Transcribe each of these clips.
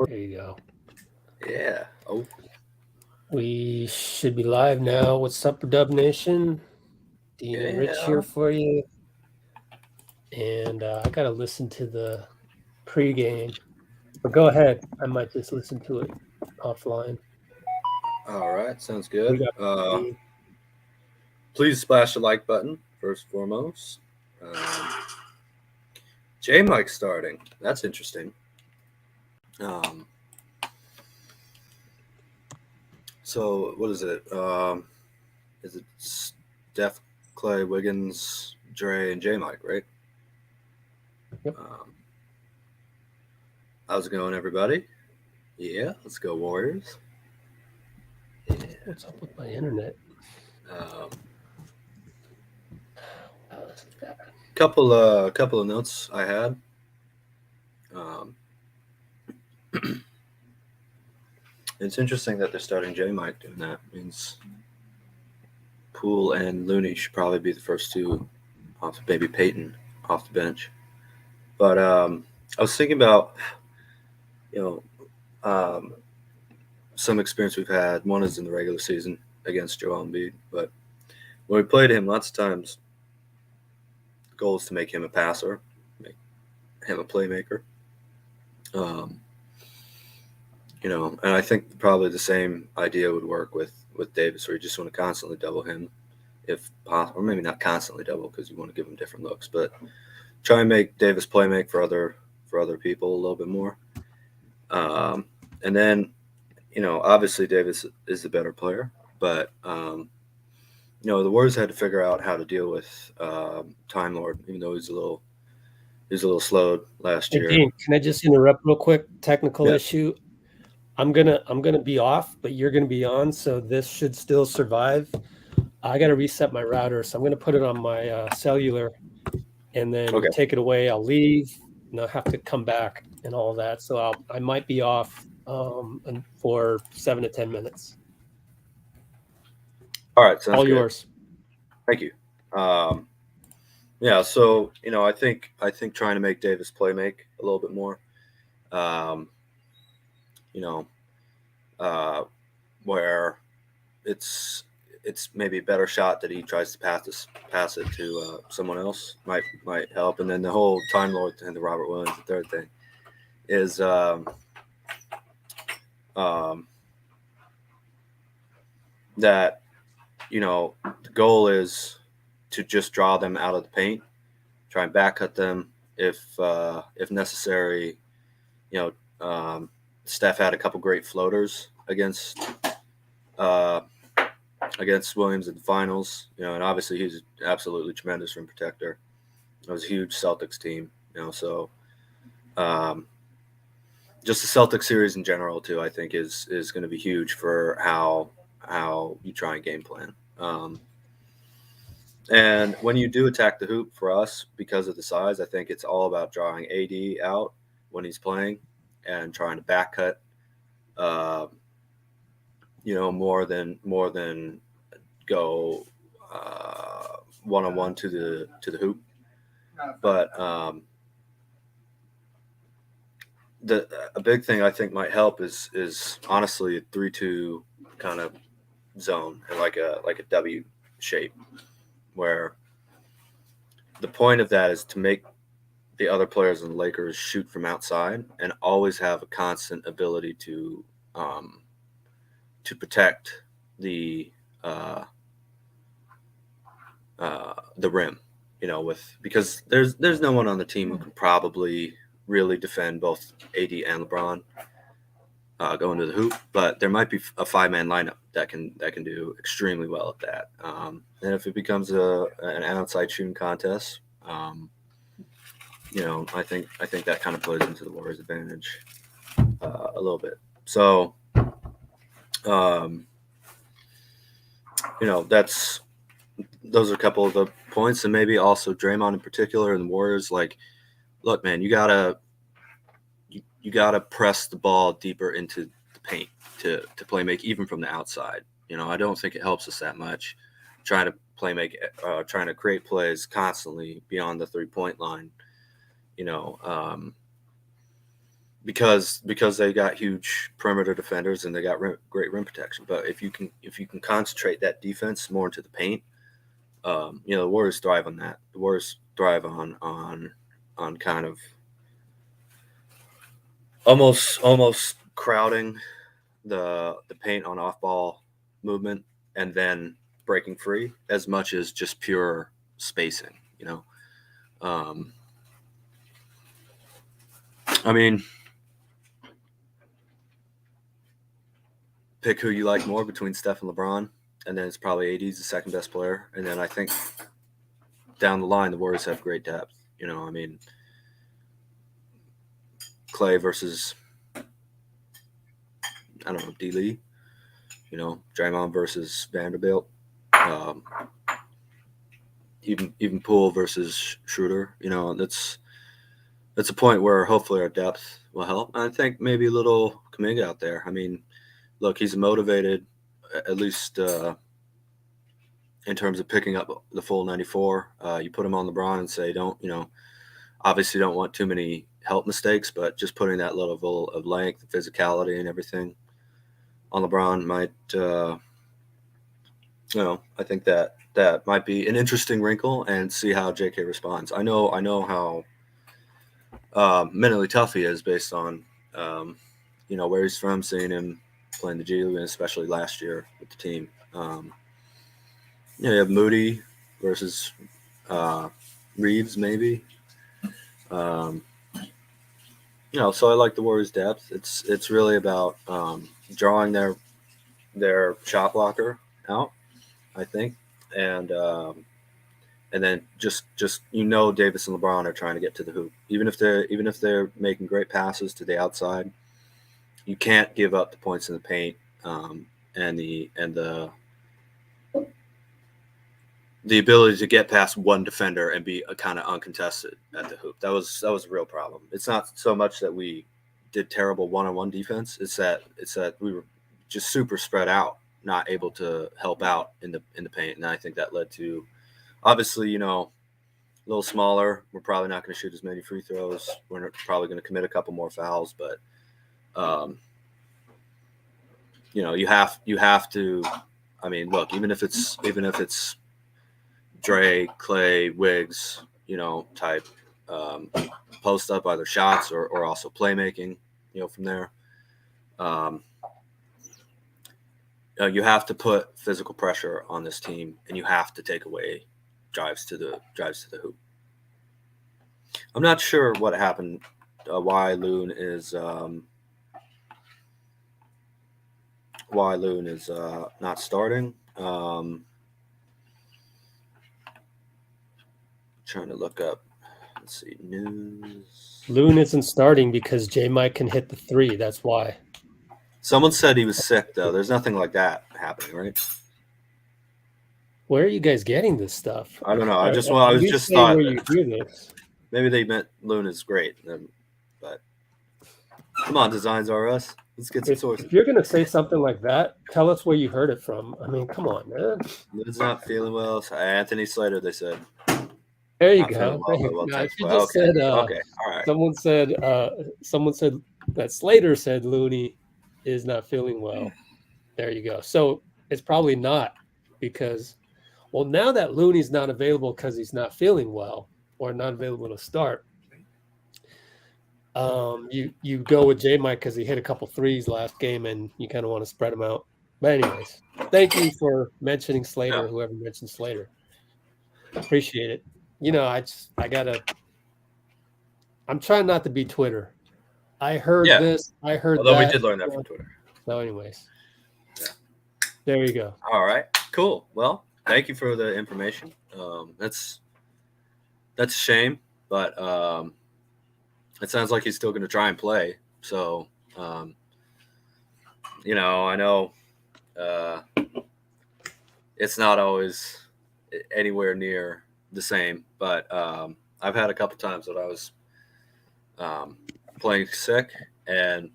There you go. Yeah. Oh, We should be live now. What's up, Dub Nation? Dean and Rich here yeah. for you. And I got to listen to the pregame. But go ahead. I might just listen to it offline. All right. Sounds We good. got Dean. Please splash the like button first and foremost. J-Mike starting. That's interesting. Um, so what is it? Is it Steph, Klay, Wiggins, Dray, and J-Mike, right? Yep. Um, how's it going, everybody? Yeah, let's go Warriors. Yeah. What's up with my internet? Um, Oh, this is bad. couple of notes I had. Um, it's interesting that they're starting J Mike doing that. Means Poole and Looney should probably be the first two off, maybe Peyton off the bench. But I was thinking about you know some experience we've had. One is in the regular season against Joel Embiid, but when we played him, lots of times the goal is to make him a passer, make him a playmaker. Um, and I think probably the same idea would work with Davis, where you just want to constantly double him, if possible, or maybe not constantly double because you want to give him different looks, but try and make Davis play make for other people a little bit more. Um, and then, obviously Davis is the better player, but the Warriors had to figure out how to deal with Time Lord, even though he's a little slowed last Hey, year. Dean, can I just interrupt real quick? Technical Yeah. issue. I'm gonna be off, but you're gonna be on, so this should still survive. I got to reset my router, so I'm gonna put it on my cellular, and then you Okay. take it away. I'll leave, and I'll have to come back and all that. So I might be off and for 7 to 10 minutes. All right. Sounds All good. yours. Thank you. Um, yeah. So I think trying to make Davis play make a little bit more. Um, you know, uh, where it's it's maybe a better shot that he tries to pass it to someone else might help. And then the whole Time Lord and the Robert Williams, the third thing is um, that the goal is to just draw them out of the paint, try and back cut them if necessary. You know, Steph had a couple great floaters uh, against Williams in the finals. And obviously he's absolutely tremendous rim protector. It was a huge Celtics team. So um, just the Celtics series in general too, I think is going to be huge for how you try and game plan. And when you do attack the hoop for us because of the size, I think it's all about drawing AD out when he's playing and trying to back cut. Uh, more than go one on one to the hoop. But the a big thing I think might help is honestly a 3-2 kind of zone and like a W shape where the point of that is to make the other players in the Lakers shoot from outside and always have a constant ability um, to protect the uh, the rim. With because there's no one on the team who can probably really defend both AD and LeBron going to the hoop, but there might be a 5-man lineup that can do extremely well at that. And if it becomes an outside shooting contest, I think that kind of plays into the Warriors' advantage a little bit. So, um, that's those are a couple of the points, and maybe also Draymond in particular and the Warriors. Like, look, man, you gotta press the ball deeper into the paint to play make even from the outside. I don't think it helps us that much trying to trying to create plays constantly beyond the 3-point line. You know, um, because they got huge perimeter defenders and they got great rim protection. But if you can concentrate that defense more into the paint, the Warriors thrive on that. The Warriors thrive on kind of almost crowding the paint on off ball movement and then breaking free as much as just pure spacing. I mean, pick who you like more between Steph and LeBron, and then it's probably AD's the second best player, and then I think down the line the Warriors have great depth. I mean, Klay versus D-Lee, Draymond versus Vanderbilt, even Poole versus Schroder. That's a point where hopefully our depth will help. I think maybe a little Kuminga out there. I mean, look, he's motivated, at least in terms of picking up the full 94. You put him on LeBron and say, obviously don't want too many help mistakes, but just putting that level of length, physicality, and everything on LeBron might, I think that might be an interesting wrinkle, and see how JK responds. I know how mentally tough he is based on, where he's from, seeing him playing the G League, and especially last year with the team. You have Moody versus Reaves, maybe. So I like the Warriors' depth. It's really about drawing their shot blocker out, I think, and then just Davis and LeBron are trying to get to the hoop. Even if they're making great passes to the outside, you can't give up the points in the paint and the ability to get past one defender and be kind of uncontested at the hoop. That was a real problem. It's not so much that we did terrible one-on-one defense. It's that we were just super spread out, not able to help out in the paint. And I think that led to, obviously, a little smaller. We're probably not going to shoot as many free throws. We're probably going to commit a couple more fouls, but you have to. I mean, look, even if it's Dray, Klay, Wiggs, type post up either shots or also playmaking, from there. You have to put physical pressure on this team, and you have to take away drives to the hoop. I'm not sure what happened, why Loon is not starting. Trying to look up. Let's see, news. Loon isn't starting because J-Mike can hit the three. That's why. Someone said he was sick, though. There's nothing like that happening, right? Where are you guys getting this stuff? I don't know. I just thought where you hear this. Maybe they meant Loon is great, but come on, Designs R Us. Let's get some sources. If you're going to say something like that, tell us where you heard it from. I mean, come on, man. Loon's not feeling well. So Anthony Slater, they said. There you go. Okay, All right. Someone said that Slater said Looney is not feeling well. There you go. So it's probably not because, well, now that Looney's not available because he's not feeling well or not available to start, you go with J-Mike because he hit a couple threes last game and you kind of want to spread them out. But anyways, thank you for mentioning Slater, whoever mentioned Slater. Appreciate it. I'm trying not to be Twitter. I heard this. I heard Although that. We did learn that from Twitter. So anyways. Yeah. There you go. All right. Cool. Well, thank you for the information. That's a shame, but it sounds like he's still going to try and play. So, I know it's not always anywhere near the same, but I've had a couple times that I was playing sick, and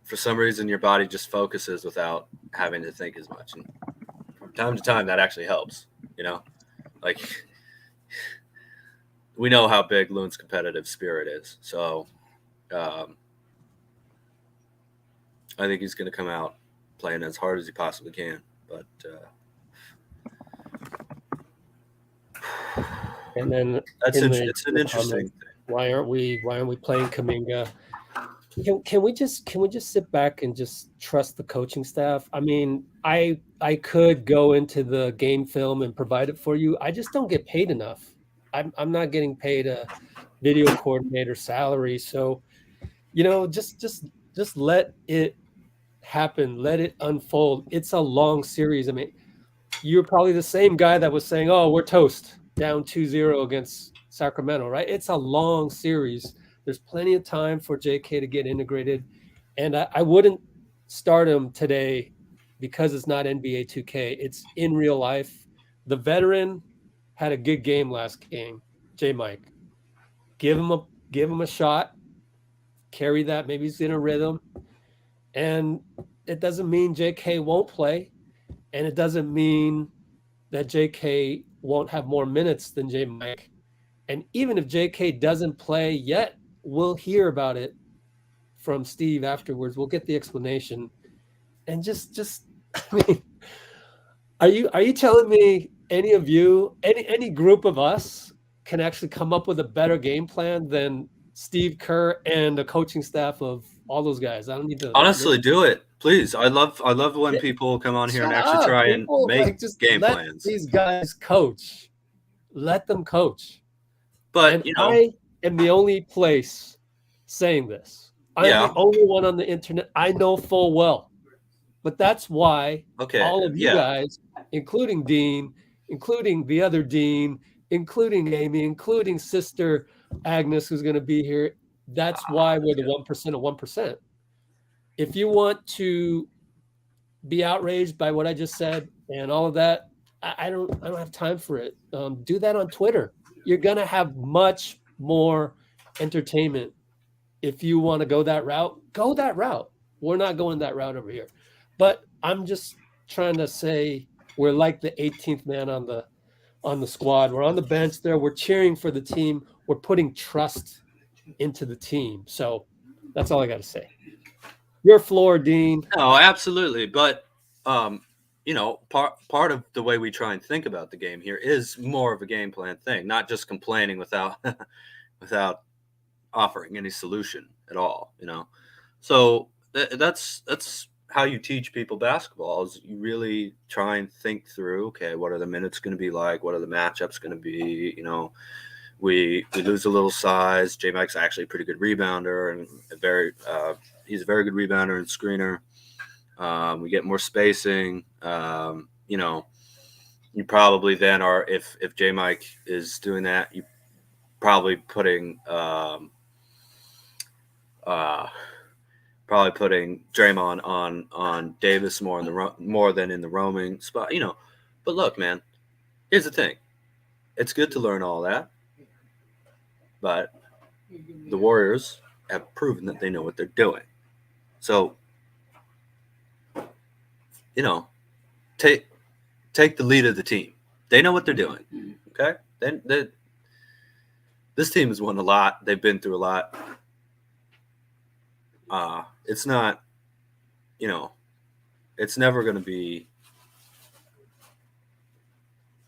for some reason your body just focuses without having to think as much. And from time to time that actually helps, like we know how big Loon's competitive spirit is. So I think he's going to come out playing as hard as he possibly can. But and then it's an interesting thing. Why aren't we playing Kuminga? Can we just sit back and just trust the coaching staff? I mean, I could go into the game film and provide it for you. I just don't get paid enough. I'm not getting paid a video coordinator salary. So, just let it happen. Let it unfold. It's a long series. I mean, you're probably the same guy that was saying, "Oh, we're toast, down 2-0 against Sacramento," right? It's a long series. There's plenty of time for JK to get integrated. And I wouldn't start him today because it's not NBA 2K. It's in real life. The veteran had a good game last game. J-Mike. Give him a shot. Carry that. Maybe he's in a rhythm. And it doesn't mean JK won't play. And it doesn't mean that JK won't have more minutes than J-Mike. And even if JK doesn't play yet, we'll hear about it from Steve afterwards. We'll get the explanation. And just I mean, are you telling me any of you, any group of us can actually come up with a better game plan than Steve Kerr and the coaching staff of all those guys? I don't need to honestly do it, please. I love when people come on here and actually try and make game plans. These guys coach. Let them coach. But I am the only place saying this. I'm the only one on the internet. I know full well. But that's why all of you guys, including Dean, including the other Dean, including Amy, including Sister Agnes, who's going to be here, that's why we're the 1% of 1%. If you want to be outraged by what I just said and all of that, I don't have time for it. Do that on Twitter. You're going to have much more entertainment. If you want to go that route, go that route. We're not going that route over here. But I'm just trying to say we're like the 18th man on the squad. We're on the bench there. We're cheering for the team. We're putting trust into the team. So that's all I got to say. Your floor, Dean. No, absolutely. But part of the way we try and think about the game here is more of a game plan thing, not just complaining without without offering any solution at all. So that's how you teach people basketball. Is you really try and think through, okay, what are the minutes going to be like? What are the matchups going to be? We lose a little size. J-Mike's actually a pretty good rebounder and he's a very good rebounder and screener. We get more spacing. You probably then are, if J-Mike is doing that, you probably putting Draymond on Davis more than in the roaming spot, But look, man, here's the thing: it's good to learn all that, but the Warriors have proven that they know what they're doing. So, take the lead of the team. They know what they're doing. Okay, then this team has won a lot. They've been through a lot. It's not, it's never going to be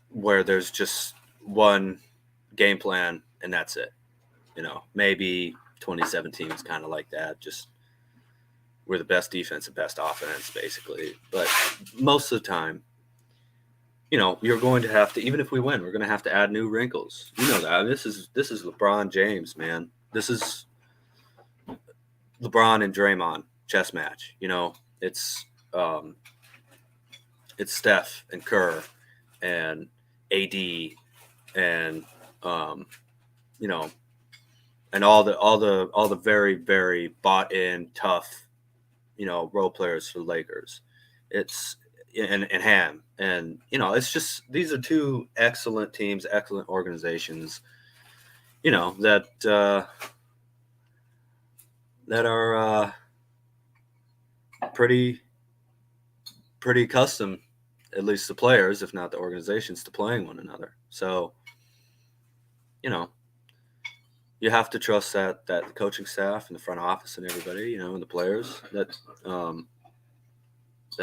where there's just one game plan and that's it. Maybe 2017 was kind of like that. Just we're the best defense and best offense, basically. But most of the time, you're going to have to, even if we win, we're going to have to add new wrinkles. You know that. This is LeBron James, man. This is LeBron and Draymond chess match. It's Steph and Kerr and AD and and all the very, very bought in tough role players for the Lakers. It's and Ham and it's just, these are two excellent teams, excellent organizations. That are pretty accustomed, at least the players, if not the organizations, to playing one another. So, you have to trust that the coaching staff and the front office and everybody, and the players that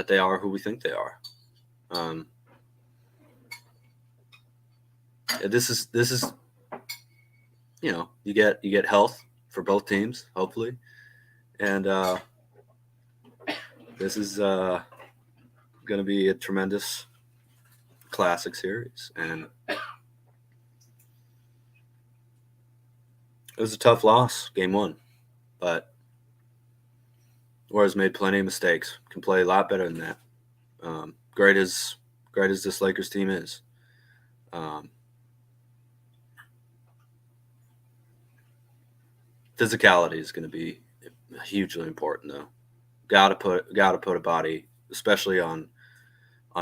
they are who we think they are. This is you get health for both teams, hopefully, and this is going to be a tremendous classic series. And it was a tough loss, game one, but Warriors made plenty of mistakes. Can play a lot better than that. Great as this Lakers team is. Physicality is going to be hugely important, though. Got to put a body, especially on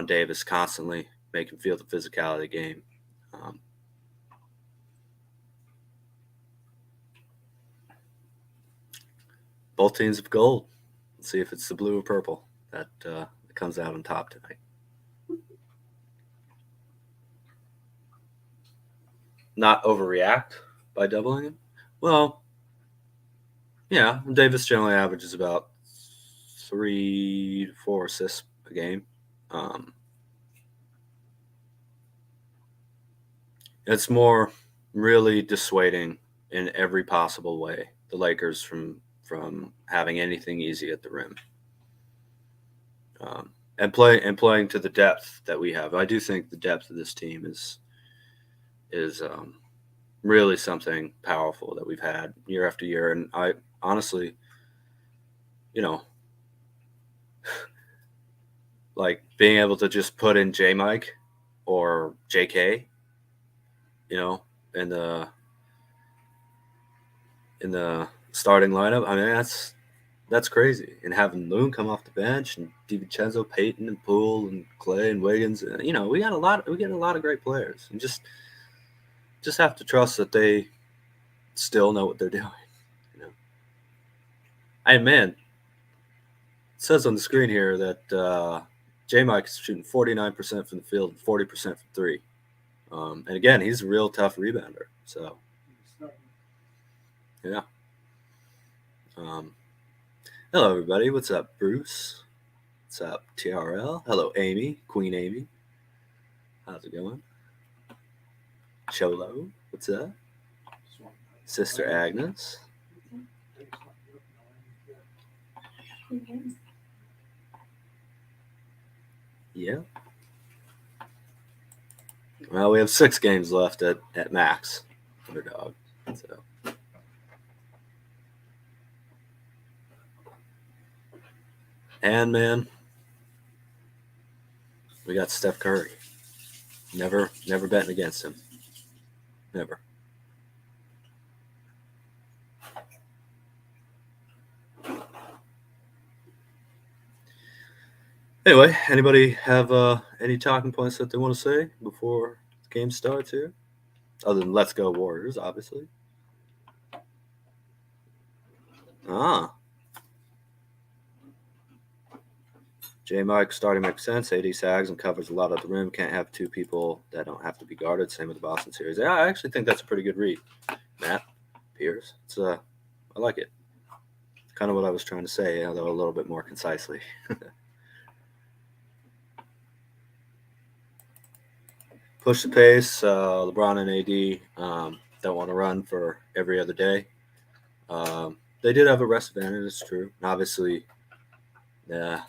Davis, constantly make him feel the physicality of the game. Both teams have gold. Let's see if it's the blue or purple that comes out on top tonight. Not overreact by doubling him. Well, yeah, Davis generally averages about 3 to 4 assists a game. It's more really dissuading in every possible way the Lakers from having anything easy at the rim. And playing to the depth that we have. I do think the depth of this team is really something powerful that we've had year after year. And I honestly, like being able to just put in J-Mike or JK, in the starting lineup. I mean, that's crazy. And having Loon come off the bench and DiVincenzo, Payton, and Poole, and Klay and Wiggins, we get a lot of great players, and just have to trust that they still know what they're doing. Man, it says on the screen here that J-Mike is shooting 49% from the field and 40% from three. And again, he's a real tough rebounder. So, yeah. Hello, everybody. What's up, Bruce? What's up, TRL? Hello, Amy, Queen Amy. How's it going? Cholo, what's up? Sister Agnes. Yeah. Well, we have 6 games left at max. Underdog. So. And, man, we got Steph Curry. Never betting against him. Never. Anyway, anybody have any talking points that they want to say before the game starts here? Other than let's go Warriors, obviously. J-Mike starting makes sense. AD sags and covers a lot of the rim. Can't have 2 people that don't have to be guarded. Same with the Boston series. Yeah, I actually think that's a pretty good read, Matt Pierce. It's I like it. Kind of what I was trying to say, although a little bit more concisely. Push the pace. LeBron and AD don't want to run for every other day. They did have a rest advantage, it's true. And obviously, the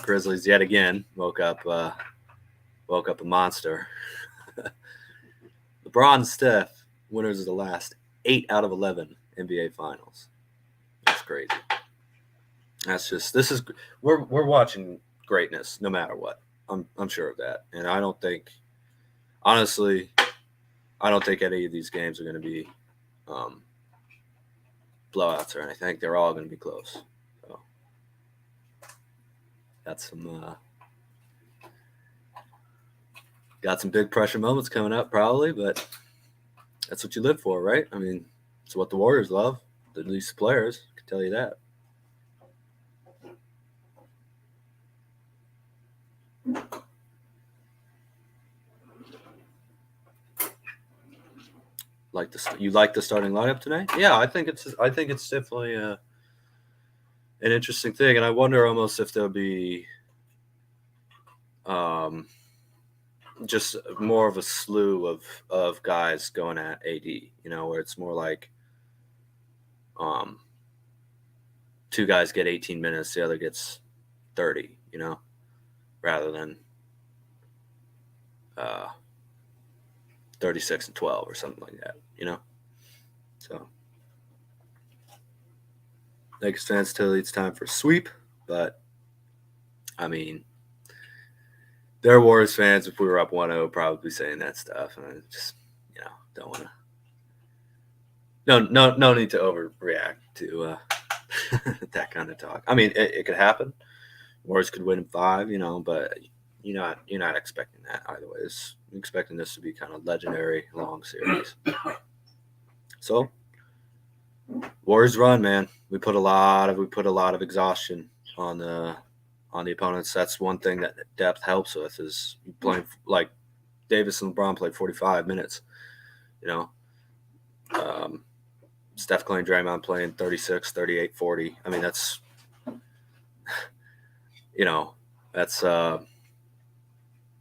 Grizzlies yet again woke up a monster. LeBron and Steph, winners of the last 8 out of 11 NBA Finals. That's crazy. We're watching greatness no matter what. I'm sure of that, and I don't think any of these games are going to be blowouts or anything. I think they're all going to be close. So got some big pressure moments coming up probably, but that's what you live for, right? I mean, it's what the Warriors love. At least the players, I can tell you that. You like the starting lineup tonight? Yeah, I think it's definitely an interesting thing, and I wonder almost if there'll be just more of a slew of guys going at AD. Where it's more like two guys get 18 minutes, the other gets 30. Rather than 36 and 12 or something like that. So. Lakers fans still it's time for a sweep, but I mean, they're Warriors fans. If we were up 1-0, probably saying that stuff, and I just don't want to. No need to overreact to that kind of talk. I mean, it could happen. Warriors could win in 5, but you're not expecting that either ways. You're expecting this to be kind of legendary long series. So. Warriors run, man. We put a lot of exhaustion on the opponents. That's one thing that depth helps with is playing like Davis and LeBron played 45 minutes. Steph, Klay, and Draymond playing 36, 38, 40. I mean, that's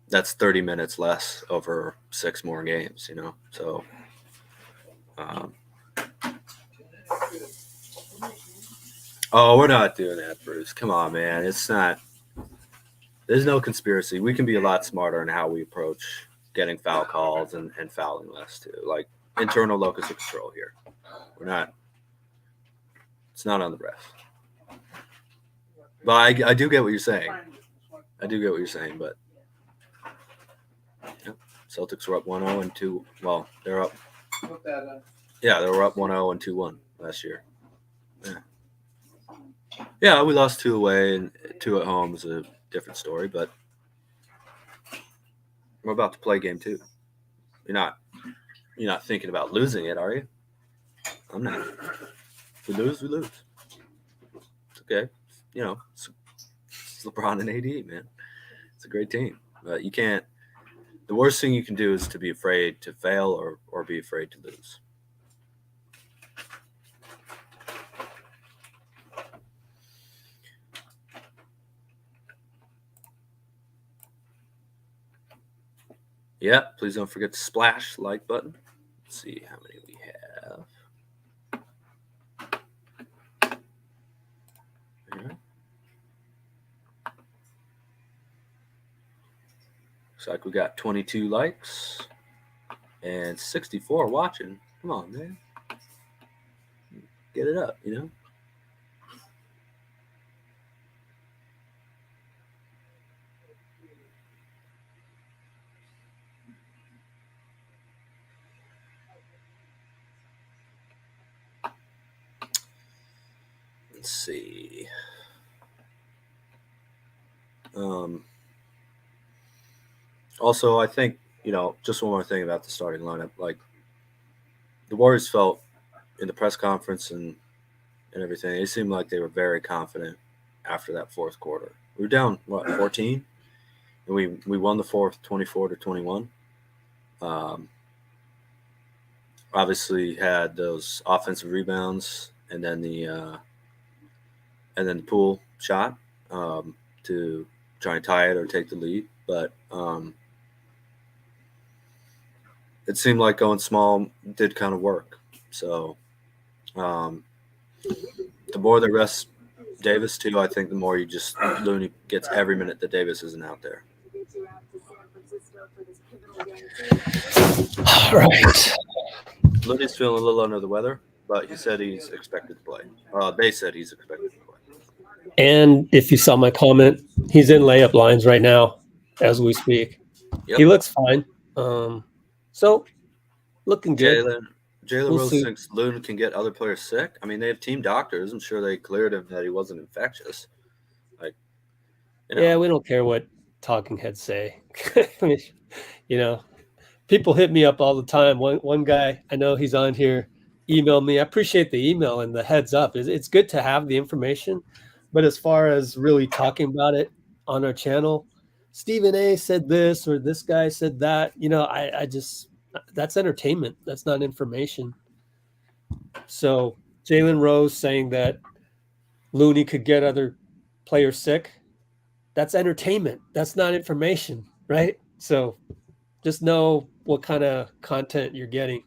that's 30 minutes less over 6 more games. So. Oh, we're not doing that, Bruce. Come on, man. It's not. There's no conspiracy. We can be a lot smarter in how we approach getting foul calls and fouling less, too. Like, internal locus of control here. We're not. It's not on the ref. But I do get what you're saying. But Celtics were up 1-0 and 2. Well, they're up. Yeah, they were up 1-0 and 2-1 last year. Yeah, we lost 2 away and 2 at home is a different story, but we're about to play game 2. You're not thinking about losing it, are you? I'm not. If we lose, we lose. It's okay. It's LeBron and AD, man. It's a great team. But you can't – the worst thing you can do is to be afraid to fail or be afraid to lose. Yeah, please don't forget to splash the like button. Let's see how many we have. Right. Looks like we got 22 likes and 64 watching. Come on, man. Get it up, Let's see. Also, I think, just one more thing about the starting lineup. Like, the Warriors felt in the press conference and everything, it seemed like they were very confident after that fourth quarter. We were down, 14? And we won the fourth 24-21. Obviously had those offensive rebounds and then the Poole shot to try and tie it or take the lead. But it seemed like going small did kind of work. So the more they rest Davis too, I think the more Looney gets every minute that Davis isn't out there. All right. Looney's feeling a little under the weather, but he said he's expected to play. They said he's expected to play. And if you saw my comment, he's in layup lines right now as we speak. Yep. He looks fine. So looking good. Jalen Rose thinks Looney can get other players sick. I mean, they have team doctors. I'm sure they cleared him that he wasn't infectious. Yeah, we don't care what talking heads say. People hit me up all the time. One guy, I know he's on here, emailed me. I appreciate the email and the heads up. It's good to have the information. But as far as really talking about it on our channel, Stephen A said this or this guy said that, That's entertainment. That's not information. So Jalen Rose saying that Looney could get other players sick. That's entertainment. That's not information, right? So just know what kind of content you're getting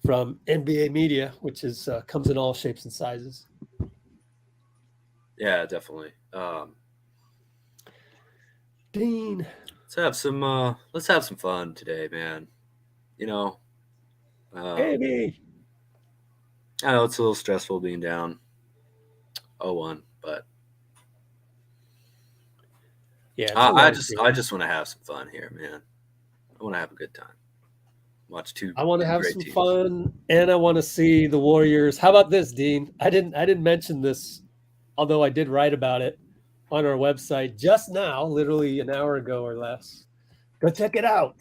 from NBA media, which is comes in all shapes and sizes. Yeah, definitely. Dean, let's have some fun today, man. Amy. I know it's a little stressful being down 0-1, but yeah, I just want to have some fun here, man. I want to have a good time. Watch I want to have some teams. fun, and I want to see the Warriors. How about this, Dean? I didn't mention this, although I did write about it on our website just now, literally an hour ago or less. Go check it out.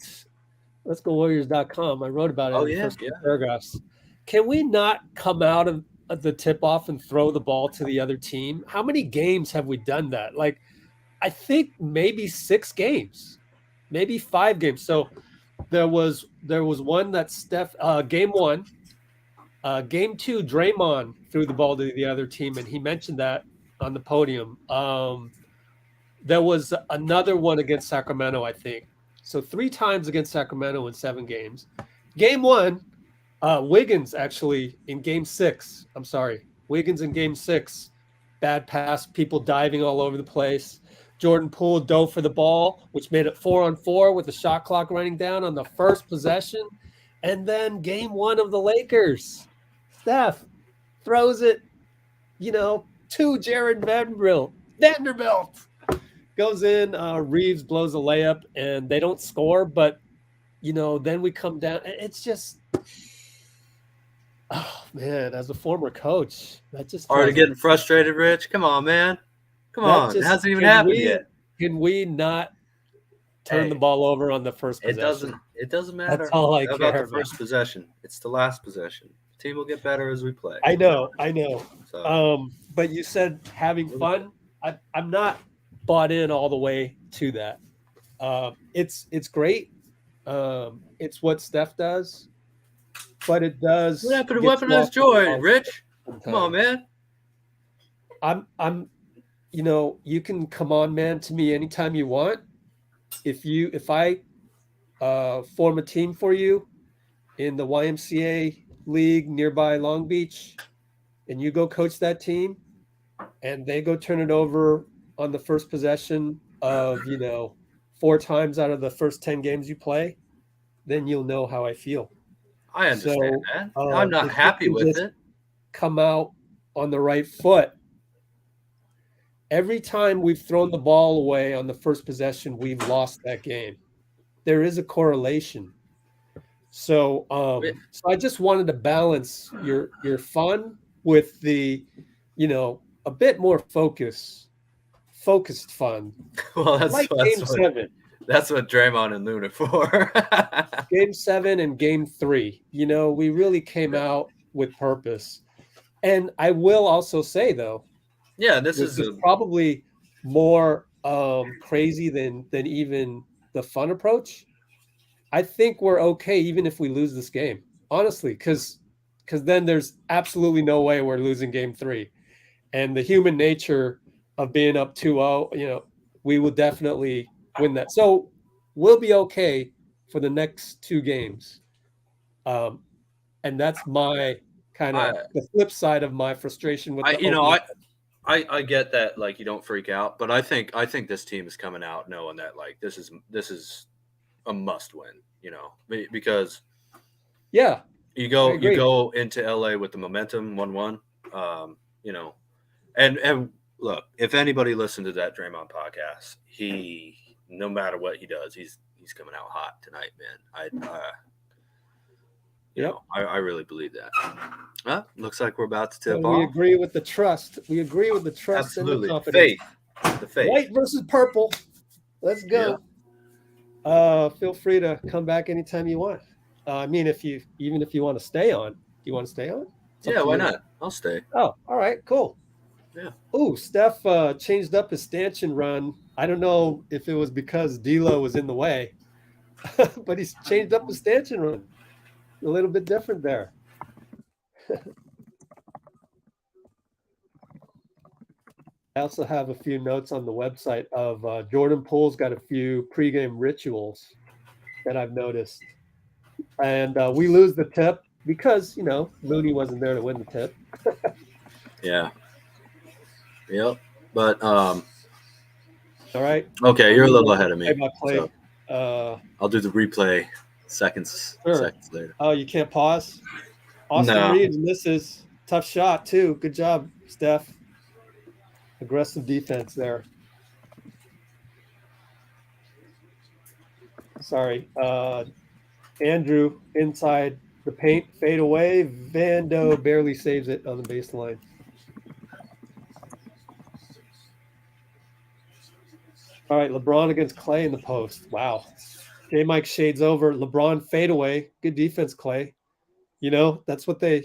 Let's go Warriors.com. I wrote about it in the first paragraphs. Can we not come out of the tip-off and throw the ball to the other team? How many games have we done that? Like, I think maybe 6 games, maybe 5 games. So there was one that Steph, game 1, game 2, Draymond threw the ball to the other team, and he mentioned that on the podium. There was another one against Sacramento, I think. So 3 times against Sacramento in 7 games. Game 1, Wiggins actually in game 6. I'm sorry. Wiggins in game 6. Bad pass, people diving all over the place. Jordan Poole dove for the ball, which made it 4-on-4 with the shot clock running down on the first possession. And then game 1 of the Lakers, Steph throws it, to Jared Vanderbilt. Goes in, Reaves blows a layup, and they don't score, but, then we come down. It's just, oh, man, as a former coach, that just... Already getting frustrated, Rich? Come on, man. Come on. It hasn't even happened yet. Can we not turn the ball over on the first possession? It doesn't matter. That's all I care about the first possession. It's the last possession. The team will get better as we play. I know. So. But you said having fun. I'm not bought in all the way to that. It's great. It's what Steph does, but it does. What happened to weaponized joy, Rich? Come on, man. I'm. You can come on, man, to me anytime you want. If I form a team for you in the YMCA league nearby Long Beach, and you go coach that team, and they go turn it over on the first possession of 4 times out of the first 10 games you play, then you'll know how I feel. I understand that. I'm not happy with it. Come out on the right foot. Every time we've thrown the ball away on the first possession, we've lost that game. There is a correlation. So I just wanted to balance your fun with the, a bit more focused fun. Well, that's like Game 7. That's what Draymond and Looney for. Game 7 and Game 3. We really came out with purpose. And I will also say, though, this is probably more crazy than even the fun approach. I think we're okay even if we lose this game, honestly, because then there's absolutely no way we're losing Game 3. And the human nature of being up 2-0, we will definitely win that. So we'll be okay for the next 2 games. And that's my kind of the flip side of my frustration with I get that, like, you don't freak out, but I think this team is coming out knowing that, like, this is a must win, because you go into LA with the momentum 1-1, and look, if anybody listened to that Draymond podcast, he, no matter what he does, he's coming out hot tonight, man. I really believe that. Well, looks like we're about to tip off. We agree with the trust. Absolutely. And the confidence. The faith. White versus purple. Let's go. Yeah. Feel free to come back anytime you want. Even if you want to stay on. Do you want to stay on? Yeah, why not? I'll stay. Oh, all right, cool. Yeah. Ooh, Steph changed up his stanchion run. I don't know if it was because D'Lo was in the way, but he's changed up his stanchion run. A little bit different there. I also have a few notes on the website of Jordan Poole's got a few pregame rituals that I've noticed. And we lose the tip because, Mooney wasn't there to win the tip. Yeah. Yep. But all right. Okay, you're a little ahead of me. So, I'll do the replay seconds later. Oh, you can't pause? Austin Reaves misses. Tough shot, too. Good job, Steph. Aggressive defense there. Sorry. Andrew inside the paint, fade away. Vando barely saves it on the baseline. All right, LeBron against Klay in the post. Wow. J-Mike shades over. LeBron fade away. Good defense, Klay. That's what they,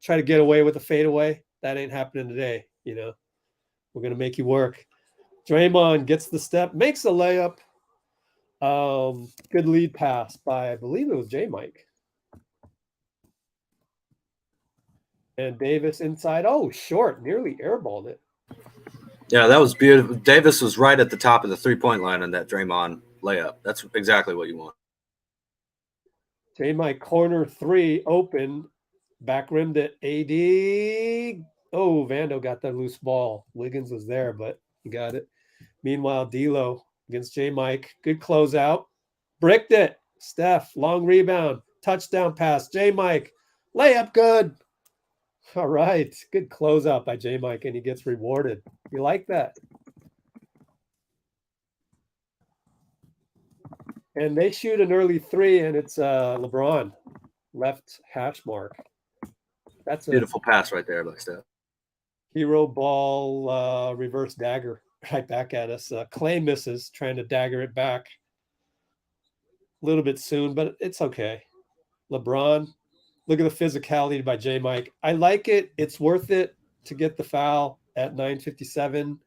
try to get away with a fadeaway. That ain't happening today. We're going to make you work. Draymond gets the step, makes a layup. Good lead pass by, I believe it was J-Mike. And Davis inside. Oh, short, nearly airballed it. Yeah, that was beautiful. Davis was right at the top of the three-point line on that Draymond layup. That's exactly what you want. J-Mike corner three open. Back rimmed it. AD. Oh, Vando got that loose ball. Wiggins was there, but he got it. Meanwhile, D'Lo against J-Mike. Good closeout. Bricked it. Steph, long rebound. Touchdown pass. J-Mike. Layup good. All right. Good closeout by J-Mike, and he gets rewarded. You like that? And they shoot an early three, and it's LeBron. Left hash mark. That's a beautiful pass right there by Steph. Hero ball, reverse dagger right back at us. Klay misses, trying to dagger it back. A little bit soon, but it's okay. LeBron, look at the physicality by J-Mike. I like it. It's worth it to get the foul at 9:57.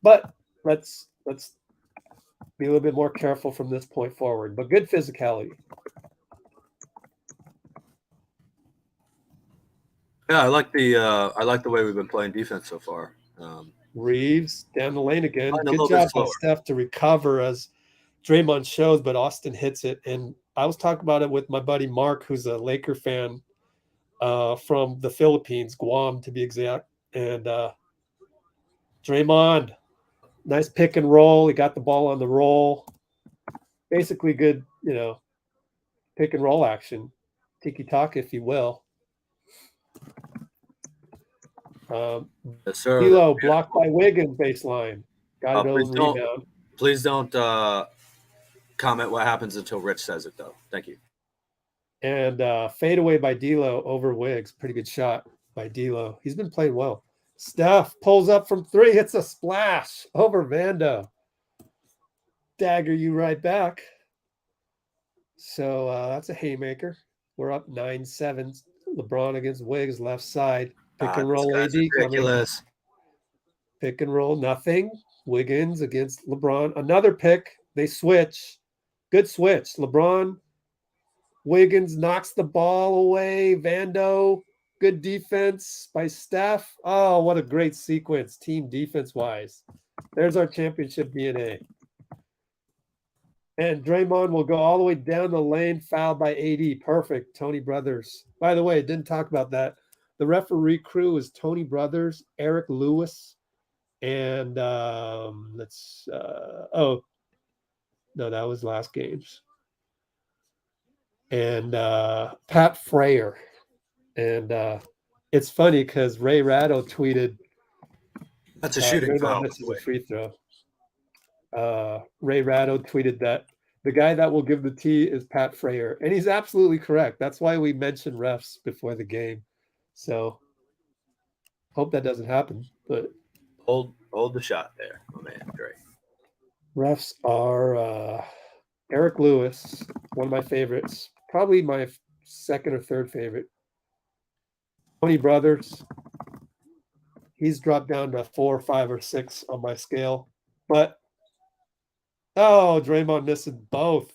But let's be a little bit more careful from this point forward. But good physicality. Yeah, I like the way we've been playing defense so far. Reaves down the lane again. Good job by Steph to recover as Draymond shows, but Austin hits it. And I was talking about it with my buddy Mark, who's a Laker fan from the Philippines, Guam to be exact. And Draymond, nice pick and roll. He got the ball on the roll. Basically good, pick and roll action. Tiki-taka, if you will. Yes, sir. D'Lo blocked by Wiggins baseline. Got it on rebound. Please don't comment what happens until Rich says it, though. Thank you. And fade away by D'Lo over Wiggs. Pretty good shot by D'Lo. He's been playing well. Steph pulls up from three, hits a splash over Vando. Dagger you right back. So that's a haymaker. We're up 9-7. LeBron against Wiggs, left side. Pick and roll AD coming. Pick and roll, nothing. Wiggins against LeBron. Another pick. They switch. Good switch. LeBron. Wiggins knocks the ball away. Vando. Good defense by Steph. Oh, what a great sequence, team defense-wise. There's our championship DNA. And Draymond will go all the way down the lane, fouled by AD. Perfect. Tony Brothers. By the way, didn't talk about that. The referee crew is Tony Brothers, Eric Lewis, and that was last games. And Pat Frayer. And it's funny because Ray Ratto tweeted. That's a shooting foul. This is a free throw. Ray Ratto tweeted that the guy that will give the tee is Pat Frayer. And he's absolutely correct. That's why we mentioned refs before the game. So hope that doesn't happen. But hold the shot there, my man. Great. Refs are Eric Lewis, one of my favorites, probably my second or third favorite. Tony Brothers, he's dropped down to 4, 5, or 6 on my scale, but Oh, Draymond missing both.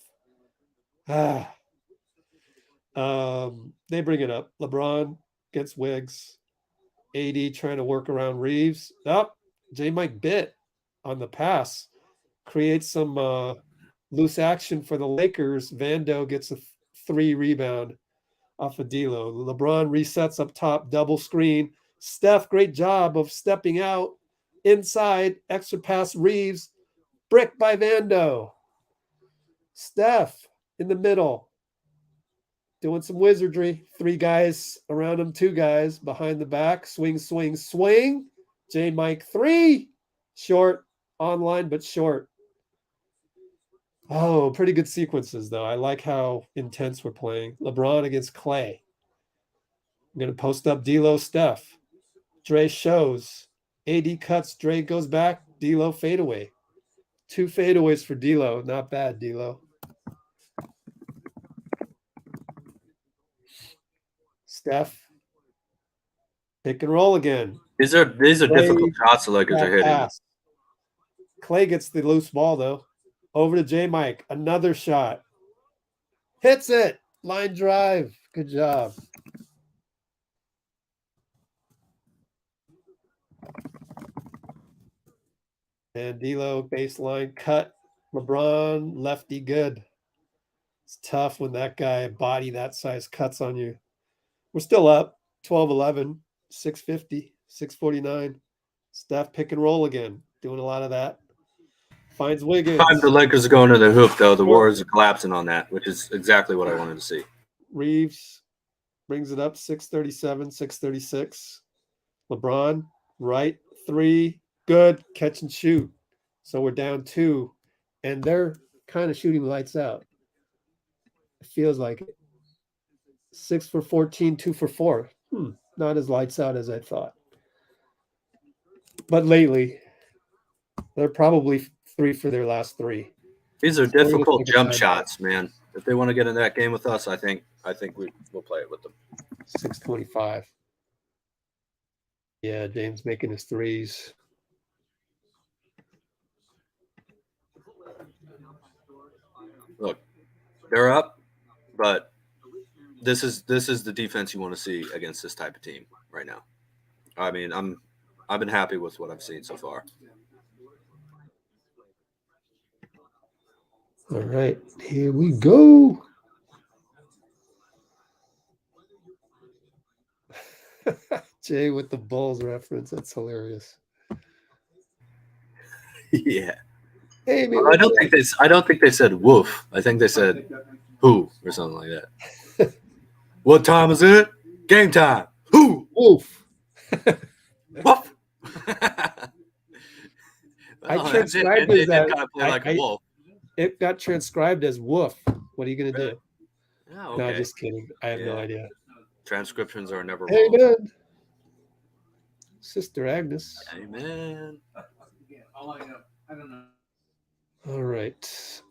They bring it up. LeBron gets Wiggs. AD trying to work around Reaves. Up. J-Mike bit on the pass. Creates some loose action for the Lakers. Vando gets a 3 rebound off of D'Lo. LeBron resets up top, double screen. Steph, great job of stepping out inside. Extra pass Reaves. Brick by Vando. Steph in the middle. Doing some wizardry. 3 guys around him, 2 guys behind the back. Swing, swing, swing. J-Mike 3. Short. Online, but short. Oh, pretty good sequences, though. I like how intense we're playing. LeBron against Klay. I'm going to post up D'Lo, Steph. Dray shows. AD cuts. Dray goes back. D'Lo fadeaway. 2 fadeaways for D'Lo. Not bad, D'Lo. Steph. Pick and roll again. These are difficult shots the Lakers are hitting. Pass. Klay gets the loose ball, though. Over to J-Mike. Another shot. Hits it. Line drive. Good job. And D'Lo baseline cut. LeBron lefty good. It's tough when that guy body that size cuts on you. We're still up 12-11, 650, 649. Steph pick and roll again. Doing a lot of that. Finds Wiggins. Time the Lakers are going to the hoop, though. The Warriors are collapsing on that, which is exactly what I wanted to see. Reaves brings it up 637, 636. LeBron, right, 3. Good. Catch and shoot. So we're down 2. And they're kind of shooting lights out. It feels like it. 6 for 14, 2 for 4. Not as lights out as I thought. But lately, they're probably 3 for their last 3. These are difficult jump shots, man. If they want to get in that game with us, I think we'll play it with them. 625. Yeah, James making his 3s. Look, they're up, but this is the defense you want to see against this type of team right now. I mean, I've been happy with what I've seen so far. All right, here we go. Jay with the Bulls reference. That's hilarious. Yeah. Hey, man, I don't think they said woof. I think they said who or something like that. What time is it? Game time. Who? Woof. Woof. I transcribed it kind of play like a wolf. It got transcribed as woof. What are you going to do? Oh, okay. No, just kidding. I have no idea. Transcriptions are never wrong. Amen. Sister Agnes. Amen. All right.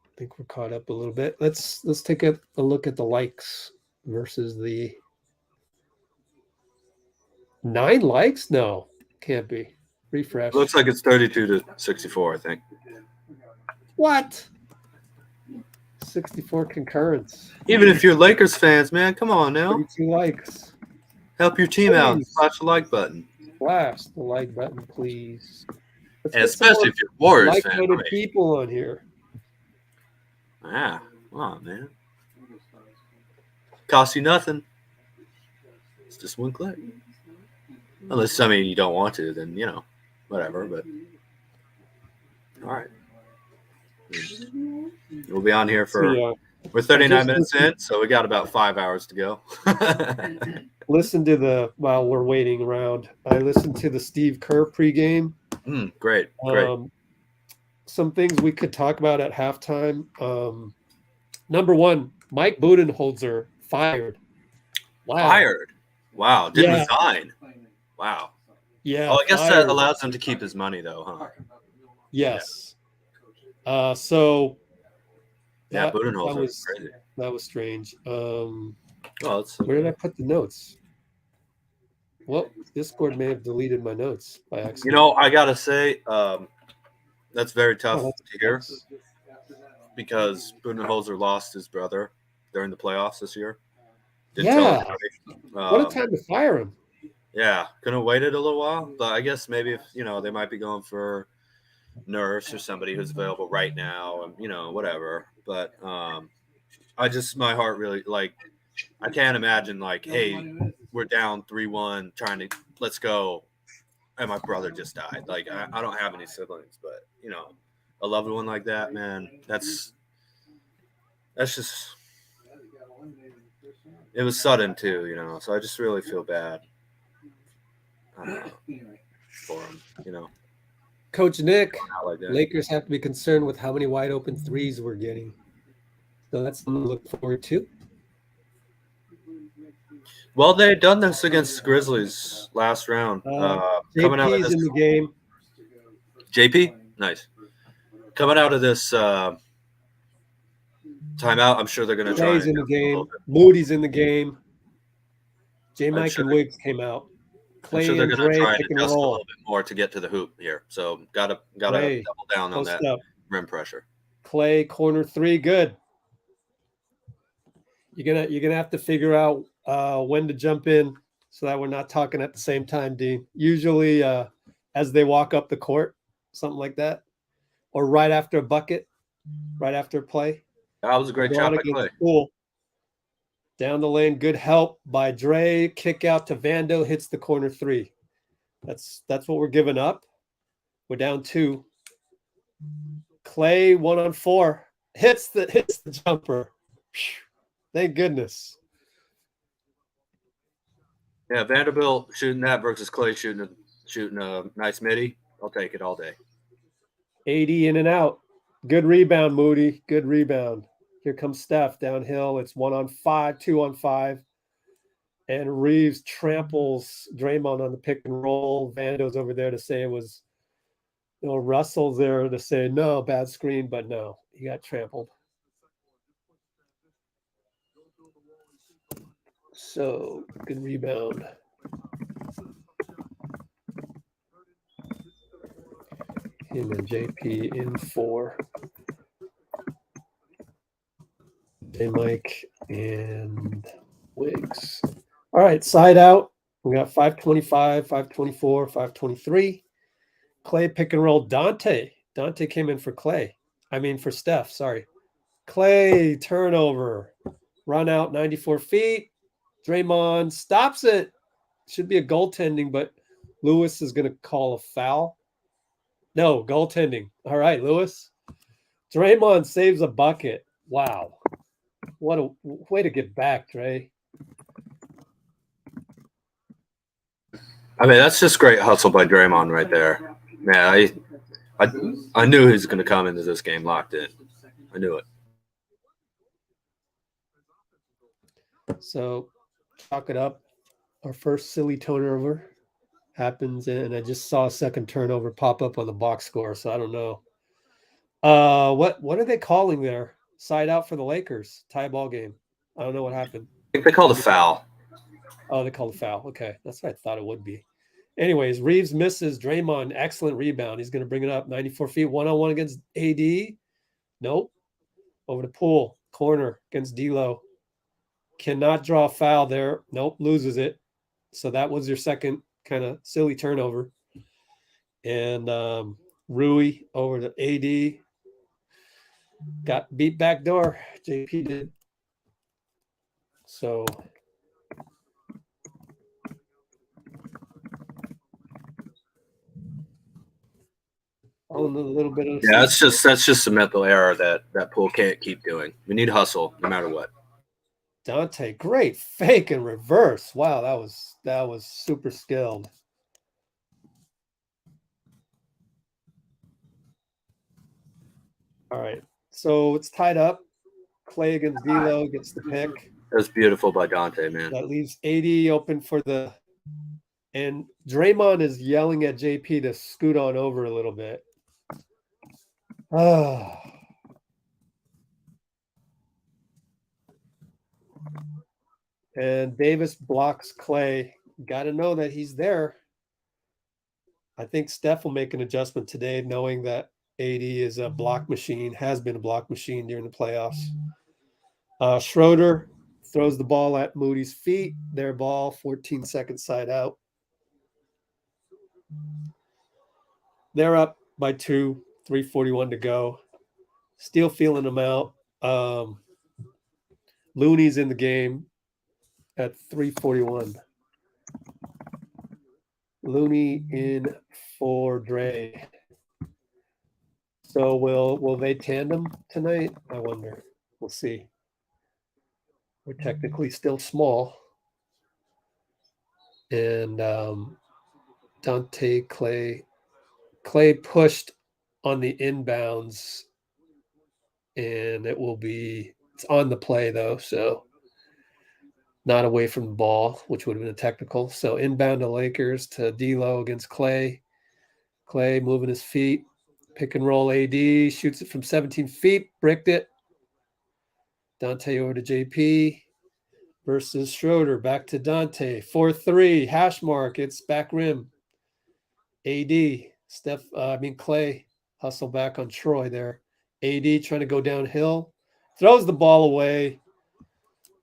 I think we're caught up a little bit. Let's take a look at the likes versus the 9 likes. No, can't be. Refresh. Looks like it's 32 to 64, I think. What? 64 concurrence. Even if you're Lakers fans, man, come on now. 32 likes. Help your team out. Smash the like button. Flash the like button, please. And especially if you're Warriors fan. Like-minded people on here. Yeah. Come on, man. Costs you nothing. It's just 1 click. Unless, I mean, you don't want to, then, whatever. But, all right. We'll be on here for we're 39 minutes in, so we got about 5 hours to go. While we're waiting around, I listened to the Steve Kerr pregame. Great. Some things we could talk about at halftime. Number 1, Mike Budenholzer fired. Wow. Fired. Wow. Didn't resign. Wow. Yeah. Oh, I guess that allows him to keep his money, though, huh? Yes. So Budenholzer was crazy. That was strange. Where did I put the notes? Well, Discord may have deleted my notes by accident. I gotta say, That's very tough to hear because Budenholzer lost his brother during the playoffs this year. Didn't tell anybody. What a time to fire him. Yeah, could have waited a little while, but I guess maybe if they might be going for Nurse or somebody who's available right now, and whatever. But my heart really I can't imagine hey, we're down 3-1, let's go, and my brother just died. I don't have any siblings, but a loved one like that, man, that's just, it was sudden too, so I just really feel bad for him, Coach Nick, Lakers have to be concerned with how many wide open threes we're getting. So that's something to look forward to. Well, they had done this against the Grizzlies last round. Coming out of this, in the game. JP? Nice. Coming out of this timeout, I'm sure they're going to try. Klay's in the game. Moody's in the game. J-Mike and Wiggs came out. Klay sure and Dray try pick and roll a little bit more to get to the hoop here. So gotta double down on that rim pressure. Klay corner 3, good. You're gonna have to figure out when to jump in so that we're not talking at the same time, Dean. Usually as they walk up the court, something like that, or right after a bucket, right after a play. That was a great shot by Klay. Poole. Down the lane, good help by Dray. Kick out to Vando, hits the corner 3. That's what we're giving up. We're down 2. Klay 1-on-4 hits the jumper. Thank goodness. Yeah, Vanderbilt shooting that versus Klay shooting a nice midi. I'll take it all day. 80 in and out. Good rebound, Moody. Good rebound. Here comes Steph downhill. It's 1-on-5, 2-on-5. And Reaves tramples Draymond on the pick and roll. Vando's over there to say it was, Russell's there to say, no, bad screen, but no, he got trampled. So, good rebound. Him and JP in 4. J-Mike and Wiggs. All right, side out. We got 525, 524, 523. Klay pick and roll. Donte came in for for Steph, sorry. Klay turnover. Run out 94 feet. Draymond stops it. Should be a goaltending, but Lewis is going to call a foul. No, goaltending. All right, Lewis. Draymond saves a bucket. Wow. What a way to get back, Dray. I mean, that's just great hustle by Draymond right there. Man, I knew he was going to come into this game locked in. I knew it. So, chalk it up. Our first silly turnover happens, and I just saw a second turnover pop up on the box score, so I don't know. What are they calling there? Side out for the Lakers. Tie ball game. I don't know what happened. I think they called a foul. Oh, they called a foul. Okay. That's what I thought it would be. Anyways, Reaves misses. Draymond, excellent rebound. He's going to bring it up. 94 feet, 1-on-1 against AD. Nope. Over to Poole. Corner against D'Lo. Cannot draw a foul there. Nope. Loses it. So that was your second kind of silly turnover. And Rui over to AD. Got beat backdoor. JP did. So on a little bit of that's just a mental error that Poole can't keep doing. We need hustle no matter what. Donte, great fake and reverse. Wow, that was super skilled. All right. So it's tied up. Klay against D'Lo gets the pick. That's beautiful by Donte, man. That leaves AD open for the – and Draymond is yelling at JP to scoot on over a little bit. And Davis blocks Klay. Got to know that he's there. I think Steph will make an adjustment today knowing that AD is a block machine, has been a block machine during the playoffs. Schroder throws the ball at Moody's feet. Their ball, 14 seconds side out. They're up by 2, 3:41 to go. Still feeling them out. Looney's in the game at 3:41. Looney in for Dray. So will they tandem tonight? I wonder. We'll see. We're technically still small. And Donte, Klay pushed on the inbounds, and it's on the play though, so not away from the ball, which would have been a technical. So inbound to Lakers to D'Lo against Klay. Klay moving his feet, pick and roll. AD shoots it from 17 feet, bricked it. Donte over to JP versus Schroder. Back to Donte. 4-3 hash mark. It's back rim. AD Klay hustle back on Troy there. AD trying to go downhill, throws the ball away.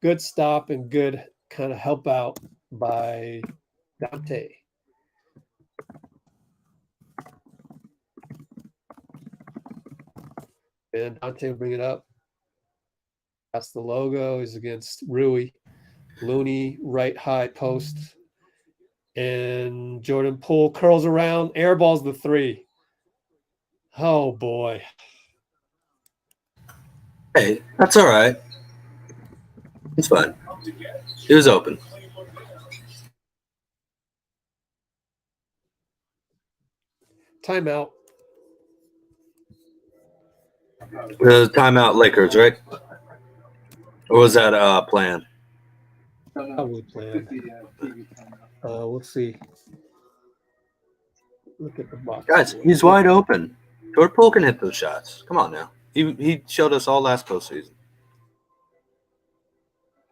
Good stop and good kind of help out by Donte. And Donte will bring it up. That's the logo. Is against Rui. Looney, right high post. And Jordan Poole curls around, airballs the 3. Oh, boy. Hey, that's all right. It's fine. It was open. Timeout. Timeout Lakers, right? Or was that planned? Probably planned. We'll see. Look at the box. Guys, he's wide open. Jordan Poole can hit those shots. Come on now. He showed us all last postseason.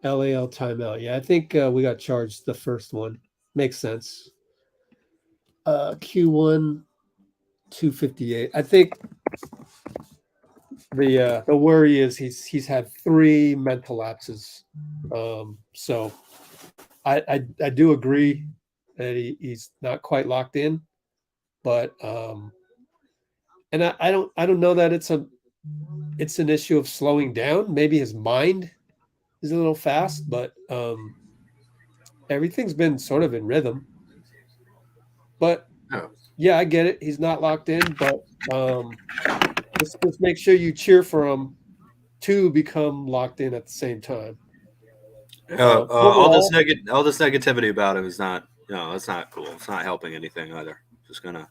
LAL timeout. Yeah, I think we got charged the first one. Makes sense. Q1 258. I think the worry is he's had 3 mental lapses. So I do agree that he's not quite locked in, but and I don't know that it's an issue of slowing down. Maybe his mind is a little fast, but everything's been sort of in rhythm. But yeah, I get it. He's not locked in, but just make sure you cheer for him to become locked in at the same time. All this negativity about him is not, it's not cool. It's not helping anything either. Just gonna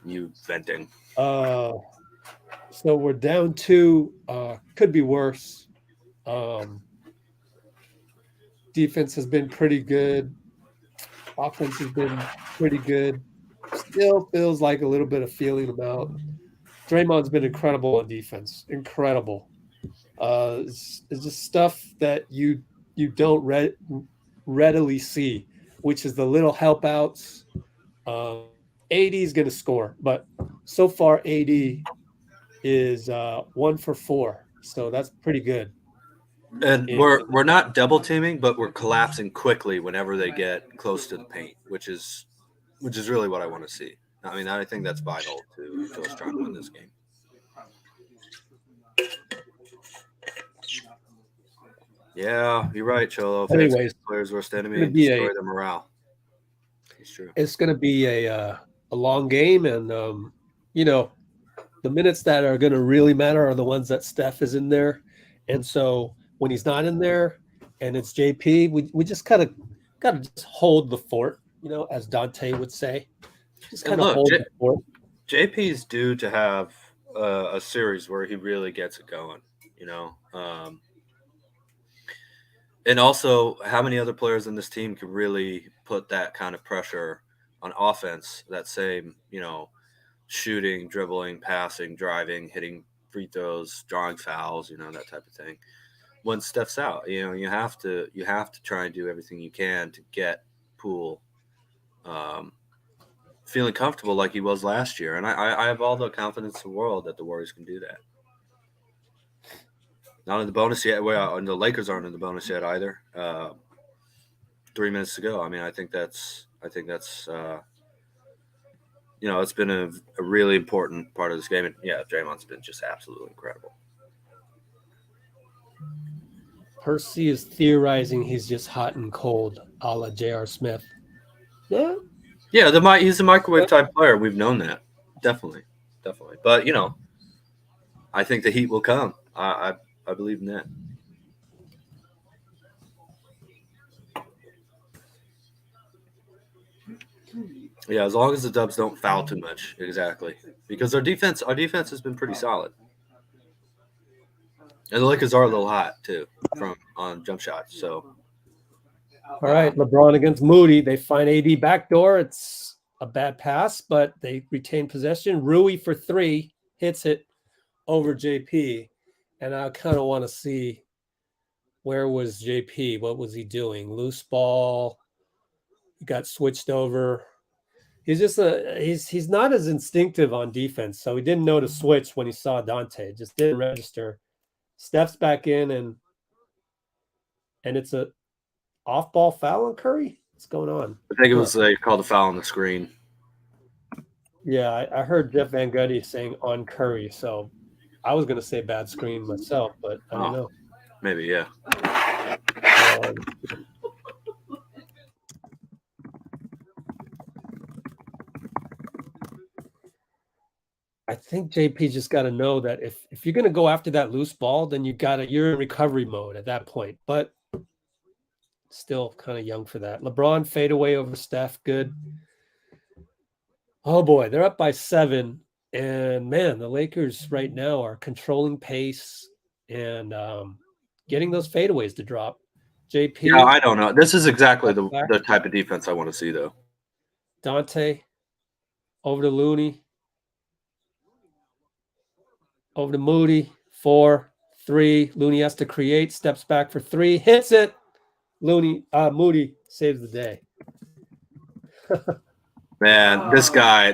you venting. So we're down 2. Could be worse. Defense has been pretty good. Offense has been pretty good. Still feels like a little bit of feeling him out. Draymond's been incredible on defense. Incredible. It's just stuff that you don't readily see, which is the little help outs. AD is going to score, but so far AD is 1 for 4, so that's pretty good. And we're not double teaming, but we're collapsing quickly whenever they get close to the paint, which is really what I want to see. I mean, I think that's vital to us trying to win this game. Yeah, you're right, Cholo. Anyways, players worst enemy and destroy the morale. It's true. It's going to be a long game, and the minutes that are going to really matter are the ones that Steph is in there, and so when he's not in there, and it's JP, we just kind of got to just hold the fort, as Donte would say. Just kind of hold the fort. JP's due to have a series where he really gets it going, and also, how many other players in this team can really put that kind of pressure on offense? That same, shooting, dribbling, passing, driving, hitting free throws, drawing fouls, that type of thing. When Steph's out, you have to try and do everything you can to get Poole feeling comfortable like he was last year. And I have all the confidence in the world that the Warriors can do that. Not in the bonus yet. Well, and the Lakers aren't in the bonus yet either. 3 minutes to go. I mean, I think that's it's been a really important part of this game. And yeah, Draymond's been just absolutely incredible. Percy is theorizing he's just hot and cold, a la J.R. Smith. Yeah. Yeah, he's a microwave type player. We've known that. Definitely. But, I think the heat will come. I believe in that. Yeah, as long as the Dubs don't foul too much, exactly, because our defense has been pretty solid, and the Lakers are a little hot too on jump shots. So, all right, LeBron against Moody. They find AD backdoor. It's a bad pass, but they retain possession. Rui for 3 hits it over JP, and I kind of want to see where was JP. What was he doing? Loose ball. He got switched over. He's just he's not as instinctive on defense, so he didn't know to switch when he saw Donte. Just didn't register. Steps back in and it's a off-ball foul on Curry. What's going on? I think it was they called a foul on the screen. Yeah, I heard Jeff Van Gundy saying on Curry, so I was going to say bad screen myself, but I don't know. Maybe, yeah. I think JP just got to know that if you're going to go after that loose ball, then you're in recovery mode at that point. But still kind of young for that. LeBron fadeaway over Steph, good. Oh boy, they're up by 7, and man, the Lakers right now are controlling pace and getting those fadeaways to drop. JP. Yeah, I don't know. This is exactly the type of defense I want to see, though. Donte over to Looney. Over to Moody, 4, 3. Looney has to create, steps back for 3, hits it. Moody saves the day. Man, this guy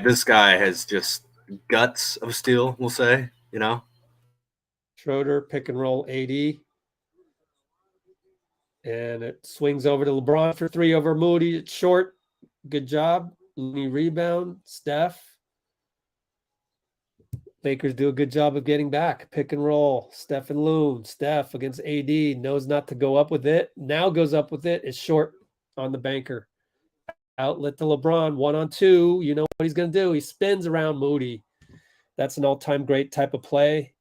has just guts of steel, we'll say, Schroder, pick and roll AD. And it swings over to LeBron for 3 over Moody. It's short. Good job. Looney rebound. Steph. Lakers do a good job of getting back. Pick and roll. Steph and Loon. Steph against AD. Knows not to go up with it. Now goes up with it. It's short on the banker. Outlet to LeBron. 1-on-2. You know what he's going to do. He spins around Moody. That's an all-time great type of play.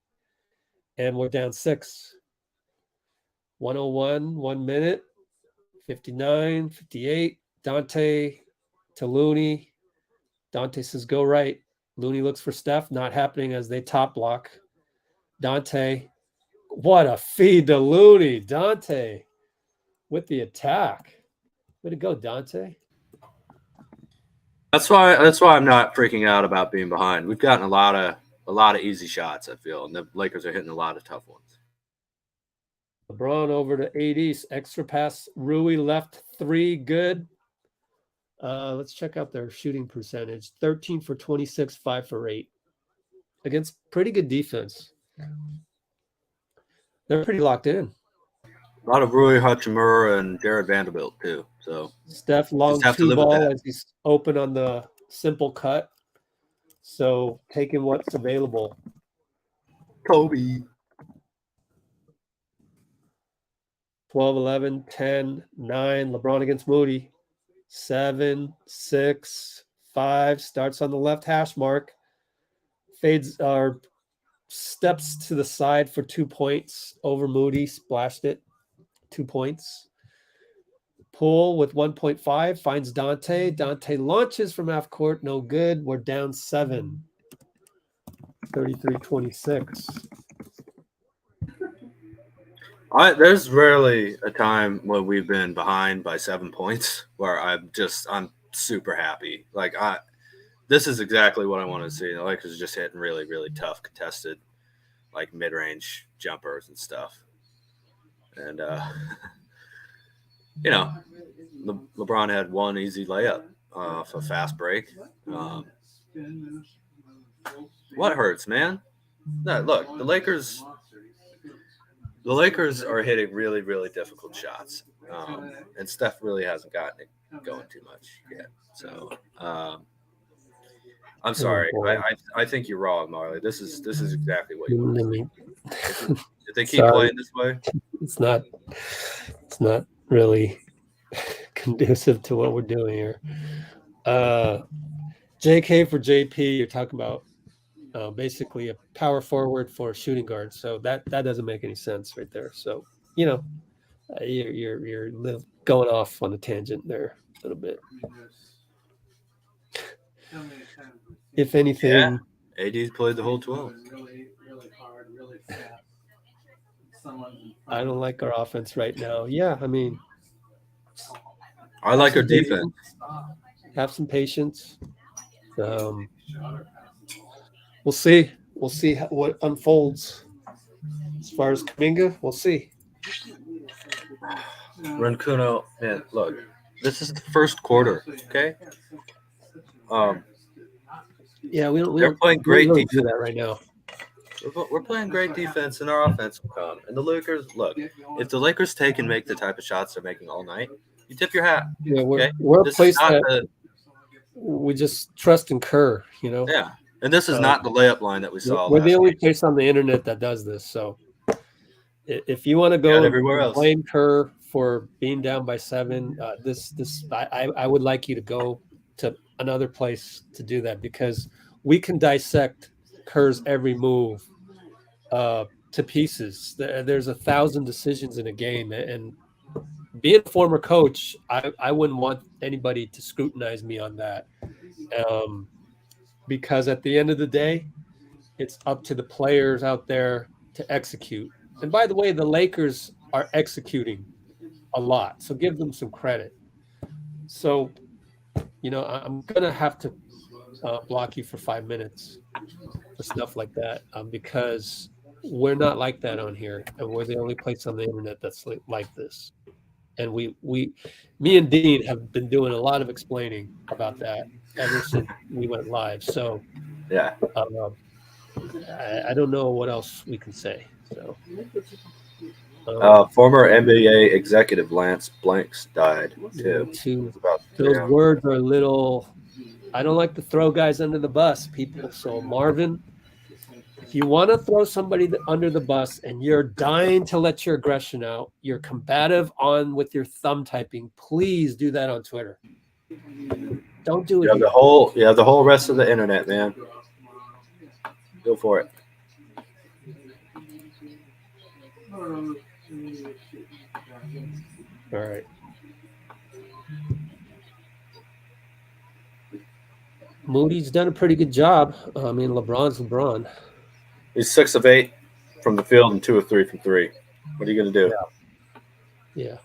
And we're down 6. 101, 1 minute. 59, 58. Donte to Looney. Donte says, go right. Looney looks for Steph, not happening as they top block. Donte, what a feed to Looney. Donte with the attack. Way to go, Donte. That's why I'm not freaking out about being behind. We've gotten a lot of easy shots, I feel, and the Lakers are hitting a lot of tough ones. LeBron over to AD, extra pass. Rui left 3, good. Let's check out their shooting percentage. 13 for 26, 5 for 8. Against pretty good defense. They're pretty locked in. A lot of Rui Hachimura and Jared Vanderbilt, too. So Steph long 2 ball as he's open on the simple cut. So taking what's available. Kobe. 12, 11, 10, 9. LeBron against Moody. 7, 6, 5. Starts on the left hash mark. Fades or steps to the side for 2 points over Moody. Splashed it. 2 points. Poole with 1.5 finds Donte. Donte launches from half court. No good. We're down 7. 33-26. There's rarely a time when we've been behind by 7 points where I'm super happy. Like this is exactly what I want to see. The Lakers are just hitting really, really tough contested, like mid-range jumpers and stuff. And LeBron had one easy layup for fast break. What hurts, man? No, look, the Lakers are hitting really, really difficult shots, and Steph really hasn't gotten it going too much yet. So I'm sorry, I think you're wrong, Marley. This is exactly what you want to see. If they keep playing this way, it's not really conducive to what we're doing here. JK for JP, you're talking about basically a power forward for a shooting guard. So that doesn't make any sense right there. So, you're going off on a tangent there a little bit. If anything, AD's played the whole 12. I don't like our offense right now. Yeah, I mean, I like our defense. Have some patience. We'll see. We'll see what unfolds. As far as Kuminga, we'll see. Rancuno, man, look, this is the first quarter, okay? Yeah, they're playing great defense. Do that right now. We're playing great defense, and our offense will come. And the Lakers, look, if the Lakers take and make the type of shots they're making all night, you tip your hat. Yeah, we're a place that we just trust in Kerr, Yeah, and this is not the layup line that we saw. We're the only place on the internet that does this. So if you want to go everywhere else, blame Kerr for being down by 7, I would like you to go to another place to do that, because we can dissect Kerr's every move to pieces. There's 1,000 decisions in a game, and being a former coach, I wouldn't want anybody to scrutinize me on that, because at the end of the day, it's up to the players out there to execute. And by the way, the Lakers are executing a lot, so give them some credit. So, I'm gonna have to block you for 5 minutes for stuff like that, because we're not like that on here, and we're the only place on the internet that's like this. And me and Dean have been doing a lot of explaining about that ever since we went live. So yeah, I don't know what else we can say. So former NBA executive Lance Blanks died too. Those words are a little. I don't like to throw guys under the bus, people. So Marvin, if you want to throw somebody under the bus and you're dying to let your aggression out, you're combative with your thumb typing, please do that on Twitter. Don't do it. You have the whole rest of the internet, man. Go for it. All right. Moody's done a pretty good job. I mean, LeBron's LeBron. He's 6 of 8 from the field and 2 of 3 from 3. What are you going to do? Yeah.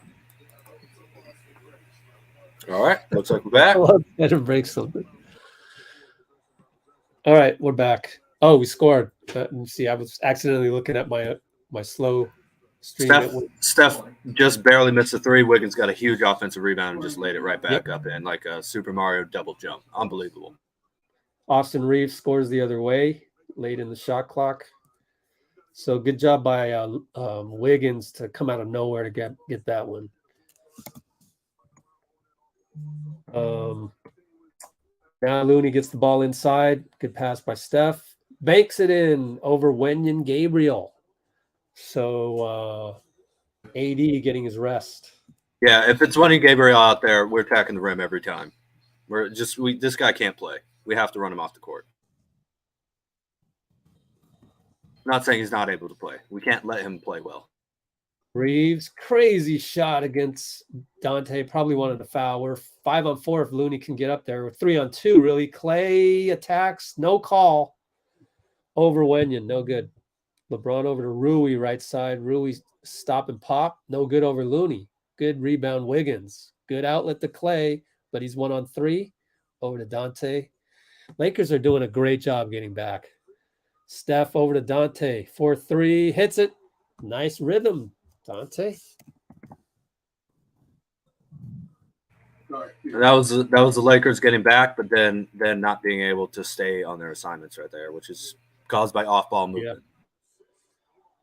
All right. Looks like we're back. Let him break something. All right, we're back. Oh, we scored. Let me see. I was accidentally looking at my slow stream. Steph just barely missed a 3. Wiggins got a huge offensive rebound and just laid it right back up in like a Super Mario double jump. Unbelievable. Austin Reaves scores the other way late in the shot clock. So good job by Wiggins to come out of nowhere to get that one. Now Looney gets the ball inside. Good pass by Steph. Banks it in over Wenyen Gabriel. So AD getting his rest. Yeah, if it's Wenyen Gabriel out there, we're attacking the rim every time. This guy can't play. We have to run him off the court. I'm not saying he's not able to play. We can't let him play well. Reaves, crazy shot against Donte. Probably wanted to foul. We're 5-on-4 if Looney can get up there. We're 3-on-2, really. Klay attacks, no call. Over Wenyen, no good. LeBron over to Rui, right side. Rui stop and pop, no good over Looney. Good rebound, Wiggins. Good outlet to Klay, but he's 1-on-3. Over to Donte. Lakers are doing a great job getting back. Steph over to Donte. 4-3, hits it. Nice rhythm, Donte. That was the Lakers getting back, but then not being able to stay on their assignments right there, which is caused by off-ball movement. Yeah.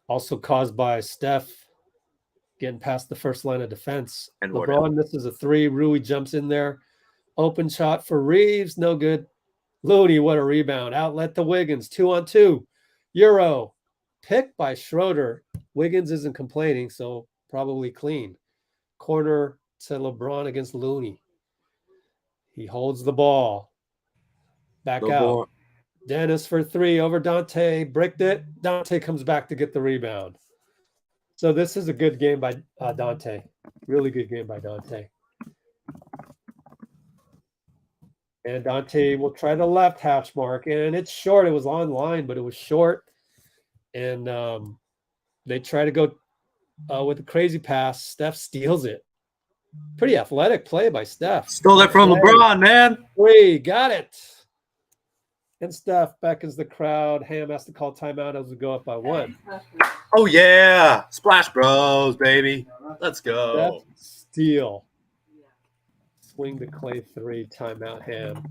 Also caused by Steph getting past the first line of defense. And LeBron misses a three. Rui jumps in there. Open shot for Reaves. No good. Looney, what a rebound. Outlet to Wiggins. 2-on-2. Euro. Picked by Schroder. Wiggins isn't complaining, so probably clean. Corner to LeBron against Looney. He holds the ball. Back out. Dennis for three over Donte. Bricked it. Donte comes back to get the rebound. So this is a good game by Donte. Really good game by Donte. And Donte will try the left hash mark. And it's short. It was online, but it was short. And they try to go with a crazy pass. Steph steals it. Pretty athletic play by Steph. Stole it from LeBron, man. Three, got it. And Steph beckons the crowd. Ham has to call timeout as we go up by one. Oh, yeah. Splash Bros, baby. Let's go. Steph steal. Swing the Klay three, timeout Ham.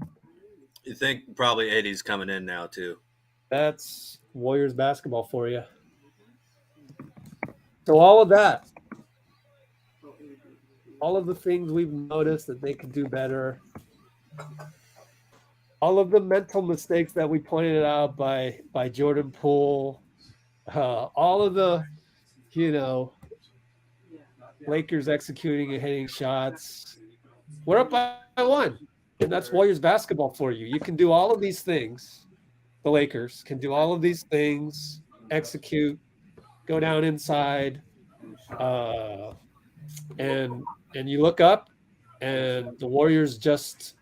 You think probably 80's coming in now, too. That's Warriors basketball for you. So all of that. All of the things we've noticed that they could do better. All of the mental mistakes that we pointed out by Jordan Poole. All of the, Lakers executing and hitting shots. We're up by one. And that's Warriors basketball for you. You can do all of these things. The Lakers can do all of these things, execute, go down inside, and you look up, and the Warriors just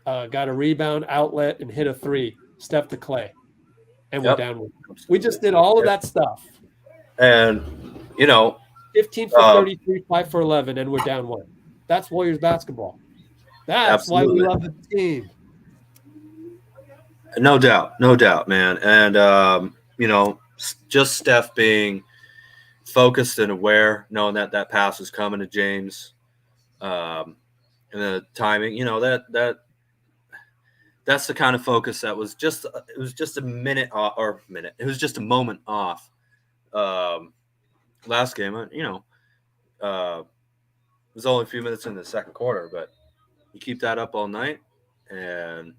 got a rebound, outlet, and hit a three. Steph to Klay, and we're down one. We just did all of that stuff. And 15 for 33, 5 for 11, and we're down one. That's Warriors basketball. That's why we love the team. No doubt, man. And just Steph being focused and aware, knowing that pass was coming to James, and the timing, that's the kind of focus that was just a minute off, it was just a moment off. Last game, it was only a few minutes in the second quarter, but you keep that up all night, and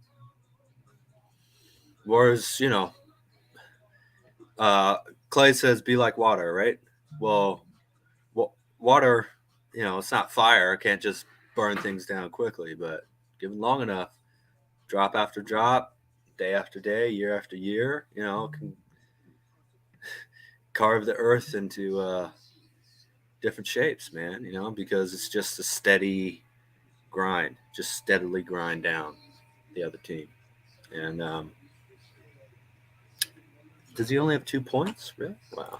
Warriors, Klay says, be like water, right? Well, water, it's not fire. It can't just burn things down quickly, but given long enough, drop after drop, day after day, year after year, can carve the earth into different shapes, man, because it's just a steady grind, just steadily grind down the other team. And does he only have 2 points? Really? Wow.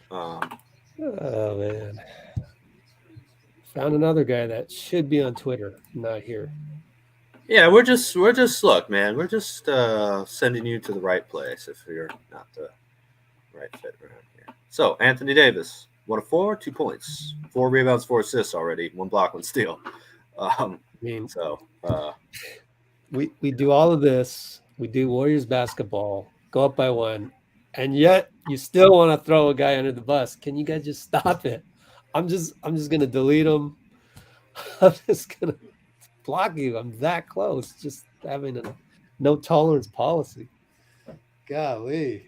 Oh, man. Found another guy that should be on Twitter, not here. Yeah, we're just look, man. We're just sending you to the right place if you're not the right fit around here. So Anthony Davis, 1 of 4, 2 points, 4 rebounds, 4 assists already, 1 block, 1 steal. We do all of this. We do Warriors basketball, go up by 1, and yet you still want to throw a guy under the bus. Can you guys just stop it? I'm just gonna delete him. I'm just gonna block you. I'm that close. Just having a no tolerance policy. Golly.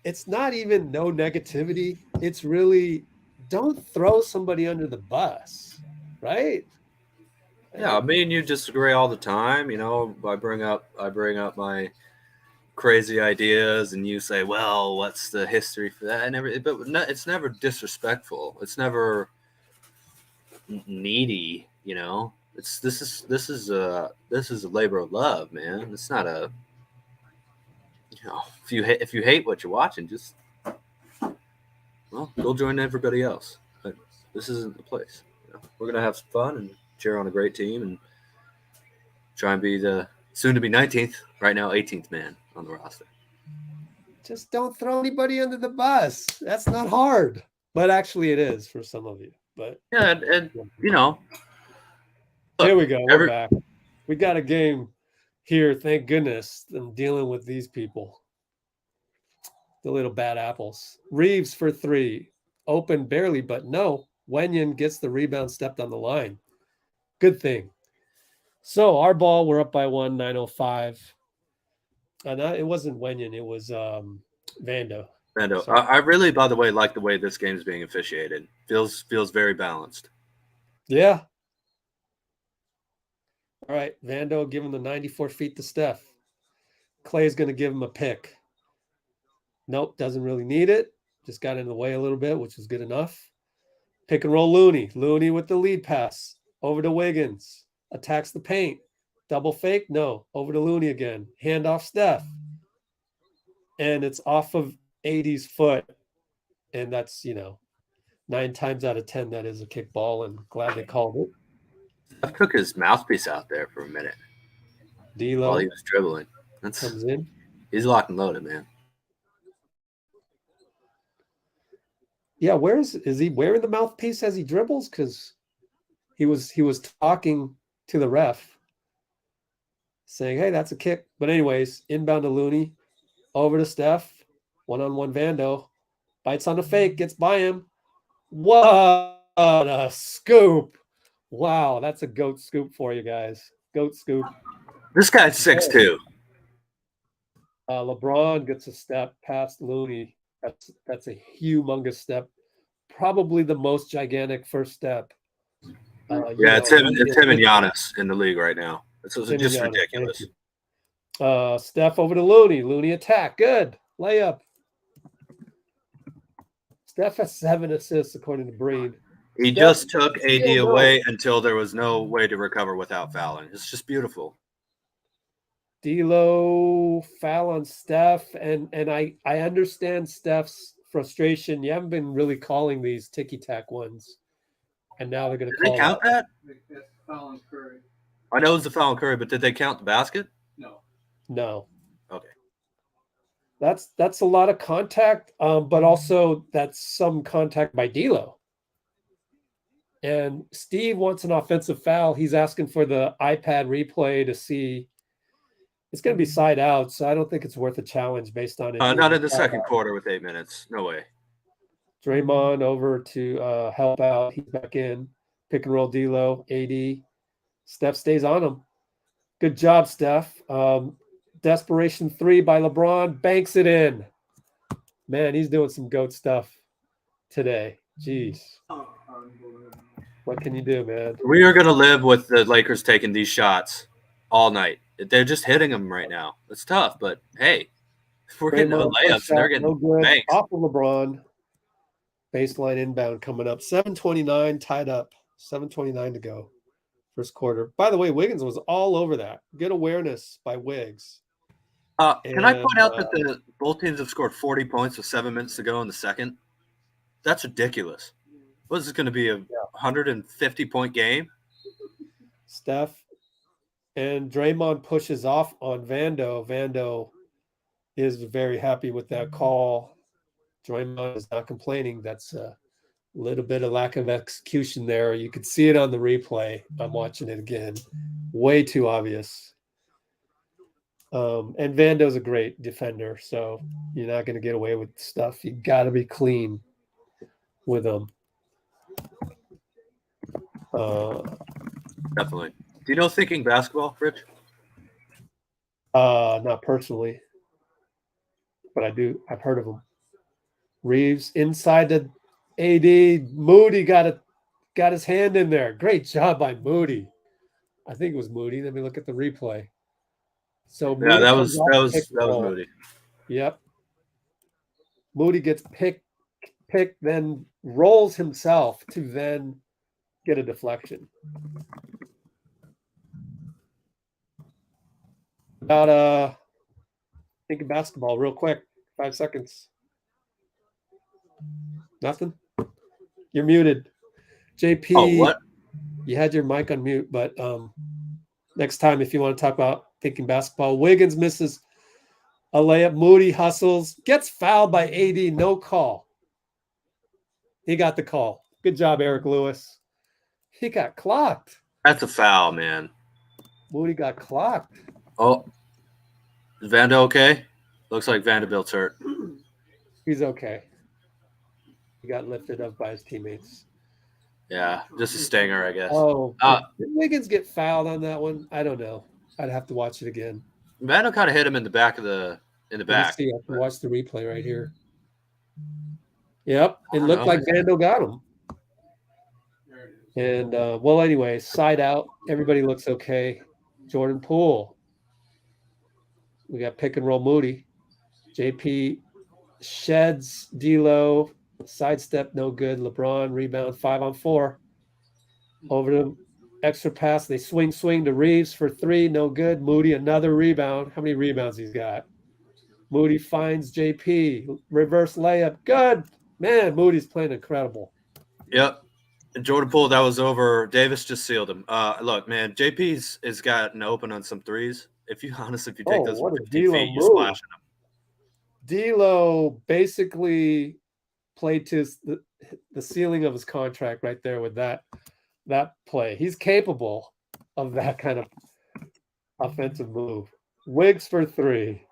It's not even no negativity. It's really don't throw somebody under the bus, right? Yeah, me and you disagree all the time. I bring up my crazy ideas, and you say, "Well, what's the history for that?" And but it's never disrespectful. It's never needy. This is a labor of love, man. It's not a if you hate what you're watching, just go join everybody else. But this isn't the place. We're gonna have some fun and cheer on a great team and try and be the soon to be 19th, right now 18th man on the roster. Just don't throw anybody under the bus. That's not hard, but actually it is for some of you. But yeah, and Here we go. We're back. We got a game here. Thank goodness. I'm dealing with these people. The little bad apples. Reaves for 3. Open barely, but no. Wenyon gets the rebound, stepped on the line. Good thing. So our ball, we're up by 1, 9:05. And it wasn't Wenyon. It was Vando. I really, by the way, like the way this game is being officiated. Feels very balanced. Yeah. All right. Vando giving the 94 feet to Steph. Klay's going to give him a pick. Nope, doesn't really need it. Just got in the way a little bit, which was good enough. Pick and roll Looney. Looney with the lead pass. Over to Wiggins. Attacks the paint. Double fake? No. Over to Looney again. Hand off Steph. And it's off of 80's foot. And that's, 9 times out of 10, that is a kick ball, and glad they called it. Steph took his mouthpiece out there for a minute. D-Lo. While he was dribbling. Comes in. He's locked and loaded, man. Yeah, is he wearing the mouthpiece as he dribbles? Because he was talking to the ref, saying, "Hey, that's a kick." But anyways, inbound to Looney, over to Steph, 1-on-1 Vando, bites on the fake, gets by him. What a scoop! Wow, that's a goat scoop for you guys. Goat scoop. This guy's 6'2". LeBron gets a step past Looney. That's a humongous step. Probably the most gigantic first step. It's him and Giannis in the league right now. It's just ridiculous. Steph over to Looney. Looney attack. Good. Layup. Steph has 7 assists, according to Breen. He just took AD away until there was no way to recover without fouling. It's just beautiful. D'Lo foul on Steph, and I understand Steph's frustration. You haven't been really calling these ticky-tack ones, and now they're going to call. Did they count that? Foul on Curry. I know it was the foul on Curry, but did they count the basket? No. Okay. That's a lot of contact, but also that's some contact by D'Lo. And Steve wants an offensive foul. He's asking for the iPad replay to see. It's going to be side out, so I don't think it's worth a challenge based on it. Not in the second quarter with 8 minutes. No way. Draymond over to help out. He's back in. Pick and roll D'Lo, AD. Steph stays on him. Good job, Steph. Desperation 3 by LeBron. Banks it in. Man, he's doing some GOAT stuff today. Jeez. What can you do, man? We are going to live with the Lakers taking these shots all night. They're just hitting them right now. It's tough, but hey, if we're getting the layups, they're getting banks. Off of LeBron. Baseline inbound coming up. 7:29 tied up. 7:29 to go. First quarter. By the way, Wiggins was all over that. Good awareness by Wiggs. Can I point out that both teams have scored 40 points with 7 minutes to go in the second? That's ridiculous. What is this going to be, a 150-point game? Steph and Draymond pushes off on Vando. Vando is very happy with that call. Draymond is not complaining. That's a little bit of lack of execution there. You could see it on the replay. I'm watching it again. Way too obvious. And Vando's a great defender, so you're not going to get away with stuff. You got to be clean with them. Definitely. Do you know Thinking Basketball, Rich? Not personally, but I do. I've heard of him. Reaves inside the AD. Moody got his hand in there. Great job by Moody. I think it was Moody. Let me look at the replay. So yeah, that was Moody. Yep. Moody gets picked, then rolls himself to then get a deflection. About thinking basketball real quick. 5 seconds. Nothing? You're muted. JP. Oh, what? You had your mic on mute, but next time if you want to talk about thinking basketball, Wiggins misses a layup. Moody hustles, gets fouled by AD, no call. He got the call. Good job, Eric Lewis. He got clocked. That's a foul, man. Moody got clocked. Oh, is Vando okay? Looks like Vanderbilt's hurt. He's okay. He got lifted up by his teammates. Yeah, just a stinger, I guess. Oh, did Wiggins get fouled on that one? I don't know. I'd have to watch it again. Vando kind of hit him in the back of the back. Let me see. I have to watch the replay right here. Yep, it looked like Vando got him. And well, anyway, side out. Everybody looks okay. Jordan Poole. We got pick and roll Moody. JP sheds D'Lo. Sidestep, no good. LeBron rebound 5-on-4. Over to extra pass. They swing to Reaves for 3, no good. Moody another rebound. How many rebounds he's got? Moody finds JP. Reverse layup. Good. Man, Moody's playing incredible. Yep. And Jordan Poole, that was over. Davis just sealed him. Look, man, JP's has gotten open on some threes. If you take those 50 feet, you're splashing them. D'Lo basically played to the ceiling of his contract right there with that play. He's capable of that kind of offensive move. Wiggs for 3.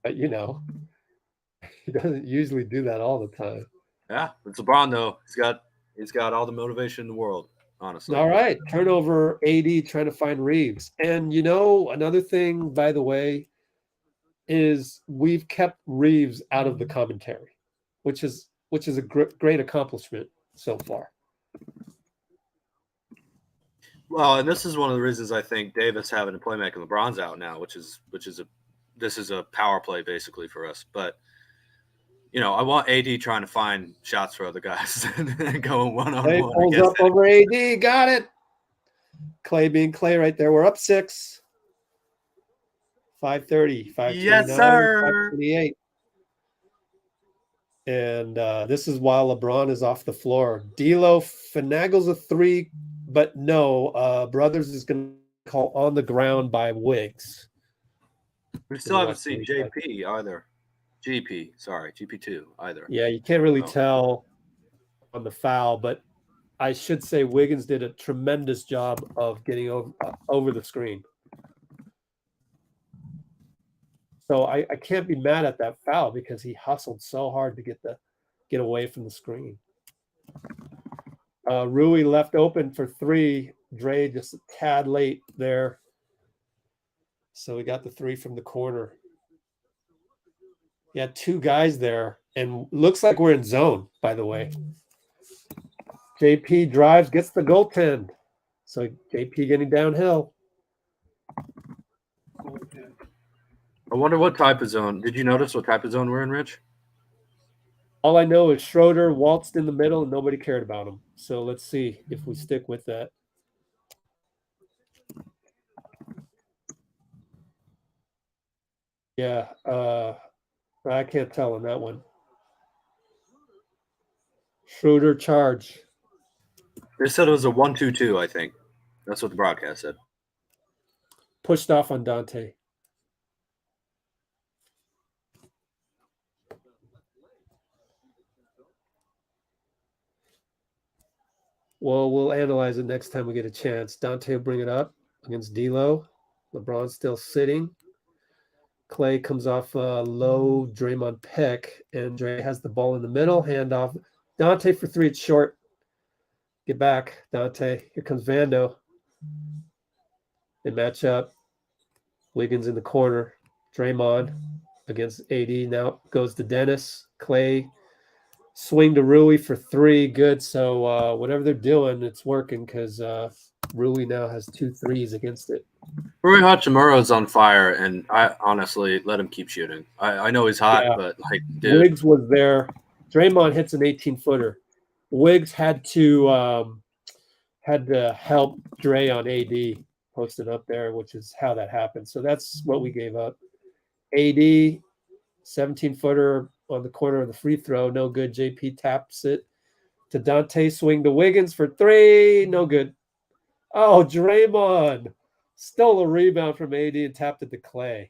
But, he doesn't usually do that all the time. Yeah, it's LeBron, though. He's got all the motivation in the world, honestly. All right, turnover, AD trying to find Reaves. And, another thing, by the way, is we've kept Reaves out of the commentary, which is a great accomplishment so far. Well, and this is one of the reasons I think Davis having to play making LeBron's out now, this is a power play basically for us. But I want AD trying to find shots for other guys and going one-on-one. Pulls up over AD, got it. Klay being Klay right there. We're up 6. 5:30, 5:29, yes, sir. 5:28. And this is while LeBron is off the floor. D'Lo finagles a 3, but no. Brothers is going to call on the ground by Wiggs. We still haven't seen JP either. GP2 either. Yeah, you can't really tell on the foul, but I should say Wiggins did a tremendous job of getting over the screen. So I can't be mad at that foul because he hustled so hard to get away from the screen. Rui left open for 3. Dray just a tad late there. So we got the 3 from the corner. Yeah, 2 guys there. And looks like we're in zone, by the way. JP drives, gets the goaltend. So JP getting downhill. I wonder what type of zone. Did you notice what type of zone we're in, Rich? All I know is Schroder waltzed in the middle and nobody cared about him. So let's see if we stick with that. Yeah, I can't tell on that one. Schroder charge. They said it was a 1-2-2, I think. That's what the broadcast said. Pushed off on Donte. Well, we'll analyze it next time we get a chance. Donte will bring it up against D'Lo. LeBron's still sitting. Klay comes off a low Draymond pick, and Dray has the ball in the middle. Handoff. Donte for 3. It's short. Get back, Donte. Here comes Vando. They match up. Wiggins in the corner. Draymond against AD. Now goes to Dennis. Klay. Swing to Rui for 3. Good. So whatever they're doing, it's working because Rui now has 2 threes against it. Rui Hachimura's on fire, and I honestly let him keep shooting. I know he's hot, but dude. Wiggs was there. Draymond hits an 18-footer. Wiggs had to help Dray on AD, posted up there, which is how that happened. So that's what we gave up. AD, 17-footer on the corner of the free throw, no good. JP taps it to Donte, swing to Wiggins for 3, no good. Oh, Draymond stole a rebound from AD and tapped it to Klay.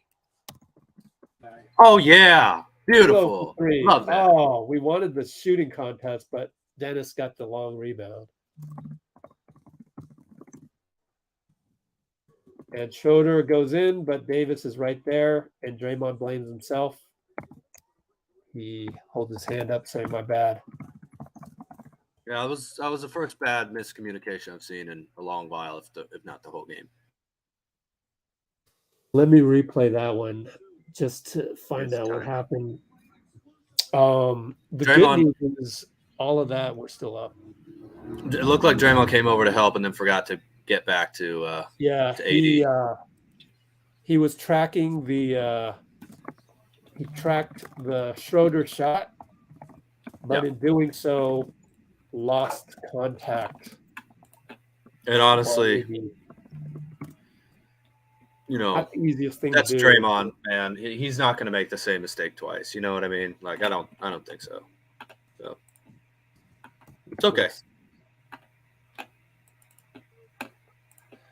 Oh, yeah. Beautiful. Love that. Oh, we wanted the shooting contest, but Dennis got the long rebound. And Schroder goes in, but Davis is right there, and Draymond blames himself. He holds his hand up, saying, "My bad." Yeah, that was the first bad miscommunication I've seen in a long while, if not the whole game. Let me replay that one just to find out what happened. The Draymond, good news is all of that we're still up. It looked like Draymond came over to help and then forgot to get back to to AD. He was tracking the he tracked the Schroder shot, but in doing so lost contact. And honestly, not the easiest thing that's to do. Draymond, man. He's not going to make the same mistake twice. You know what I mean? Like I don't think so. So it's okay.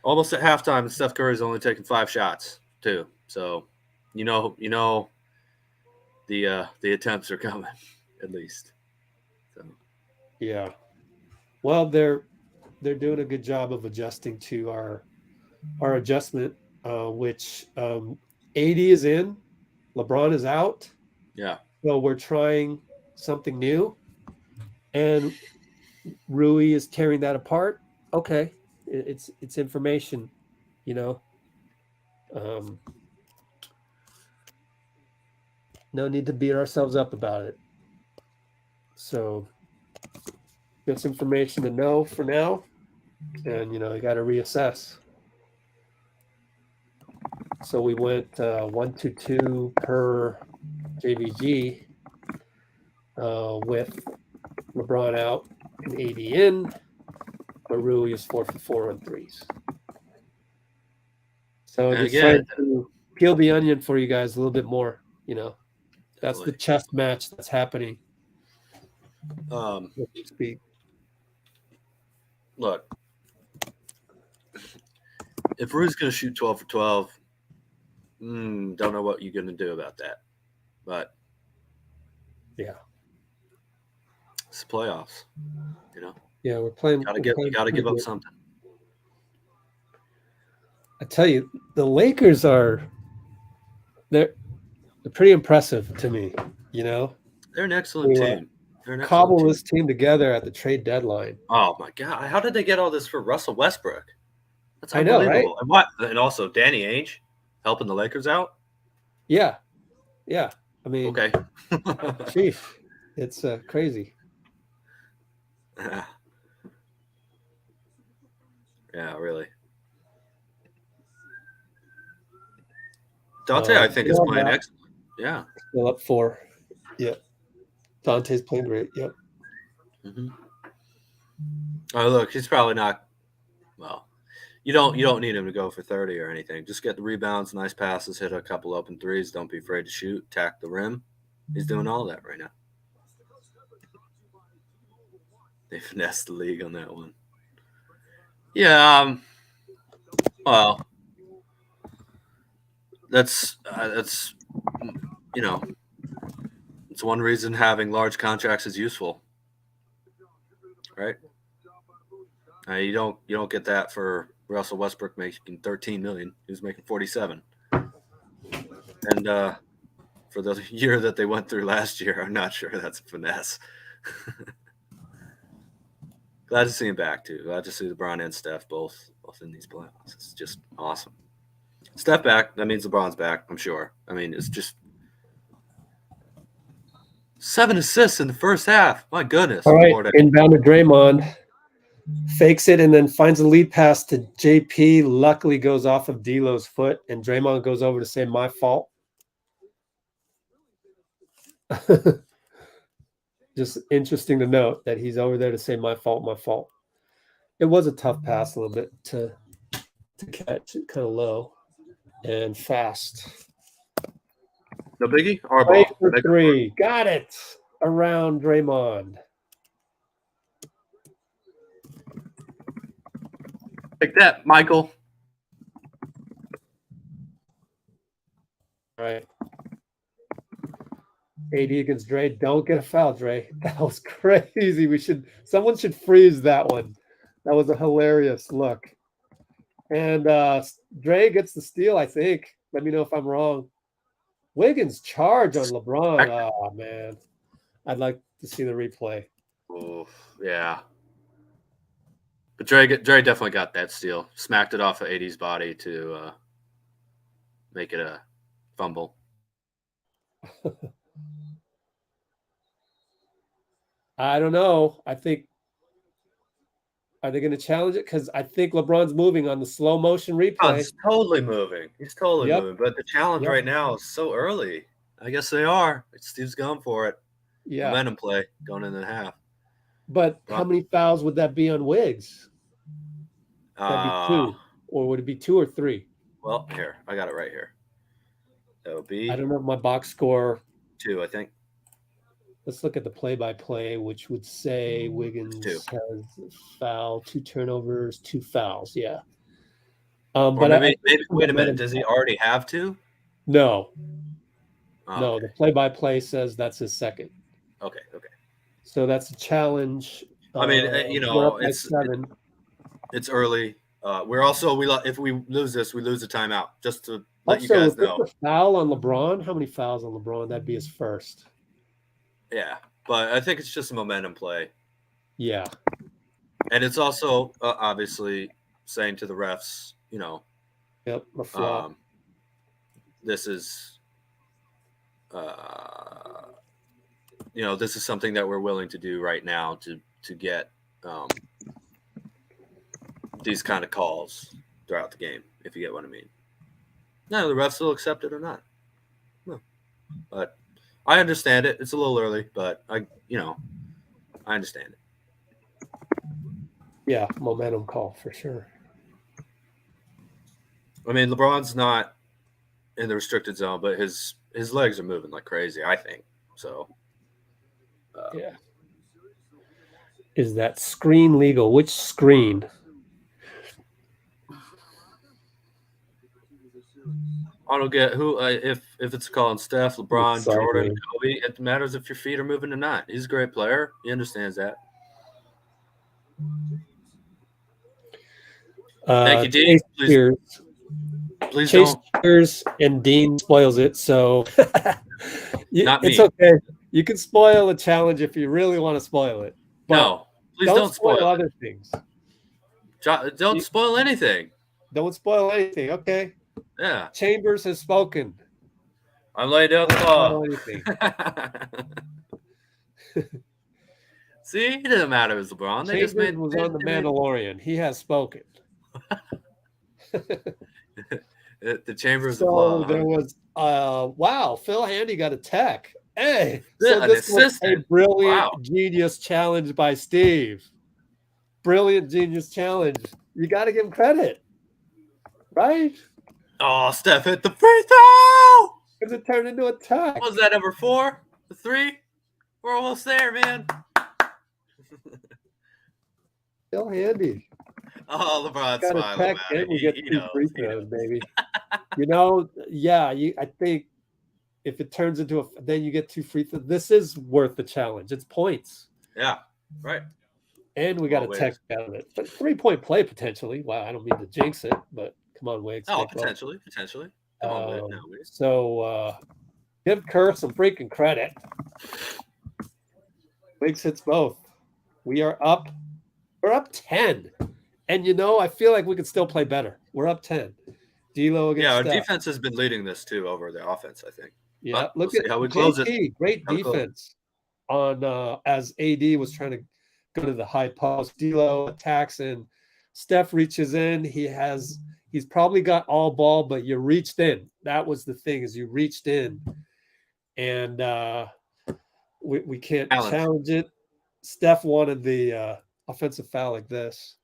Almost at halftime, Steph Curry's only taken 5 shots too. So, the attempts are coming, at least. So. Yeah. Well, they're doing a good job of adjusting to our adjustment, which AD is in, LeBron is out. Yeah. So we're trying something new, and Rui is tearing that apart. Okay. It's information, no need to beat ourselves up about it. So it's information to know for now, and you got to reassess. So we went 1-2 per JVG with LeBron out and AD in, but Rui is 4 for 4 on threes. So just trying to peel the onion for you guys a little bit more. That's the chess match that's happening. Speak. Look, if Rui's going to shoot 12 for 12, don't know what you're going to do about that. But yeah, it's the playoffs. Yeah, we're playing. You got to give up something. I tell you, the Lakers they're pretty impressive to me. They're an excellent team. Cobble this team together at the trade deadline. Oh my God! How did they get all this for Russell Westbrook? That's unbelievable. I know, right? And also Danny Ainge helping the Lakers out. Yeah. I mean, okay. Chief, it's crazy. Yeah, really. Donte, I think, is playing excellent. Yeah. Still up 4. Yeah. Dante's playing great. Yep. Mm-hmm. Oh, look, he's probably not. Well, you don't need him to go for 30 or anything. Just get the rebounds, nice passes, hit a couple open threes. Don't be afraid to shoot, attack the rim. He's doing all that right now. They finessed the league on that one. Yeah. Well, that's it's one reason having large contracts is useful, right? You don't get that for Russell Westbrook making $13 million. He was making $47 million. And for the year that they went through last year, I'm not sure that's a finesse. Glad to see him back too. Glad to see LeBron and Steph both in these playoffs. It's just awesome. Steph back, that means LeBron's back, I'm sure. I mean, it's just 7 assists in the first half. My goodness. All right, inbound to Draymond. Fakes it and then finds a lead pass to JP. Luckily goes off of D'Lo's foot, and Draymond goes over to say, "My fault." Just interesting to note that he's over there to say, "My fault, my fault." It was a tough pass a little bit to catch, it kind of low and fast. No biggie? Our ball. For 3. Got it. Around Draymond. Take that, Michael. All right. AD against Dray. Don't get a foul, Dray. That was crazy. Someone should freeze that one. That was a hilarious look. And Dray gets the steal, I think. Let me know if I'm wrong. Wiggins charge on LeBron. Oh, man. I'd like to see the replay. Oh, yeah. But Dray definitely got that steal. Smacked it off of AD's body to make it a fumble. I don't know. I think, are they going to challenge it? Because I think LeBron's moving on the slow motion replay. He's totally moving. He's totally moving. But the challenge right now is so early. I guess they are. Steve's going for it. Yeah. Momentum play going into the half. But how many fouls would that be on Wiggs? That'd be 2. Or would it be 2 or 3? Well, here. I got it right here. That would be. I don't know my box score. 2, I think. Let's look at the play-by-play, which would say Wiggins has a foul, 2 turnovers, 2 fouls. Yeah. But maybe wait a minute. Does he already have 2? No. Oh, no, okay. The play-by-play says that's his second. Okay. So that's a challenge. I mean, it's early. We're also if we lose this, we lose a timeout. Just to let you guys know. A foul on LeBron. How many fouls on LeBron? That'd be his first. Yeah, but I think it's just a momentum play. Yeah, and it's also obviously saying to the refs, Yep, a flop. This is, this is something that we're willing to do right now to get these kind of calls throughout the game, if you get what I mean. No, the refs will accept it or not. No, but I understand it. It's a little early, but I understand it. Yeah, momentum call for sure. I mean, LeBron's not in the restricted zone, but his legs are moving like crazy, I think. So, yeah. Is that screen legal? Which screen? I don't get who if it's a call on Steph, LeBron, Jordan, Kobe. It matters if your feet are moving or not. He's a great player. He understands that. Thank you, Dean. Please Chase don't. And Dean spoils it, so not me. It's okay. You can spoil a challenge if you really want to spoil it. But no, please don't spoil other things. Don't spoil anything. Don't spoil anything. Okay. Yeah. Chambers has spoken. I'm laying down the law. See, it doesn't matter if it's LeBron. They Chambers just made was on the Mandalorian. He has spoken. The Chambers of Law. There was wow, Phil Handy got a tech. Hey, so this was a brilliant genius challenge by Steve. Brilliant genius challenge. You got to give him credit, right? Oh, Steph hit the free throw. Because it turned into a tech. What was that, number 4? The 3? We're almost there, man. Phil Handy. Oh, LeBron's got smiling a tech about and we get 2 free throws, baby. I think if it turns into then you get 2 free throws. This is worth the challenge. It's points. Yeah, right. And we got a tech out of it. But 3-point play potentially. Wow, I don't mean to jinx it, but come on, Wiggs. Oh, potentially. Come on, Wiggs. So give Kerr some freaking credit. Wiggs hits both. We're up 10. And I feel like we could still play better. We're up 10. D'Lo against our Steph. defense has been leading this too over the offense, I think. Yeah, but look at how we close it. Great defense on as AD was trying to go to the high post. D'Lo attacks and Steph reaches in. He's probably got all ball, but you reached in. That was the thing, is you reached in, and we can't challenge it. Steph wanted the offensive foul like this.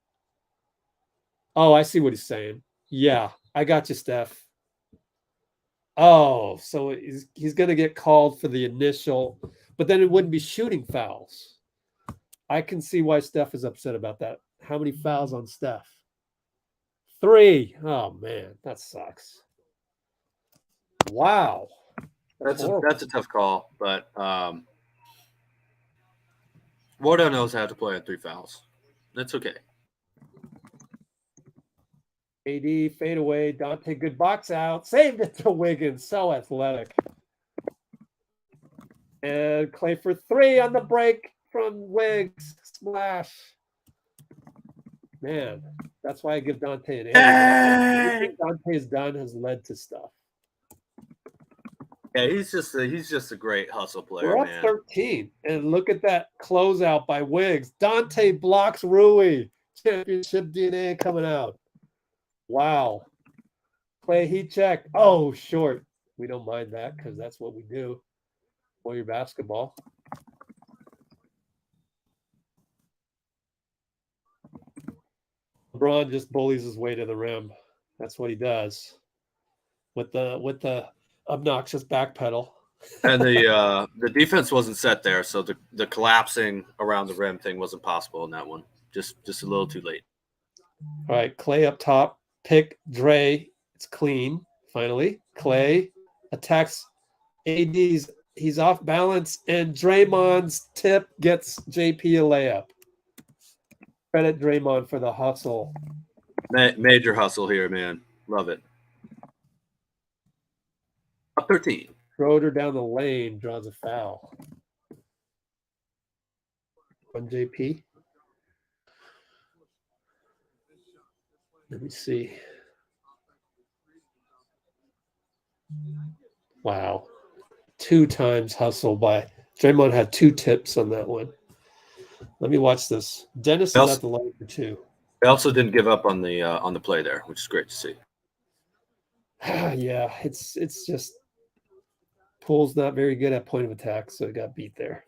Oh, I see what he's saying. Yeah, I got you, Steph. Oh, so he's going to get called for the initial, but then it wouldn't be shooting fouls. I can see why Steph is upset about that. How many fouls on Steph? 3. Oh, man, that sucks. Wow. That's a tough call, but Wardo knows how to play on 3 fouls. That's okay. AD fade away. Donte, good box out. Saved it to Wiggins. So athletic. And Klay for 3 on the break from Wiggs. Splash. Man, that's why I give Donte an A. Everything Donte's done has led to stuff. Yeah, he's just a great hustle player. We're up man. 13, and look at that closeout by Wiggs. Donte blocks Rui. Championship DNA coming out. Wow. Klay heat check. Oh, short. We don't mind that because that's what we do. Warrior basketball. LeBron just bullies his way to the rim. That's what he does with the obnoxious back pedal. And the defense wasn't set there, so the collapsing around the rim thing wasn't possible in that one. Just a little too late. All right, Klay up top. Pick Dray. It's clean. Finally, Klay attacks AD's. He's off balance, and Draymond's tip gets JP a layup. Credit Draymond for the hustle. Major hustle here, man. Love it. Up 13. Schroder down the lane draws a foul. On JP. Let me see. Wow. 2 times hustle by Draymond had 2 tips on that one. Let me watch this. Dennis is at the line for 2. They also didn't give up on the play there, which is great to see. Yeah, it's just Poole's not very good at point of attack, so he got beat there.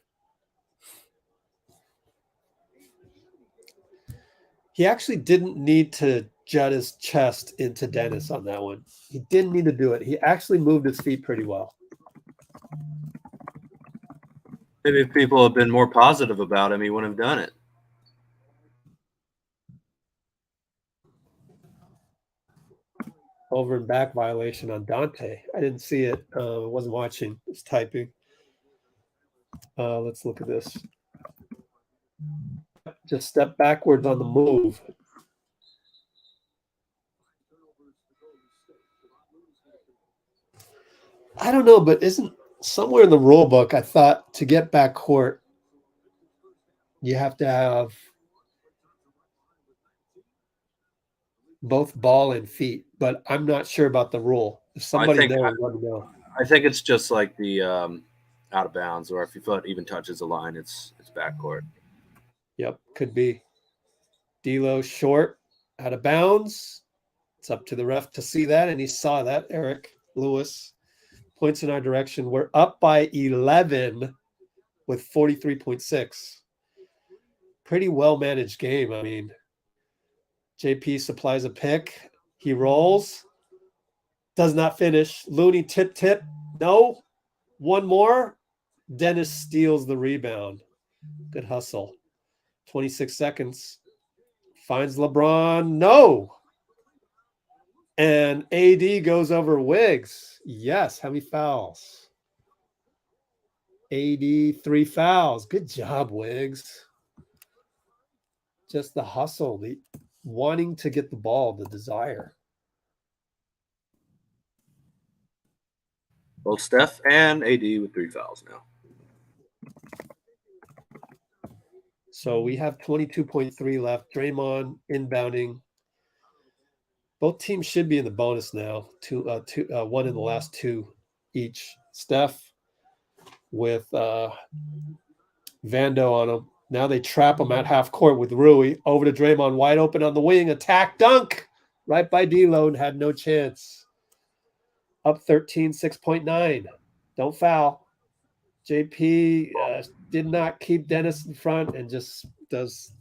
He actually didn't need to jut his chest into Dennis on that one. He didn't need to do it. He actually moved his feet pretty well. Maybe if people had been more positive about him, he wouldn't have done it. Over and back violation on Donte. I didn't see it. I wasn't watching. I was typing. Let's look at this. Just step backwards on the move. I don't know, but isn't somewhere in the rule book, I thought to get back court, you have to have both ball and feet, but I'm not sure about the rule. If somebody knows, let me know. I think it's just like the out of bounds, or if your foot even touches the line, it's backcourt. Yep, could be. D'Lo short, out of bounds. It's up to the ref to see that, and he saw that. Eric Lewis points in our direction. We're up by 11 with 43.6. Pretty well-managed game. I mean, JP supplies a pick. He rolls. Does not finish. Looney tip. No. One more. Dennis steals the rebound. Good hustle. 26 seconds. Finds LeBron. No. And AD goes over Wiggs. Yes. How many fouls? AD 3 fouls. Good job, Wiggs. Just the hustle, the wanting to get the ball, the desire. Both Steph and AD with 3 fouls now. So we have 22.3 left. Draymond inbounding. Both teams should be in the bonus now. One in the last 2 each. Steph with Vando on him. Now they trap him at half court with Rui. Over to Draymond, wide open on the wing. Attack, dunk. Right by D'Lo and had no chance. Up 13, 6.9. Don't foul. JP did not keep Dennis in front and just does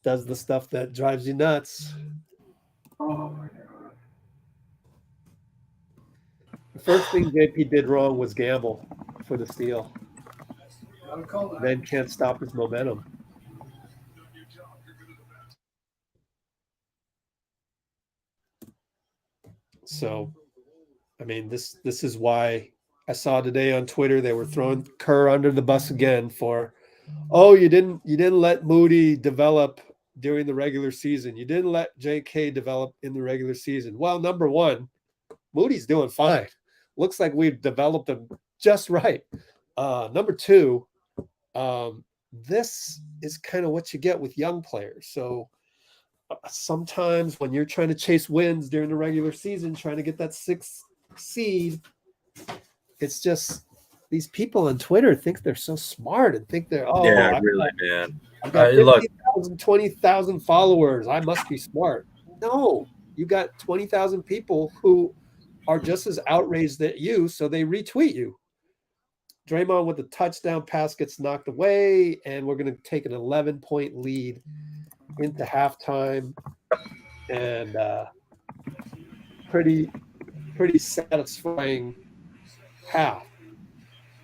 the stuff that drives you nuts. Oh my God. The first thing JP did wrong was gamble for the steal. Then can't stop his momentum. So, I mean, this is why I saw today on Twitter they were throwing Kerr under the bus again for, oh, you didn't let Moody develop during the regular season. You didn't let JK develop in the regular season. Well, number one, Moody's doing fine. Looks like we've developed him just right. Number two, this is kind of what you get with young players. So sometimes when you're trying to chase wins during the regular season, trying to get that 6th seed, it's just these people on Twitter think they're so smart and think they're, man. I've got 50,000, 20,000 followers. I must be smart. No, you got 20,000 people who are just as outraged at you, so they retweet you. Draymond with the touchdown pass gets knocked away, and we're going to take an 11-point lead into halftime, and pretty satisfying half.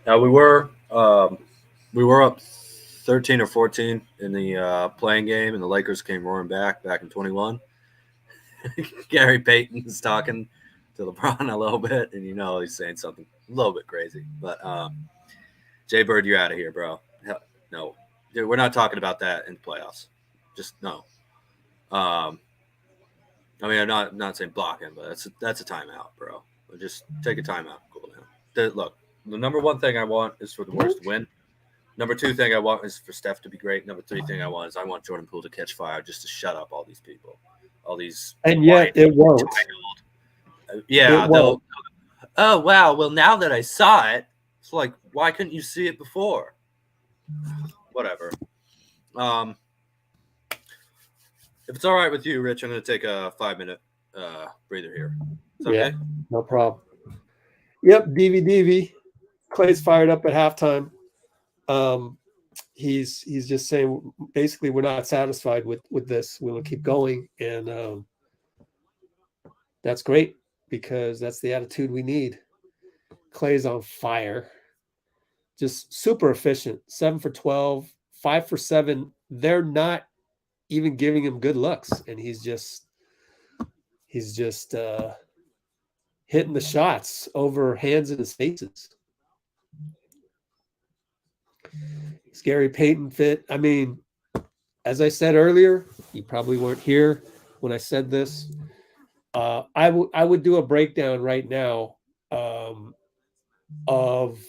Now we were up 13 or 14 in the playing game, and the Lakers came roaring back in 21. Gary Payton's talking to LeBron a little bit, and he's saying something a little bit crazy. But Jay Bird, you're out of here, bro. No, dude, we're not talking about that in the playoffs. Just no. I mean, I'm not saying block him, but that's a timeout, bro. Just take a timeout, cool down. Look, the number one thing I want is for the Warriors to win. Number two thing I want is for Steph to be great. Number three thing I want is I want Jordan Poole to catch fire, just to shut up all these people, all these. And yet it won't. Yeah. They'll. Oh wow. Well, now that I saw it, it's like, why couldn't you see it before? Whatever. If it's all right with you, Rich, I'm going to take a 5-minute breather here. Is okay? No problem. Yep, DV. Klay's fired up at halftime. He's just saying, basically, we're not satisfied with this. We want to keep going, and that's great because that's the attitude we need. Klay's on fire, just super efficient. 7 for 12, 5 for 7. They're not even giving him good looks, and he's just hitting the shots over hands in his faces. Is Gary Payton fit? I mean, as I said earlier, you probably weren't here when I said this. I would do a breakdown right now of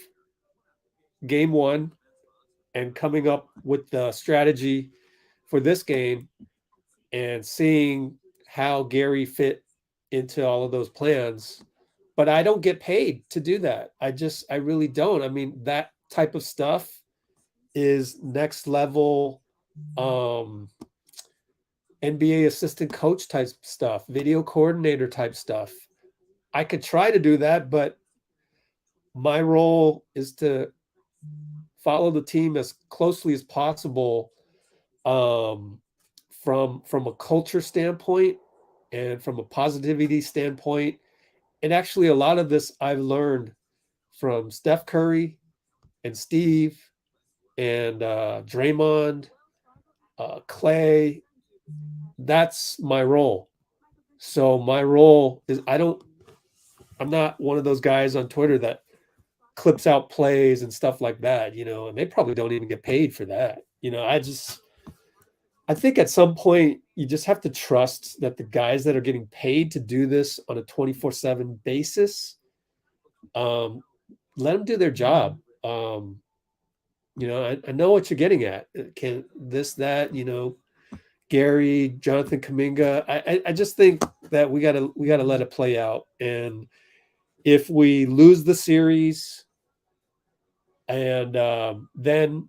game one and coming up with the strategy for this game and seeing how Gary fit into all of those plans. But I don't get paid to do that. I really don't. I mean, that type of stuff is next level NBA assistant coach type stuff, video coordinator type stuff. I could try to do that, but my role is to follow the team as closely as possible from a culture standpoint and from a positivity standpoint. And actually, a lot of this I've learned from Steph Curry and Steve and Draymond, Klay. That's my role. So my role is I'm not one of those guys on Twitter that clips out plays and stuff like that, and they probably don't even get paid for that. I think at some point you just have to trust that the guys that are getting paid to do this on a 24/7 basis, let them do their job. I know what you're getting at. Can this, that, Gary, Jonathan Kuminga. I just think that we gotta let it play out. And if we lose the series, and then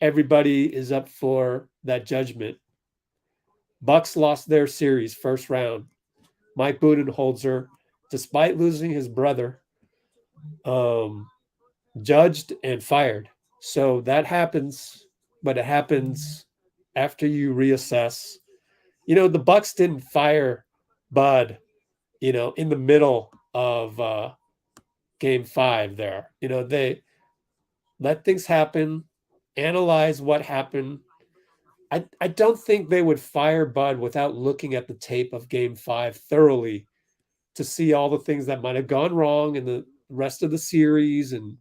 everybody is up for that judgment. Bucks lost their series first round. Mike Budenholzer, despite losing his brother, judged and fired. So that happens, but it happens after you reassess. The Bucks didn't fire Bud, in the middle of game 5 there. They let things happen, analyze what happened. I don't think they would fire Bud without looking at the tape of game 5 thoroughly to see all the things that might have gone wrong in the rest of the series and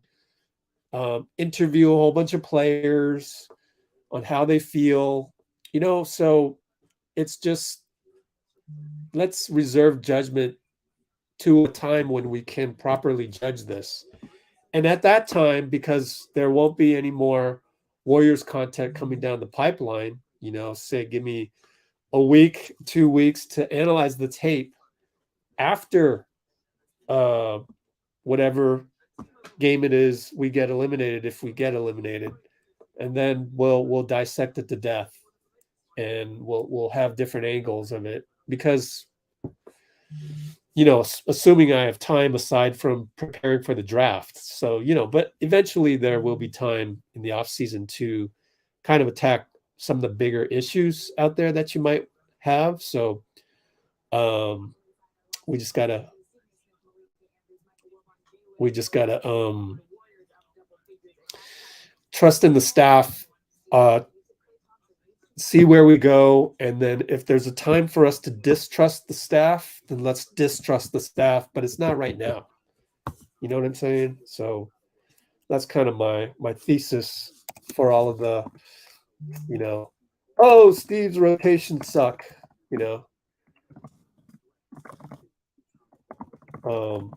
interview a whole bunch of players. on how they feel, so it's just, let's reserve judgment to a time when we can properly judge this. And at that time, because there won't be any more Warriors content coming down the pipeline, say give me a week, 2 weeks to analyze the tape after whatever game it is we get eliminated, if we get eliminated, and then we'll dissect it to death, and we'll have different angles of it, because assuming I have time aside from preparing for the draft. So, but eventually there will be time in the off season to kind of attack some of the bigger issues out there that you might have. So we just gotta trust in the staff, see where we go, and then if there's a time for us to distrust the staff, then let's distrust the staff, but it's not right now. You know what I'm saying? So that's kind of my thesis for all of the, oh, Steve's rotations suck, All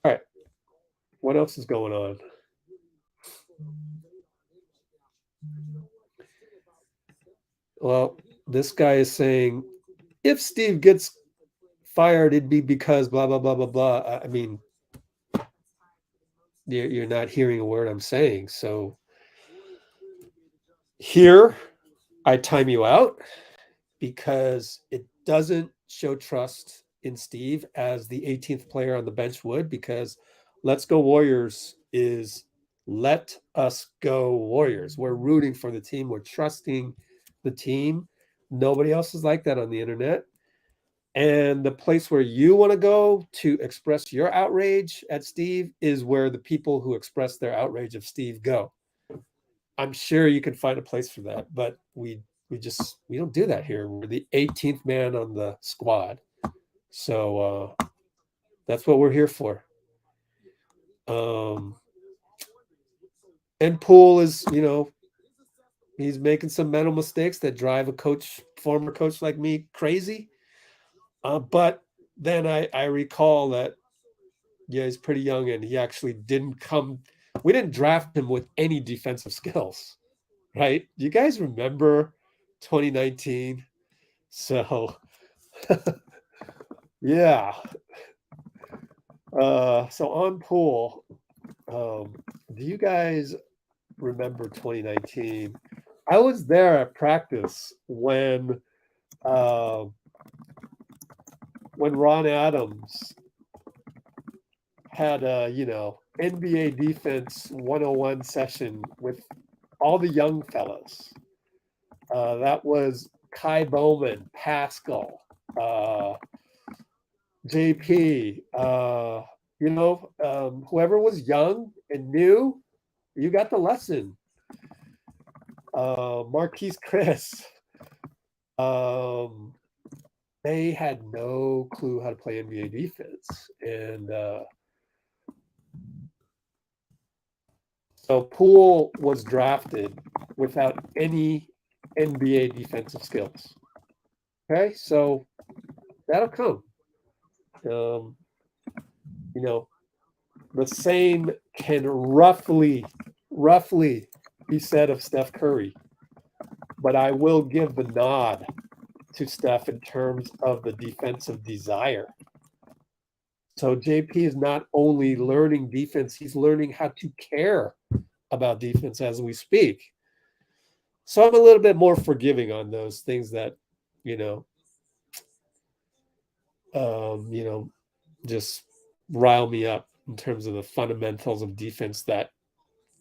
right. What else is going on? Well, this guy is saying, if Steve gets fired, it'd be because blah, blah, blah, blah, blah. I mean, you're not hearing a word I'm saying. So here, I time you out because it doesn't show trust in Steve as the 18th player on the bench would, because Let's Go Warriors is let us go Warriors. We're rooting for the team. We're trusting the team. Nobody else is like that on the internet. And the place where you want to go to express your outrage at Steve is where the people who express their outrage of Steve go. I'm sure you can find a place for that, but we don't do that here. We're the 18th man on the squad. So that's what we're here for. And Poole is, he's making some mental mistakes that drive a former coach like me crazy. But then I recall that, he's pretty young, and he actually we didn't draft him with any defensive skills, right? You guys remember 2019? So, yeah. So on Poole, do you guys remember 2019? I was there at practice when Ron Adams had a, NBA defense 101 session with all the young fellas. That was Kai Bowman, Paschall, JP, whoever was young and new, you got the lesson. Marquise Chris. They had no clue how to play NBA defense. And so Poole was drafted without any NBA defensive skills. Okay, so that'll come. The same can roughly be said of Steph Curry, but I will give the nod to Steph in terms of the defensive desire. So JP is not only learning defense, he's learning how to care about defense as we speak. So I'm a little bit more forgiving on those things that, just rile me up in terms of the fundamentals of defense that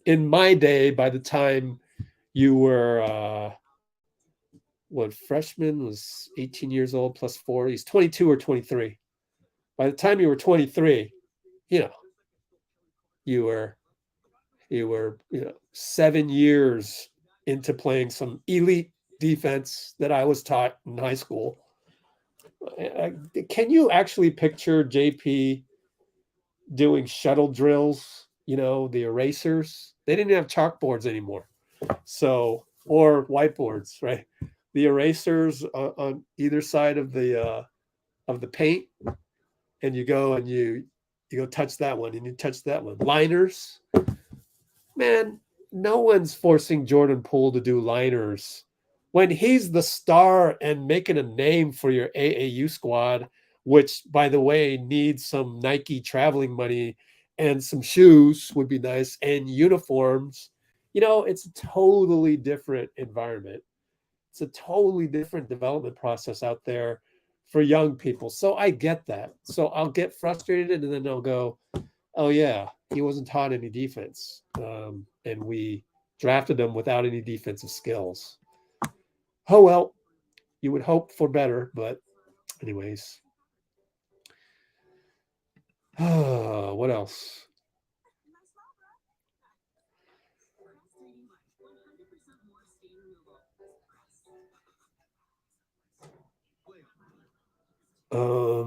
in my day, by the time you were, freshman was 18 years old plus 4, he's 22 or 23. By the time you were 23, you were 7 years into playing some elite defense that I was taught in high school. Can you actually picture JP doing shuttle drills? You know, the erasers. They didn't have chalkboards anymore, so or whiteboards, right? The erasers on either side of the paint, and you go and you go touch that one and you touch that one. Liners, man, no one's forcing Jordan Poole to do liners when he's the star and making a name for your AAU squad, which, by the way, needs some Nike traveling money and some shoes would be nice and uniforms. You know, it's a totally different environment. It's a totally different development process out there for young people. So I get that. So I'll get frustrated and then I'll go, oh, yeah, he wasn't taught any defense. And we drafted him without any defensive skills. Oh, well, you would hope for better. But anyways, what else?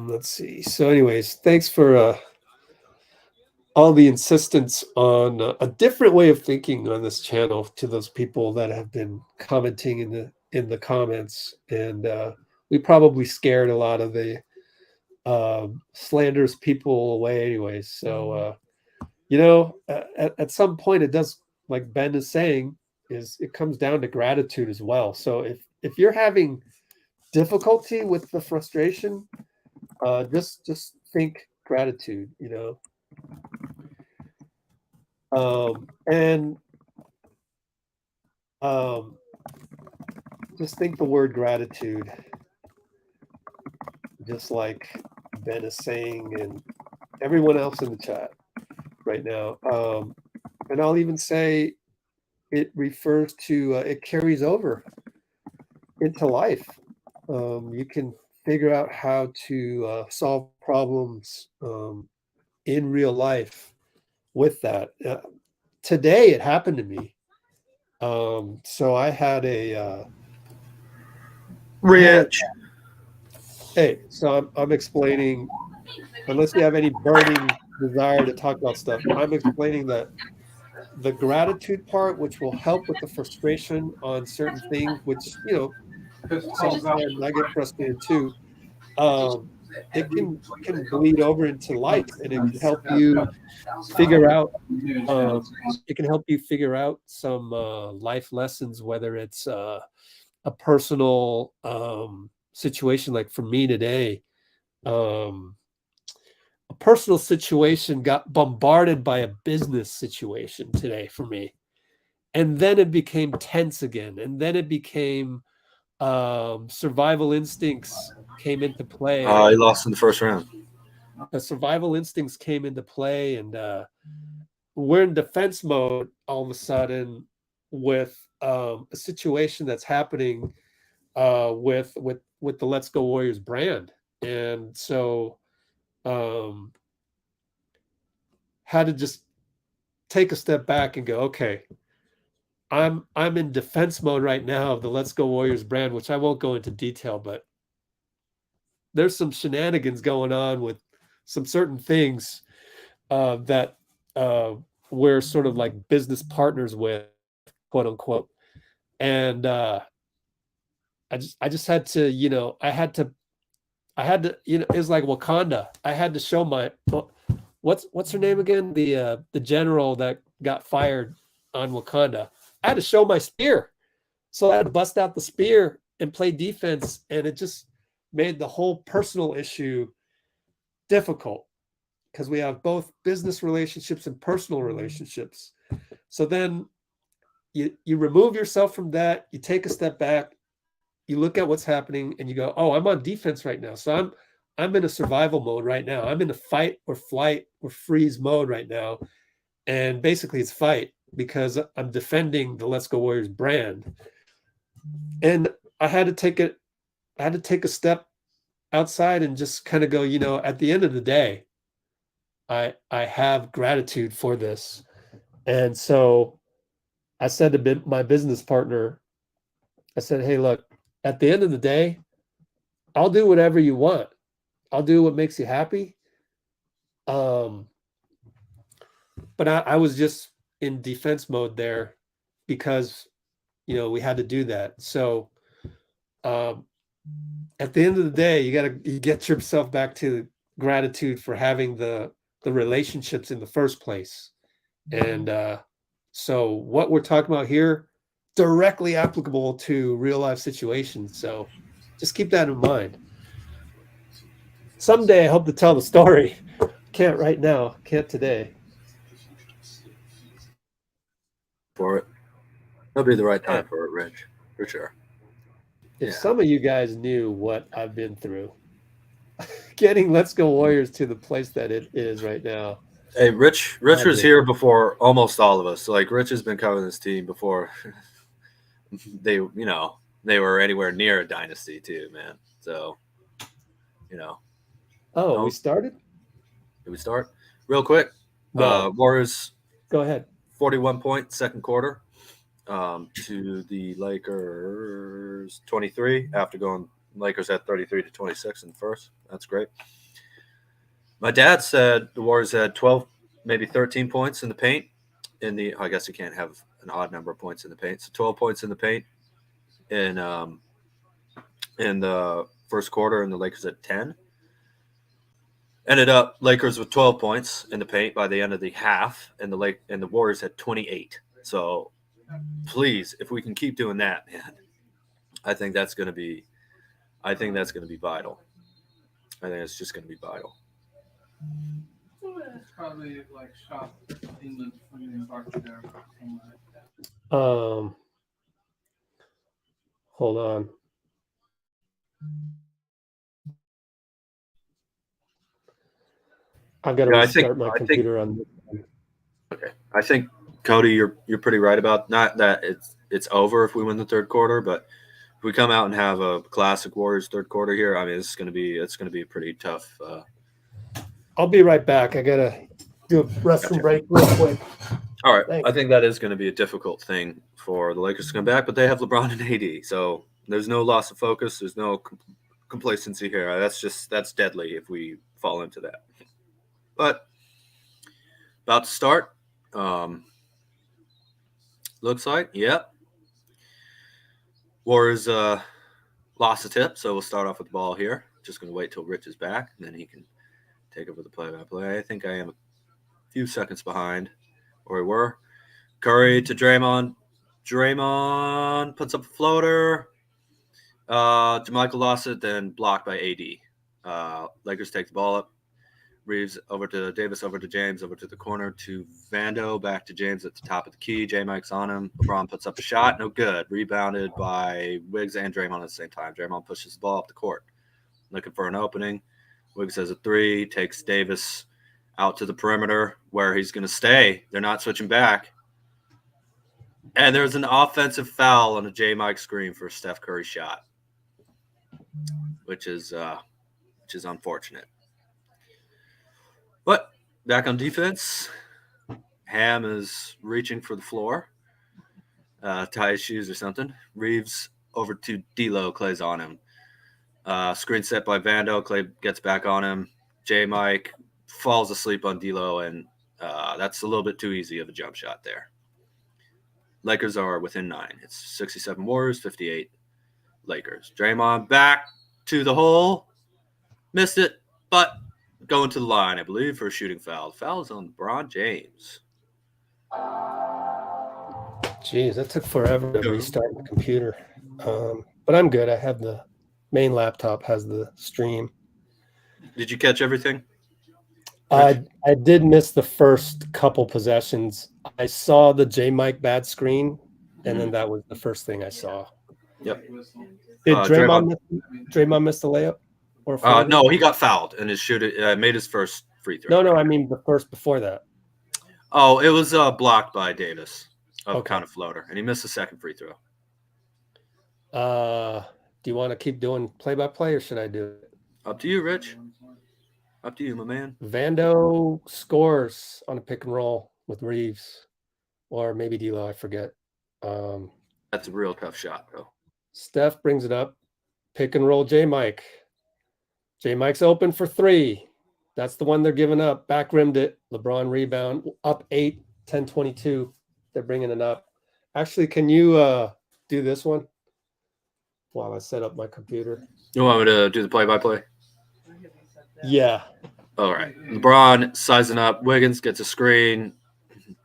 Let's see. So anyways, thanks for all the insistence on a different way of thinking on this channel to those people that have been commenting in the comments. And we probably scared a lot of the slanders people away anyways. So, you know, at some point it does, like Ben is saying, is it comes down to gratitude as well. So if you're having difficulty with the frustration, just think gratitude, you know. And just think the word gratitude, just like Ben is saying and everyone else in the chat right now. And I'll even say it refers to, it carries over into life. You can figure out how to solve problems in real life with that. Today it happened to me. So I had a Rich. Hey, so I'm explaining, unless you have any burning desire to talk about stuff, I'm explaining that the gratitude part, which will help with the frustration on certain things, which, you know, sometimes I get frustrated too. It can bleed over into life, and it can help you figure out. It can help you figure out some life lessons, whether it's a personal situation, like for me today. A personal situation got bombarded by a business situation today for me. And then it became tense again. And then it became survival instincts came into play. He lost in the first round. The survival instincts came into play, and we're in defense mode all of a sudden with a situation that's happening with the Let's Go Warriors brand. And so had to just take a step back and go, okay, I'm in defense mode right now of the Let's Go Warriors brand, which I won't go into detail, but there's some shenanigans going on with some certain things that we're sort of like business partners with, quote unquote. And I just had to, you know, I had to, you know, it's like Wakanda. I had to show my, what's her name again? The general that got fired on Wakanda. I had to show my spear. So I had to bust out the spear and play defense. And it just made the whole personal issue difficult because we have both business relationships and personal relationships. So then you remove yourself from that, you take a step back, you look at what's happening and you go, oh, I'm on defense right now. So I'm in a survival mode right now. I'm in a fight or flight or freeze mode right now. And basically it's fight because I'm defending the Let's Go Warriors brand. And I had to take a step outside and just kind of go, you know, at the end of the day, I have gratitude for this. And so I said to my business partner, I said, hey, look, at the end of the day, I'll do whatever you want. I'll do what makes you happy. But I was just in defense mode there because, we had to do that. So at the end of the day, you get yourself back to gratitude for having the relationships in the first place. And so what we're talking about here, directly applicable to real life situations. So just keep that in mind. Someday I hope to tell the story. Can't right now. Can't today. For it. That'll be the right time for it, Rich. For sure. If some of you guys knew what I've been through, getting Let's Go Warriors to the place that it is right now. Hey, Rich was here before almost all of us. So, like, Rich has been covering this team before they were anywhere near a dynasty too, man. So, Oh, we started? Did we start? Real quick. No. Warriors. Go ahead. 41-point second quarter to the Lakers 23 after going Lakers at 33-26 in the first. That's great. My dad said the Warriors had 12, maybe 13 points in the paint. I guess you can't have an odd number of points in the paint. So 12 points in the paint in the first quarter, and the Lakers had 10. Ended up Lakers with 12 points in the paint by the end of the half, and the Warriors had 28. So please, if we can keep doing that, man, I think that's going to be vital. I think it's just going to be vital. It's probably like shot England there. Hold on. I've got to restart my computer on. Okay, I think Cody, you're pretty right about not that it's over if we win the third quarter, but if we come out and have a classic Warriors third quarter here, I mean, it's going to be a pretty tough. I'll be right back. I gotta do a restroom break real quick. All right, thanks. I think that is going to be a difficult thing for the Lakers to come back, but they have LeBron and AD, so there's no loss of focus. There's no complacency here. That's deadly if we fall into that. But about to start. Looks like, yep. Warriors lost a tip, so we'll start off with the ball here. Just going to wait till Rich is back, and then he can take over the play-by-play. I think I am a few seconds behind where we were. Curry to Draymond. Draymond puts up a floater. JaMychal lost it, then blocked by AD. Lakers take the ball up. Reaves over to Davis, over to James, over to the corner to Vando, back to James at the top of the key. J-Mike's on him. LeBron puts up a shot. No good. Rebounded by Wiggs and Draymond at the same time. Draymond pushes the ball up the court. Looking for an opening. Wiggs has a three. Takes Davis out to the perimeter where he's going to stay. They're not switching back. And there's an offensive foul on a J-Mike screen for a Steph Curry shot, which is unfortunate. But back on defense, Ham is reaching for the floor, tie his shoes or something. Reaves over to D'Lo. Klay's on him. Screen set by Vando. Klay gets back on him. J-Mike falls asleep on D'Lo, and that's a little bit too easy of a jump shot there. Lakers are within 9. It's 67 Warriors, 58 Lakers. Draymond back to the hole. Missed it, but going to the line, I believe, for a shooting foul. The foul is on LeBron James. Jeez, that took forever to restart the computer. But I'm good. I have the main laptop, has the stream. Did you catch everything? I did miss the first couple possessions. I saw the J-Mike bad screen, and then that was the first thing I saw. Yep. Did Draymond miss the layup? No, he got fouled and made his first free throw. No, I mean the first before that. Oh, it was blocked by Davis, kind of floater, and he missed the second free throw. Do you want to keep doing play-by-play, or should I do it? Up to you, Rich. Up to you, my man. Vando scores on a pick and roll with Reaves, or maybe D'Lo, I forget. That's a real tough shot, though. Steph brings it up. Pick and roll J-Mike. J-Mike's open for 3. That's the one they're giving up. Back rimmed it. LeBron rebound. Up 8, 10-22. They're bringing it up. Actually, can you do this one while I set up my computer? You want me to do the play-by-play? Yeah. All right. LeBron sizing up. Wiggins gets a screen.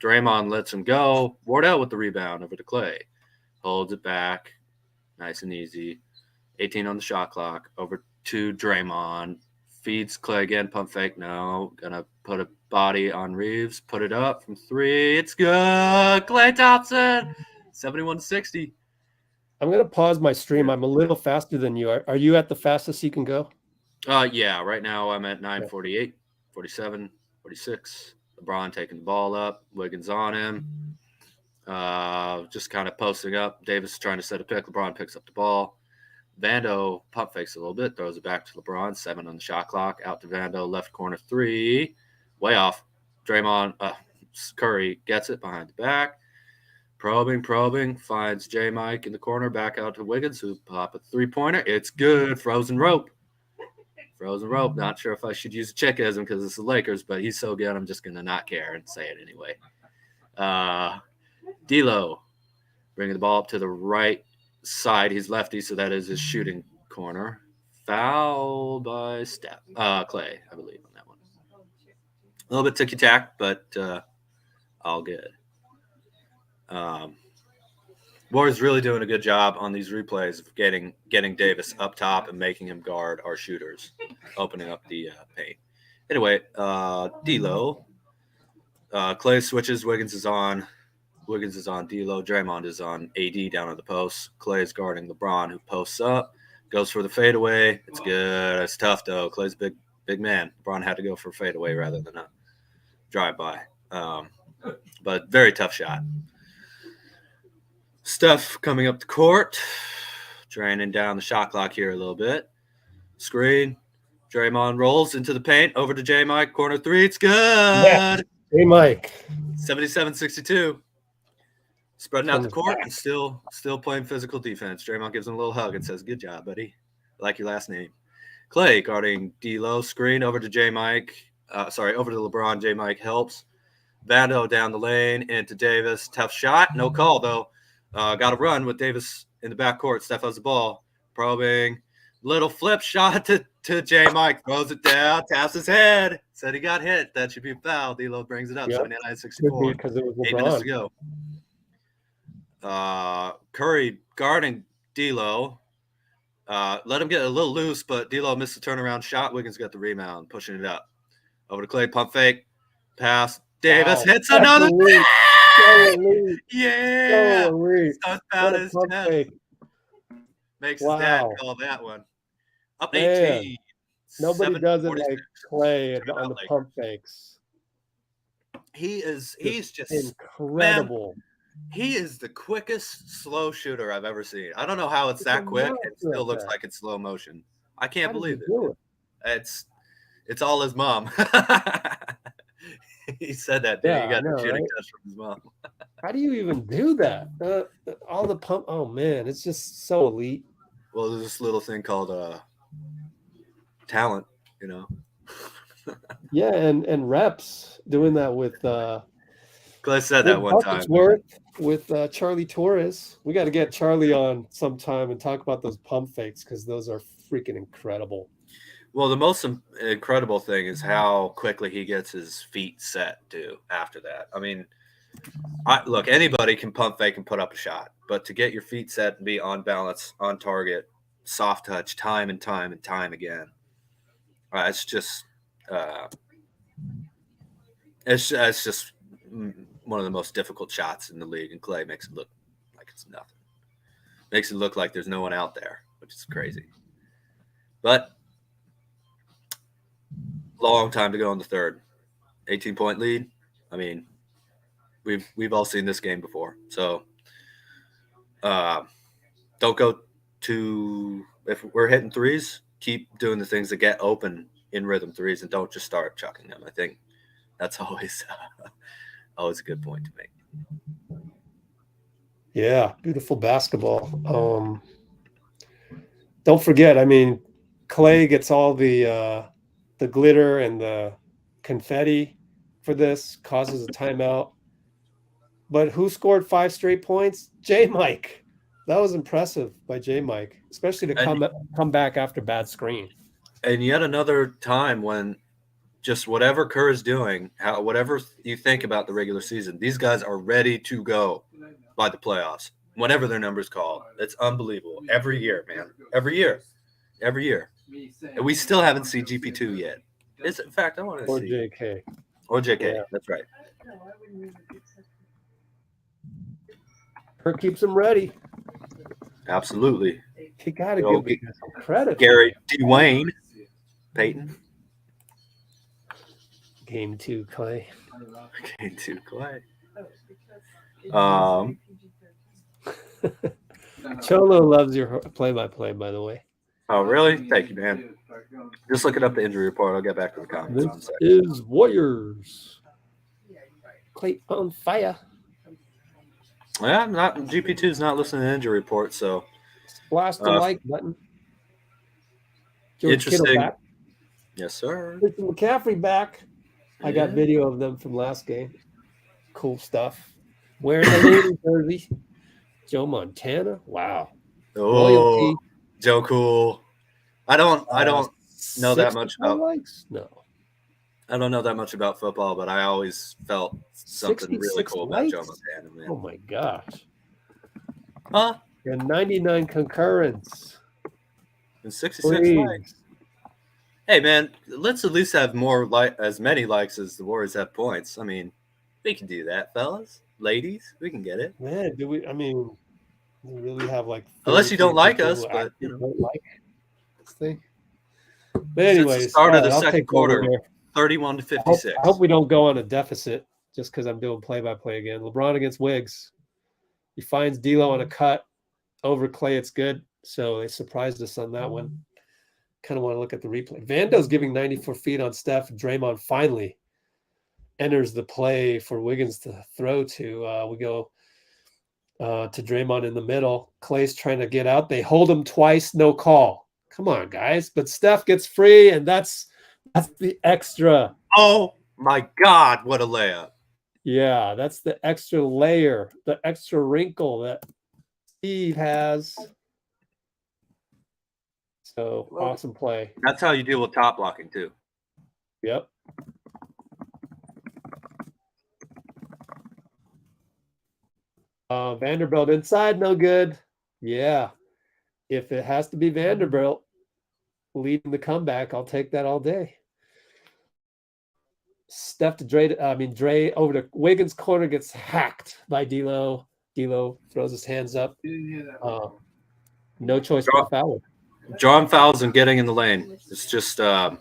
Draymond lets him go. Wardell with the rebound over to Klay. Holds it back. Nice and easy. 18 on the shot clock. Over to Draymond. Feeds Klay again. Pump fake. No. Gonna put a body on Reaves. Put it up from 3. It's good. Klay Thompson. 71-60. I'm going to pause my stream. I'm a little faster than you. Are you at the fastest you can go? Yeah. Right now I'm at 9:48, 47, 46. LeBron taking the ball up. Wiggins on him. Just kind of posting up. Davis trying to set a pick. LeBron picks up the ball. Vando pump fakes a little bit. Throws it back to LeBron. 7 on the shot clock. Out to Vando. Left corner 3. Way off. Draymond. Curry gets it behind the back. Probing. Finds J-Mike in the corner. Back out to Wiggins, who pop a 3-pointer. It's good. Frozen rope. Not sure if I should use a chickism because it's the Lakers, but he's so good I'm just going to not care and say it anyway. D'Lo bringing the ball up to the right side. He's lefty, so that is his shooting corner. Foul by Steph. Klay, I believe, on that one. A little bit ticky-tack, but all good. Warriors really doing a good job on these replays of getting Davis up top and making him guard our shooters, opening up the paint. Anyway, D'Lo. Klay switches. Wiggins is on D'Lo. Draymond is on AD down on the post. Klay is guarding LeBron, who posts up. Goes for the fadeaway. It's good. It's tough, though. Klay's a big man. LeBron had to go for a fadeaway rather than a drive-by. But very tough shot. Steph coming up the court, draining down the shot clock here a little bit. Screen. Draymond rolls into the paint. Over to J-Mike. Corner 3. It's good. Yeah. J-Mike. 77-62. Spreading out the court and still playing physical defense. Draymond gives him a little hug and says, "Good job, buddy. I like your last name." Klay guarding D'Lo. Screen over to J-Mike. Over to LeBron. J-Mike helps. Vando down the lane into Davis. Tough shot. No call, though. Got to run with Davis in the backcourt. Steph has the ball. Probing. Little flip shot to J-Mike. Throws it down. Taps his head. Said he got hit. That should be a foul. D'Lo brings it up. Yep. 79-64. Because it was LeBron. 8 minutes to go. Curry guarding D'Lo. Let him get a little loose, but D'Lo missed the turnaround shot. Wiggins got the rebound, pushing it up. Over to Klay. Pump fake. Pass. Davis hits another. Yeah. Starts about his chest. Makes his dad call that one. Up 18. Nobody does it like Klay on the pump fakes. He's just incredible. Man, he is the quickest slow shooter I've ever seen. I don't know how it's that quick. It still looks like it's slow motion. I can't believe it. It's all his mom. He said that, dude. He got the shooting touch from his mom. How do you even do that? All the pump. Oh man, it's just so elite. Well, there's this little thing called talent, you know. Yeah, and reps doing that with. Klay said that one time. With Charlie Torres. We got to get Charlie on sometime and talk about those pump fakes because those are freaking incredible. Well, the most incredible thing is how quickly he gets his feet set, too, after that. I mean, look, anybody can pump fake and put up a shot, but to get your feet set and be on balance, on target, soft touch, time and time again, it's just one of the most difficult shots in the league, and Klay makes it look like it's nothing. Makes it look like there's no one out there, which is crazy. But long time to go in the third. 18-point lead. I mean, we've all seen this game before. So don't go to – if we're hitting threes, keep doing the things that get open in rhythm threes and don't just start chucking them. I think that's always a good point to make. Yeah, beautiful basketball. Don't forget, I mean, Klay gets all the glitter and the confetti for this, causes a timeout. But who scored 5 straight points? J-Mike. That was impressive by J-Mike, especially to come back after bad screen. And yet another time when just whatever Kerr is doing, whatever you think about the regular season, these guys are ready to go by the playoffs, whenever their numbers call. It's unbelievable. Every year, man. Every year. And we still haven't seen GP2 yet. In fact, I want to see. JK. Or JK. Yeah. That's right. Kerr keeps him ready. Absolutely. He got to give the guys some credit. Gary Dwayne Payton. Game 2, Klay. Game 2, Klay. Cholo loves your play-by-play, by the way. Oh, really? Thank you, man. Just looking up the injury report. I'll get back to the comments. This is Warriors. Klay on fire. Yeah, GP2 is not listening to the injury report, so. Blast the like button. George Interesting. Back. Yes, sir. Mr. McCaffrey back. I got video of them from last game. Cool stuff. Wearing the Looney jersey. Joe Montana. Wow. Oh, Loyalty. Joe Cool. I don't know that much about. No. I don't know that much about football, but I always felt something really cool about Joe Montana, man. Oh my gosh. Huh? And 99 concurrence. And 66 likes. Hey man, let's at least have as many likes as the Warriors have points. I mean, we can do that, fellas, ladies. We can get it. Man, do we? I mean, we really have like. Unless you don't like us, but you know, don't like this thing. But anyways, start of the second quarter, 31-56. I hope we don't go on a deficit just because I'm doing play-by-play again. LeBron against Wiggs. He finds D'Lo on a cut over Klay. It's good. So they surprised us on that one. Kind of want to look at the replay. Vando's giving 94 feet on Steph. Draymond finally enters the play for Wiggins to throw to. We go to Draymond in the middle. Klay's trying to get out. They hold him twice, no call. Come on, guys. But Steph gets free, and that's the extra. Oh, my God, what a layup. Yeah, that's the extra layer, the extra wrinkle that Steve has. So, awesome play. That's how you deal with top blocking, too. Yep. Vanderbilt inside, no good. Yeah. If it has to be Vanderbilt leading the comeback, I'll take that all day. Steph to Dray over to Wiggins' corner, gets hacked by D'Lo. D'Lo throws his hands up. No choice but foul. Drawing fouls and getting in the lane. It's just something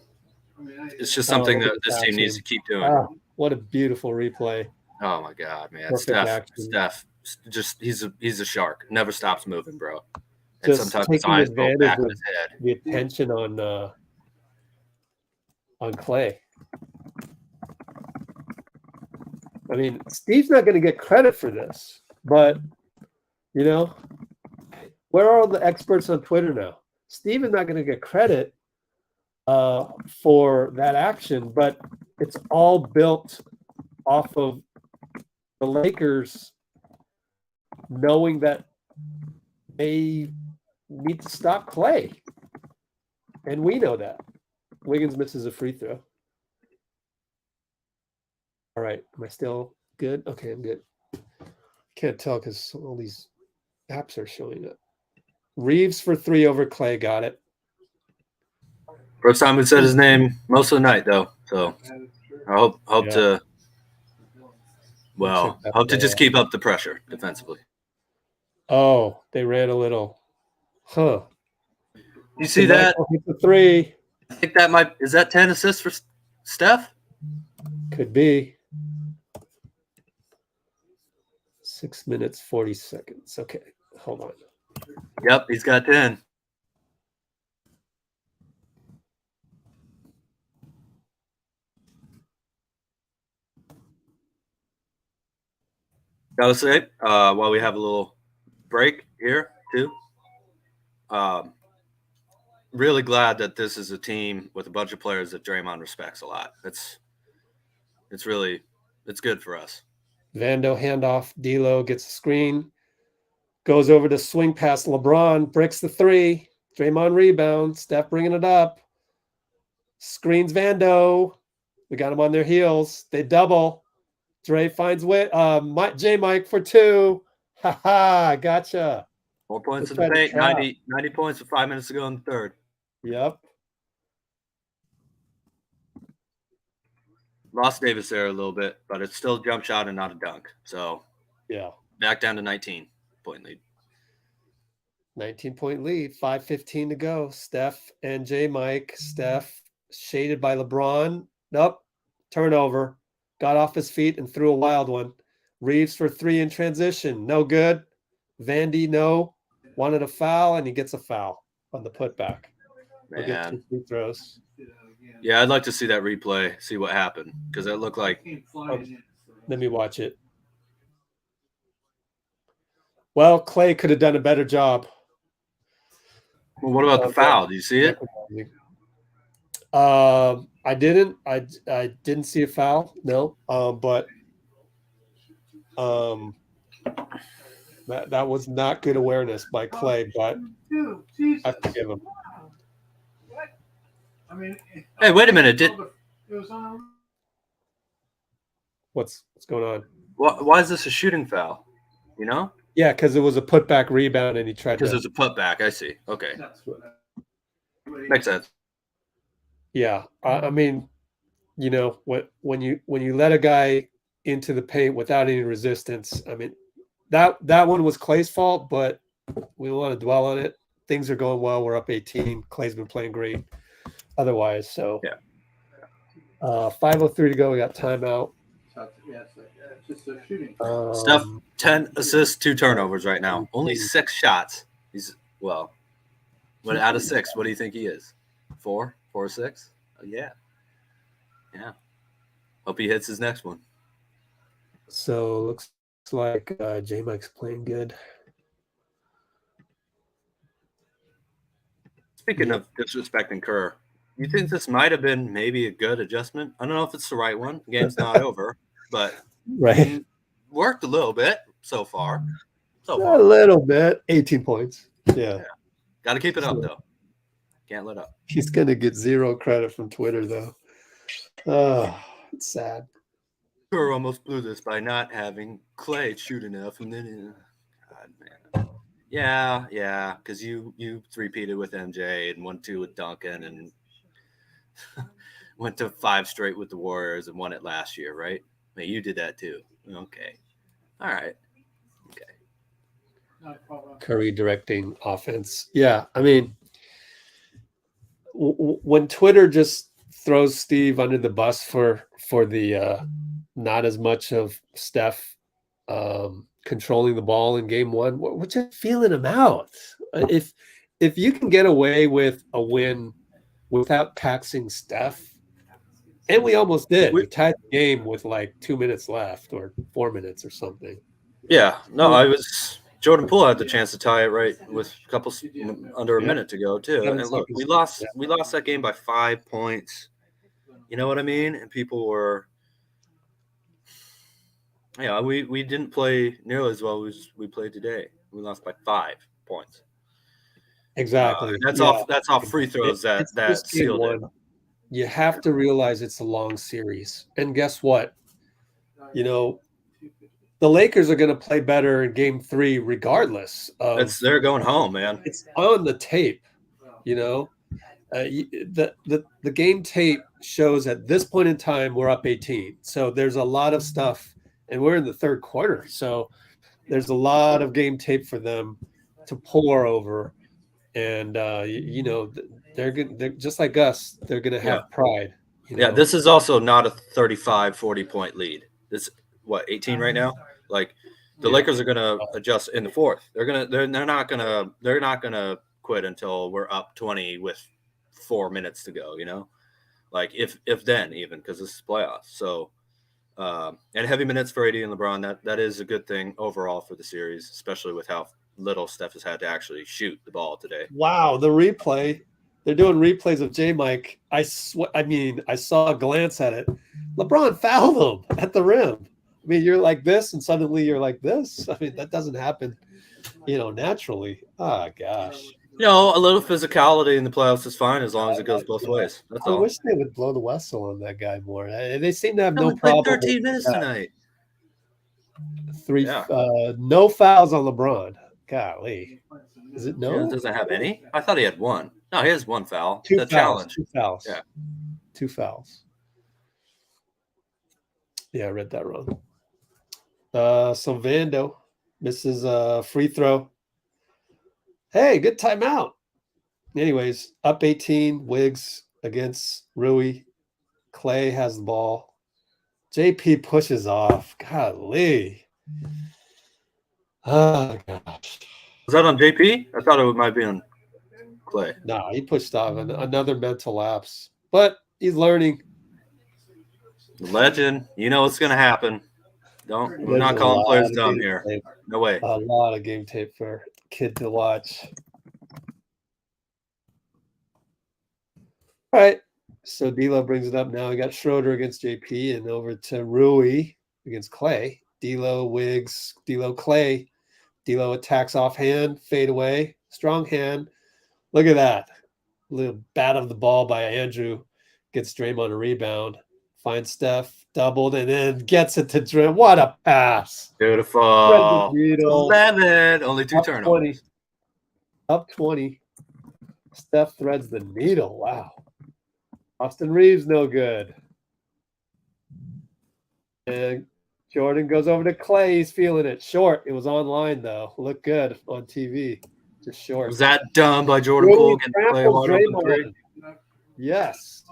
that this team needs to keep doing. Oh, what a beautiful replay. Oh my God, man. Steph, just he's a shark. Never stops moving, bro. And just sometimes his eyes go back in his head. The attention on Klay. I mean, Steve's not going to get credit for this, but you know, where are all the experts on Twitter now? Steve is not going to get credit for that action, but it's all built off of the Lakers knowing that they need to stop Klay. And we know that. Wiggins misses a free throw. All right. Am I still good? Okay, I'm good. Can't tell because all these apps are showing up. Reaves for 3 over Klay. Got it. First time we said his name most of the night, though. So I hope to just keep up the pressure defensively. Oh, they ran a little. Huh. You see that? The 3. I think is that 10 assists for Steph? Could be. 6 minutes, 40 seconds. Okay, hold on. Yep, he's got 10. Gotta say, while we have a little break here, too, really glad that this is a team with a bunch of players that Draymond respects a lot. It's good for us. Vando handoff. D'Lo gets a screen. Goes over to swing past LeBron. Bricks the three. Draymond rebound. Steph bringing it up. Screens Vando. We got them on their heels. They double. Dray finds J-Mike for two. Ha ha. Gotcha. 4 points in the paint. 90 points with 5 minutes to go in the third. Yep. Lost Davis there a little bit, but it's still a jump shot and not a dunk. So, yeah. Back down to 19-point lead. 19-point lead. 5:15 to go. Steph and J-Mike. Steph shaded by LeBron. Nope. Turnover. Got off his feet and threw a wild one. Reaves for three in transition. No good. Vandy, no. Wanted a foul, and he gets a foul on the putback. We'll get 2 free throws. Yeah, I'd like to see that replay, see what happened, because it looked like. Let me watch it. Well, Klay could have done a better job. Well, what about the foul? Do you see it? I didn't. I didn't see a foul. No. But that was not good awareness by Klay. But I forgive him. Hey, wait a minute! What's going on? Why is this a shooting foul? You know? Yeah, because it was a putback rebound, and he tried. Because it was a putback. I see. Okay, makes sense. Yeah, I mean, you know, when you let a guy into the paint without any resistance, I mean, that one was Klay's fault, but we don't want to dwell on it. Things are going well. We're up 18. Klay's been playing great. Otherwise, so yeah. 5:03 to go. We got timeout. Just a shooting. Steph, 10 assists, 2 turnovers right now. Only 6 shots. He's out of 6. What do you think he is? 4 or 6? Oh, yeah. Hope he hits his next one. So looks like J-Mike's playing good. Speaking of disrespecting Kerr, you think this might have been maybe a good adjustment? I don't know if it's the right one. The game's not over, but right, worked a little bit so far. A little bit. 18 points. Yeah. Got to keep it up though. Can't let up. He's gonna get 0 credit from Twitter though. Oh, it's sad. Kerr almost blew this by not having Klay shoot enough, and then God, man. Yeah, because you three-peated with MJ and 1-2 with Duncan and went to 5 straight with the Warriors and won it last year, right? I mean, you did that too. Okay. All right. Okay. Curry directing offense. Yeah, I mean, when Twitter just throws Steve under the bus for the not as much of Steph controlling the ball in game 1, we're just feeling him out. If you can get away with a win without taxing Steph, and we almost did. We tied the game with like 2 minutes left or 4 minutes or something. Yeah, no, Jordan Poole had the chance to tie it right with a couple under a minute to go too. And look, we lost that game by 5 points. You know what I mean? And people were, we didn't play nearly as well as we played today. We lost by 5 points. Exactly. That's off free throws that sealed it. You have to realize it's a long series. And guess what? You know, the Lakers are going to play better in game 3 regardless. They're going home, man. It's on the tape, you know. The game tape shows at this point in time we're up 18. So there's a lot of stuff, and we're in the third quarter. So there's a lot of game tape for them to pour over. And, you know, they're just like us. They're going to have pride. You know? This is also not a 35, 40-point lead. This 18 right now? Like the Lakers are going to adjust in the fourth. They're not going to quit until we're up 20 with 4 minutes to go, you know? Like if then even, because this is playoffs. So and heavy minutes for AD and LeBron, that is a good thing overall for the series, especially with how little Steph has had to actually shoot the ball today. Wow, the replay. They're doing replays of J-Mike. I saw a glance at it. LeBron fouled him at the rim. I mean, you're like this, and suddenly you're like this. I mean, that doesn't happen, naturally. Oh, gosh. A little physicality in the playoffs is fine as long as it goes both ways. That's all. I wish they would blow the whistle on that guy more. They seem to have no problem. 13 minutes tonight. No fouls on LeBron. Golly. Is it no? He doesn't have any? I thought he had one. No, he has one foul. Two fouls. Challenge. 2 fouls. Yeah. 2 fouls. Yeah, I read that wrong. So Vando misses a free throw. Hey, good timeout. Anyways, up 18, Wiggs against Rui. Klay has the ball. JP pushes off. Golly. Oh, gosh. Was that on JP? I thought it might be on Klay. No, he pushed off another mental lapse. But he's learning. Legend. You know what's going to happen. We're not calling players dumb here. Tape. No way. A lot of game tape for a kid to watch. All right. So D'Lo brings it up now. We got Schroder against JP and over to Rui against Klay. D'Lo, Wiggs, D'Lo, Klay. D'Lo attacks offhand, fade away, strong hand. Look at that. Little bat of the ball by Andrew. Gets Draymond a rebound. Finds Steph, doubled, and then gets it to Draymond. What a pass. Beautiful. 11. Only 2 turnovers. Up 20. Steph threads the needle. Wow. Austin Reaves, no good. And Jordan goes over to Klay. He's feeling it. Short. It was online, though. Looked good on TV. Just short. Was that done by Jordan Poole getting Klay? Yes.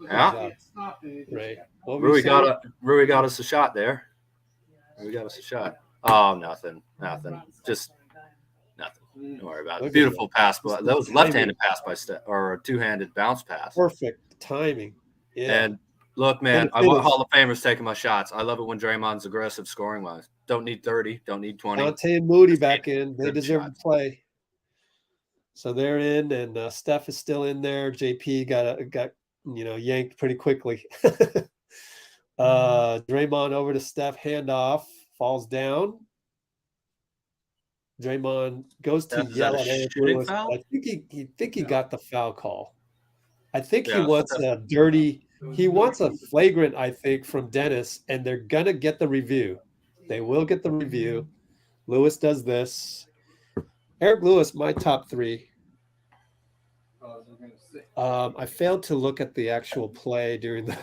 Yeah. Right. Rui got us a shot there. Rui got us a shot. Oh, nothing. Just nothing. Don't worry about it. Beautiful pass. But that was left-handed pass by Steph, or a two-handed bounce pass. Perfect timing. Yeah. And look, man, I want Hall of Famers taking my shots. I love it when Draymond's aggressive scoring-wise. Don't need 30. Don't need 20. Donte and Moody back in. They deserve to play. So they're in, and Steph is still in there. JP got yanked pretty quickly. Draymond over to Steph, handoff, falls down. Draymond goes to yell at Eric Lewis. I think he got the foul call. I think he wants he wants a flagrant, I think, from Dennis, and they're gonna get the review. They will get the review. Lewis does this. Eric Lewis, my top 3. I failed to look at the actual play during the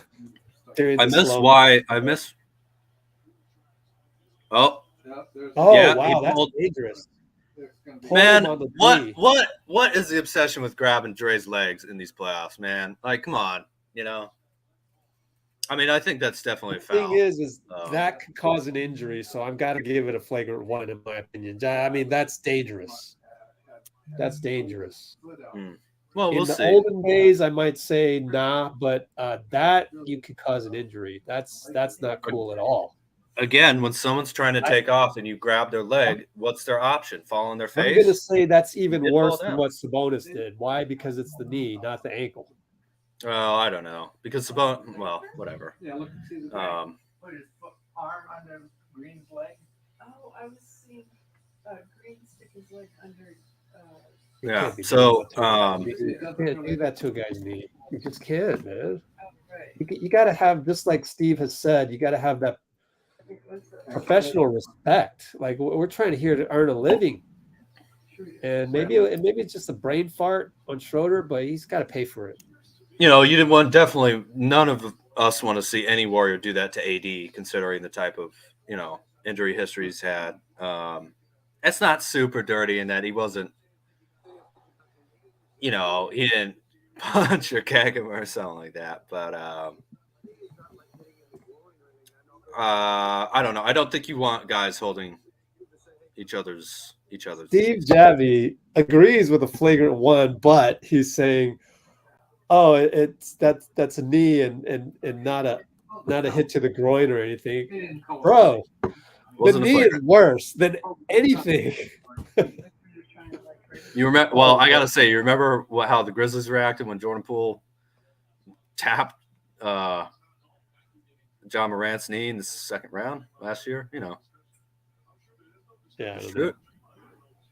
Oh, wow, that's dangerous. Man, what is the obsession with grabbing Dre's legs in these playoffs, man? Like, come on, I mean, I think that's definitely a foul. The thing is that could cause an injury, so I've got to give it a flagrant 1 in my opinion. I mean, that's dangerous. That's dangerous. Well, we'll see. In the olden days, I might say nah, but that you could cause an injury. That's not cool at all. Again, when someone's trying to take off and you grab their leg, what's their option? Fall on their face? I'm going to say that's even worse than what Sabonis did. Why? Because it's the knee, not the ankle. Oh, I don't know. Because Sabonis, well, whatever. Yeah, look, see the arm on the Green's leg. Oh, I was seeing Green stick his leg under. Yeah. So, you can't do that to a guy's knee. You just can't, man. Oh, right. You got to have, just like Steve has said, you got to have that professional respect. Like, we're trying to earn a living, and maybe it's just a brain fart on Schroder, but he's got to pay for it. You didn't want, definitely none of us want to see any Warrior do that to AD, considering the type of injury history he's had. It's not super dirty in that he wasn't, he didn't punch or kick him or something like that, but I don't know. I don't think you want guys holding each other's. Steve Javi agrees with a flagrant 1, but he's saying, "Oh, that's a knee and not a hit to the groin or anything, bro. The knee is worse than anything." You remember? Well, I gotta say, you remember how the Grizzlies reacted when Jordan Poole tapped John Morant's knee in the second round last year? You know. Yeah.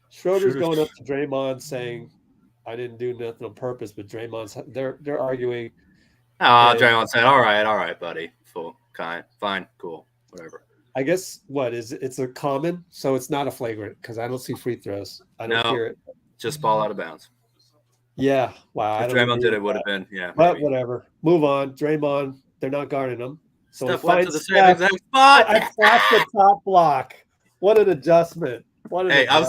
Schroder's going up to Draymond saying, "I didn't do nothing on purpose," but Draymond's they're arguing. Draymond said, "All right, buddy. Fine, cool, whatever." I guess it's a common, so it's not a flagrant because I don't see free throws. I don't hear it. Just ball out of bounds. Yeah. Wow. If Draymond did it, would have been. Yeah. But maybe. Whatever. Move on. Draymond, they're not guarding him. So Steph went to the same exact spot. I flashed the top block. What an adjustment. I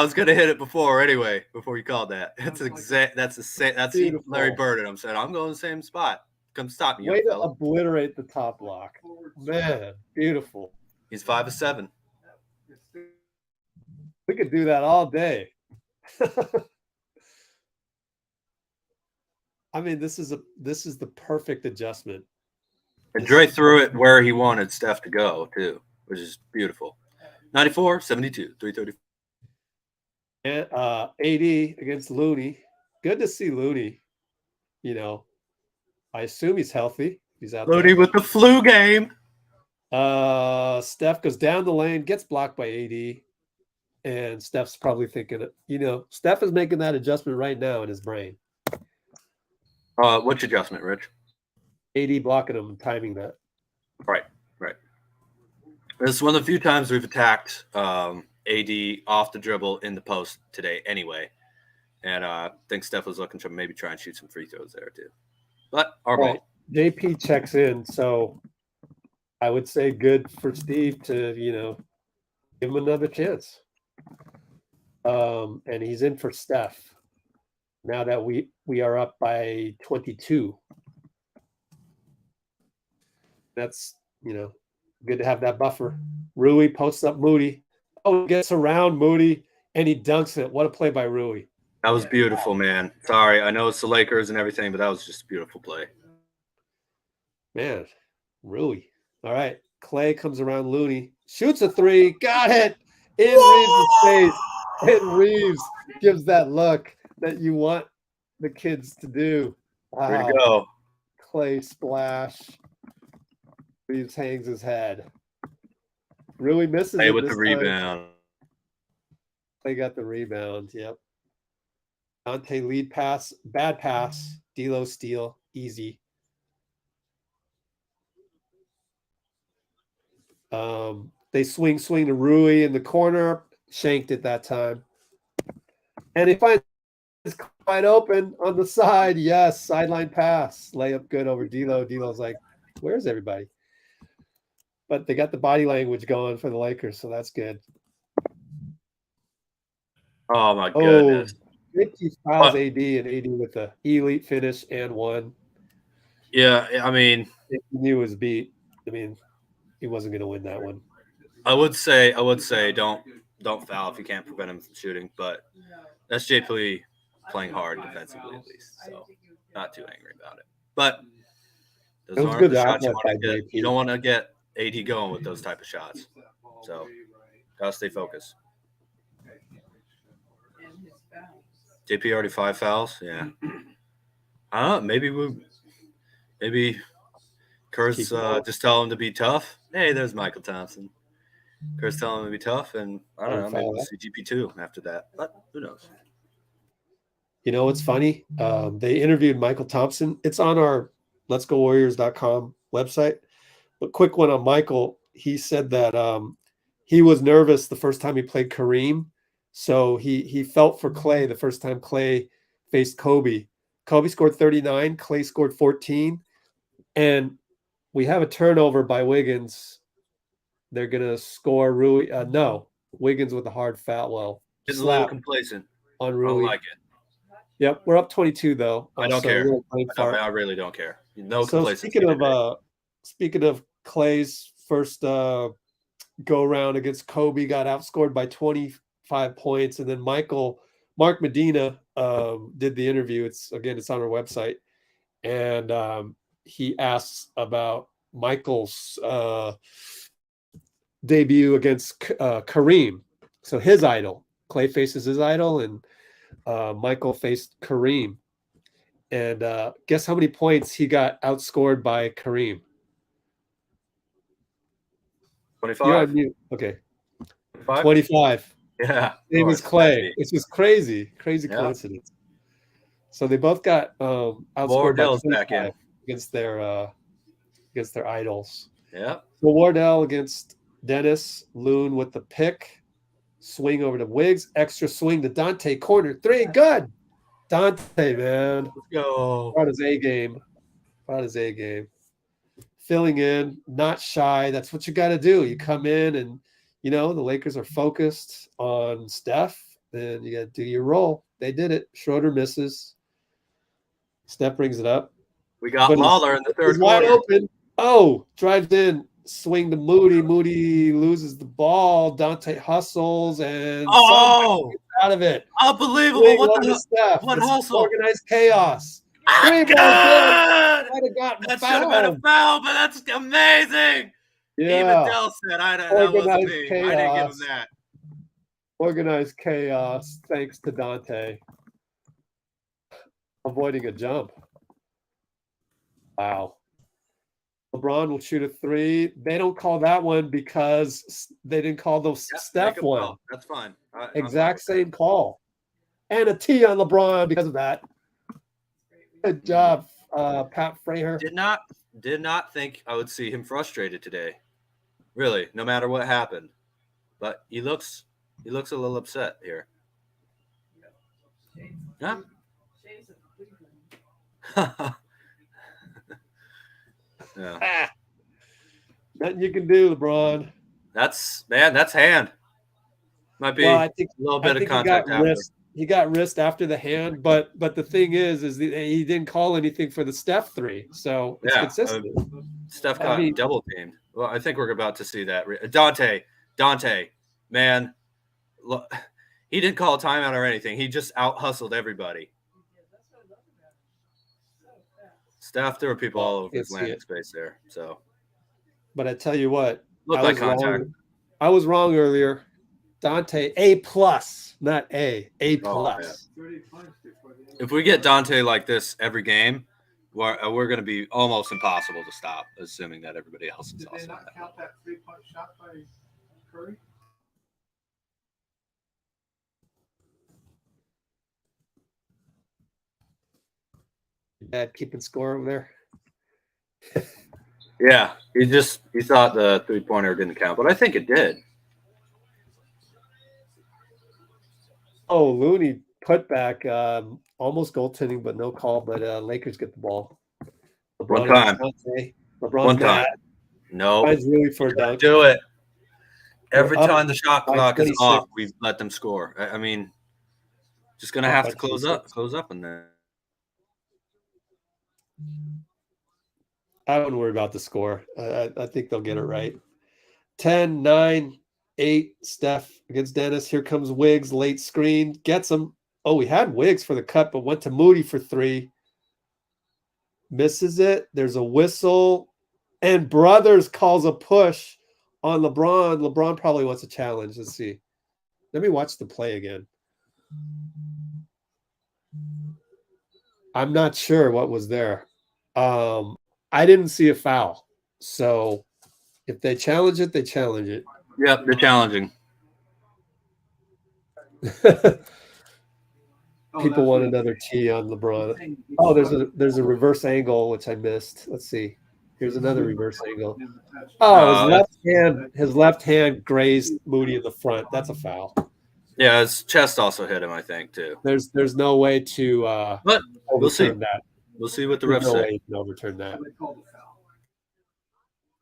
was gonna hit it before anyway. Before you called that, that's Larry Bird, and I'm saying I'm going to the same spot. Come stop me, way to obliterate the top block, man. Beautiful. He's 5'7". We could do that all day. I mean, this is the perfect adjustment. And Dray threw it where he wanted Steph to go too, which is beautiful. 94, 72, 330. And AD against Looney. Good to see Looney. You know, I assume he's healthy. He's out Looney with the flu game. Steph goes down the lane, gets blocked by AD. And Steph's probably thinking, Steph is making that adjustment right now in his brain. Which adjustment, Rich? AD blocking him and timing that. Right. This is one of the few times we've attacked AD off the dribble in the post today anyway. And I think Steph was looking to maybe try and shoot some free throws there too. But our ball. JP checks in, so I would say good for Steve to, give him another chance. And he's in for Steph. Now that we are up by 22. That's, good to have that buffer. Rui posts up Moody. Oh, gets around Moody, and he dunks it. What a play by Rui. That was beautiful, man. Sorry, I know it's the Lakers and everything, but that was just a beautiful play. Man, Rui. All right. Klay comes around Looney. Shoots a three. Got it. In Reaves' face. And Reaves gives that look that you want the kids to do. Wow. Way to go. Klay splash. Reaves hangs his head. Really misses Klay it with the rebound. Klay got the rebound. Yep. Donte lead pass. Bad pass. D'Lo steal. Easy. They swing to Rui in the corner. Shanked it that time. And he finds it's wide open on the side. Yes, sideline pass. Layup good over D'Lo. D'Lo's like, where's everybody? But they got the body language going for the Lakers, so that's good. Oh, my goodness. He fouls AD, and AD with the elite finish and one. Yeah, I mean. If he knew he was beat, he wasn't going to win that one. I would say don't foul if you can't prevent him from shooting, but that's JP playing hard defensively at least, so not too angry about it. But those aren't the shots you want to get. You don't want to get AD going with those type of shots, so gotta stay focused. JP already 5 fouls, yeah. I don't know, maybe Kerr's just tell him to be tough. Hey, there's Michael Thompson. Kerr's telling him to be tough, and I don't know, maybe we'll see GP2 after that, but who knows? You know what's funny? They interviewed Michael Thompson. It's on our letsgowarriors.com website. But quick one on Michael. He said that he was nervous the first time he played Kareem. So he felt for Klay the first time Klay faced Kobe. Kobe scored 39. Klay scored 14. And we have a turnover by Wiggins. They're going to score Rui. No, Wiggins with a hard foul. Well, it's a little complacent on Rui. I don't like it. Yep, we're up 22 though. I don't care. I really don't care. No complacency. Speaking of Klay's first go around against Kobe, got outscored by 25 points, and then Mark Medina did the interview. It's on our website, and he asks about Michael's debut against Kareem. So his idol, Klay faces his idol, and Michael faced Kareem. And guess how many points he got outscored by Kareem? 25. You're on mute. Okay. 25? 25. Yeah. Same as Klay. It's just crazy coincidence. So they both got outscored by 25 against their idols. Yeah. So Wardell against Dennis, Loon with the pick, swing over to Wiggs, extra swing to Donte, corner three, good. Donte, man. Let's go. Brought his A game. Filling in, not shy. That's what you got to do. You come in and, the Lakers are focused on Steph, then you got to do your role. They did it. Schroder misses. Steph brings it up. We got Lawler in the third quarter. Wide open. Oh, drives in, swing to Moody. Moody loses the ball. Donte hustles and out of it. Unbelievable. What hustle? Organized chaos. That should have been a foul, but that's amazing. Yeah. Even Dell said that wasn't me. Chaos. I didn't give him that. Organized chaos thanks to Donte. Avoiding a jump. Wow. LeBron will shoot a three. They don't call that one because they didn't call the Steph one. Call. That's fine. Exact same call. And a T on LeBron because of that. Good job, Pat Fraher. Did not think I would see him frustrated today. Really, no matter what happened. But he looks a little upset here. Yeah. Yeah. Nothing you can do, LeBron. That's hand. Might be a little bit of contact after. He got wrist after the hand, but the thing is he didn't call anything for the Steph three, so it's consistent. Steph got double teamed. Well, I think we're about to see that. Donte, man, look, he didn't call a timeout or anything. He just out hustled everybody. Steph, there were people all over his landing space there. So, but I tell you what, looked like contact. I was wrong earlier. Donte, A+, not A plus. Oh, if we get Donte like this every game, we're going to be almost impossible to stop, assuming that everybody else is also. Did they not count that 3-point shot by Curry? Dad keeping score over there. Yeah, he thought the 3-pointer didn't count, but I think it did. Oh, Looney put back, almost goaltending, but no call. But Lakers get the ball. LeBron time. One time. No. Nope. Really for a dunk. Do it. Every time the shot clock is off, we let them score. I mean, just gonna have to close up in there. I wouldn't worry about the score. I think they'll get it right. 10, 9, 8. Steph against Dennis. Here comes Wiggs. Late screen. Gets him. Oh, we had Wiggs for the cut, but went to Moody for 3. Misses it. There's a whistle. And Brothers calls a push on LeBron. LeBron probably wants a challenge. Let's see. Let me watch the play again. I'm not sure what was there. I didn't see a foul. So if they challenge it, they challenge it. Yep, they're challenging. People want another T on LeBron. Oh, there's a reverse angle, which I missed. Let's see. Here's another reverse angle. Oh, his left hand grazed Moody in the front. That's a foul. Yeah, his chest also hit him, I think, too. There's no way to but we'll see. That. We'll see what the refs say. No way you can overturn that.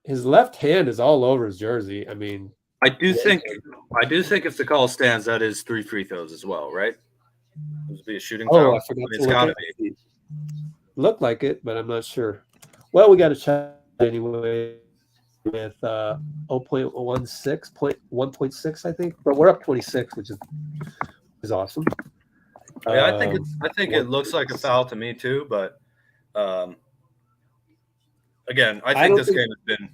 His left hand is all over his jersey. I mean, I do think if the call stands, that is 3 free throws as well, right? It would be a shooting foul. I forgot to look be. Looked like it, but I'm not sure. Well, we got to check anyway with 0.16, 1.6, I think, but we're up 26, which is awesome. Yeah, I think it looks like a foul to me too, but again, I think this game has been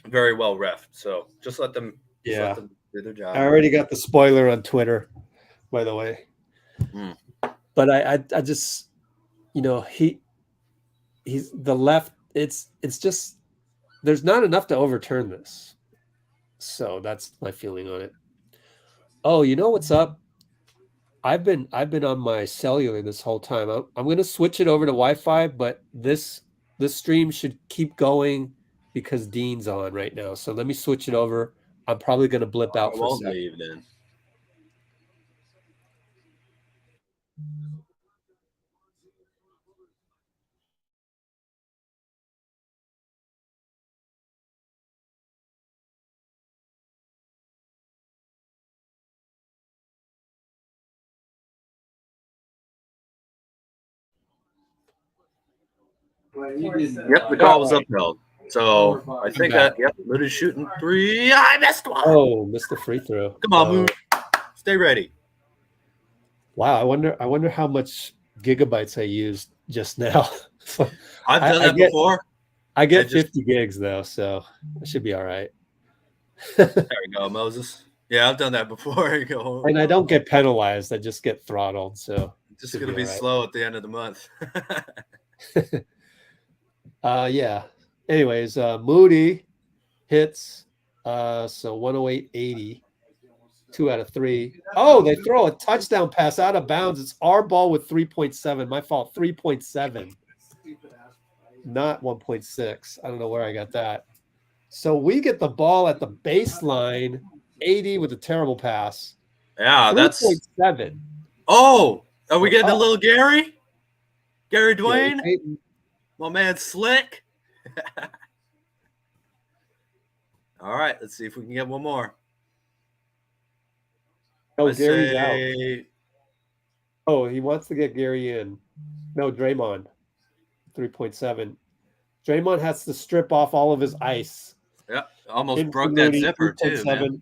very well reffed. So just let them do their job. I already got the spoiler on Twitter, by the way. But I just, he's the left. It's just there's not enough to overturn this. So that's my feeling on it. Oh, you know what's up? I've been on my cellular this whole time. I'm going to switch it over to Wi-Fi, but this stream should keep going because Dean's on right now. So let me switch it over. I'm probably going to blip out for a second. Leave then. Yep, the call was upheld. So I think Moody's shooting 3. I missed one. Oh, missed the free throw. Come on, Moody. Stay ready. Wow, I wonder how much gigabytes I used just now. I've done that before. I get 50 gigs though, so I should be all right. There you go, Moses. Yeah, I've done that before. You go. And I don't get penalized. I just get throttled. So it's just gonna be slow at the end of the month. Yeah. Anyways, Moody hits. So 108.80. 2 out of 3. Oh, they throw a touchdown pass out of bounds. It's our ball with 3.7. My fault. 3.7. Not 1.6. I don't know where I got that. So we get the ball at the baseline. 80 with a terrible pass. Yeah, that's 3.7. Oh, are we getting a little Gary? Gary Dwayne? Yeah, my man Slick. All right, let's see if we can get one more. Oh, Gary's out. Oh, he wants to get Gary in. No, Draymond. 3.7. Draymond has to strip off all of his ice. Yeah, almost broke that zipper too, man.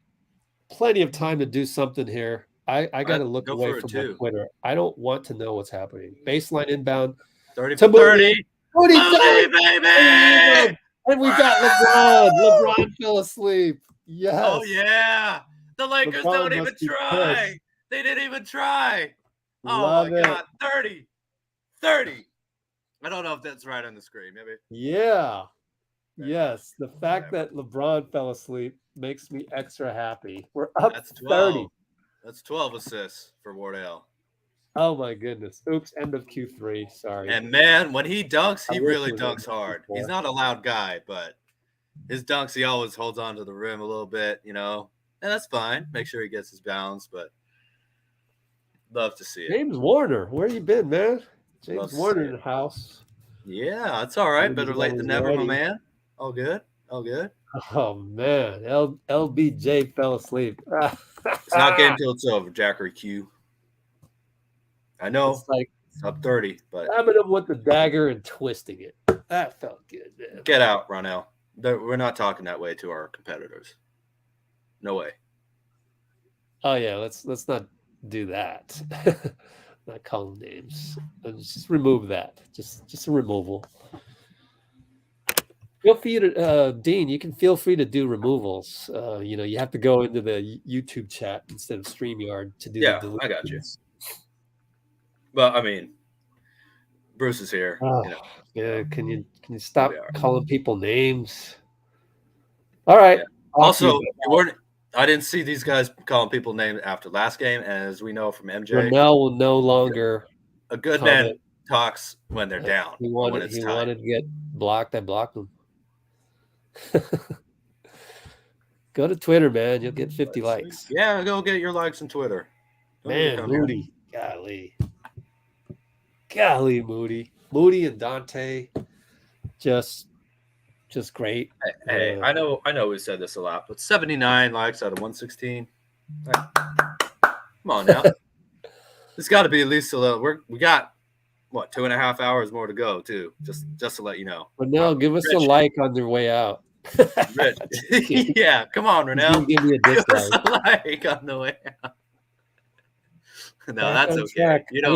Plenty of time to do something here. I got to look away from my Twitter. I don't want to know what's happening. Baseline inbound. 30 for 30. Moody, baby! And we got LeBron. LeBron fell asleep. Yes. Oh, yeah. The Lakers don't even try. They didn't even try. Oh, my God. 30. 30. I don't know if that's right on the screen. Maybe. Yeah. Yes. The fact that LeBron fell asleep makes me extra happy. We're up 30. That's 12 assists for Wardell. Oh, my goodness. Oops. End of Q3. Sorry. And, man, when he dunks, he really dunks hard. He's not a loud guy, but his dunks, he always holds on to the rim a little bit, And that's fine. Make sure he gets his balance, but love to see it. James Warner. Where you been, man? James Warner in the house. Yeah, that's all right. Better late than never, my man. All good. All good. Oh, man. LBJ fell asleep. It's not game till it's over, Jackery Q. I know it's up 30, but stabbing him with the dagger and twisting it. That felt good, man. Get out, Ronell. We're not talking that way to our competitors. No way. Oh yeah, let's not do that. Not call them names. Just remove that. Just a removal. Feel free to Dean. You can feel free to do removals. You have to go into the YouTube chat instead of StreamYard to do. Yeah, I got you. But I mean, Bruce is here. Yeah, can you stop calling people names? All right. Yeah. Also, I didn't see these guys calling people names after last game, and as we know from MJ, Ronell will no longer. A good man talks when they're down. He wanted to get blocked. I blocked him. Go to Twitter, man. You'll get 50 likes. Yeah, go get your likes on Twitter. Man, Moody. Golly, Moody. Moody and Donte. Just great. Hey, I know we said this a lot, but 79 likes out of 116. Come on now. It's got to be at least a little. We got 2.5 hours more to go too. Just to let you know. But now give us a like on their way out. Yeah, come on, Ronell. Give me a dislike. Give us a like on the way out. No, that's okay. You don't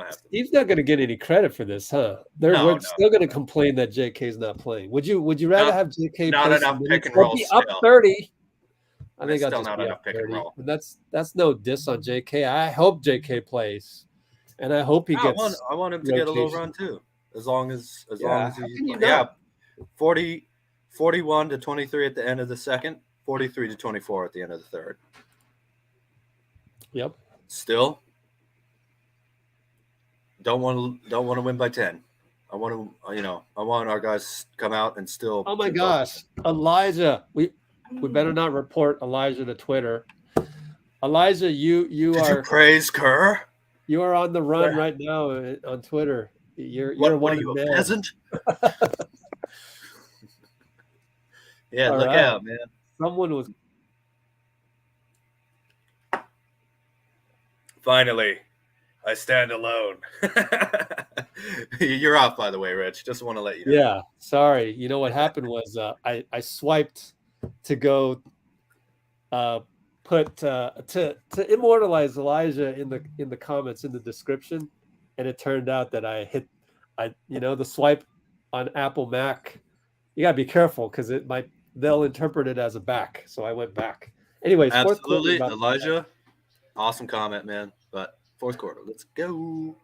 have to. He's not going to get any credit for this, huh? We're still going to complain that JK's not playing. Would you rather have JK not enough pick and roll up 30? I think still not enough pick and roll. But that's no diss on JK. I hope JK plays, and I hope he gets. I want him to get a little run too, as long as he's 41 to 23 at the end of the second, 43 to 24 at the end of the third. Yep. Still, don't want to win by 10. I want our guys to come out and still. Oh my gosh, Elijah, we better not report Elijah to Twitter. Elijah, you Did you praise Kerr? You are on the run right now on Twitter. You're one of the peasant? Yeah, all look right. out, man. Someone was. Finally, I stand alone. You're off, by the way, Rich. Just want to let you know. Yeah, sorry. You know what happened was I swiped to go put to immortalize Elijah in the comments in the description, and it turned out that the swipe on Apple Mac. You gotta be careful because they'll interpret it as a back. So I went back. Anyways, absolutely, Elijah. Awesome comment, man. But fourth quarter, let's go.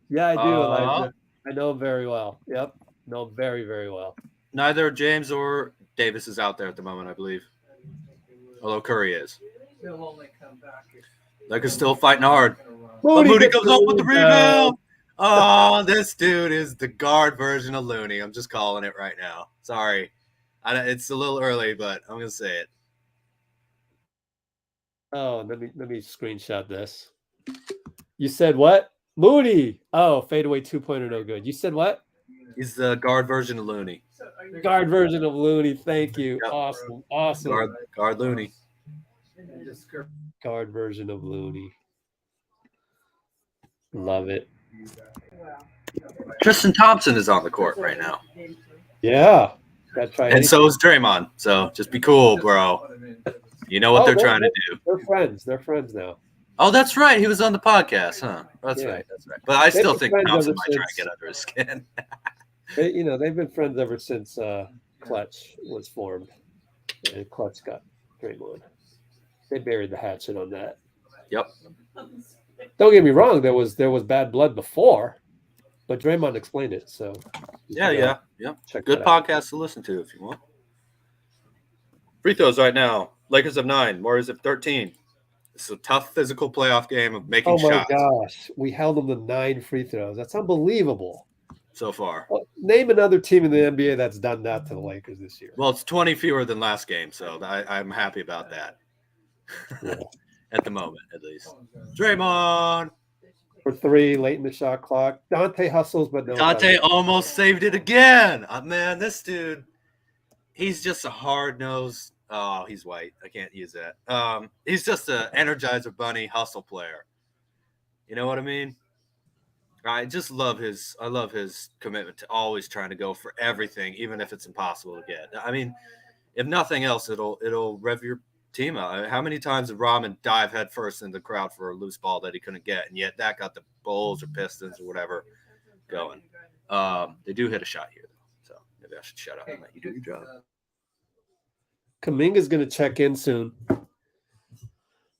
Yeah, I do, Elijah. I know him very well. Yep, know him very, very well. Neither James or Davis is out there at the moment, I believe. Although Curry is. They're still fighting hard. Moody comes up with the rebound. Oh, this dude is the guard version of Looney. I'm just calling it right now. Sorry. It's a little early, but I'm going to say it. Oh, let me screenshot this. You said what? Moody. Oh, fadeaway 2-pointer, no good. You said what? He's the guard version of Looney. Guard version of Looney. Thank you. Yep. Awesome. Guard Looney. Guard version of Looney. Love it. Tristan Thompson is on the court right now. Yeah. That's right. And so is Draymond. So just be cool, bro. You know what they're trying to do. They're friends. They're friends now. Oh, that's right. He was on the podcast, huh? That's right. But I still think Thompson might try to get under his skin. They've been friends ever since Clutch was formed. And Clutch got Draymond. They buried the hatchet on that. Yep. Don't get me wrong. There was bad blood before, but Draymond explained it. So yeah. Good podcast to listen to if you want. Free throws right now. Lakers have 9. Warriors have 13. It's a tough physical playoff game of making shots. Oh my gosh, we held them to 9 free throws. That's unbelievable. So far. Well, name another team in the NBA that's done that to the Lakers this year. Well, it's 20 fewer than last game, so I'm happy about that. Yeah. At the moment, at least. Draymond for 3 late in the shot clock. Donte hustles, but no. Donte almost saved it again. Man, this dude, he's just a hard-nosed. Oh, he's white. I can't use that. He's just an Energizer Bunny hustle player. You know what I mean? I just love his commitment to always trying to go for everything, even if it's impossible to get. I mean, if nothing else, it'll rev your team out. I mean, how many times did Rahman dive headfirst in the crowd for a loose ball that he couldn't get, and yet that got the Bulls or Pistons or whatever going? They do hit a shot here, though, so maybe I should shut up and let you do your job. Kuminga's going to check in soon.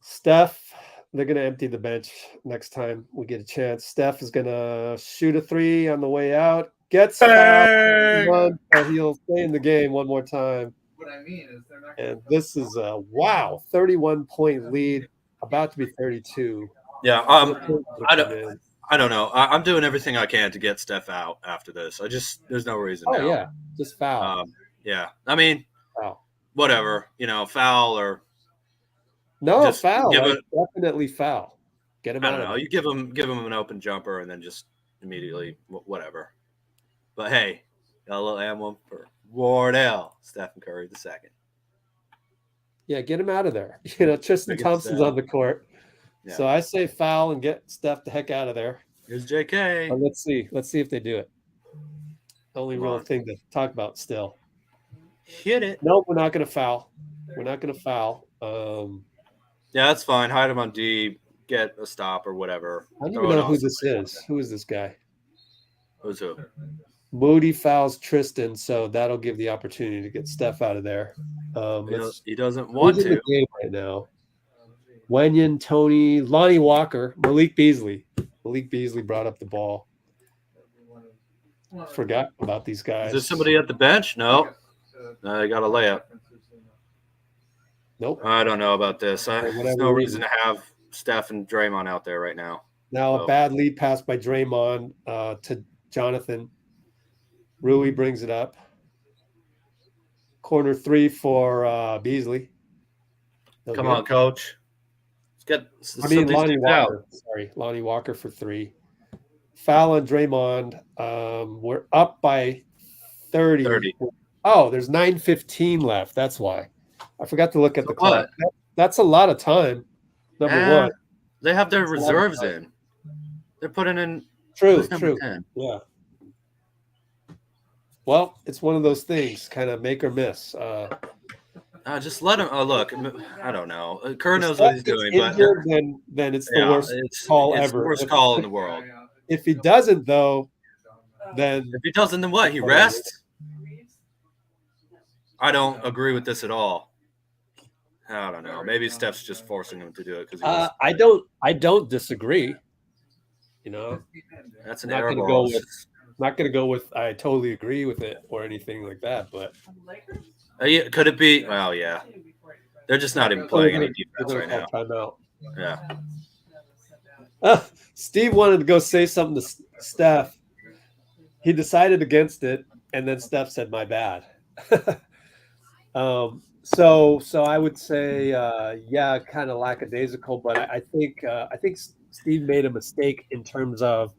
Steph, they're going to empty the bench next time we get a chance. Steph is going to shoot a 3 on the way out. Gets fouled. He'll stay in the game one more time. What I mean is they're not. And this is a 31-point lead, about to be 32. Yeah, I don't know. I'm doing everything I can to get Steph out after this. There's no reason. Oh yeah, just foul. Yeah, I mean, foul. Whatever, foul or no foul. Definitely foul. Get him out. I don't know. You give him an open jumper and then just immediately whatever. But hey, got a little ammo for Wardell, Stephen Curry II. Yeah, get him out of there. Tristan Thompson's on the court. Yeah. So I say foul and get Steph the heck out of there. Here's JK. Let's see if they do it. Only real thing to talk about still. Hit it. No, we're not going to foul. We're not going to foul. Yeah, that's fine. Hide him on D. Get a stop or whatever. I don't even know who this is. Who is this guy? Who's who? Moody fouls Tristan, so that'll give the opportunity to get Steph out of there. He doesn't want to. The game right now. Wenyon, Tony, Lonnie Walker, Malik Beasley. Malik Beasley brought up the ball. Forgot about these guys. Is there somebody at the bench? No. I got a layup. Nope. I don't know about this. There's no reason to have Steph and Draymond out there right now. Now a bad lead pass by Draymond to Jonathan. Rui brings it up. Corner 3 for Beasley. Come on, coach. Let's get Lonnie Walker. Sorry, Lonnie Walker for 3. Foul on Draymond. We're up by 30. Oh, there's 9:15 left. That's why. I forgot to look at the clock. That's a lot of time. Number one. They have their reserves in. They're putting in. True. 10. Yeah. Well, it's one of those things, kind of make or miss. Just let him. Look, I don't know. Kerr knows what he's doing, but then it's the worst call ever. The worst call in the world. If he doesn't, though, then what? He rests. I don't agree with this at all. I don't know. Maybe Steph's just forcing him to do it because I don't disagree. You know, that's an not error. Not going to go with I totally agree with it or anything like that, but could it be? Well, yeah. They're just not even playing any defense right now. Timeout. Yeah. Steve wanted to go say something to Steph. He decided against it, and then Steph said, "My bad." So I would say, kind of lackadaisical, but I think Steve made a mistake in terms of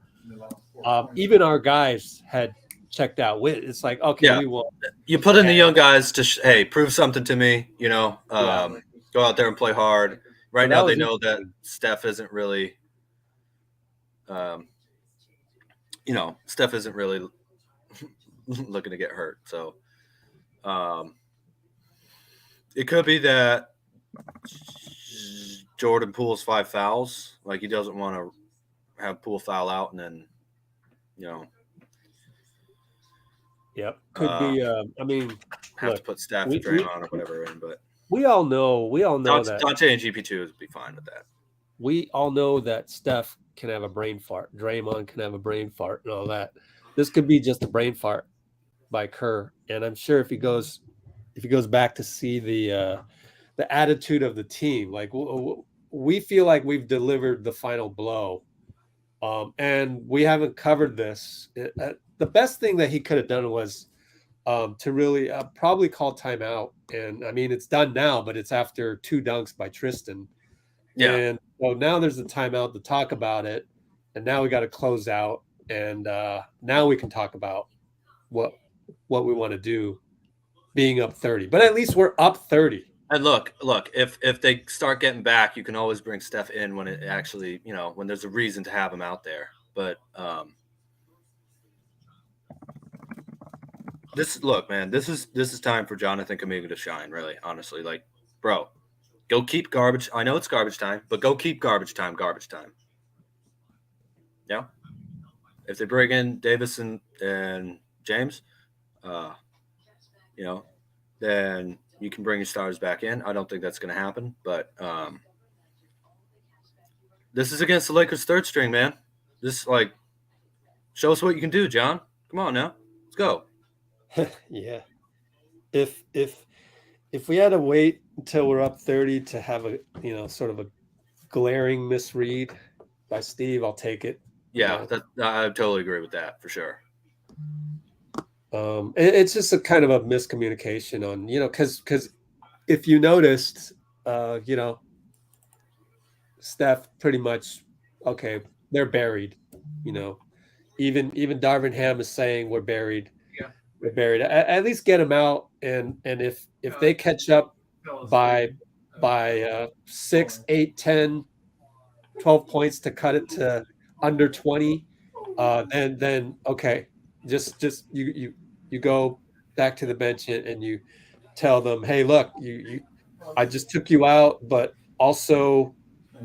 even our guys had checked out. It's like, okay, we will. You put in the young guys to prove something to me. You know, go out there and play hard. Right now, they know that Steph isn't really. Steph isn't really looking to get hurt. So, it could be that Jordan Poole's 5 fouls. Like he doesn't want to have Poole foul out and then, Yep. Could be. Have to put Steph and Draymond or whatever in, but we all know that Donte and GP2 would be fine with that. We all know that Steph can have a brain fart. Draymond can have a brain fart and all that. This could be just a brain fart by Kerr. And I'm sure if he goes back to see the attitude of the team, like we feel like we've delivered the final blow. And we haven't covered this. The best thing that he could have done was to really probably call timeout. And I mean, it's done now, but it's after 2 dunks by Tristan. Yeah. And so now there's a timeout to talk about it. And now we got to close out. And now we can talk about what we want to do being up 30. But at least we're up 30. And look, if they start getting back, you can always bring Steph in when it actually, when there's a reason to have him out there. But this is time for Jonathan Kuminga to shine, really, honestly. Like, bro, go keep garbage. I know it's garbage time, but go keep garbage time. Yeah. If they bring in Davis and James, then you can bring your stars back in. I don't think that's going to happen, but this is against the Lakers' third string, man. This show us what you can do, John. Come on now, let's go. Yeah. If we had to wait until we're up 30 to have a sort of a glaring misread by Steve, I'll take it. Yeah, I totally agree with that for sure. It's just a kind of a miscommunication on, because if you noticed, Steph pretty much, okay, they're buried, even Darvin Ham is saying we're buried. Yeah. We're buried. At least get them out. And if they catch up by 6, 8, 10, 12 points to cut it to under 20, then okay. Just you go back to the bench and you tell them, hey, look, I just took you out, but also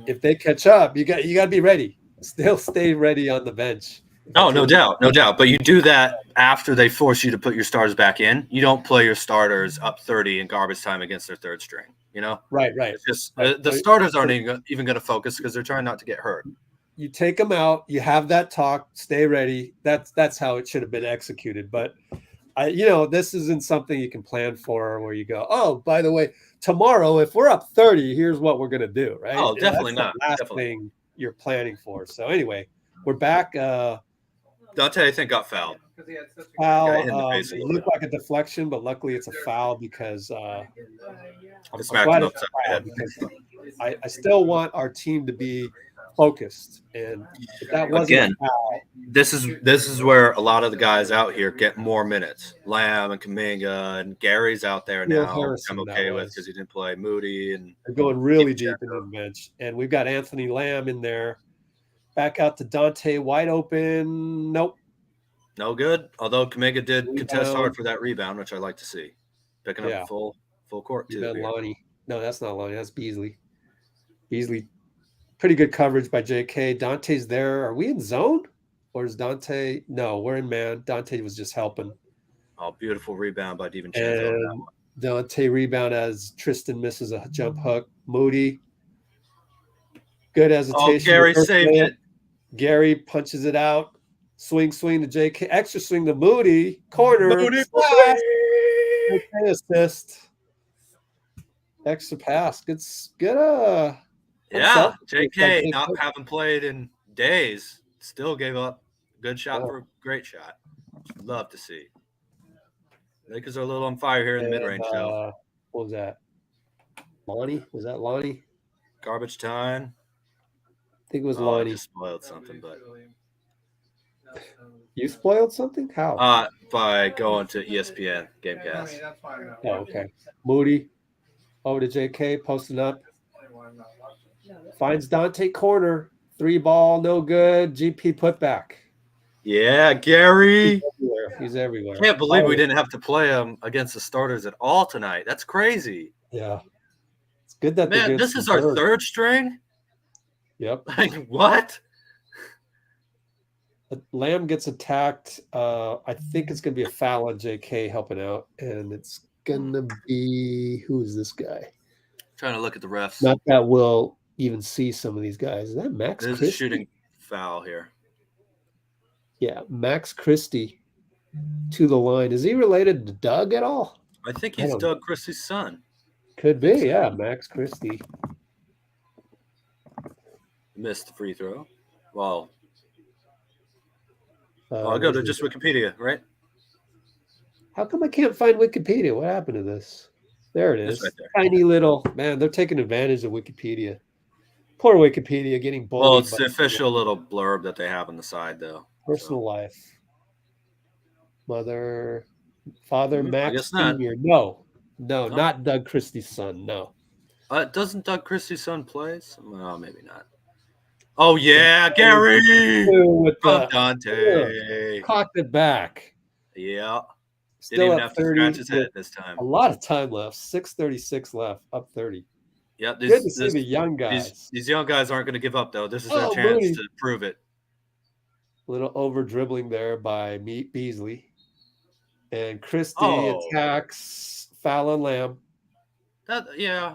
if they catch up, you got to be ready. Still stay ready on the bench Oh, no doubt. But you do that after they force you to put your starters back in. You don't play your starters up 30 in garbage time against their third string, Right. It's just the starters aren't even going to focus because they're trying not to get hurt. You take them out, you have that talk, stay ready. That's how it should have been executed. But this isn't something you can plan for where you go, oh, by the way, tomorrow, if we're up 30, here's what we're going to do, right? Oh, definitely not. The last thing you're planning for. So anyway, we're back. Donte, I think, got fouled. Foul. It looked like a deflection, but luckily it's a foul because I still want our team to be focused, and if that wasn't again, this is where a lot of the guys out here get more minutes. Lamb and Kuminga and Gary's out there now. I'm okay with because he didn't play. Moody and they're going really deep into the bench, and we've got Anthony Lamb in there. Back out to Donte, wide open. Nope, no good. Although Kuminga did contest hard for that rebound, which I like to see, picking up full court too. Lonnie. No, that's not Lonnie. That's Beasley. Pretty good coverage by JK. Dante's there. Are we in zone? Or is Donte? No, we're in man. Donte was just helping. Oh, beautiful rebound by DiVincenzo. And Donte rebound as Tristan misses a jump hook. Moody. Good hesitation. Oh, Gary saved it. Gary punches it out. Swing to JK. Extra swing to Moody. Corner. Moody. JK assist. Extra pass. Good. Yeah, JK not having played in days, still gave up a good shot for a great shot. Love to see. Lakers are a little on fire here in the mid-range though. What was that? Lonnie? Was that Lonnie? Garbage time. I think it was Lonnie. I just spoiled something, but you spoiled something? How? By going to ESPN Gamecast. Oh, okay. Moody over to JK, posting up. Finds Donte corner. 3 ball, no good. GP putback. Yeah, Gary. He's everywhere. Can't believe we didn't have to play him against the starters at all tonight. That's crazy. Yeah. It's good that this is our third string? Yep. Like, what? Lamb gets attacked. I think it's going to be a foul on JK helping out. And it's going to be – who is this guy? Trying to look at the refs. Not that we'll even see some of these guys. Is that Max Christie? There's a shooting foul here. Yeah, Max Christie to the line. Is he related to Doug at all? I think he's Doug Christie's son. Could be, yeah. Max Christie. Missed the free throw. Well, I'll go to just Wikipedia, right? How come I can't find Wikipedia? What happened to this? There it is. Right there. Tiny little man. They're taking advantage of Wikipedia. Poor Wikipedia getting bullied. Well, it's the official little blurb that they have on the side, though. Personal life. Father Max Sr. No, not Doug Christie's son. No. Doesn't Doug Christie's son play? Well, maybe not. Oh, yeah, Gary! With Donte. Cocked it back. Yeah. Still Didn't even up have 30. To scratch his head this time. A lot of time left. 6:36 left. Up 30. Yeah, good to see the young guys. These young guys aren't going to give up, though. This is their chance to prove it. A little over dribbling there by Beasley. And Christie attacks foul on Lamb. I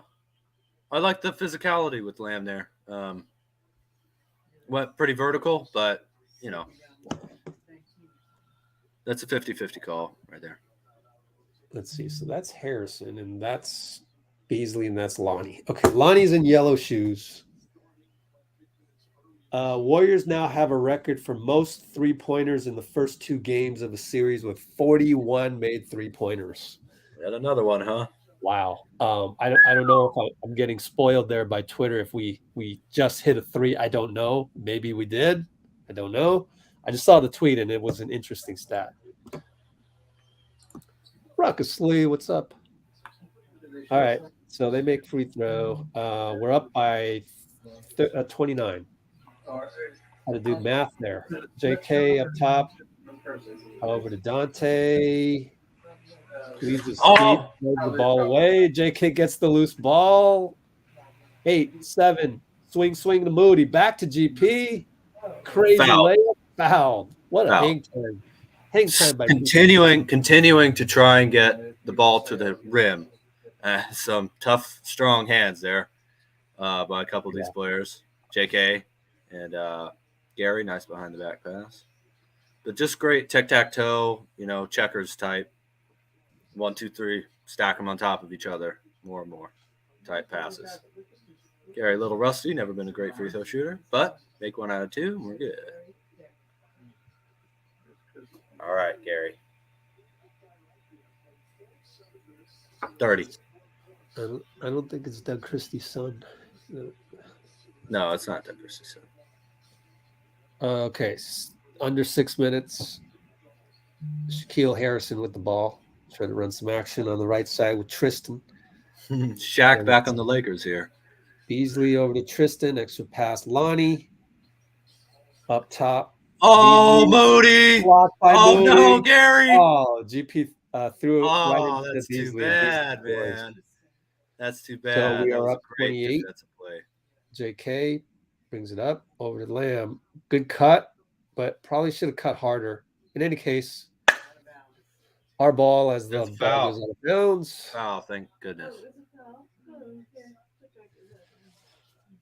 like the physicality with Lamb there. Went pretty vertical, but, that's a 50-50 call right there. Let's see. So that's Harrison, and that's Beasley, and that's Lonnie. Okay, Lonnie's in yellow shoes. Warriors now have a record for most three-pointers in the first 2 games of a series with 41 made three-pointers. Got another one, huh? Wow. I don't know if I'm getting spoiled there by Twitter if we just hit a 3. I don't know. Maybe we did. I don't know. I just saw the tweet, and it was an interesting stat. Ruckus Lee, what's up? All right, so they make free throw. We're up by 29. How to do math there. JK up top. Over to Donte. Leaves his feet, throws the ball away. JK gets the loose ball. 8, 7. Swing to Moody. Back to GP. Crazy layup. Fouled. What a Foul. hang time. Hang time by continuing to try and get the ball to the rim. Some tough, strong hands there by a couple of these players. JK and Gary, nice behind the back pass. But just great tic-tac-toe, checkers type. 1, 2, 3, stack them on top of each other. More and more type passes. Gary, a little rusty, never been a great free throw shooter, but make 1 out of 2, and we're good. All right, Gary. 30. I don't think it's Doug Christie's son. No, it's not Doug Christie's son. Okay, under 6 minutes. Shaquille Harrison with the ball. Trying to run some action on the right side with Tristan. Shaq back on the Lakers here. Beasley over to Tristan. Extra pass. Lonnie. Up top. Oh, Moody. Oh, Moody. no, Gary. Oh, GP threw it right into that's Beasley. Too bad, man. That's too bad. So we are was up 28. Play. JK brings it up over to Lamb. Good cut, but probably should have cut harder. In any case, our ball as the ball goes out of bounds. Foul, thank goodness.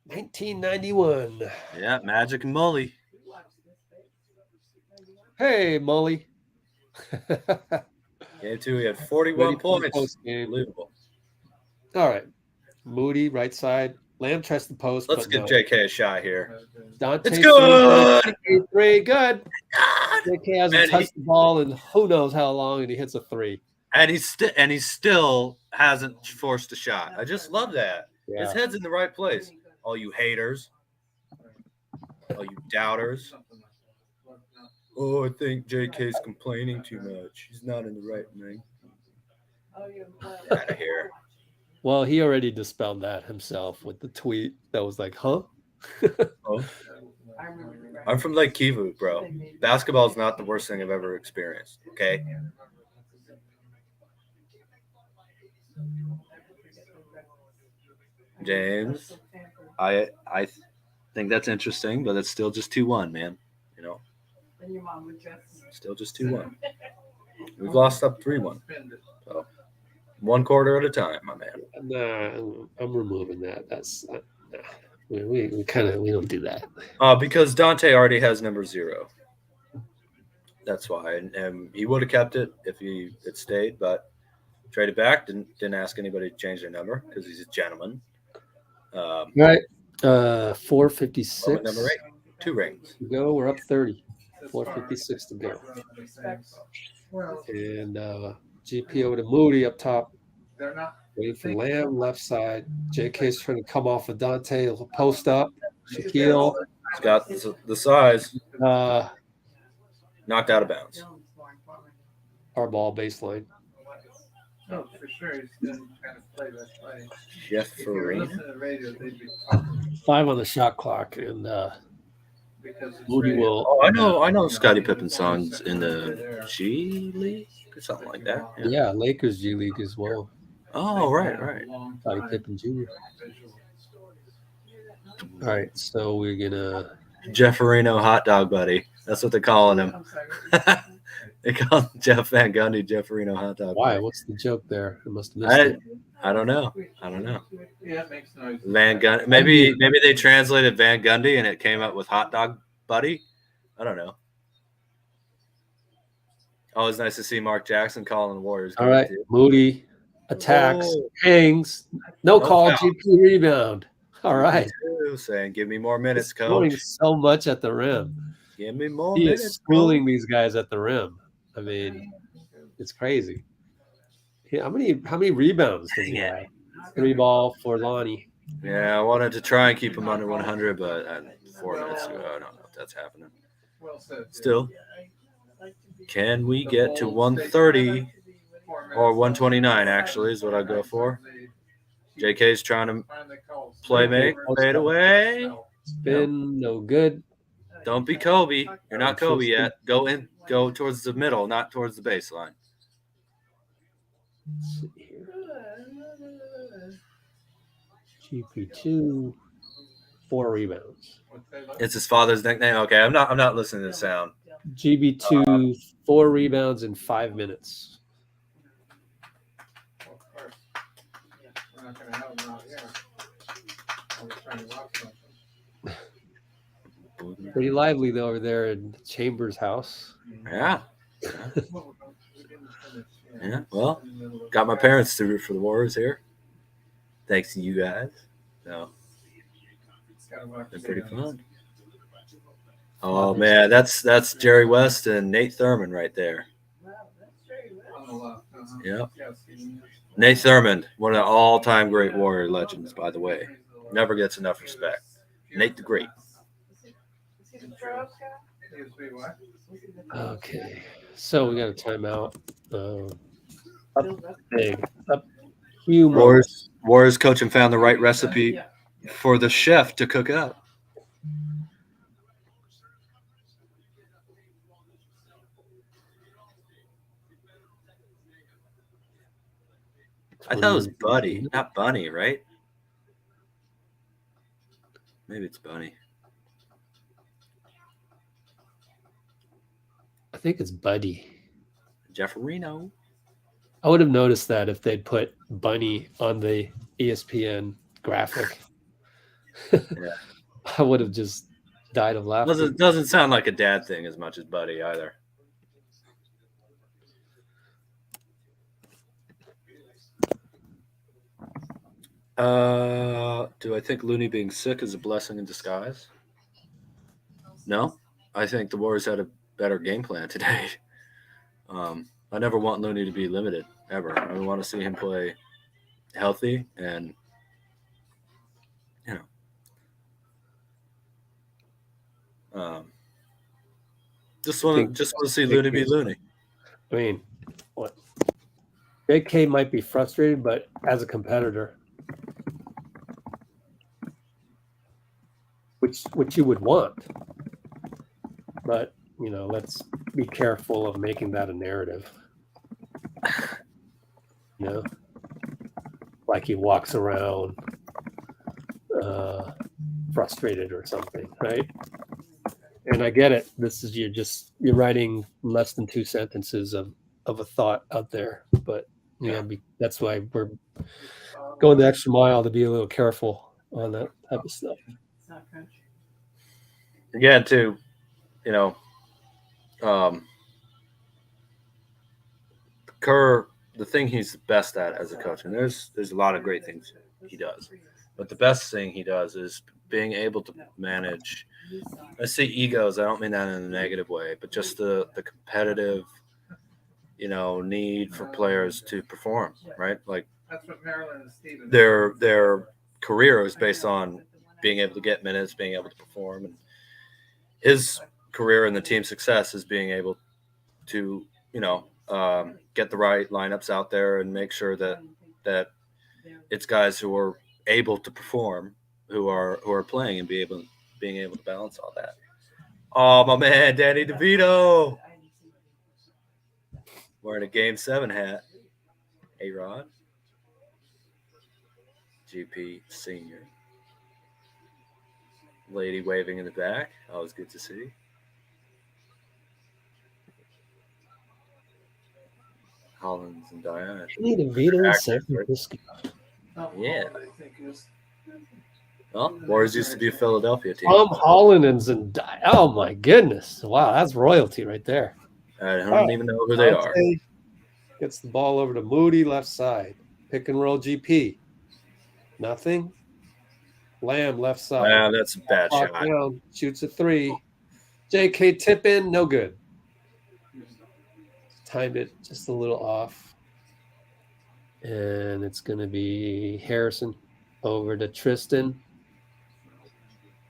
1991. Yeah, Magic and Mully. Hey, Mully. Game 2, he had 41 points. Unbelievable. All right. Moody, right side. Lamb tries the post. Let's get JK a shot here. Donte it's good. 3, good. JK hasn't touched the ball in who knows how long, and he hits a 3. And he still hasn't forced a shot. I just love that. Yeah. His head's in the right place. All you haters, all you doubters. Oh, I think JK's complaining too much. He's not in the right thing. Out of here. Well, he already dispelled that himself with the tweet that was like, huh? Oh. I'm from Lake Kivu, bro. Basketball is not the worst thing I've ever experienced, okay? James, I think that's interesting, but it's still just 2-1, man. Still just 2-1. We've lost up 3-1. So 1 quarter at a time, my man. Nah, I'm removing that. That's we don't do that. Because Donte already has number 0. That's why, and he would have kept it if it stayed, but traded back. Didn't ask anybody to change their number because he's a gentleman. Right. 456. Number 8. 2 rings. Go. We're up 30. 456 to go. And GP over to Moody up top. Waiting for Lamb, left side. JK's trying to come off of Donte. He'll post up. Shaquille. He's got the size. Knocked out of bounds. Our ball baseline. No, for sure. He's going to kind of play that play. Jeffrey. 5 on the shot clock, and Moody will. Oh, I know Scottie Pippen's songs in the G League or something like that. Yeah, Lakers G League as well. Oh, right. Scottie Pippen Jr. All right, so we're gonna Jefferino hot dog buddy. That's what they're calling him. They call him Jeff Van Gundy Jefferino hot dog. Why? What's the joke there? I must have missed it. I don't know. Yeah, it makes noise. Van Gundy. Maybe they translated Van Gundy and it came up with hot dog buddy. I don't know. Always nice to see Mark Jackson calling the Warriors. All right, Moody attacks, hangs, no call, foul. GP rebound. All right. Saying, give me more minutes, He's scoring coach. So much at the rim. Give me more He minutes. Is schooling these guys at the rim. I mean, it's crazy. How many rebounds does he have? 3 ball for Lonnie. Yeah, I wanted to try and keep him under 100, but at 4 minutes ago, I don't know if that's happening. Still, can we get to 130 or 129? Actually, is what I go for. JK's trying to make fade away. Spin, no good. Don't be Kobe. You're not Kobe yet. Go towards the middle, not towards the baseline. GP2. 4 rebounds. It's his father's nickname. Okay, I'm not listening to the sound. GB2, 4 rebounds in 5 minutes. Of course. We're not going to have them out here. I was trying to watch something. Pretty lively though over there in Chambers' house. Yeah. Yeah. Well, got my parents to root for the Warriors here. Thanks to you guys. So, been pretty fun. Oh man, that's Jerry West and Nate Thurman right there. Yeah. Nate Thurman, one of the all-time great Warrior legends, by the way. Never gets enough respect. Nate the Great. Okay, so we got a timeout. Up big, up huge. Warriors coach and found the right recipe for the chef to cook up. I thought it was Buddy, not Bunny, right? Maybe it's Bunny. I think it's Buddy. Jefferino. I would have noticed that if they'd put Bunny on the ESPN graphic. Yeah. I would have just died of laughter. Doesn't sound like a dad thing as much as Buddy either. Do I think Looney being sick is a blessing in disguise? No. I think the Warriors had a better game plan today. I never want Looney to be limited, ever. I want to see him play healthy and, just want to see Looney be Looney. I mean, what? JK might be frustrated, but as a competitor, which you would want, but let's be careful of making that a narrative. Like he walks around frustrated or something, right? And I get it. This is you're writing less than 2 sentences of a thought out there, but that's why we're going the extra mile to be a little careful on that type of stuff. Again, too, Kerr, the thing he's best at as a coach, and there's a lot of great things he does, but the best thing he does is being able to manage. I say egos. I don't mean that in a negative way, but just the competitive, need for players to perform, right? Like that's what Maryland and Steven. Their career is based on being able to get minutes, being able to perform, and his career and the team's success is being able to, get the right lineups out there and make sure that it's guys who are able to perform, who are playing and being able to balance all that. Oh, my man, Danny DeVito wearing a Game 7 hat. Hey, Rod. GP Senior. Lady waving in the back. Always good to see. Collins and Diane. Danny DeVito in San Francisco. Yeah. Well, Warriors used to be a Philadelphia team. Holland and Zendaya. Oh my goodness! Wow, that's royalty right there. I don't even know who they are. Gets the ball over to Moody, left side. Pick and roll GP. Nothing. Lamb, left side. Wow, that's a bad shot. Down, shoots a 3. JK tip in, no good. Timed it just a little off. And it's going to be Harrison over to Tristan.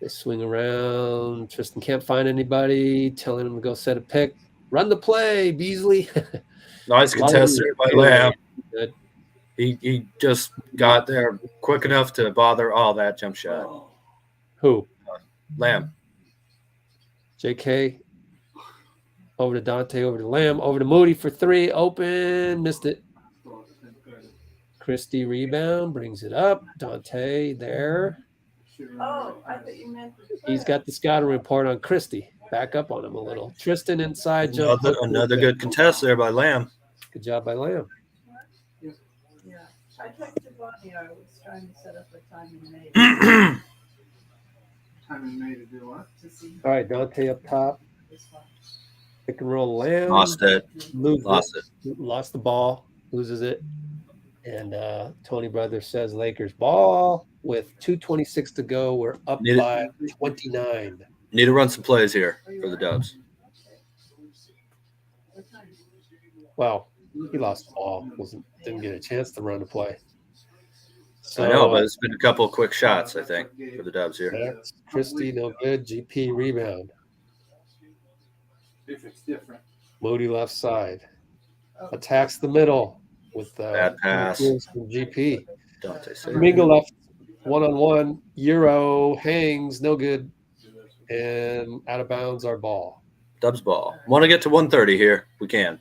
They swing around. Tristan can't find anybody. Telling him to go set a pick. Run the play, Beasley. Nice contest there by Lamb. Good. He just got there quick enough to bother all that jump shot. Who? Lamb. JK. Over to Donte, over to Lamb, over to Moody for 3. Open. Missed it. Christie rebound. Brings it up. Donte there. Oh, I thought you meant. He's got the scouting report on Christie. Back up on him a little. Tristan inside jump. Another good contest there by Lamb. Good job by Lamb. Yeah. I texted Bonnie. I was trying to set up a time and made. Time and made to do what? To see All right, Donte up top. this one. Pick and roll Lamb. Lost it. Lost the ball. Loses it. And Tony Brothers says Lakers ball with 2:26 to go. We're up by 29. Need to run some plays here for the Dubs. Well, he lost the ball. Didn't get a chance to run the play. So, I know, but it's been a couple of quick shots, I think, for the Dubs here. Christie, no good. GP rebound. If it's different. Moody left side. Attacks the middle with Bad pass from GP. Donte Mingo left one-on-one. Euro hangs, no good. And out of bounds our ball. Dubs ball. Want to get to 130 here? We can.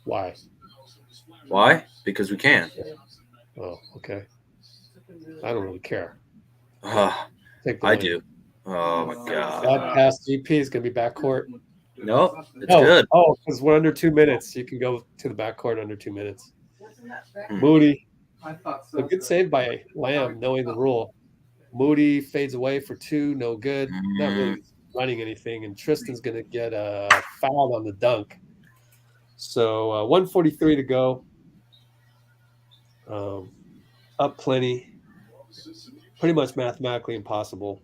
Why? Why? Because we can. Oh, okay. I don't really care. I do. Oh, my God. That pass GP is going to be backcourt. No, it's good. Oh, because we're under 2 minutes. You can go to the backcourt under 2 minutes. Hmm. Moody. I thought so. A good save by Lamb, knowing the rule. Moody fades away for 2, no good. Not really running anything. And Tristan's going to get fouled on the dunk. So 1:43 to go. Up plenty. Pretty much mathematically impossible.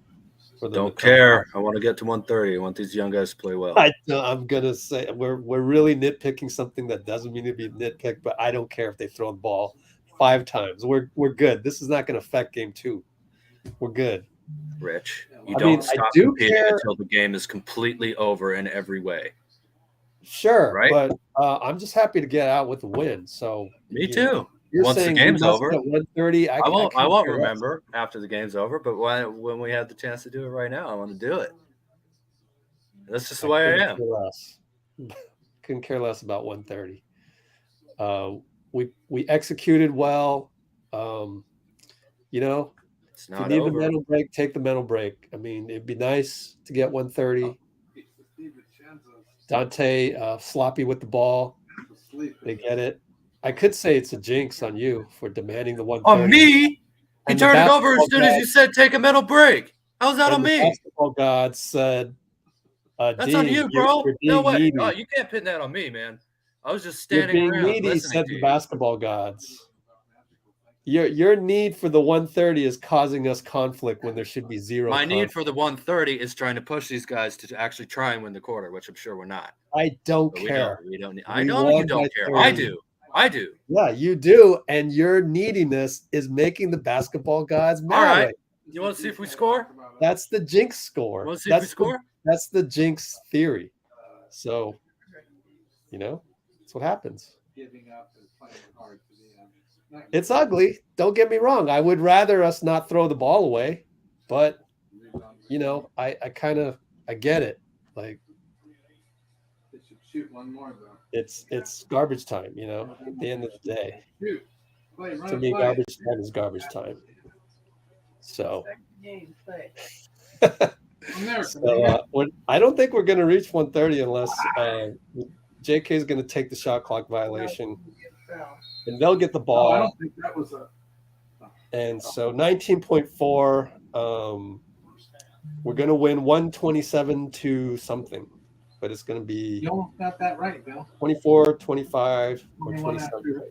For them Don't care. I want to get to 130. I want these young guys to play well. I'm gonna say we're really nitpicking something that doesn't mean to be nitpicked, but I don't care if they throw the ball 5 times. We're good. This is not going to affect game 2. We're good. Rich, you don't stop competing until the game is completely over in every way. Sure, right? But I'm just happy to get out with the win. So me too. You're Once saying the game's over, at 1:30. I won't remember after the game's over. But when we had the chance to do it right now, I want to do it. That's just the way I am. Couldn't care less about 1:30. We executed well. It's if not you need over. the mental break, take the mental break. I mean, it'd be nice to get 1:30. Donte sloppy with the ball. They get it. I could say it's a jinx on you for demanding the 1:30. On me? You turned it over as soon as you said take a mental break. How's that on me? Basketball God said, that's on you, bro. No way. Needy. Oh, you can't pin that on me, man. I was just standing You're being around needy, listening said to the you. basketball gods. Your need for the 1:30 is causing us conflict when there should be zero. My conflict. need for the 1:30 is trying to push these guys to actually try and win the quarter, which I'm sure we're not. I don't But care. We don't. I know you don't care. I do. Yeah, you do, and your neediness is making the basketball gods mad. All right. You want to see if we score? That's the jinx score. You want to see if we score? That's the jinx theory. So, that's what happens. It's ugly. Don't get me wrong. I would rather us not throw the ball away, but I get it. Like they should shoot one more though. It's garbage time, at the end of the day. To me, garbage time is garbage time. So I don't think we're going to reach 1:30 unless JK is going to take the shot clock violation, and they'll get the ball. I don't think that was and so 19.4. We're going to win 127 to something, but it's going to be. You almost got that right, Bill. 24, 25,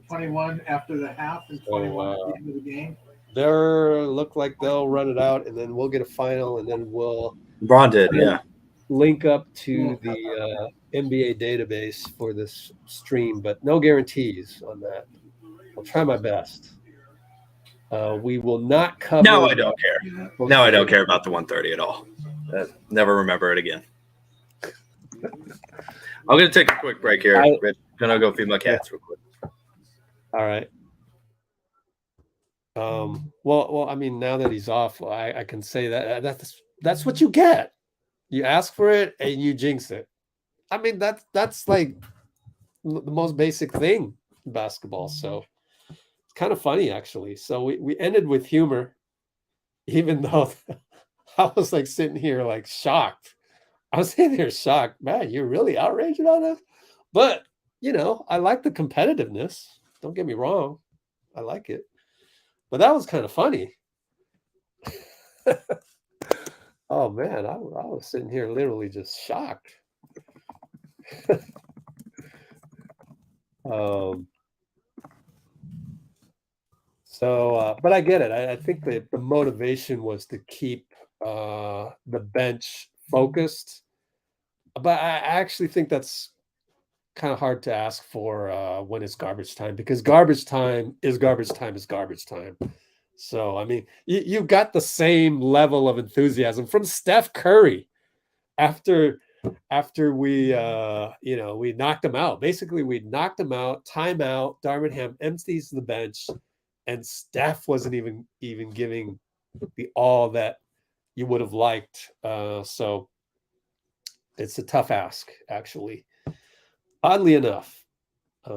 21 after the half and 21 at the end of the game. Look like they'll run it out, and then we'll get a final, and then we'll. LeBron did, yeah. Link up to the NBA database for this stream, but no guarantees on that. I'll try my best. We will not cover. No, I don't care. No, I don't care about the 1:30 at all. Never remember it again. I'm going to take a quick break here. Rich. I'm going to go feed my cats real quick. All right. Well, I mean, now that he's off, I can say that's what you get. You ask for it and you jinx it. I mean, that's like the most basic thing in basketball. So kind of funny, actually. So we ended with humor, even though I was like sitting here like shocked. I was sitting there shocked. Man, you're really outraged about this? But, I like the competitiveness. Don't get me wrong. I like it. But that was kind of funny. Oh, man, I was sitting here literally just shocked. But I get it. I think that the motivation was to keep the bench focused. But I actually think that's kind of hard to ask for when it's garbage time, because garbage time is garbage time is garbage time. So, I mean, you got the same level of enthusiasm from Steph Curry after we we knocked him out. Basically, we knocked him out, timeout, Darvin Ham empties the bench, and Steph wasn't even giving the all that you would have liked. So it's a tough ask, actually. Oddly enough, I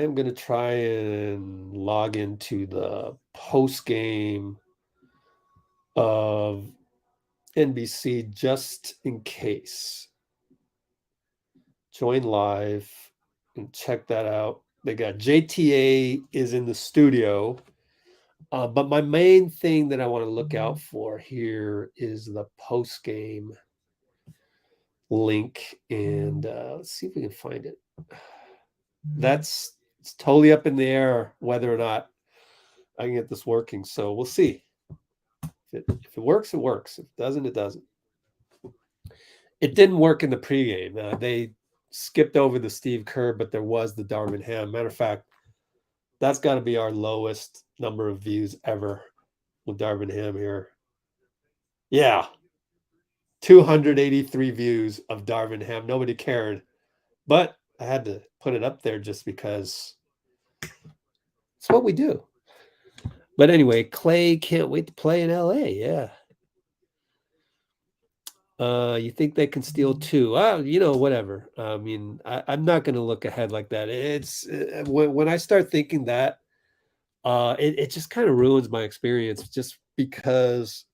am going to try and log into the post game of NBC just in case. Join live and check that out. They got JTA is in the studio. But my main thing that I want to look out for here is the post game link. And let's see if we can find it. It's totally up in the air whether or not I can get this working. So we'll see. If it works, it works. If it doesn't, it doesn't. It didn't work in the pregame. They skipped over the Steve Kerr, but there was the Darvin Ham. Matter of fact, that's got to be our lowest number of views ever with Darvin Ham here. Yeah. 283 views of Darvin Ham. Nobody cared. But I had to put it up there just because it's what we do. But anyway, Klay can't wait to play in LA. Yeah. You think they can steal 2? Whatever. I mean, I'm not going to look ahead like that. It's when I start thinking that, it just kind of ruins my experience, just because,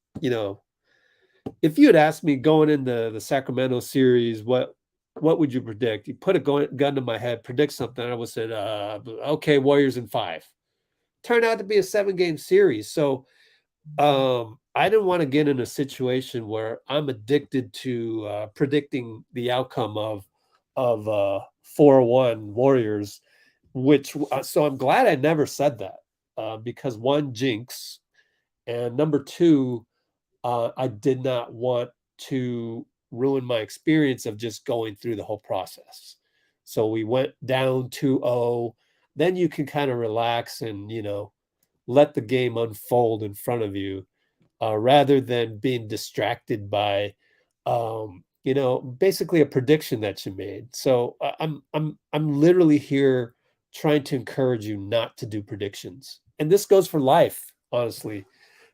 if you had asked me going into the Sacramento series, what would you predict? You put a gun to my head, predict something, I would have said, okay, Warriors in 5. Turned out to be a 7-game series. So I didn't want to get in a situation where I'm addicted to predicting the outcome of 4-1 Warriors, so I'm glad I never said that, because one, jinx, and number two, I did not want to ruin my experience of just going through the whole process. So we went down 2-0. Then you can kind of relax and, let the game unfold in front of you, rather than being distracted by, basically a prediction that you made. So I'm literally here trying to encourage you not to do predictions. And this goes for life, honestly,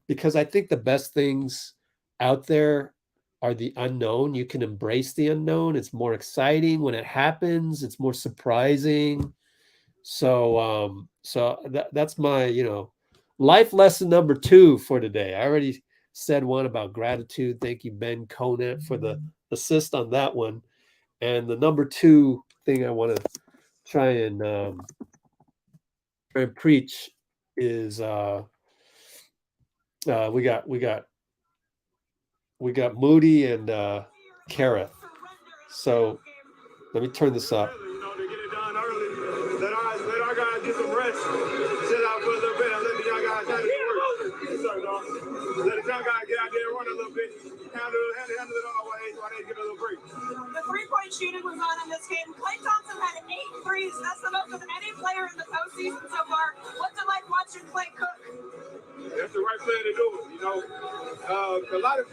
because I think the best things out there are the unknown. You can embrace the unknown. It's more exciting when it happens. It's more surprising. So that's my, life lesson number 2 for today. I already said one about gratitude. Thank you, Ben Conant, for the assist on that one. And the number 2 thing I want to try and preach is we got Moody and Kerr. So let me turn this up. To get it done early. Let our guys get some rest. Sit out for a little bit and let the young guys have it work. Yes, sir, dog. Let the young guys get out there and run a little bit. Handle it all while they get a little break. The three-point shooting was on in this game. Klay Thompson had 8 threes. That's the most of any player in the postseason so far. What's it like watching Klay cook? That's the right player to do it, A lot of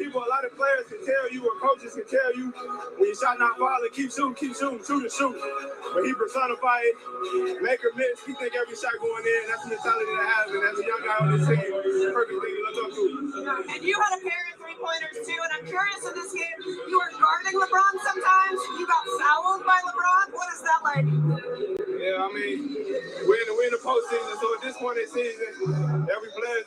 players can tell you, or coaches can tell you, when your shot not falling, keep shooting, shoot. But he personified it, make or miss. He think every shot going in. That's the mentality to have, and as a young guy on this team, it's the perfect thing to look up to. And you had a pair of three-pointers too, and I'm curious in this game, you were guarding LeBron sometimes. You got fouled by LeBron. What is that like? I mean, we're in the postseason, so at this point in the season, every player,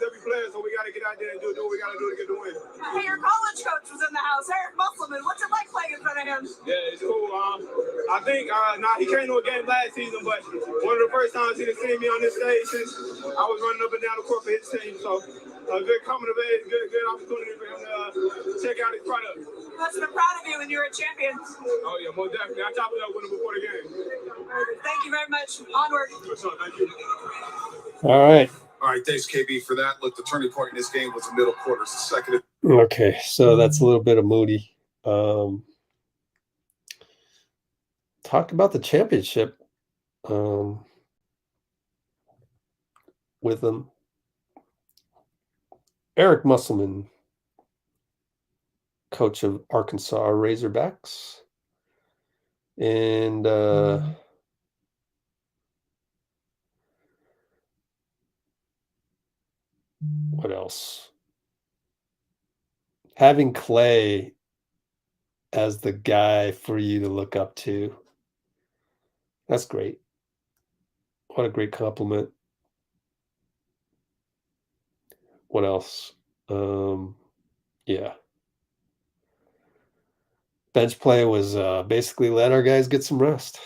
so we got to get out there and do what we got to do to get the win. Hey, your college coach was in the house, Eric Musselman. What's it like playing in front of him? Yeah, it's cool. I think he came to a game last season, but one of the first times he done seen me on this stage since I was running up and down the court for his team. So a good coming of age, good opportunity for him to check out his product. He must have been proud of you when you were a champion. Oh yeah, most definitely. I chopped it up with him before the game. Thank you very much. Onward. Thank you. All right. All right, thanks, KB, for that. Look, the turning point in this game was the middle quarter. It's the second. Okay, so that's a little bit of Moody. Talk about the championship with them. Eric Musselman, coach of Arkansas Razorbacks. And what else? Having Klay as the guy for you to look up to. That's great. What a great compliment. What else? Yeah. Bench play was basically let our guys get some rest.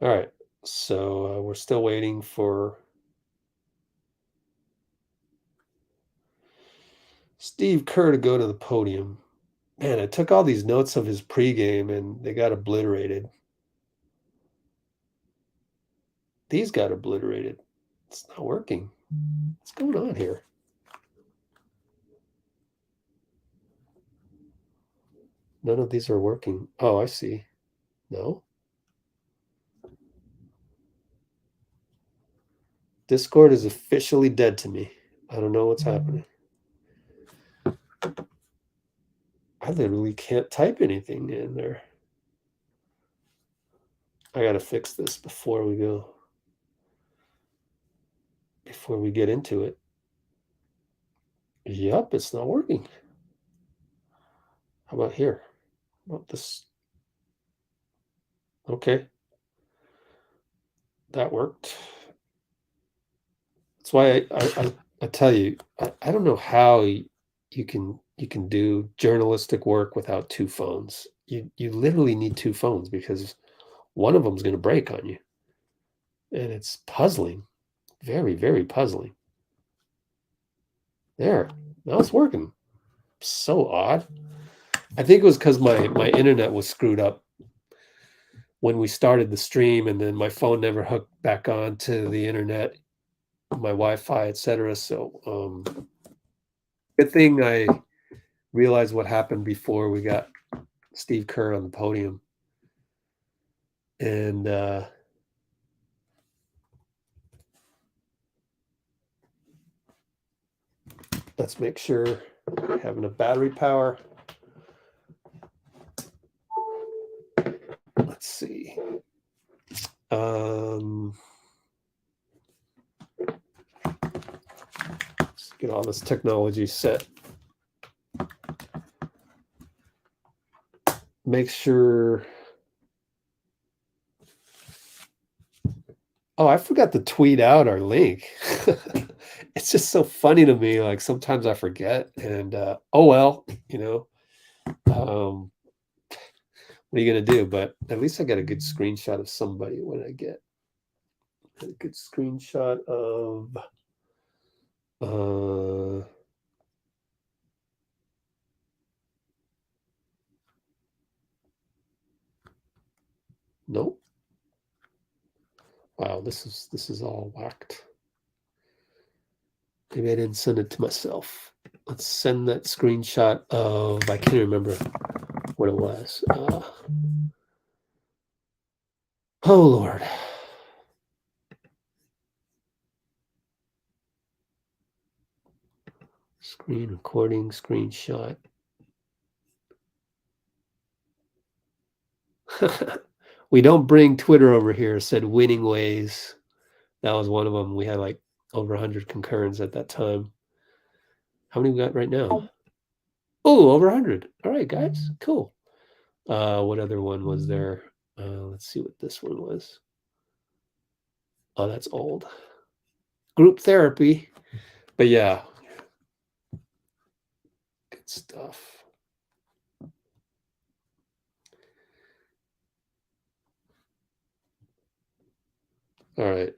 All right. So we're still waiting for Steve Kerr to go to the podium. Man, I took all these notes of his pregame and they got obliterated. These got obliterated. It's not working. What's going on here? None of these are working. Oh, I see. No. Discord is officially dead to me. I don't know what's happening. I literally can't type anything in there. I got to fix this before we go. Before we get into it. Yup, it's not working. How about here? How about this? Okay. That worked. That's why I tell you, I don't know how you can do journalistic work without two phones. You literally need two phones because one of them is going to break on you. And it's puzzling. Very, very puzzling. There. Now it's working. So odd. I think it was because my internet was screwed up when we started the stream, and then my phone never hooked back on to the internet, my Wi-Fi, etc. So good thing I realized what happened before we got Steve Kerr on the podium. And let's make sure we're having enough battery power. Let's see. Let's get all this technology set. Make sure. Oh, I forgot to tweet out our link. It's just so funny to me. Like sometimes I forget, and oh well, you know. What are you gonna do? But at least I got a good screenshot of somebody. What did I get? A good screenshot of nope. Wow, this is all whacked. Maybe I didn't send it to myself. Let's send that screenshot of, I can't remember what it was. Oh, Lord. Screen recording, screenshot. We don't bring Twitter over here, said Winning Ways. That was one of them. We had like over 100 concurrents at that time. How many we got right now? Oh, over 100. All right, guys. Cool. What other one was there? Let's see what this one was. Oh, that's old. Group therapy. But yeah. Good stuff. All right.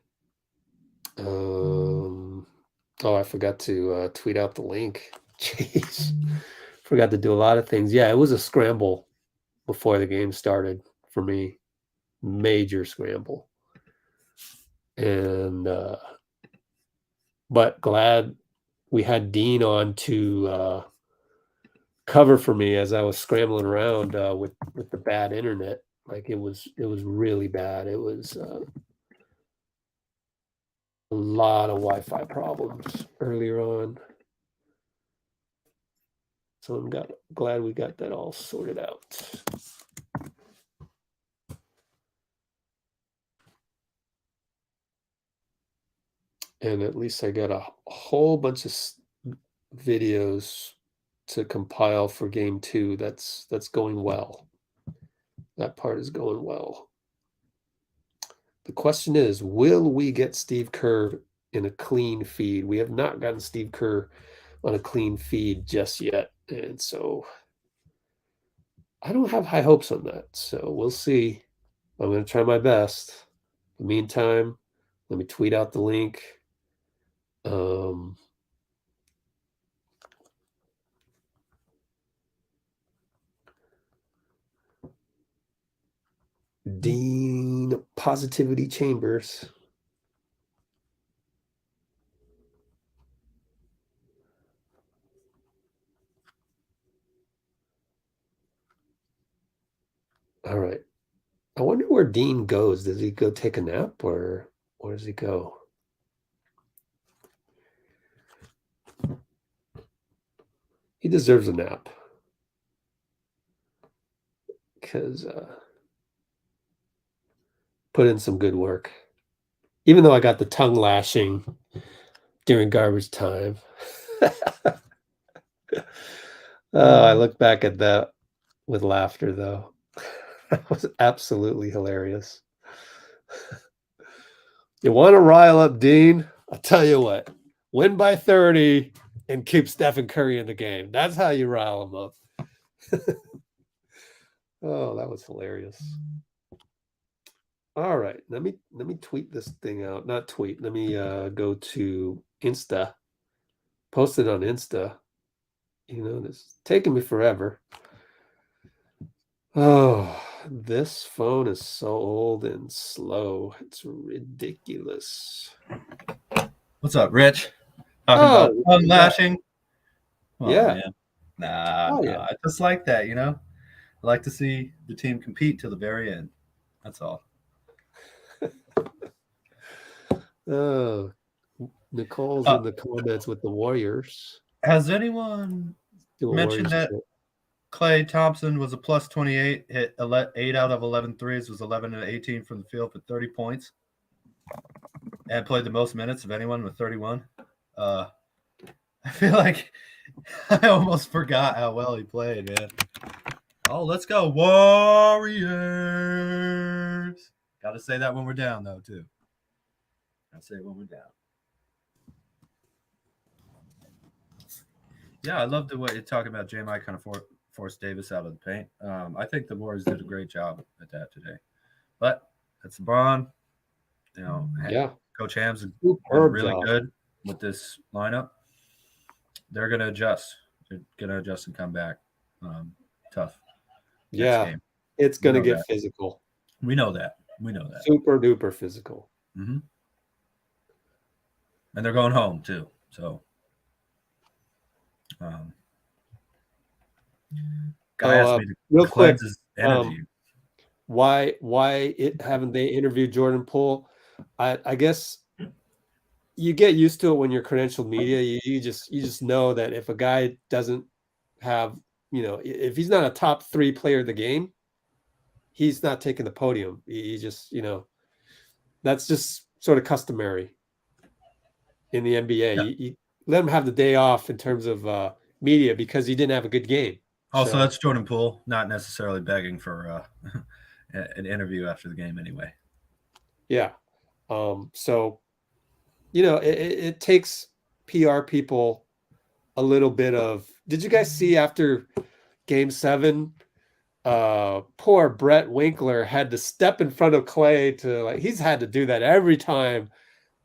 I forgot to tweet out the link. Jeez. Forgot to do a lot of things. Yeah, it was a scramble before the game started for me. Major scramble. And but glad we had Dean on to cover for me as I was scrambling around with the bad internet. Like it was really bad. It was a lot of Wi-Fi problems earlier on. So I'm glad we got that all sorted out. And at least I got a whole bunch of videos to compile for game 2. That's going well. That part is going well. The question is, will we get Steve Kerr in a clean feed? We have not gotten Steve Kerr on a clean feed just yet. And so I don't have high hopes on that. So we'll see. I'm going to try my best. In the meantime, let me tweet out the link. Dean Positivity Chambers. All right. I wonder where Dean goes. Does he go take a nap or where does he go? He deserves a nap. Because put in some good work. Even though I got the tongue lashing during garbage time. I look back at that with laughter, though. That was absolutely hilarious. You want to rile up Dean? I'll tell you what. Win by 30 and keep Steph Curry in the game. That's how you rile him up. Oh, that was hilarious. All right, let me tweet this thing out. Not tweet. Let me go to Insta. Post it on Insta. You know, it's taking me forever. Oh, this phone is so old and slow. It's ridiculous. What's up, Rich? Talking about tongue lashing. Oh, yeah. Man. Nah, yeah. I just like that, you know? I like to see the team compete to the very end. That's all. Oh, Nicole's in the comments with the Warriors. Has anyone mentioned that Klay Thompson was a plus 28, hit 8 out of 11 threes, was 11 and 18 from the field for 30 points, and played the most minutes of anyone with 31? I feel like I almost forgot how well he played, man. Oh, let's go, Warriors. Got to say that when we're down, though, too. Got to say it when we're down. Yeah, I love the way you're talking about J-Mike kind of forced Davis out of the paint. I think the Warriors did a great job at that today. But that's LeBron. You know, yeah. Coach Ham's really good with this lineup. They're going to adjust. They're going to adjust and come back tough. Yeah, game. It's going to get physical. We know that. Super duper physical. Mm-hmm. And they're going home too. So, guy asked me to real quick. Interview. Why haven't they interviewed Jordan Poole? I guess you get used to it when you're credentialed media. You just know that if a guy doesn't have, you know, if he's not a top 3 player of the game, he's not taking the podium. He just, you know, that's just sort of customary in the NBA. Yeah. You let him have the day off in terms of media because he didn't have a good game. Also, that's Jordan Poole, not necessarily begging for an interview after the game anyway. Yeah. So, it takes PR people a little bit of. Did you guys see after Game 7? Poor Brett Winkler had to step in front of Klay to he's had to do that every time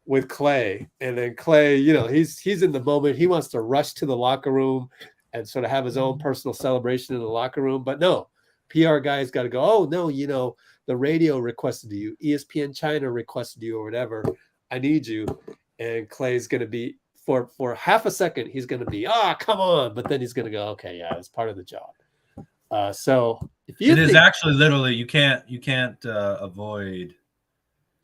with Klay, and then Klay, he's in the moment. He wants to rush to the locker room and sort of have his own personal celebration in the locker room. But no, PR guys got to go, oh, no, the radio requested you. ESPN China requested you or whatever. I need you. And Klay's going to be, for half a second, he's going to be, come on. But then he's going to go, okay, yeah, it's part of the job. So if you is actually literally, you can't avoid.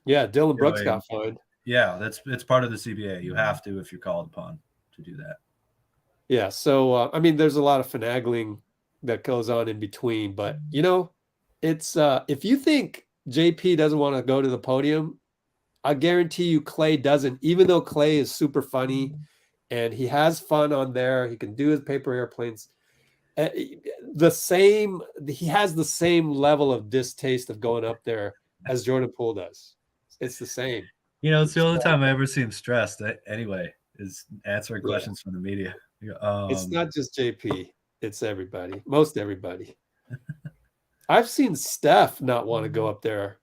Yeah, Dylan Brooks got fined. Yeah, it's part of the CBA. You have to if you're called upon to do that. Yeah, so there's a lot of finagling that goes on in between, but it's if you think JP doesn't want to go to the podium, I guarantee you Klay doesn't. Even though Klay is super funny and he has fun on there, he can do his paper airplanes. He has the same level of distaste of going up there as Jordan Poole does. It's the same. It's the only time I ever see him stressed. Anyway, is answering questions from the media. It's not just JP; it's everybody, most everybody. I've seen Steph not want to go up there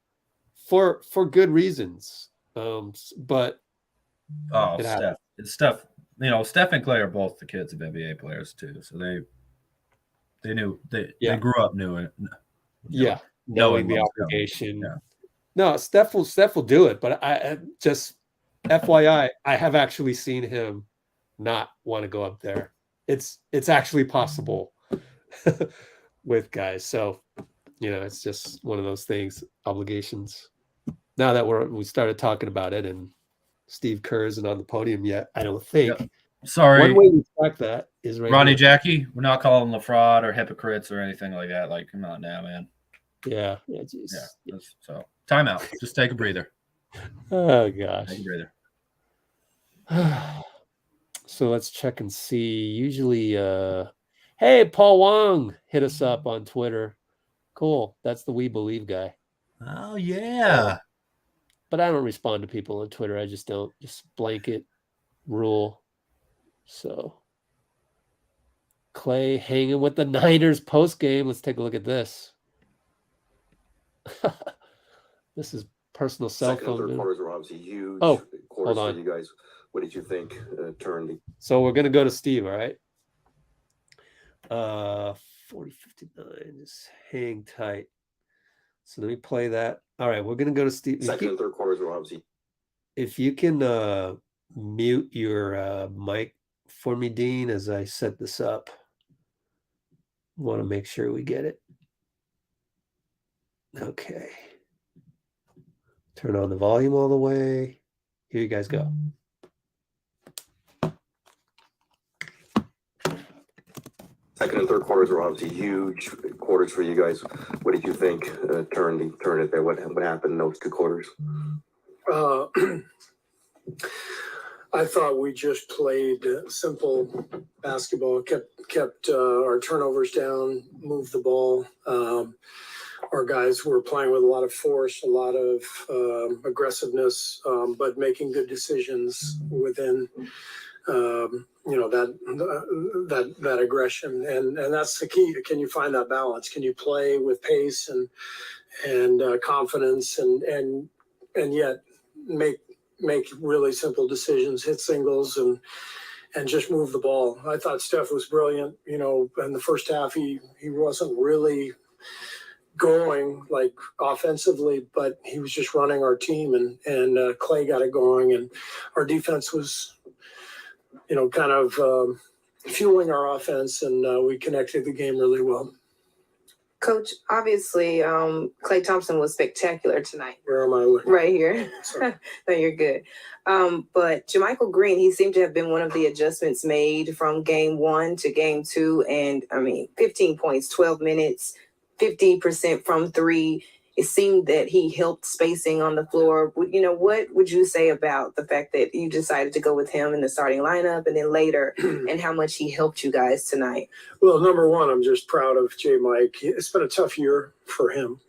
for good reasons, but Steph, Steph and Klay are both the kids of NBA players too, so they knew they grew up knowing the obligation. Yeah. No, Steph will do it, but I just FYI, I have actually seen him not want to go up there. It's actually possible with guys. So, it's just one of those things, obligations. Now that we started talking about it and Steve Kerr isn't on the podium yet, I don't think. Yep. Sorry. One way we track that is Ronnie here. Jackie. We're not calling them fraud or hypocrites or anything like that. Like, come on now, man. Yeah. So timeout. Just take a breather. Oh gosh. Take a breather. So let's check and see. Usually, hey, Paul Wong hit us up on Twitter. Cool. That's the We Believe guy. Oh yeah. But I don't respond to people on Twitter. I just don't. Just blanket rule. So Klay hanging with the Niners post game. Let's take a look at this. This is personal cell phone. Second and third quarters were obviously huge. Hold on. For you guys. What did you think? So we're gonna go to Steve. All right. 40-59. Just hang tight. So let me play that. All right, we're gonna go to Steve. Second and third quarters were obviously. If you can mute your mic for me, Dean, as I set this up. Want to make sure we get it. Okay. Turn on the volume all the way. Here you guys go. Second and third quarters were obviously huge quarters for you guys. What did you think? Turn it there. What happened in those two quarters? I thought we just played simple basketball, kept our turnovers down, moved the ball. Our guys were playing with a lot of force, a lot of aggressiveness, but making good decisions within that aggression, and that's the key. Can you find that balance? Can you play with pace and confidence, and yet make really simple decisions, hit singles, and just move the ball? I thought Steph was brilliant. In the first half, he wasn't really going like offensively, but he was just running our team, and Klay got it going, and our defense was kind of fueling our offense, and we connected the game really well. Coach, obviously, Klay Thompson was spectacular tonight. Where am I looking? Right here. No, you're good. But JaMychal Green, he seemed to have been one of the adjustments made from game 1 to game 2. And 15 points, 12 minutes, 15% from 3. it seemed that he helped spacing on the floor. What would you say about the fact that you decided to go with him in the starting lineup and then later, and how much he helped you guys tonight? Well, number one, I'm just proud of J-Mike. It's been a tough year for him,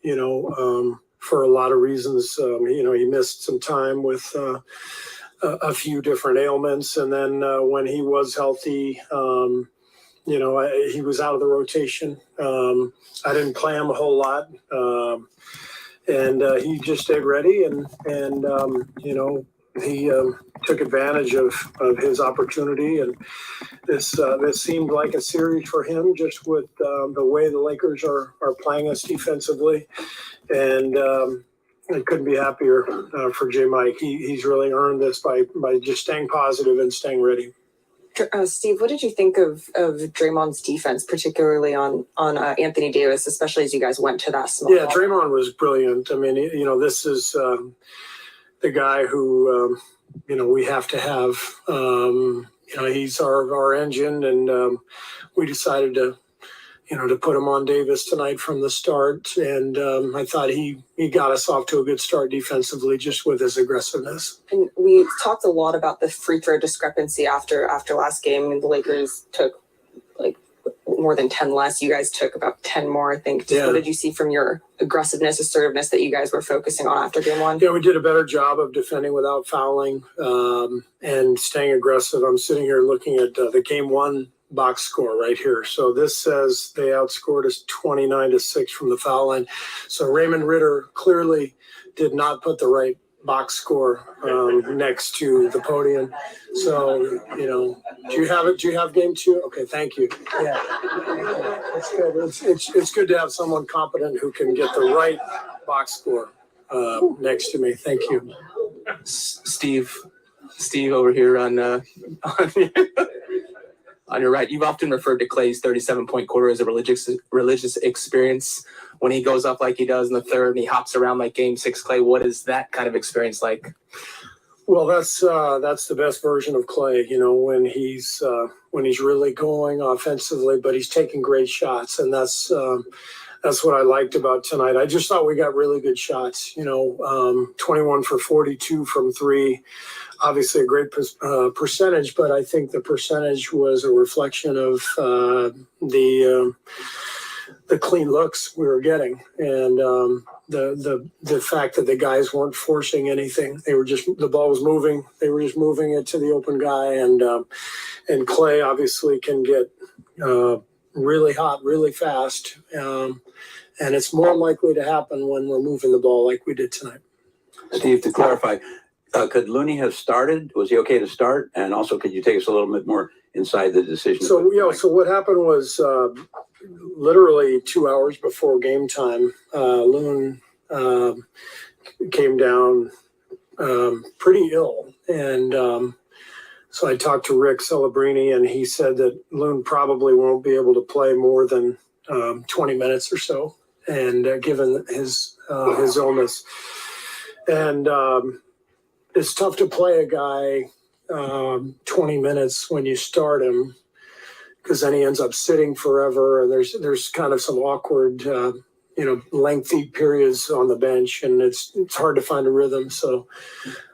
for a lot of reasons. He missed some time with a few different ailments. And then when he was healthy, he was out of the rotation. I didn't play him a whole lot. And he just stayed ready and he took advantage of his opportunity. And this seemed like a series for him, just with the way the Lakers are playing us defensively. And I couldn't be happier for J-Mike. He's really earned this by just staying positive and staying ready. Steve, what did you think of Draymond's defense, particularly on Anthony Davis, especially as you guys went to that small? Yeah, Draymond was brilliant. I mean, this is the guy who, we have to have. He's our engine, and we decided to put him on Davis tonight from the start. And I thought he got us off to a good start defensively, just with his aggressiveness. And we talked a lot about the free throw discrepancy after last game. And the Lakers took like more than 10 less. You guys took about 10 more, I think. What did you see from your aggressiveness, assertiveness that you guys were focusing on after game one? Yeah, we did a better job of defending without fouling and staying aggressive. I'm sitting here looking at the game one box score right here. So this says they outscored us 29-6 from the foul line. So Raymond Ritter clearly did not put the right box score next to the podium. So, do you have it? Do you have game two? Okay, thank you. Yeah, it's good. It's good to have someone competent who can get the right box score next to me. Thank you. Steve over here on your right. You've often referred to Klay's 37-point quarter as a religious experience. When he goes up like he does in the third and he hops around like game 6, Klay, what is that kind of experience like? Well, that's the best version of Klay, when he's really going offensively, but he's taking great shots. And that's what I liked about tonight. I just thought we got really good shots, 21 for 42 from three. Obviously a great percentage, but I think the percentage was a reflection of the clean looks we were getting, and the fact that the guys weren't forcing anything. The ball was moving. They were just moving it to the open guy, and Klay obviously can get really hot, really fast, and it's more likely to happen when we're moving the ball like we did tonight. Steve, to clarify, could Looney have started? Was he okay to start? And also, could you take us a little bit more inside the decision? So, so what happened was literally 2 hours before game time, Loon came down pretty ill. And so I talked to Rick Celebrini, and he said that Loon probably won't be able to play more than 20 minutes or so, and given his illness. And it's tough to play a guy 20 minutes when you start him, because then he ends up sitting forever, and there's kind of some awkward, lengthy periods on the bench, and it's hard to find a rhythm. So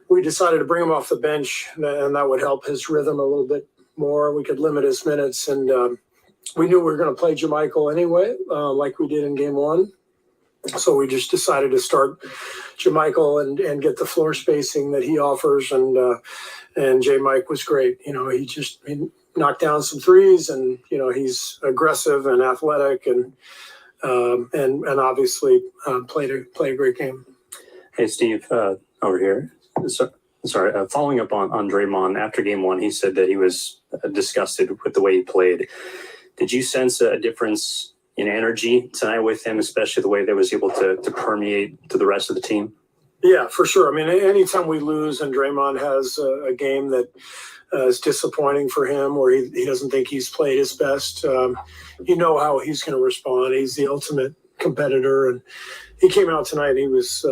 we decided to bring him off the bench, and that would help his rhythm a little bit more. We could limit his minutes, and we knew we were going to play J-Michael anyway, like we did in game one. So we just decided to start J-Michael and get the floor spacing that he offers, and J-Mike was great. He knocked down some threes, and he's aggressive and athletic, and obviously played a great game. Hey, Steve, over here. Sorry, following up on Draymond, after game one, he said that he was disgusted with the way he played. Did you sense a difference in energy tonight with him, especially the way that was able to permeate to the rest of the team? Yeah, for sure. I mean, anytime we lose and Draymond has a game that is disappointing for him, or he doesn't think he's played his best, you know how he's going to respond. He's the ultimate competitor, and he came out tonight. He was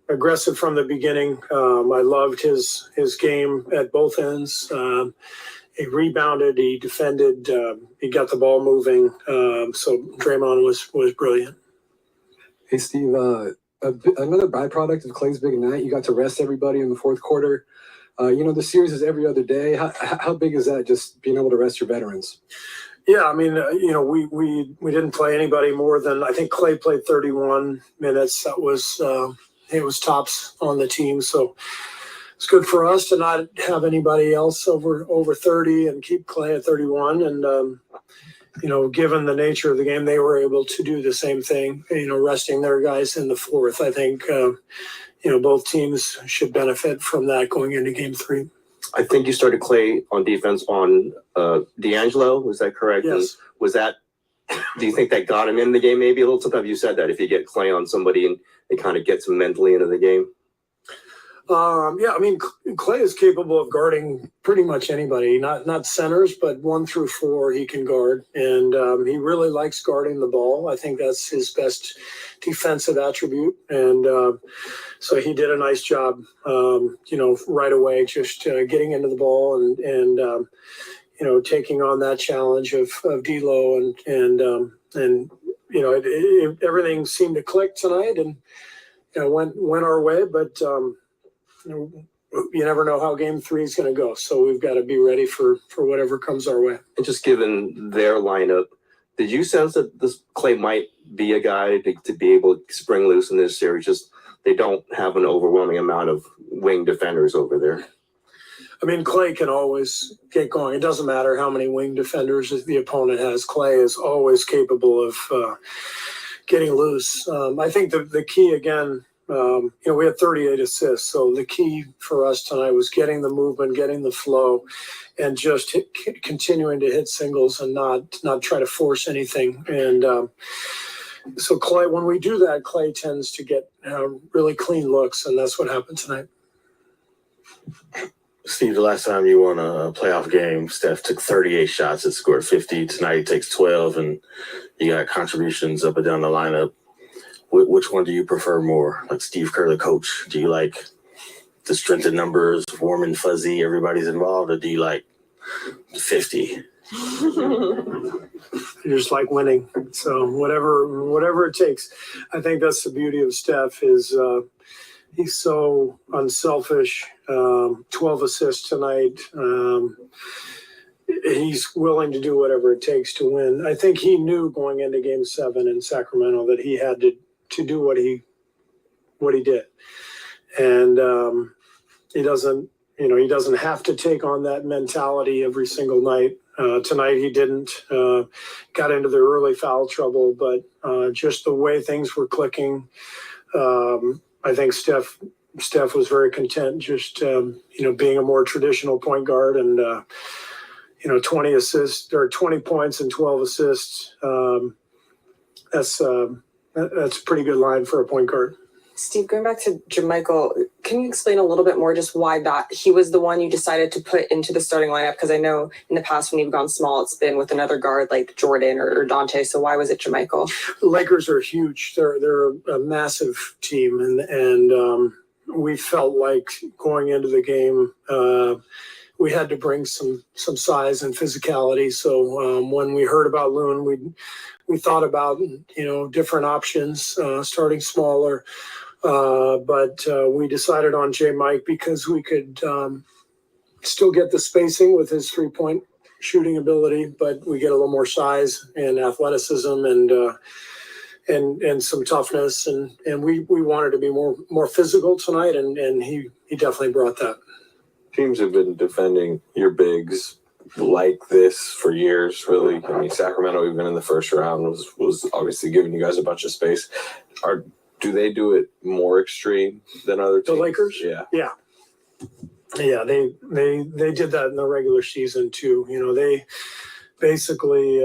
aggressive from the beginning. I loved his game at both ends. He rebounded, he defended, he got the ball moving. So Draymond was brilliant. Hey, Steve, another byproduct of Klay's big night. You got to rest everybody in the fourth quarter. The series is every other day. How big is that, just being able to rest your veterans? Yeah, I mean, we didn't play anybody more than, I think Klay played 31 minutes. That was it was tops on the team. So it's good for us to not have anybody else over 30 and keep Klay at 31. And given the nature of the game, they were able to do the same thing. Resting their guys in the fourth. I think both teams should benefit from that going into Game 3. I think you started Klay on defense on D'Angelo. Was that correct? Yes. And was that? Do you think that got him in the game? Maybe a little. Sometimes you said that if you get Klay on somebody and it kind of gets him mentally into the game. Yeah, I mean, Klay is capable of guarding pretty much anybody. Not centers, but 1 through 4 he can guard, and he really likes guarding the ball. I think that's his best defensive attribute, and so he did a nice job. Right away, just getting into the ball and taking on that challenge of D'Lo, and everything seemed to click tonight, and went our way, but. You never know how Game 3 is going to go, so we've got to be ready for whatever comes our way. And just given their lineup, did you sense that this Klay might be a guy to be able to spring loose in this series? Just they don't have an overwhelming amount of wing defenders over there. I mean, Klay can always get going. It doesn't matter how many wing defenders the opponent has. Klay is always capable of getting loose. I think the key again. We had 38 assists, so the key for us tonight was getting the movement, getting the flow, and just continuing to hit singles and not try to force anything. And so Klay, when we do that, Klay tends to get really clean looks, and that's what happened tonight. Steve, the last time you won a playoff game, Steph took 38 shots and scored 50. Tonight he takes 12, and you got contributions up and down the lineup. Which one do you prefer more? Like Steve Kerr, the coach, do you like the strength in numbers, warm and fuzzy, everybody's involved, or do you like 50? You just like winning. So whatever it takes. I think that's the beauty of Steph is he's so unselfish. 12 assists tonight. He's willing to do whatever it takes to win. I think he knew going into Game 7 in Sacramento that he had to do what he did, and he doesn't have to take on that mentality every single night. Tonight he didn't. Got into the early foul trouble, but just the way things were clicking, I think Steph was very content just being a more traditional point guard, and 20 assists or 20 points and 12 assists. That's a pretty good line for a point guard. Steve, going back to J-Michael, can you explain a little bit more just why that he was the one you decided to put into the starting lineup? Because I know in the past when you've gone small, it's been with another guard like Jordan or Donte. So why was it J-Michael? The Lakers are huge. They're a massive team, and we felt like going into the game, we had to bring some size and physicality. So when we heard about Loon, we thought about different options, starting smaller, but we decided on J-Mike because we could still get the spacing with his 3-point shooting ability, but we get a little more size and athleticism and some toughness, and we wanted to be more physical tonight, and he definitely brought that. Teams have been defending your bigs like this for years, really. I mean, Sacramento, even in the first round, was obviously giving you guys a bunch of space. Do they do it more extreme than other teams? The Lakers? Yeah. Yeah, they did that in the regular season too. They basically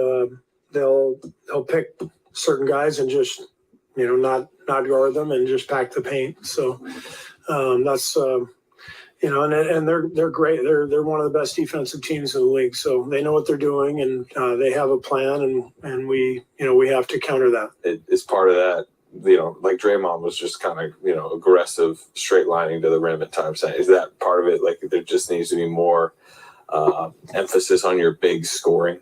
they'll pick certain guys and just not guard them and just pack the paint. So that's. And they're great. They're one of the best defensive teams in the league. So they know what they're doing, and they have a plan, and we have to counter that. It's part of that. Like Draymond was just kind of aggressive, straight lining to the rim at times. Is that part of it? Like there just needs to be more emphasis on your big scoring.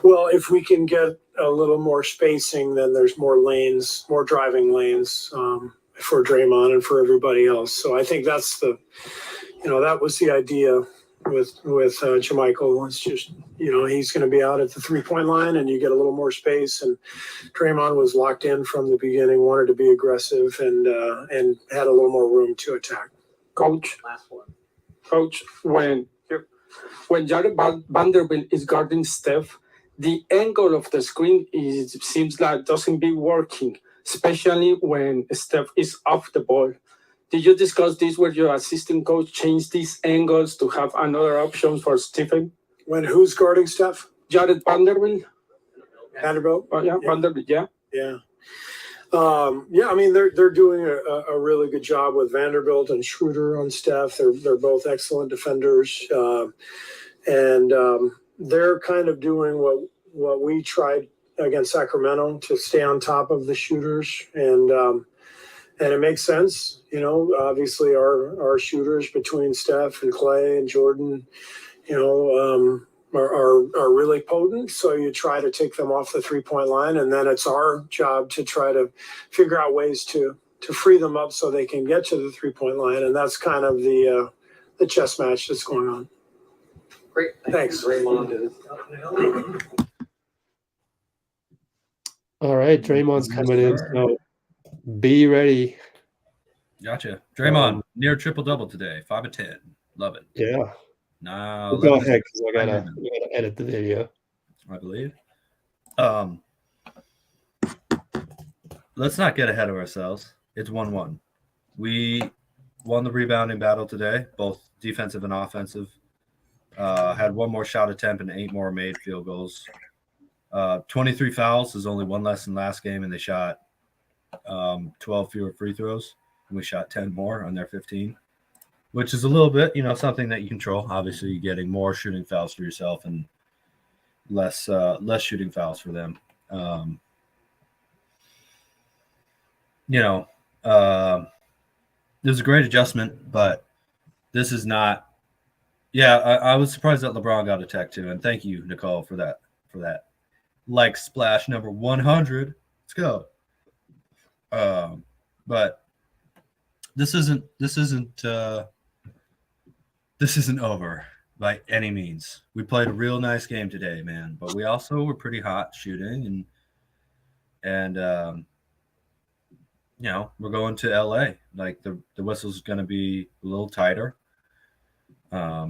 Well, if we can get a little more spacing, then there's more lanes, more driving lanes for Draymond and for everybody else. So I think that's that was the idea with JaMychal. It's just, he's going to be out at the 3-point line and you get a little more space. And Draymond was locked in from the beginning, wanted to be aggressive and had a little more room to attack. Coach, when Jared Vanderbilt is guarding Steph, the angle of the screen seems like doesn't be working, especially when Steph is off the ball. Did you discuss this with your assistant coach, change these angles to have another option for Stephen? When who's guarding Steph? Jared Vanderbilt. Vanderbilt? Oh, yeah, Vanderbilt, yeah. Yeah. I mean, they're doing a really good job with Vanderbilt and Schroder on Steph. They're both excellent defenders. And they're kind of doing what we tried against Sacramento, to stay on top of the shooters. And it makes sense. Obviously our shooters between Steph and Klay and Jordan, are really potent. So you try to take them off the 3-point line, and then it's our job to try to figure out ways to free them up so they can get to the 3-point line. And that's kind of the chess match that's going on. Great. Thanks. All right, Draymond's coming in, so be ready. Gotcha. Draymond, near triple-double today, 5 of 10. Love it. Yeah. No, we'll go ahead because I gotta edit the video. I believe. Let's not get ahead of ourselves. It's 1-1. We won the rebounding battle today, both defensive and offensive. Had one more shot attempt and 8 more made field goals. 23 fouls is only one less than last game, and they shot 12 fewer free throws. And we shot 10 more on their 15. Which is a little bit, something that you control. Obviously, you're getting more shooting fouls for yourself and less shooting fouls for them. It was a great adjustment, but this is not. Yeah, I was surprised that LeBron got a tech too, and thank you, Nicole, for that. Like splash number 100. Let's go. But this isn't over by any means. We played a real nice game today, man. But we also were pretty hot shooting, and we're going to LA. Like the whistle's going to be a little tighter. I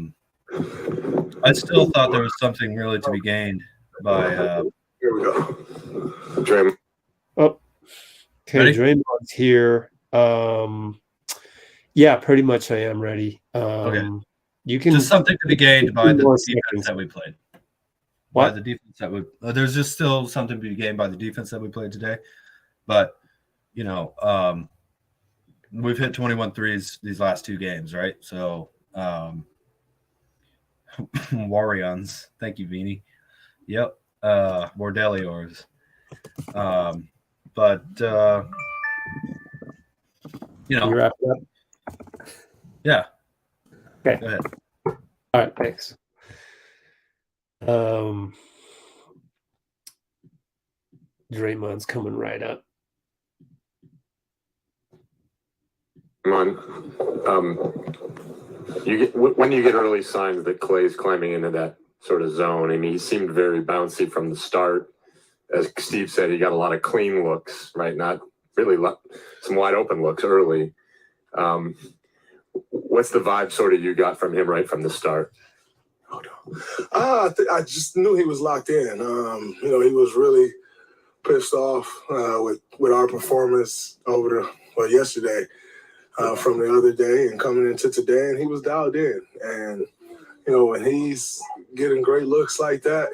still thought there was something really to be gained by. Here we go. Draymond. Oh, okay. Ready? Draymond's here. Yeah, pretty much. I am ready. Okay. You can just something to be gained by the defense that we played. By the defense that we, there's just still something to be gained by the defense that we played today. But we've hit 21 threes these last 2 games, right? So, Warriors. Thank you, Beanie. Yep. Bordeliors. But you wrap it up. Yeah. Okay. Go ahead. All right. Thanks. Draymond's coming right up. Come on. When you get early signs that Klay's climbing into that sort of zone, I mean, he seemed very bouncy from the start. As Steve said, he got a lot of clean looks, right? Not really some wide open looks early. What's the vibe sort of you got from him right from the start? I just knew he was locked in. He was really pissed off with our performance yesterday from the other day and coming into today, and he was dialed in. And when he's getting great looks like that,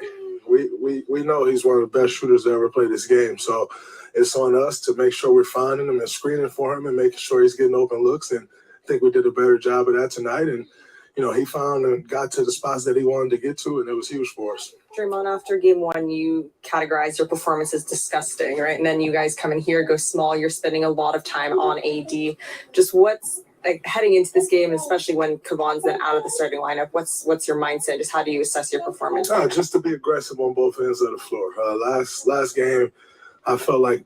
we know he's one of the best shooters to ever play this game. So it's on us to make sure we're finding him and screening for him and making sure he's getting open looks. And I think we did a better job of that tonight. And he found and got to the spots that he wanted to get to, and it was huge for us. Draymond, after game 1, you categorized your performance as disgusting, right? And then you guys come in here, go small. You're spending a lot of time on AD. Just like heading into this game, especially when Kevon's then out of the starting lineup? What's your mindset? Just how do you assess your performance? Just to be aggressive on both ends of the floor. Last game, I felt like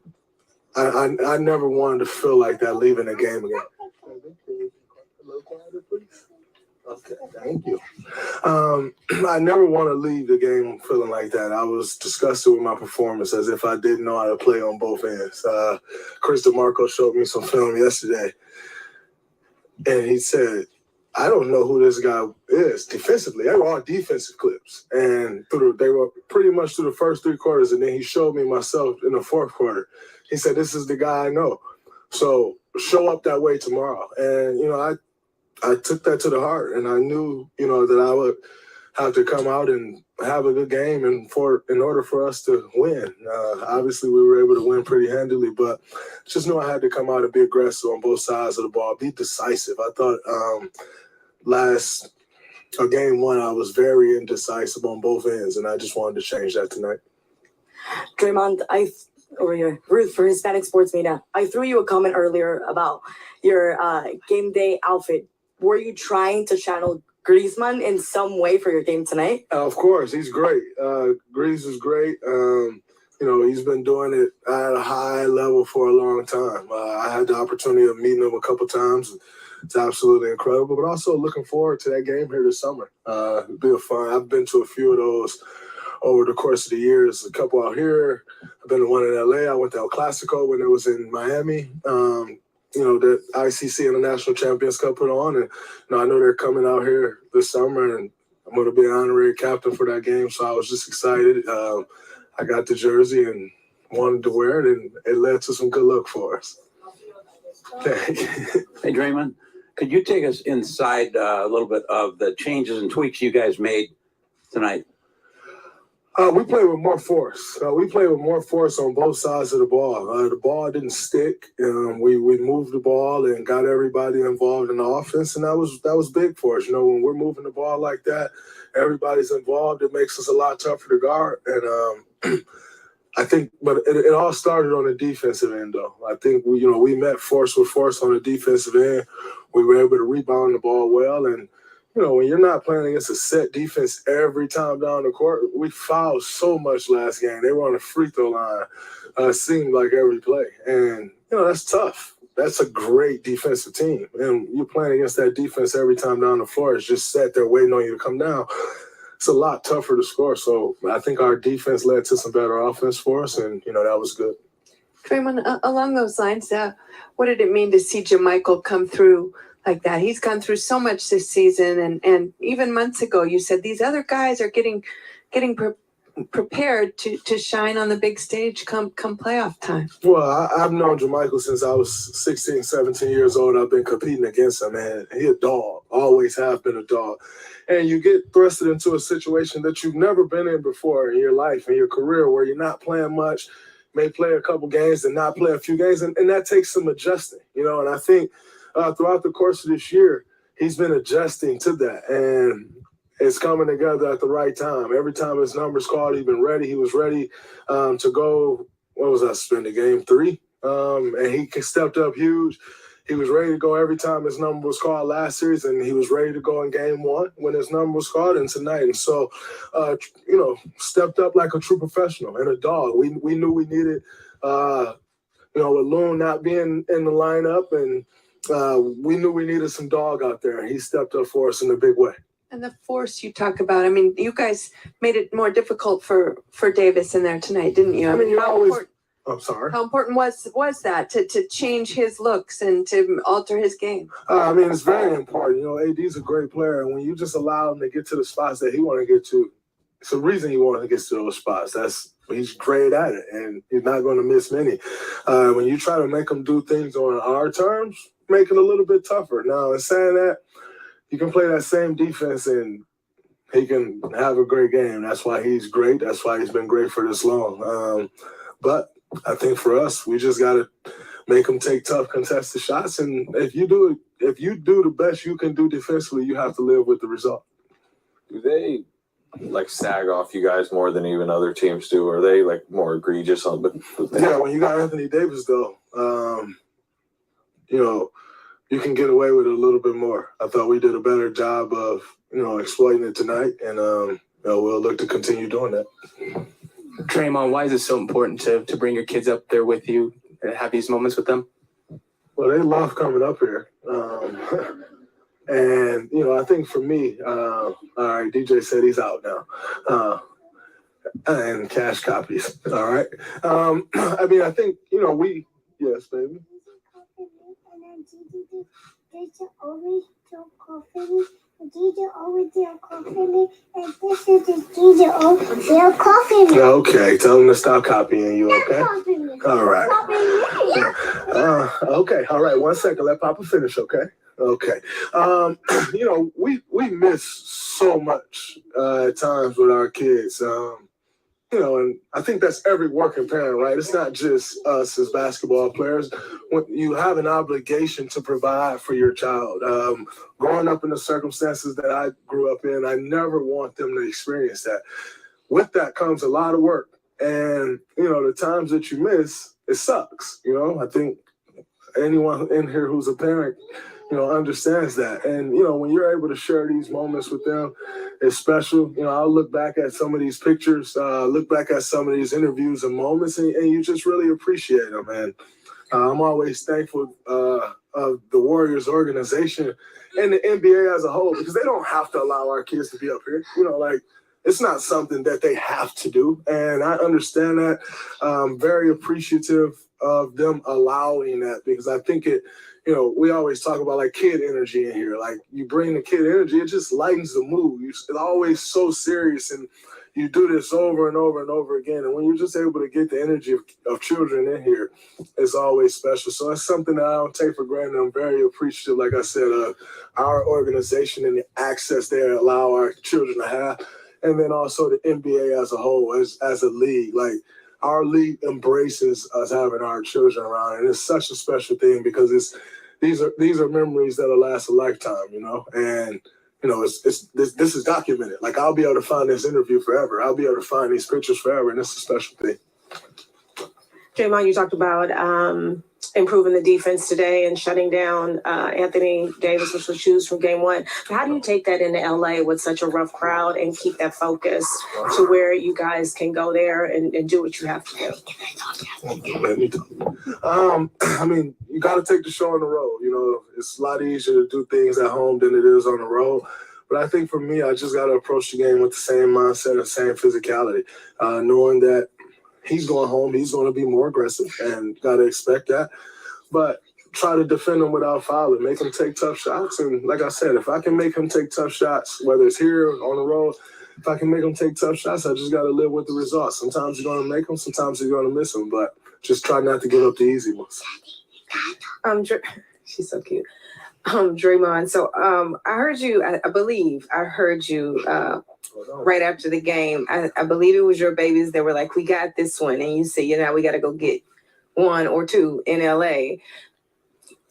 I never wanted to feel like that leaving the game again. Okay, thank you. I never want to leave the game feeling like that. I was disgusted with my performance, as if I didn't know how to play on both ends. Chris DeMarco showed me some film yesterday, and he said, I don't know who this guy is defensively. They were all defensive clips, and they were pretty much through the first 3 quarters, and then he showed me myself in the 4th quarter. He said, this is the guy I know. So show up that way tomorrow. And, I took that to the heart, and I knew, that I would have to come out and have a good game in order for us to win. Obviously, we were able to win pretty handily, but just knew I had to come out and be aggressive on both sides of the ball, be decisive. I thought game 1, I was very indecisive on both ends, and I just wanted to change that tonight. Draymond, Ruth for Hispanic Sports Media. I threw you a comment earlier about your game day outfit. Were you trying to channel Griezmann in some way for your game tonight? Of course, he's great. Greaves is great. He's been doing it at a high level for a long time. I had the opportunity of meeting him a couple times. It's absolutely incredible, but also looking forward to that game here this summer. It'll be fun. I've been to a few of those over the course of the years, a couple out here. I've been to one in LA. I went to El Clasico when it was in Miami. The ICC International Champions Cup put on, and I know they're coming out here this summer, and I'm going to be an honorary captain for that game. So I was just excited. I got the jersey and wanted to wear it, and it led to some good luck for us. Hey, Draymond, could you take us inside a little bit of the changes and tweaks you guys made tonight? We played with more force. We played with more force on both sides of the ball. The ball didn't stick. We moved the ball and got everybody involved in the offense, and that was big for us. When we're moving the ball like that, everybody's involved. It makes us a lot tougher to guard. And I think, but it all started on the defensive end, though. I think we met force with force on the defensive end. We were able to rebound the ball well, and when you're not playing against a set defense every time down the court, we fouled so much last game. They were on the free throw line, it seemed like every play. And, that's tough. That's a great defensive team. And you're playing against that defense every time down the floor. It's just sat there waiting on you to come down. It's a lot tougher to score. So I think our defense led to some better offense for us, and, that was good. Draymond, along those lines, what did it mean to see J-Michael come through like that? He's gone through so much this season, and even months ago you said these other guys are getting prepared to shine on the big stage come playoff time. Well, I've known J-Michael since I was 16, 17 years old. I've been competing against him, and he's a dog, always have been a dog. And you get thrusted into a situation that you've never been in before in your life, in your career, where you're not playing much, may play a couple games and not play a few games, and that takes some adjusting, and I think throughout the course of this year, he's been adjusting to that, and it's coming together at the right time. Every time his number's called, he's been ready. He was ready to go. What was that? Spending game 3, and he stepped up huge. He was ready to go every time his number was called last series, and he was ready to go in game 1 when his number was called, and tonight. And so, stepped up like a true professional and a dog. We knew we needed, with Loon not being in the lineup, and we knew we needed some dog out there, and he stepped up for us in a big way. And the force you talk about, I mean, you guys made it more difficult for Davis in there tonight, didn't you? I mean, you always. I'm sorry. How important was that to change his looks and to alter his game? It's very important. AD's a great player, and when you just allow him to get to the spots that he want to get to, it's the reason he wanted to get to those spots. He's great at it, and he's not going to miss many. When you try to make him do things on our terms, make it a little bit tougher. Now, in saying that, you can play that same defense and he can have a great game. That's why he's great. That's why he's been great for this long. But I think for us, we just got to make him take tough contested shots. And if you do the best you can do defensively, you have to live with the result. Do they sag off you guys more than even other teams do? Are they more egregious on? Yeah, when you got Anthony Davis though, you can get away with it a little bit more. I thought we did a better job of, exploiting it tonight, and we'll look to continue doing that. Draymond, why is it so important to bring your kids up there with you and have these moments with them? Well, they love coming up here. And, I think for me, all right, DJ said he's out now. And cash copies, all right? I think, yes, baby. DJ always coffee me, and this is the DJ always coffee me. Okay, tell them to stop copying you, okay? All right. Okay, all right, 1 second. Let Papa finish, okay? Okay. We miss so much at times with our kids. And I think that's every working parent, right? It's not just us as basketball players. When you have an obligation to provide for your child. Growing up in the circumstances that I grew up in, I never want them to experience that. With that comes a lot of work. And, the times that you miss, it sucks. I think anyone in here who's a parent, understands that. And, when you're able to share these moments with them, it's special. I'll look back at some of these pictures, look back at some of these interviews and moments, and you just really appreciate them. And I'm always thankful of the Warriors organization and the NBA as a whole, because they don't have to allow our kids to be up here. It's not something that they have to do. And I understand that. I'm very appreciative of them allowing that, because I think it, we always talk about like kid energy in here. Like you bring the kid energy, it just lightens the mood. It's always so serious, and you do this over and over and over again. And when you're just able to get the energy of children in here, it's always special. So it's something that I don't take for granted. I'm very appreciative, like I said, of our organization and the access they allow our children to have. And then also the NBA as a whole, as a league. Like our league embraces us having our children around. And it's such a special thing, because these are memories that'll last a lifetime, and this is documented. Like I'll be able to find this interview forever. I'll be able to find these pictures forever, and it's a special thing. Draymond, you talked about improving the defense today and shutting down Anthony Davis, which was choose from game one. How do you take that into LA with such a rough crowd and keep that focus to where you guys can go there and do what you have to do? You got to take the show on the road. It's a lot easier to do things at home than it is on the road. But I think for me, I just got to approach the game with the same mindset and same physicality, knowing that he's going home, he's going to be more aggressive, and got to expect that. But try to defend him without fouling, make him take tough shots. And like I said, if I can make him take tough shots, whether it's here or on the road, if I can make him take tough shots, I just got to live with the results. Sometimes you're going to make them, sometimes you're going to miss them, but just try not to give up the easy ones. She's so cute. Draymond, so I heard you, I believe I heard you right after the game. I believe it was your babies that were like, we got this one. And you said, we got to go get one or two in LA.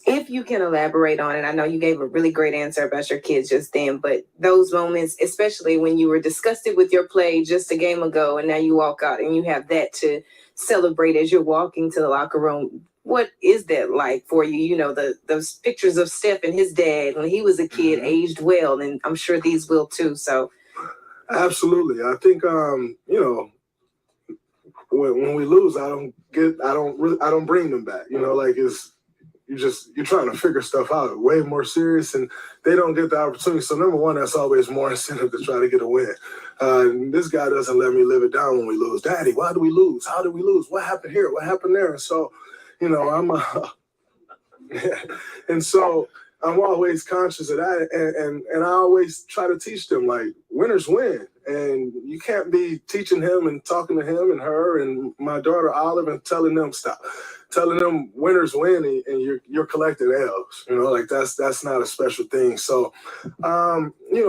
If you can elaborate on it, I know you gave a really great answer about your kids just then, but those moments, especially when you were disgusted with your play just a game ago, and now you walk out and you have that to celebrate as you're walking to the locker room. What is that like for you? Those pictures of Steph and his dad when he was a kid aged well, and I'm sure these will too. So, absolutely, I think when we lose, I don't bring them back. You're trying to figure stuff out way more serious, and they don't get the opportunity. So number one, that's always more incentive to try to get a win. This guy doesn't let me live it down when we lose. Daddy, why do we lose? How did we lose? What happened here? What happened there? And so, and so I'm always conscious of that, and I always try to teach them, like, winners win, and you can't be teaching him and talking to him and her and my daughter Olive and telling them winners win and you're collecting L's. That's not a special thing. So,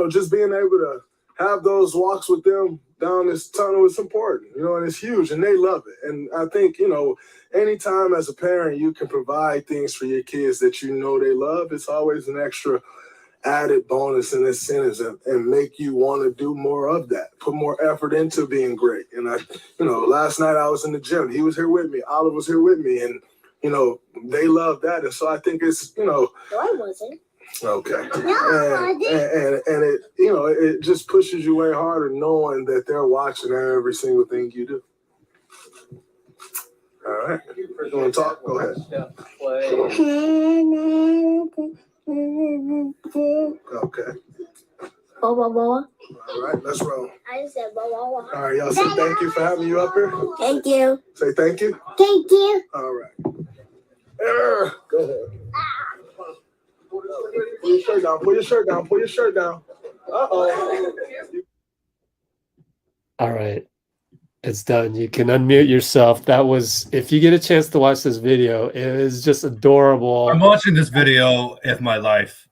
just being able to have those walks with them down this tunnel is important, and it's huge, and they love it. And I think, anytime as a parent you can provide things for your kids that they love, it's always an extra added bonus and incentives and make you want to do more of that, put more effort into being great. And last night I was in the gym. He was here with me. Olive was here with me. And, they love that. And so I think it's, No, I wasn't. okay. No, And it, it just pushes you way harder knowing that they're watching every single thing you do. All right. You want to talk? Go ahead. Okay. All right, let's roll. I said All right, y'all say thank you for having you up here. Thank you. Say thank you. Thank you. All right. Go ahead. Pull your shirt down. Pull your shirt down. Pull your shirt down. Uh-oh. All right. It's done. You can unmute yourself. That was, if you get a chance to watch this video, it is just adorable. I'm watching this video if my life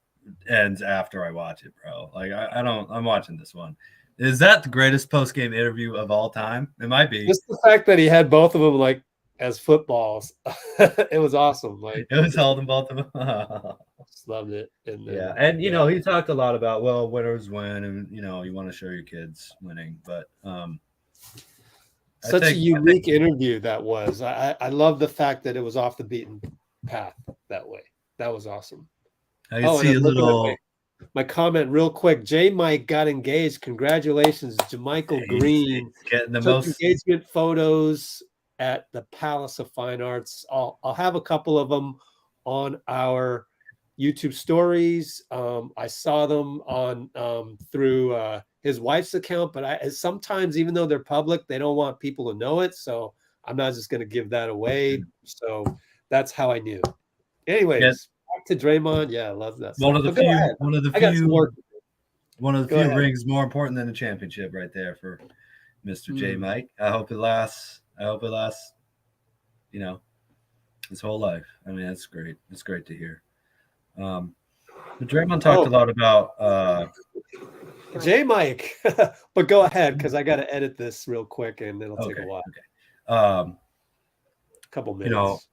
ends after I watch it, bro. Like I'm watching this one. Is that the greatest post-game interview of all time? It might be. Just the fact that he had both of them like as footballs. It was awesome. Like it was holding both of them. Just loved it. And then, and he talked a lot about winners win, and you want to show your kids winning, but such a unique interview that was. I love the fact that it was off the beaten path that way. That was awesome. I can see a little. My comment real quick. J-Mike got engaged. Congratulations, J-Michael Green. Getting the took most engagement photos at the Palace of Fine Arts. I'll have a couple of them on our YouTube stories. I saw them on through his wife's account, but sometimes, even though they're public, they don't want people to know it. So I'm not just going to give that away. So that's how I knew. Anyways, back to Draymond. Yeah, I love that. One of the few rings more important than the championship right there for Mr. J-Mike. I hope it lasts. His whole life. I mean, that's great. It's great to hear. But Draymond talked a lot about J-Mike, but go ahead because I got to edit this real quick and it'll take a while. Okay. Couple minutes.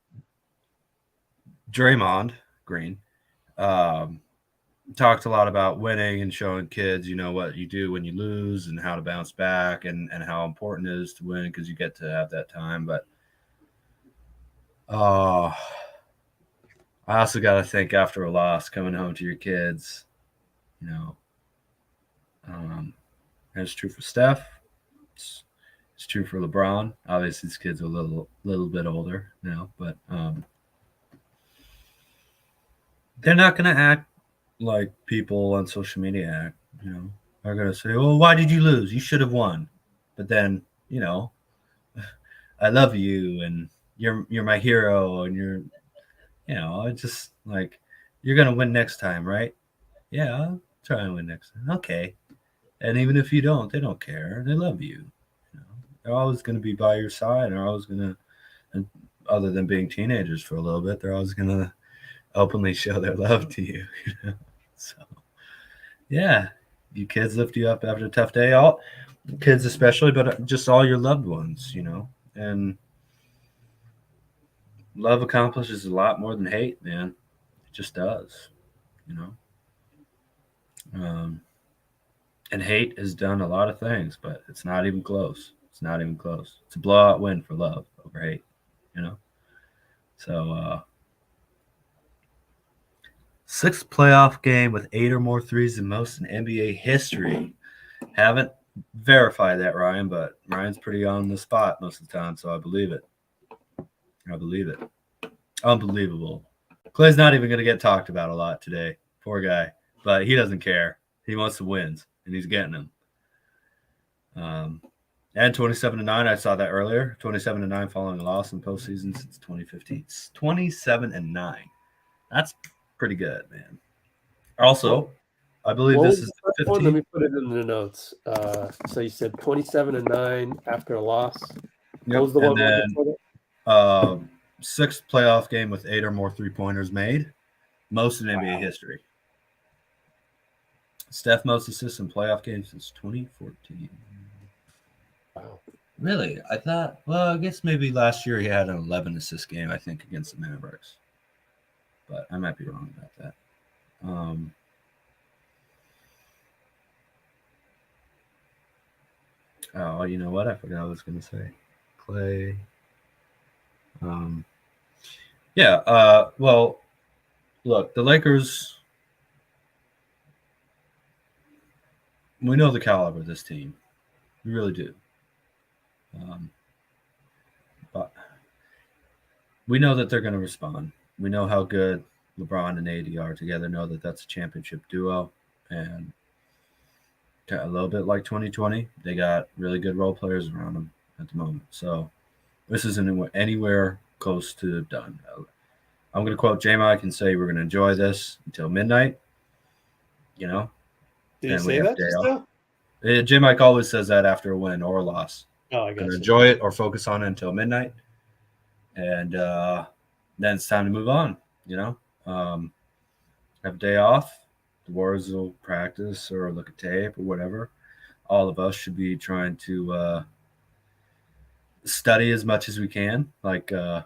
Draymond Green talked a lot about winning and showing kids, what you do when you lose and how to bounce back and how important it is to win because you get to have that time. But I also got to think after a loss, coming home to your kids, and it's true for Steph. It's true for LeBron. Obviously, his kids are a little bit older now, but they're not going to act like people on social media act. They're going to say, "Well, why did you lose? You should have won." But then, I love you, and you're my hero, and you're. It's just like, you're going to win next time, right? Yeah, I'll try and win next time. Okay. And even if you don't, they don't care. They love you. They're always going to be by your side. They're always going to, other than being teenagers for a little bit, they're always going to openly show their love to you. So, yeah, you kids lift you up after a tough day. All kids especially, but just all your loved ones, and love accomplishes a lot more than hate, man. It just does, and hate has done a lot of things, but it's not even close. It's not even close. It's a blowout win for love over hate, So, sixth playoff game with 8 or more threes than most in NBA history. Haven't verified that, Ryan, but Ryan's pretty on the spot most of the time, so I believe it. Unbelievable. Klay's not even going to get talked about a lot today. Poor guy. But he doesn't care. He wants the wins, and he's getting them. And 27-9, I saw that earlier. 27-9 following a loss in postseason since 2015. It's 27-9. That's pretty good, man. Also, I believe this is the 15th. Let me put it in the notes. So you said 27-9 after a loss. What was the one before that? Sixth playoff game with 8 or more three-pointers made. Most in NBA history. Steph most assists in playoff games since 2014. Wow. Really? I guess maybe last year he had an 11 assist game, I think, against the Mavericks. But I might be wrong about that. Oh, you know what? I forgot what I was going to say. Klay. Yeah. Well, look, the Lakers. We know the caliber of this team. We really do. But we know that they're going to respond. We know how good LeBron and AD are together. Know that that's a championship duo, and a little bit like 2020, they got really good role players around them at the moment. So this isn't anywhere close to done. I'm going to quote J-Mike and say we're going to enjoy this until midnight. You know, Did he say that just now? J-Mike always says that after a win or a loss. Oh, I got going to you. enjoy it or focus on it until midnight, and then it's time to move on. You know, have a day off. The Warriors will practice or look at tape or whatever. All of us should be trying to study as much as we can, like the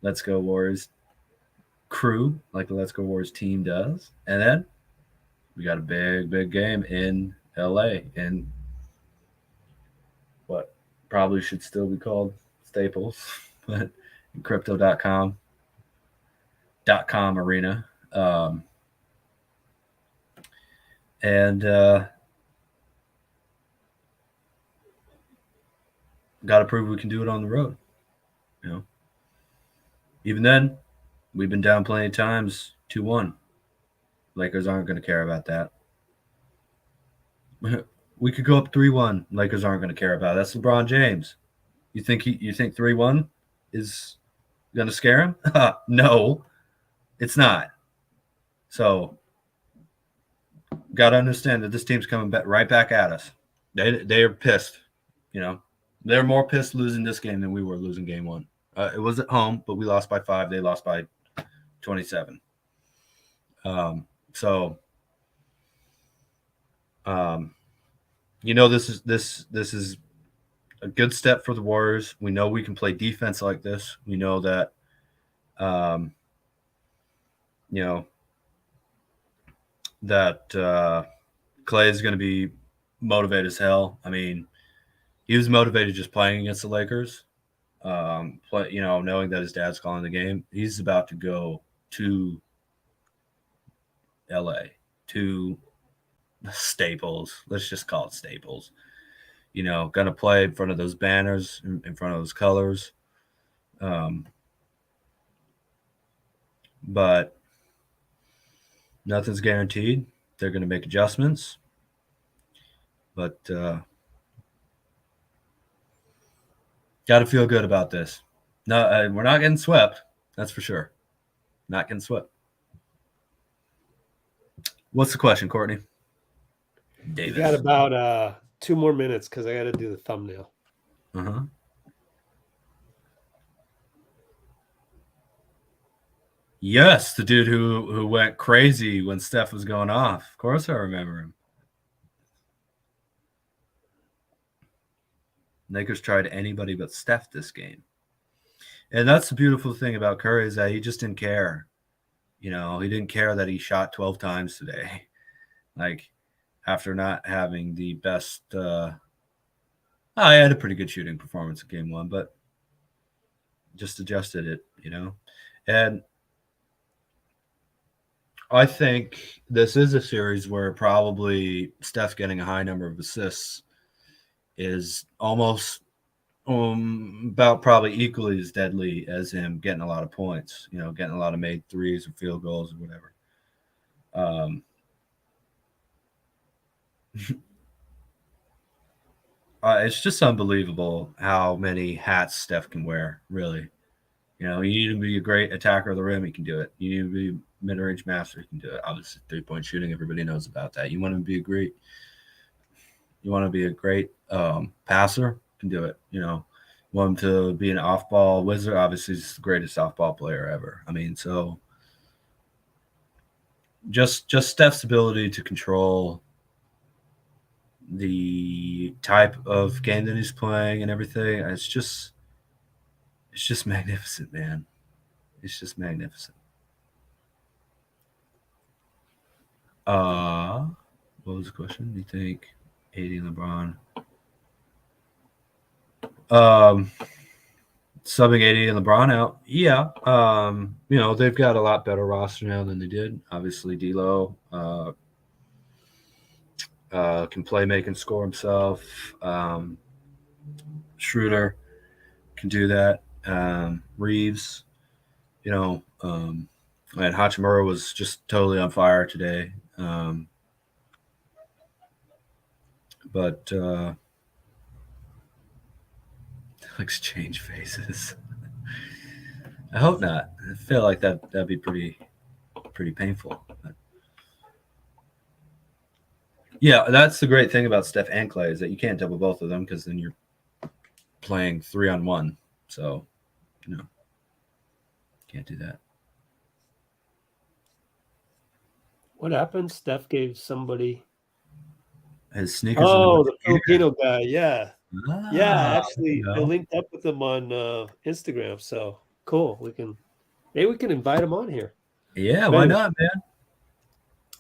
Let's Go Warriors crew, like the Let's Go Warriors team does. And then we got a big game in LA in what probably should still be called Staples, but in crypto.com arena. And got to prove we can do it on the road. You know, even then, we've been down plenty of times, 2-1. Lakers aren't going to care about that. We could go up 3-1. Lakers aren't going to care about it. That's LeBron James. You think 3-1 is going to scare him? No, it's not. So, got to understand that this team's coming right back at us. They are pissed. You know, they're more pissed losing this game than we were losing game one. It was at home, but we lost by 5. They lost by 27. You know, this is a good step for the Warriors. We know we can play defense like this. We know that, you know, that Klay is going to be motivated as hell. I mean, he was motivated just playing against the Lakers. You know, knowing that his dad's calling the game, he's about to go to LA, to Staples. Let's just call it Staples. You know, going to play in front of those banners, in front of those colors. But nothing's guaranteed. They're going to make adjustments. But got to feel good about this. No, we're not getting swept. That's for sure. Not getting swept. What's the question, Courtney? Davis. You got about 2 more minutes because I got to do the thumbnail. Yes, the dude who went crazy when Steph was going off. Of course I remember him. Lakers tried anybody but Steph this game. And that's the beautiful thing about Curry is that he just didn't care. You know, he didn't care that he shot 12 times today. Like, after not having the best I had a pretty good shooting performance in game one, but just adjusted it, you know. And I think this is a series where probably Steph getting a high number of assists is almost about probably equally as deadly as him getting a lot of points, you know, getting a lot of made threes or field goals or whatever. It's just unbelievable how many hats Steph can wear, really. You know, you need to be a great attacker of the rim, he can do it. You need to be mid-range master, he can do it. Obviously, three-point shooting, everybody knows about that. You want to be a great passer, can do it. You know, you want him to be an off-ball wizard. Obviously, he's the greatest off-ball player ever. I mean, so just Steph's ability to control the type of game that he's playing and everything, it's just magnificent, man. It's just magnificent. What was the question? Do you think AD and LeBron? subbing AD and LeBron out. Yeah. They've got a lot better roster now than they did. Obviously, D'Lo can play, make, and score himself. Schroder can do that. Reaves, and Hachimura was just totally on fire today. But exchange faces. I hope not. I feel like that'd be pretty painful. But yeah, that's the great thing about Steph and Klay is that you can't double both of them because then you're playing 3-on-1. So, can't do that. What happened? Steph gave somebody his sneakers. Oh, the Filipino guy. Yeah. Actually, I linked up with him on Instagram. So cool. Maybe we can invite him on here. Yeah, why not, man?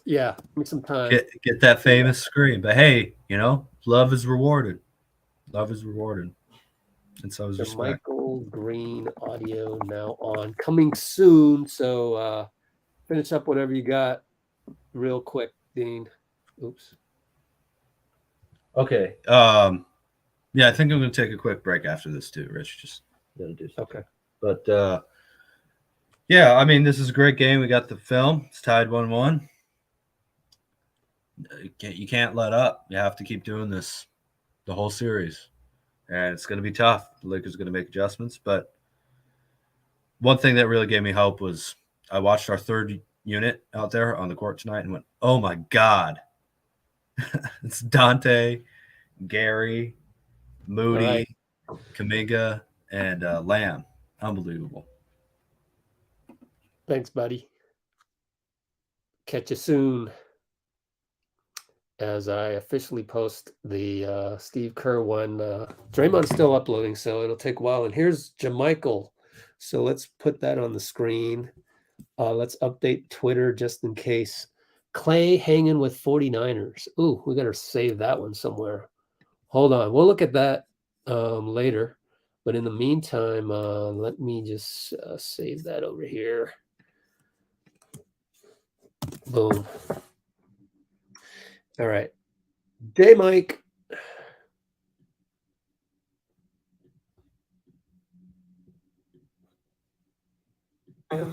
Yeah, make some time. Get that famous scream. But hey, love is rewarded. Love is rewarded. And so is respect. Michael Green audio now on. Coming soon. So finish up whatever you got real quick, Dean. Oops. Okay. Yeah, I think I'm going to take a quick break after this too, Rich. Just got to do something. Okay. But yeah, I mean, this is a great game. We got the film. It's tied 1-1. You can't let up. You have to keep doing this the whole series. And it's going to be tough. The Lakers are going to make adjustments. But one thing that really gave me hope was I watched our third unit out there on the court tonight and went, oh, my God. It's Donte, Gary, Moody, Kuminga, and Lamb. Unbelievable. Thanks, buddy. Catch you soon. As I officially post the Steve Kerr one. Draymond's still uploading, so it'll take a while. And here's J-Michael. So let's put that on the screen. Let's update Twitter just in case. Klay hanging with 49ers. Ooh, we got to save that one somewhere. Hold on. We'll look at that later. But in the meantime, let me just save that over here. Boom. All right. J-Mike. We're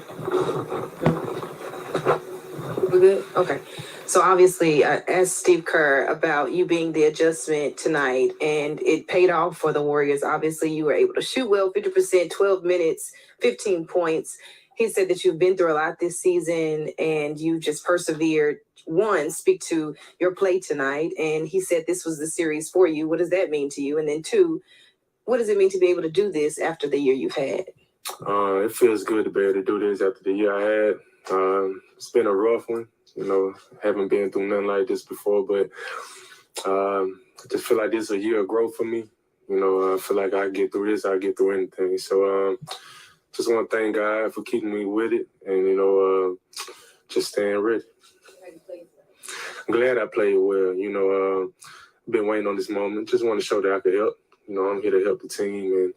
good? Okay. So obviously, asked Steve Kerr about you being the adjustment tonight, and it paid off for the Warriors. Obviously, you were able to shoot well, 50%, 12 minutes, 15 points. He said that you've been through a lot this season, and you just persevered. One, speak to your play tonight, and he said this was the series for you. What does that mean to you? And then two, what does it mean to be able to do this after the year you've had? It feels good to be able to do this after the year I had. It's been a rough one. Haven't been through nothing like this before, but I just feel like this is a year of growth for me. I feel like I get through this, I get through anything. So just want to thank God for keeping me with it and, just staying ready. I'm glad I played well. Been waiting on this moment. Just want to show that I could help. I'm here to help the team. And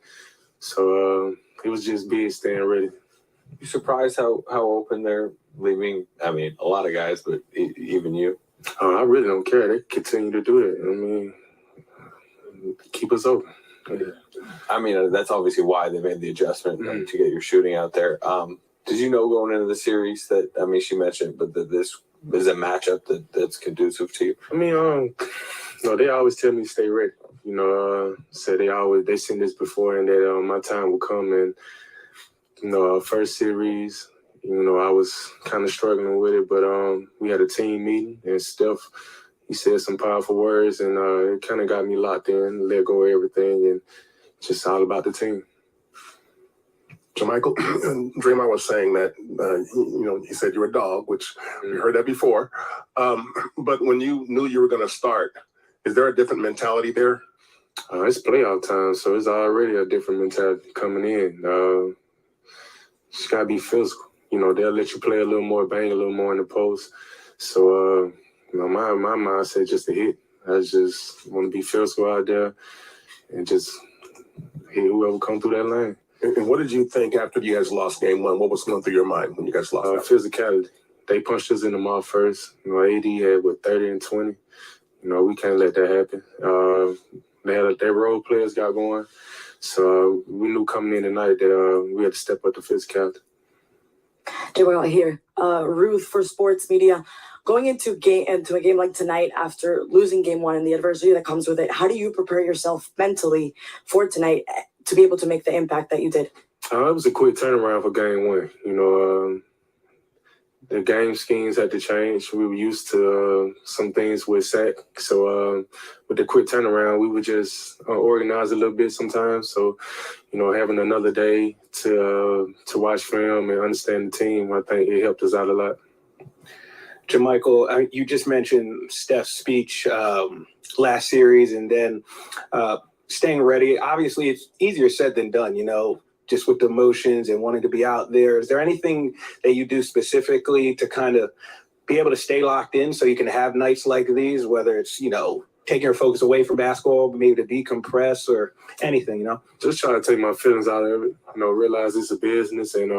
so it was just big staying ready. You surprised how open they're leaving? I mean, a lot of guys, but even you. I really don't care. They continue to do that. I mean, keep us open. Yeah. I mean, that's obviously why they made the adjustment to get your shooting out there. Did you know going into the series that, she mentioned, but that this is a matchup that's conducive to you? I mean, they always tell me to stay ready. So they seen this before and that my time will come. And, first series, I was kind of struggling with it, but we had a team meeting and Steph, he said some powerful words and it kind of got me locked in, let go of everything, and just all about the team. J-Michael, Draymond was saying that, he said you're a dog, which we heard that before. But when you knew you were going to start, is there a different mentality there? It's playoff time, so it's already a different mentality coming in. Just got to be physical. They'll let you play a little more, bang a little more in the post. So, my mindset just to hit. I just want to be physical out there and just hit whoever come through that lane. And what did you think after you guys lost game one? What was going through your mind when you guys lost? Physicality. They punched us in the mouth first. AD had 30 and 20. We can't let that happen. Their role players got going. So we knew coming in tonight that we had to step up the physicality. J-Mike here. Ruth for Sports Media. Going into a game like tonight after losing game one and the adversity that comes with it, how do you prepare yourself mentally for tonight to be able to make the impact that you did? It was a quick turnaround for game one. The game schemes had to change. We were used to some things with sack. So with the quick turnaround, we would just organize a little bit sometimes. So, having another day to watch film and understand the team, I think it helped us out a lot. J-Michael, you just mentioned Steph's speech last series and then staying ready. Obviously, it's easier said than done, just with the emotions and wanting to be out there. Is there anything that you do specifically to kind of be able to stay locked in so you can have nights like these, whether it's, taking your focus away from basketball, maybe to decompress or anything, Just try to take my feelings out of it, realize it's a business and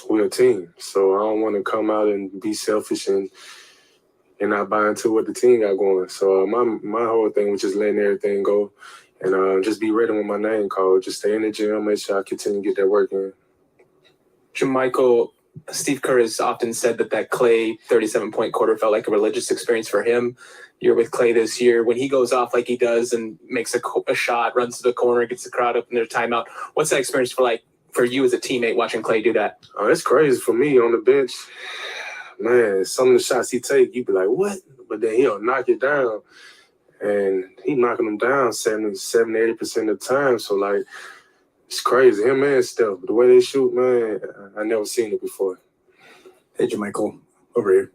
we're a team. So I don't want to come out and be selfish and not buy into what the team got going. So my whole thing was just letting everything go. And just be ready when my name called. Just stay in the gym, make sure I continue to get that work in. J-Michael, Steve Kerr has often said that Klay 37-point quarter felt like a religious experience for him. You're with Klay this year. When he goes off like he does and makes a shot, runs to the corner, gets the crowd up in their timeout, what's that experience for you as a teammate watching Klay do that? Oh, it's crazy for me on the bench. Man, some of the shots he take, you be like, what? But then he'll knock it down. And he knocking them down 70-80% of the time. So, it's crazy. Him and Steph, the way they shoot, man, I never seen it before. Hey, J-Michael, over here.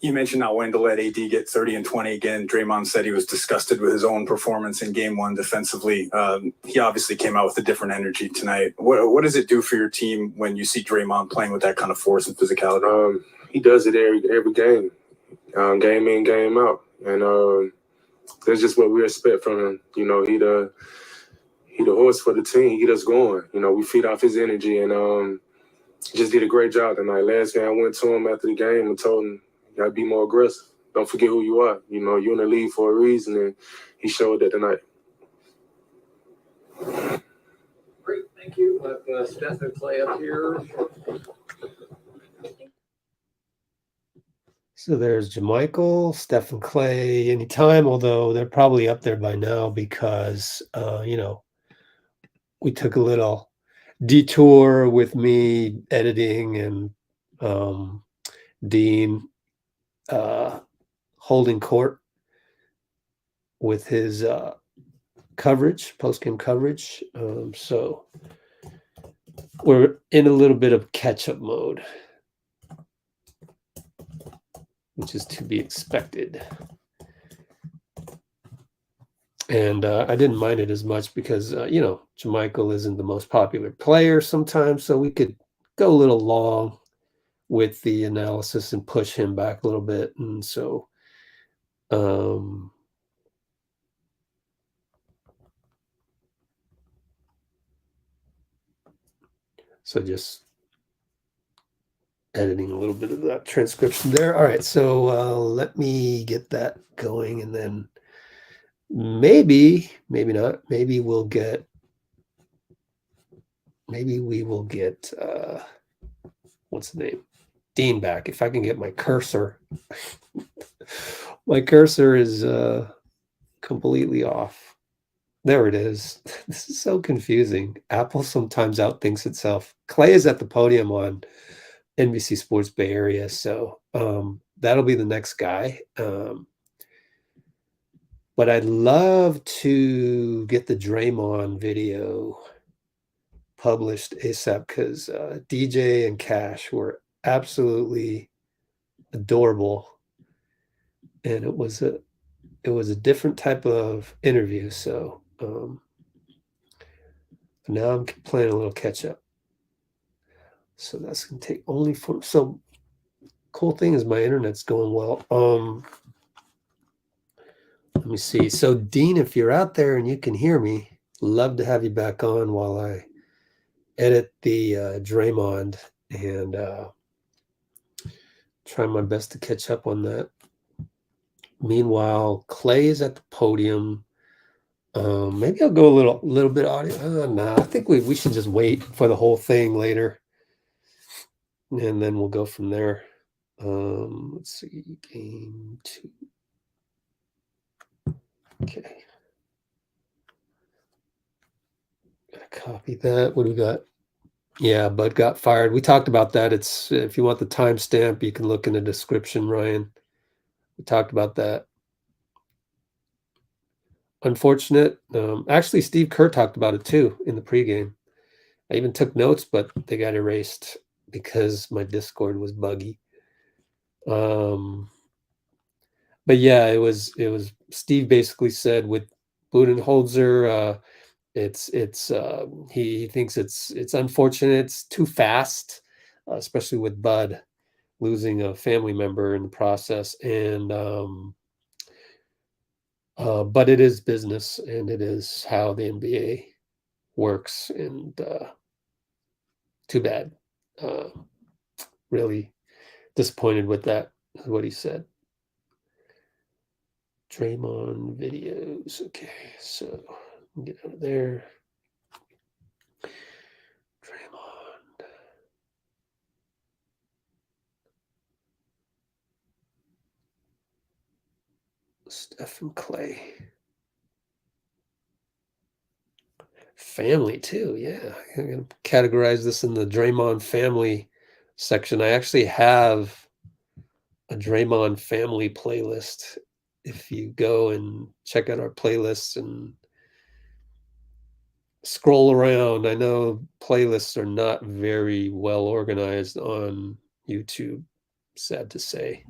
You mentioned not wanting to let AD get 30 and 20 again. Draymond said he was disgusted with his own performance in game one defensively. He obviously came out with a different energy tonight. What does it do for your team when you see Draymond playing with that kind of force and physicality? He does it every game, game in, game out. And that's just what we expect from him. He the horse for the team. He get us going. We feed off his energy, and he just did a great job tonight. Last game, I went to him after the game and told him, you got to be more aggressive. Don't forget who you are. You're in the league for a reason, and he showed that tonight. Great, thank you. Let Steph and Klay up here. So there's J-Michael, Steph and Klay anytime, although they're probably up there by now because, we took a little detour with me editing and Dean holding court with his coverage, post-game coverage. So we're in a little bit of catch-up mode, which is to be expected. And I didn't mind it as much because, J-Michael isn't the most popular player sometimes, so we could go a little long with the analysis and push him back a little bit. And so, just editing a little bit of that transcription there. All right, so let me get that going, and then maybe not. Maybe we will get what's the name? Dean back. If I can get my cursor. My cursor is completely off. There it is. This is so confusing. Apple sometimes outthinks itself. Klay is at the podium on NBC Sports Bay Area, so that'll be the next guy. But I'd love to get the Draymond video published ASAP because DJ and Cash were absolutely adorable, and it was a different type of interview. So now I'm playing a little catch up. So that's gonna take only for. So cool thing is my internet's going well. Let me see. So Dean, if you're out there and you can hear me, love to have you back on while I edit the Draymond and try my best to catch up on that. Meanwhile, Klay is at the podium. Maybe I'll go a little bit audio. Nah, I think we should just wait for the whole thing later, and then we'll go from there. Let's see, game 2. Okay, gotta copy that. What do we got? Yeah, Bud got fired. We talked about that. It's if you want the timestamp, you can look in the description, Ryan. We talked about that. Unfortunate. Actually, Steve Kerr talked about it too in the pregame. I even took notes, but they got erased because my Discord was buggy. But yeah, it was Steve basically said with Budenholzer, he thinks it's unfortunate, it's too fast, especially with Bud losing a family member in the process, and but it is business and it is how the NBA works, and too bad. Really disappointed with that, is what he said. Draymond videos. Okay, so get out of there. Draymond. Steph and Klay. Family too, yeah. I'm gonna categorize this in the Draymond family section. I actually have a Draymond family playlist. If you go and check out our playlists and scroll around, I know playlists are not very well organized on YouTube, sad to say.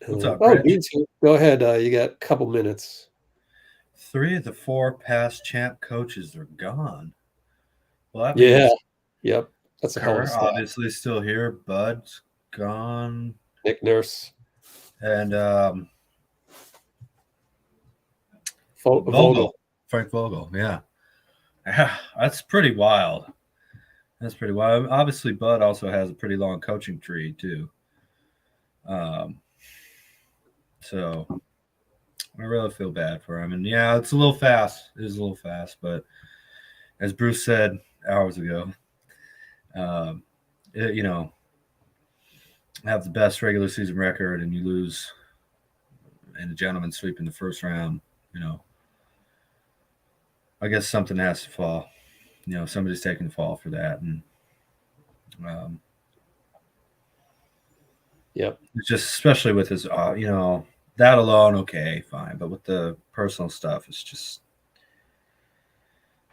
What's up, oh, Rich? Go ahead. You got a couple minutes. 3 of the 4 past champ coaches are gone. Well, that yeah. means Yep. That's a hell of a stat. obviously still here. Bud's gone. Nick Nurse. And Vogel. Frank Vogel. Yeah. That's pretty wild. That's pretty wild. Obviously, Bud also has a pretty long coaching tree, too. So I really feel bad for him. And yeah, it's a little fast. It is a little fast. But as Bruce said hours ago, have the best regular season record and you lose in a gentleman's sweep in the first round, I guess something has to fall. Somebody's taking the fall for that. And yep. It's just especially with his, that alone, okay, fine. But with the personal stuff, it's just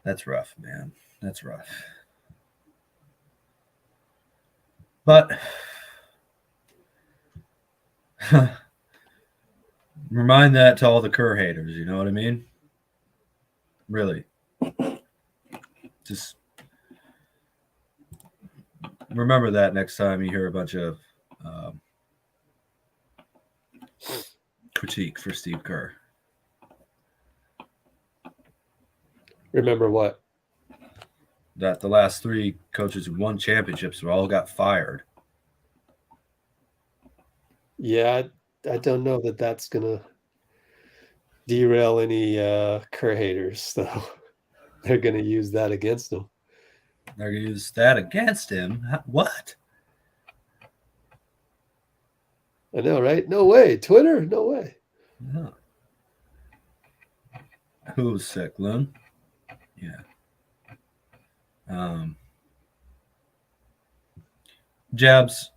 that's rough, man. That's rough. But remind that to all the Kerr haters, you know what I mean? Really. Just remember that next time you hear a bunch of critique for Steve Kerr. Remember what? That the last 3 coaches who won championships all got fired. Yeah, I don't know that that's gonna derail any Kerr haters, though. They're gonna use that against him. They're gonna use that against him? What? I know, right? No way. Twitter? No way. No. Who's sick, Loon? Yeah. Jabs,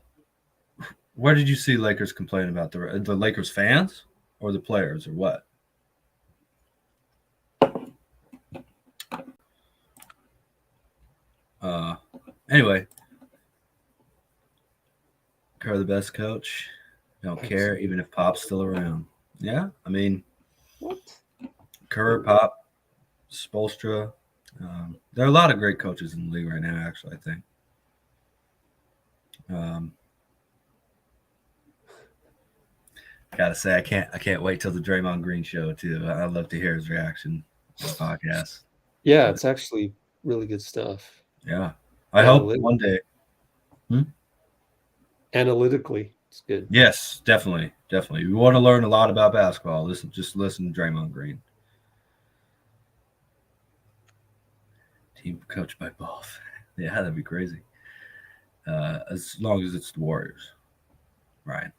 where did you see Lakers complain about the Lakers fans or the players or what? Anyway, Kerr the best coach. Don't care even if Pop's still around. Yeah, I mean, what? Kerr, Pop, Spoelstra. There are a lot of great coaches in the league right now, actually, I think. Gotta say, I can't wait till the Draymond Green show too. I'd love to hear his reaction. podcast. Yeah, it's actually really good stuff. Yeah. I hope one day. Analytically, it's good. Yes, definitely. Definitely. We want to learn a lot about basketball. Listen to Draymond Green. Team coached by both. Yeah, that'd be crazy. As long as it's the Warriors. Right.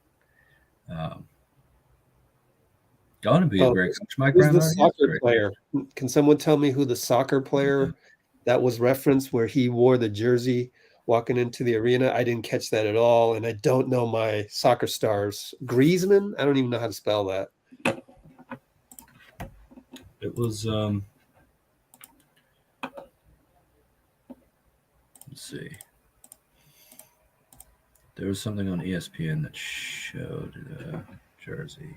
Going to be a great coach. Mike Who's the soccer player? Can someone tell me who the soccer player that was referenced where he wore the jersey walking into the arena? I didn't catch that at all, and I don't know my soccer stars. Griezmann? I don't even know how to spell that. It was let's see. There was something on ESPN that showed the jersey.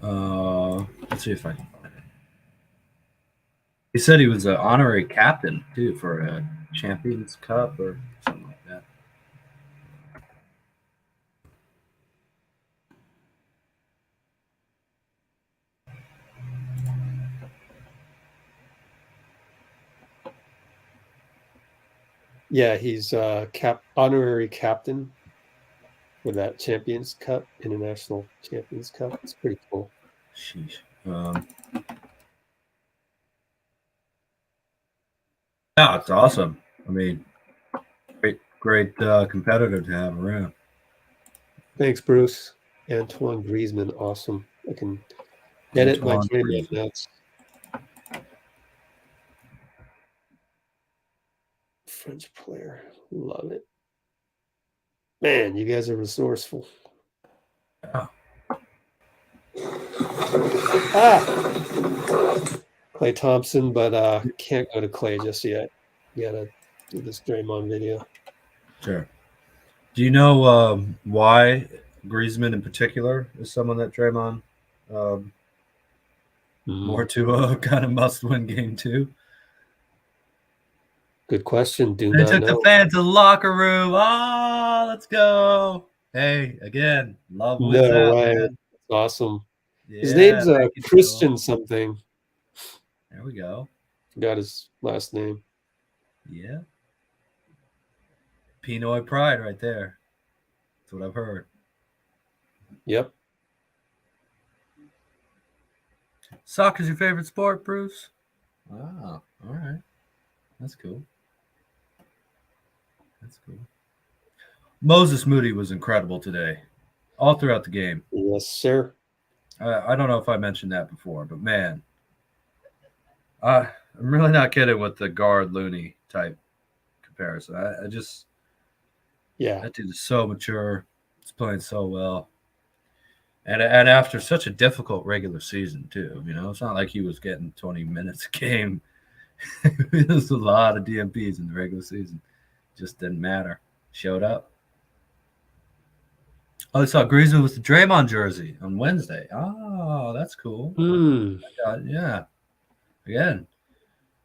Let's see if I can find it. He said he was an honorary captain too for a Champions Cup or something like that. Yeah, he's honorary captain for that Champions Cup, International Champions Cup. It's pretty cool. Sheesh. Yeah, it's awesome. I mean, great competitor to have around. Thanks, Bruce. Antoine Griezmann, awesome. I can edit my J-Mike notes. French player, love it. Man, you guys are resourceful. Yeah. Klay Thompson, but can't go to Klay just yet. You gotta do this Draymond video. Sure. Do you know why Griezmann in particular is someone that Draymond more to a kind of must-win game too? Good question. They took the fans to the locker room. Oh, let's go. Hey, again, love wins No out, way. man. That's awesome. Yeah, his name's Christian something. There we go. Forgot his last name. Yeah. Pinoy pride right there. That's what I've heard. Yep. Soccer's your favorite sport, Bruce? Wow. All right. That's cool. That's cool. Moses Moody was incredible today, all throughout the game. Yes, sir. I don't know if I mentioned that before, but man, I'm really not kidding with the guard Looney type comparison. I just, that dude is so mature. He's playing so well, and after such a difficult regular season too. You know, it's not like he was getting 20 minutes a game. There's a lot of DMPs in the regular season. Just didn't matter. Showed up. Oh, I saw Griezmann with the Draymond jersey on Wednesday. Oh, that's cool. Yeah. Again,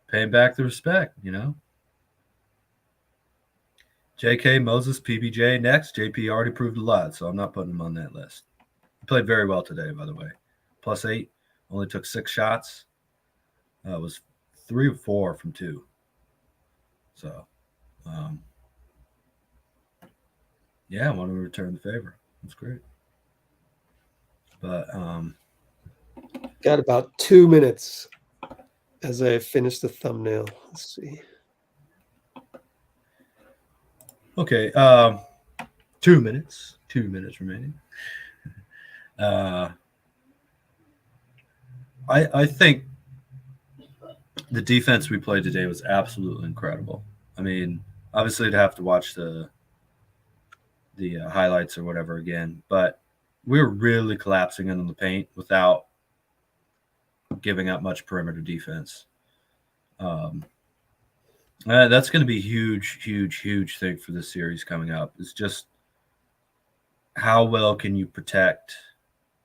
paying back the respect, you know. JK, Moses, PBJ next. JP already proved a lot, so I'm not putting him on that list. He played very well today, by the way. +8. Only took 6 shots. Was 3 or 4 from 2. So, yeah, I want to return the favor. That's great. But got about 2 minutes as I finish the thumbnail. Let's see. Okay, 2 minutes. 2 minutes remaining. I think the defense we played today was absolutely incredible. I mean, obviously to have to watch the highlights or whatever again, but we were really collapsing in the paint without giving up much perimeter defense. That's going to be huge thing for this series coming up. It's just how well can you protect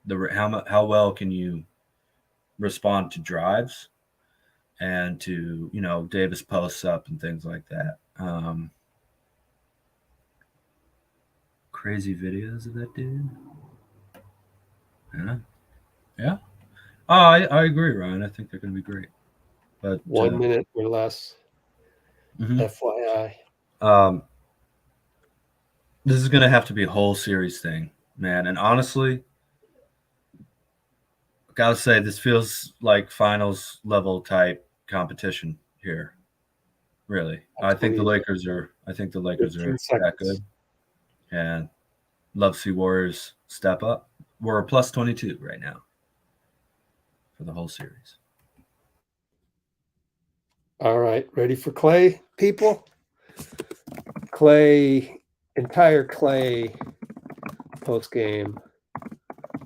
how well can you respond to drives and to, you know, Davis posts up and things like that. Crazy videos of that dude. Yeah. Oh, I agree, Ryan. I think they're going to be great. But 1 minute or less. FYI. This is going to have to be a whole series thing, man. And honestly, I gotta say, this feels like finals level type competition here. Really, I think the Lakers are that good, and love to see Warriors step up. We're a plus 22 right now for the whole series. All right, ready for Klay, people? Entire Klay post game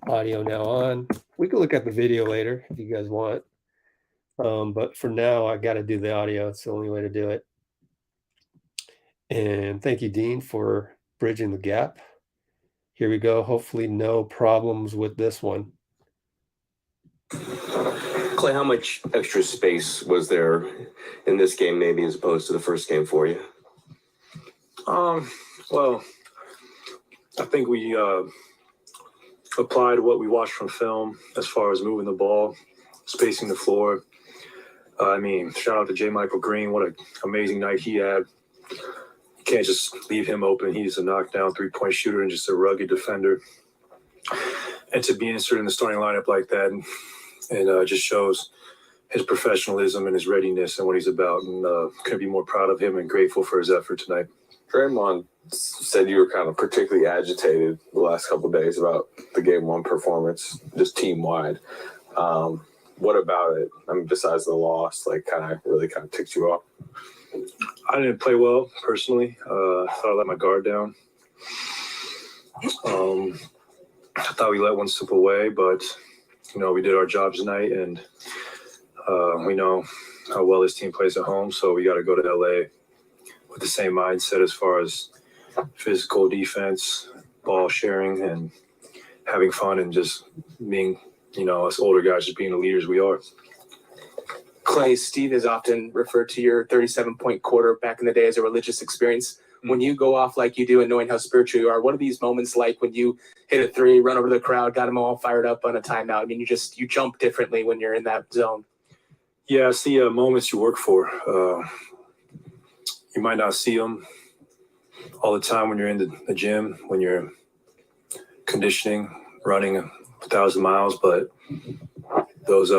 audio now on. We can look at the video later if you guys want. But for now, I got to do the audio. It's the only way to do it. And thank you, Dean, for bridging the gap. Here we go. Hopefully no problems with this one. Klay, how much extra space was there in this game, maybe, as opposed to the first game for you? Well, I think we applied what we watched from film as far as moving the ball, spacing the floor. I mean, shout out to J-Mike what an amazing night he had. You can't just leave him open. He's a knockdown three-point shooter and just a rugged defender. And to be inserted in the starting lineup like that and just shows his professionalism and his readiness and what he's about. And couldn't be more proud of him and grateful for his effort tonight. Draymond said you were kind of particularly agitated the last couple of days about the game one performance, just team wide. What about it? I mean, besides the loss, really ticked you off? I didn't play well personally. I thought I let my guard down. I thought we let one slip away, but we did our jobs tonight, and we know how well this team plays at home. So we got to go to LA with the same mindset as far as physical defense, ball sharing, and having fun, and just being, us older guys, just being the leaders we are. Klay, Steve has often referred to your 37-point quarter back in the day as a religious experience. When you go off like you do and knowing how spiritual you are, what are these moments like when you hit a three, run over the crowd, got them all fired up on a timeout? I mean, you jump differently when you're in that zone. Yeah, it's the moments you work for. You might not see them all the time when you're in the gym, when you're conditioning, running 1,000 miles, but those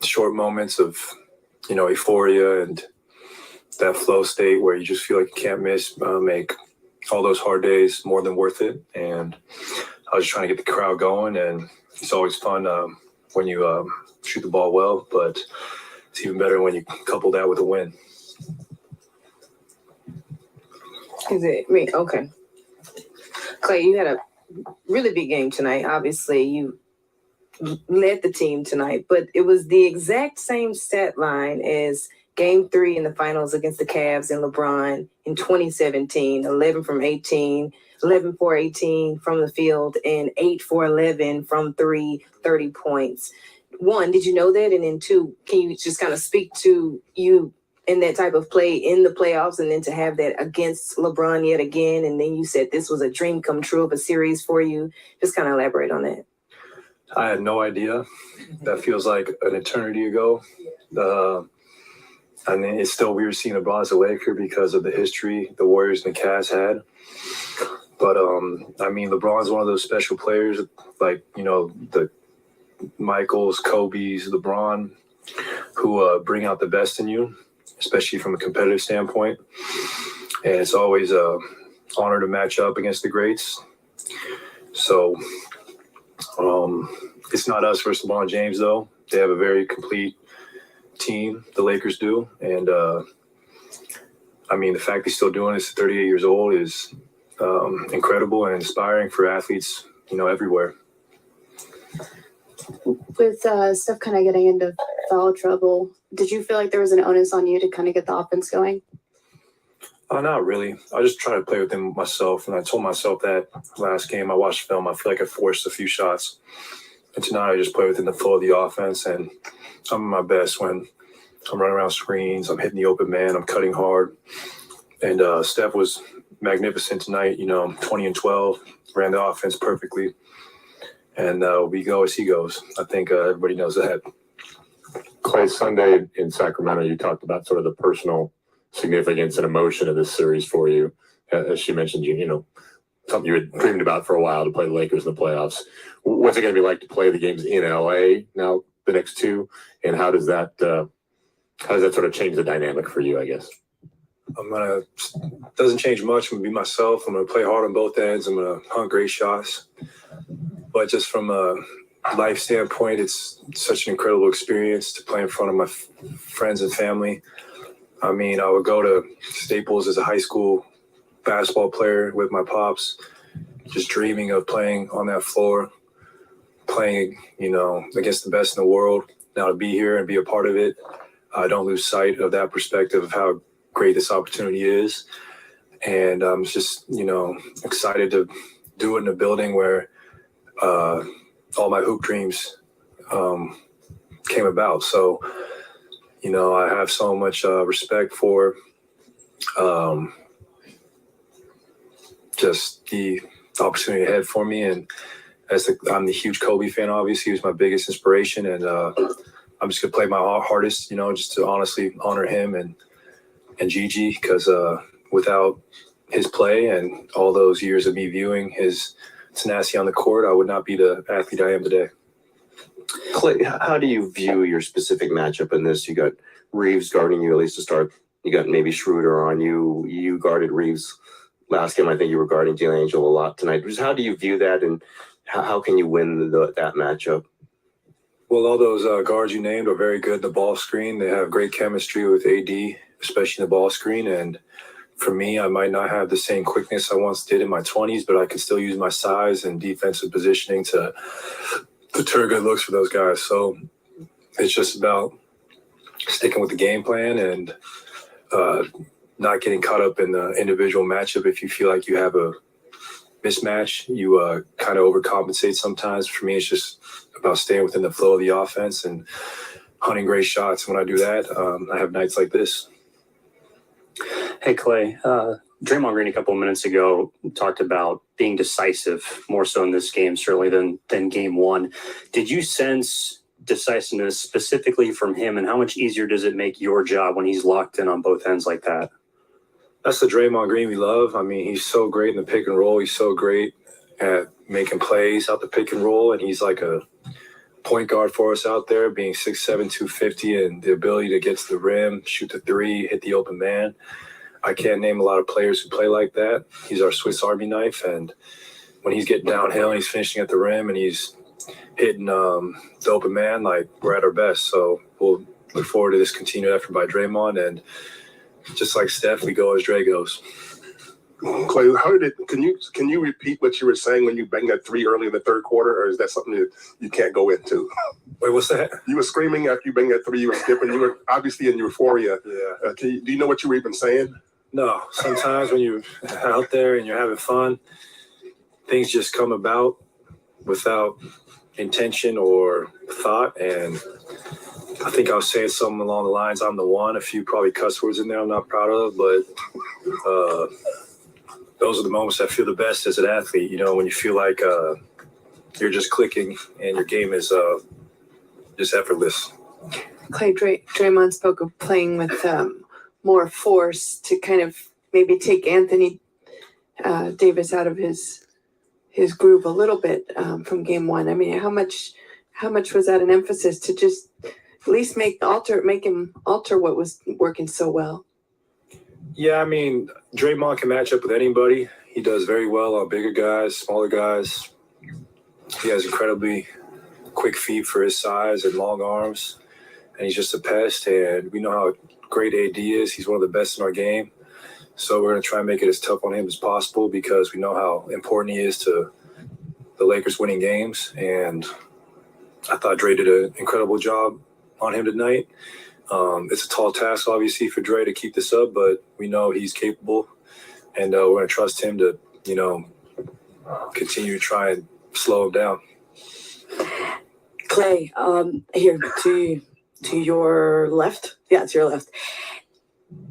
short moments of, euphoria and that flow state where you just feel like you can't miss, make all those hard days more than worth it. And I was just trying to get the crowd going, and it's always fun when you shoot the ball well, but it's even better when you couple that with a win. Okay. Klay, you had a really big game tonight. Obviously, you led the team tonight, but it was the exact same stat line as Game 3 in the finals against the Cavs and LeBron in 2017, 11 from 18, 11 for 18 from the field, and 8 for 11 from 3, 30 points. One, did you know that? And then two, can you just kind of speak to you in that type of play in the playoffs, and then to have that against LeBron yet again, and then you said this was a dream come true of a series for you. Just kind of elaborate on that. I had no idea. That feels like an eternity ago. I mean, it's still weird seeing LeBron as a Laker because of the history the Warriors and the Cavs had. But, I mean, LeBron's one of those special players, like, the Michaels, Kobe's, LeBron, who bring out the best in you, especially from a competitive standpoint. And it's always an honor to match up against the greats. So it's not us versus LeBron James, though. They have a very complete team, the Lakers do. And, I mean, the fact he's still doing this at 38 years old is incredible and inspiring for athletes, everywhere. With Steph kind of getting into foul trouble, did you feel like there was an onus on you to kind of get the offense going? Not really. I just try to play with him myself, and I told myself that last game. I watched film. I feel like I forced a few shots. And tonight I just play within the flow of the offense, and I'm at my best when I'm running around screens, I'm hitting the open man, I'm cutting hard. And Steph was magnificent tonight, 20 and 12, ran the offense perfectly. and we go as he goes. I think everybody knows that. Klay, Sunday in Sacramento, you talked about sort of the personal significance and emotion of this series for you. As she mentioned, you know, something you had dreamed about for a while to play the Lakers in the playoffs. What's it going to be like to play the games in LA now, the next two, and how does that sort of change the dynamic for you, I guess? Doesn't change much. I'm going to be myself. I'm going to play hard on both ends. I'm going to hunt great shots. But just from a life standpoint, it's such an incredible experience to play in front of my friends and family. I mean, I would go to Staples as a high school basketball player with my pops, just dreaming of playing on that floor, playing, you know, against the best in the world. Now to be here and be a part of it, I don't lose sight of that perspective of how great this opportunity is. And I'm just, you know, excited to do it in a building where all my hoop dreams came about. So, you know, I have so much respect for just the opportunity ahead for me. And I'm the huge Kobe fan, obviously. He was my biggest inspiration. And I'm just going to play my hardest, you know, just to honestly honor him and Gigi, because without his play and all those years of me viewing his tenacity on the court, I would not be the athlete I am today. Klay, how do you view your specific matchup in this? You got Reaves guarding you, at least to start. You got maybe Schroder on you. You guarded Reaves last game. I think you were guarding Jalen Angel a lot tonight. Just how do you view that, and how can you win that matchup? Well, all those guards you named are very good in the ball screen. They have great chemistry with AD, especially in the ball screen. And for me, I might not have the same quickness I once did in my 20s, but I can still use my size and defensive positioning to deter good looks for those guys. So it's just about sticking with the game plan and not getting caught up in the individual matchup. If you feel like you have a mismatch, you kind of overcompensate sometimes. For me, it's just about staying within the flow of the offense and hunting great shots. When I do that, I have nights like this. Hey, Klay, Draymond Green a couple of minutes ago talked about being decisive more so in this game, certainly than game one. Did you sense decisiveness specifically from him, and how much easier does it make your job when he's locked in on both ends like that? That's the Draymond Green we love. I mean, he's so great in the pick and roll. He's so great at making plays out the pick and roll, and he's like a point guard for us out there, being 6'7", 250, and the ability to get to the rim, shoot the three, hit the open man. I can't name a lot of players who play like that. He's our Swiss Army knife, and when he's getting downhill and he's finishing at the rim and he's hitting the open man, like, we're at our best. So we'll look forward to this continued effort by Draymond, and just like Steph, we go as Dray goes. Klay, how did it? Can you repeat what you were saying when you banged that three early in the third quarter, or is that something that you can't go into? Wait, what's that? You were screaming after you banged that three. You were skipping. You were obviously in euphoria. Yeah. Do you know what you were even saying? No. Sometimes when you're out there and you're having fun, things just come about without intention or thought. And I think I was saying something along the lines, I'm the one. A few probably cuss words in there I'm not proud of, but those are the moments I feel the best as an athlete, you know, when you feel like you're just clicking and your game is just effortless. Klay, Draymond spoke of playing with more force to kind of maybe take Anthony Davis out of his groove a little bit from game one. I mean, how much was that an emphasis to just at least make him alter what was working so well? Yeah, I mean, Draymond can match up with anybody. He does very well on bigger guys, smaller guys. He has incredibly quick feet for his size and long arms, and he's just a pest. And we know how great AD is. He's one of the best in our game. So we're going to try and make it as tough on him as possible because we know how important he is to the Lakers winning games. And I thought Dray did an incredible job on him tonight. It's a tall task, obviously, for Dray to keep this up, but we know he's capable, and we're going to trust him to, you know, continue to try and slow him down. Klay, here to your left. Yeah, to your left.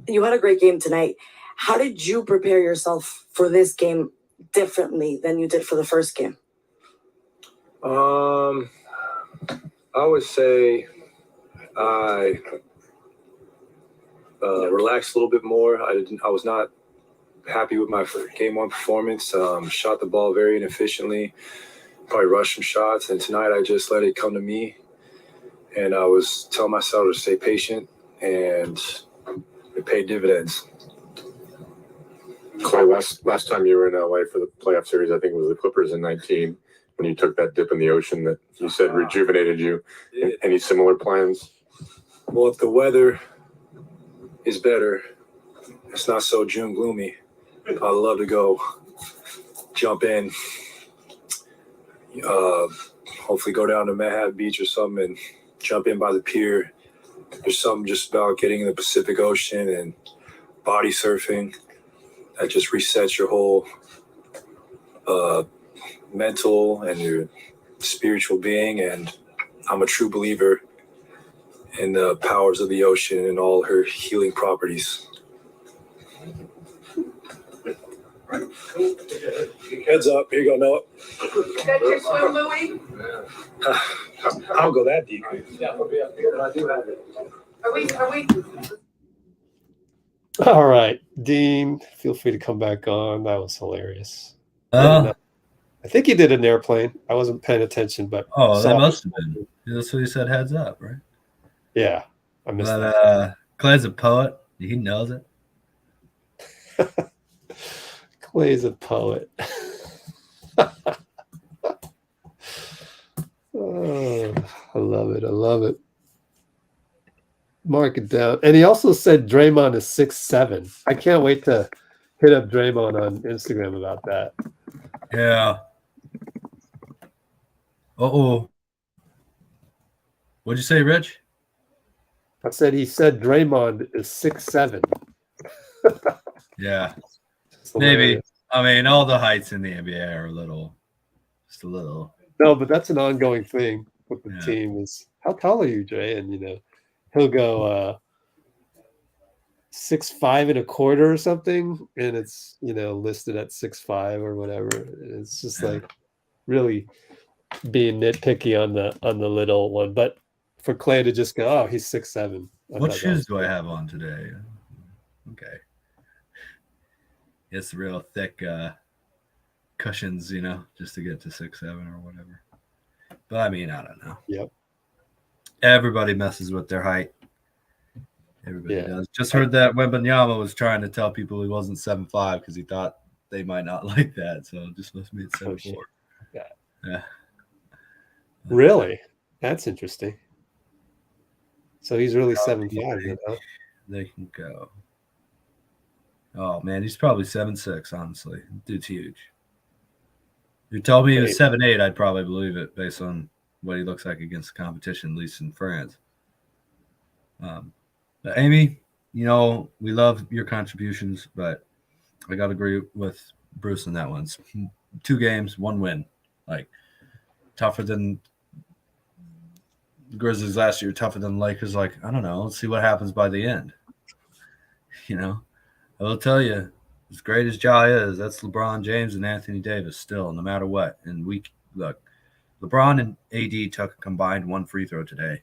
You had a great game tonight. How did you prepare yourself for this game differently than you did for the first game? I would say I relaxed a little bit more. I was not happy with my game one performance. Shot the ball very inefficiently, probably rushed some shots. And tonight I just let it come to me. And I was telling myself to stay patient, and it paid dividends. Klay, last time you were in LA for the playoff series, I think it was the Clippers in 19, when you took that dip in the ocean that you said rejuvenated you. Any similar plans? Well, if the weather is better, it's not so June gloomy, I'd love to go jump in, hopefully go down to Manhattan Beach or something and jump in by the pier. There's something just about getting in the Pacific Ocean and body surfing that just resets your whole mental and your spiritual being. And I'm a true believer in the powers of the ocean and all her healing properties. Heads up. Here you go, Noah. Got your swim, Louie? I don't go that deep. Are we? All right, Dean, feel free to come back on. That was hilarious. I think he did an airplane. I wasn't paying attention, but that must have been. That's what he said. Heads up, right? Yeah, I missed that. Clay's a poet. He knows it. Clay's a poet. Oh, I love it. I love it. Mark it down. And he also said Draymond is 6'7". I can't wait to hit up Draymond on Instagram about that. Yeah. Uh-oh. What'd you say, Rich? I said he said Draymond is 6'7". Yeah. Maybe. I mean, all the heights in the NBA are just a little. No, but that's an ongoing thing with the team is how tall are you, Dre? And, he'll go 6'5¼ or something. And it's, listed at 6'5" or whatever. It's just like really being nitpicky on the little one. But for Klay to just go, oh, he's 6'7". What shoes do I have on today? Okay. It's real thick cushions, just to get to 6'7" or whatever. But I mean, I don't know. Yep. Everybody messes with their height. Everybody does. Just heard that Wembanyama was trying to tell people he wasn't 7'5" because he thought they might not like that. So it just must be at 7'4". Yeah. Really? That's interesting. So he's really 7'5", They can go. Oh man, he's probably 7'6", honestly. Dude's huge. If you told me he was 7'8", I'd probably believe it based on what he looks like against the competition, at least in France. But Amy, we love your contributions, but I got to agree with Bruce on that one. 2 games, 1 win. Like, tougher than the Grizzlies last year, tougher than the Lakers. Like, I don't know. Let's see what happens by the end. I will tell you, as great as Ja is, that's LeBron James and Anthony Davis still, no matter what. And look, LeBron and AD took a combined 1 free throw today.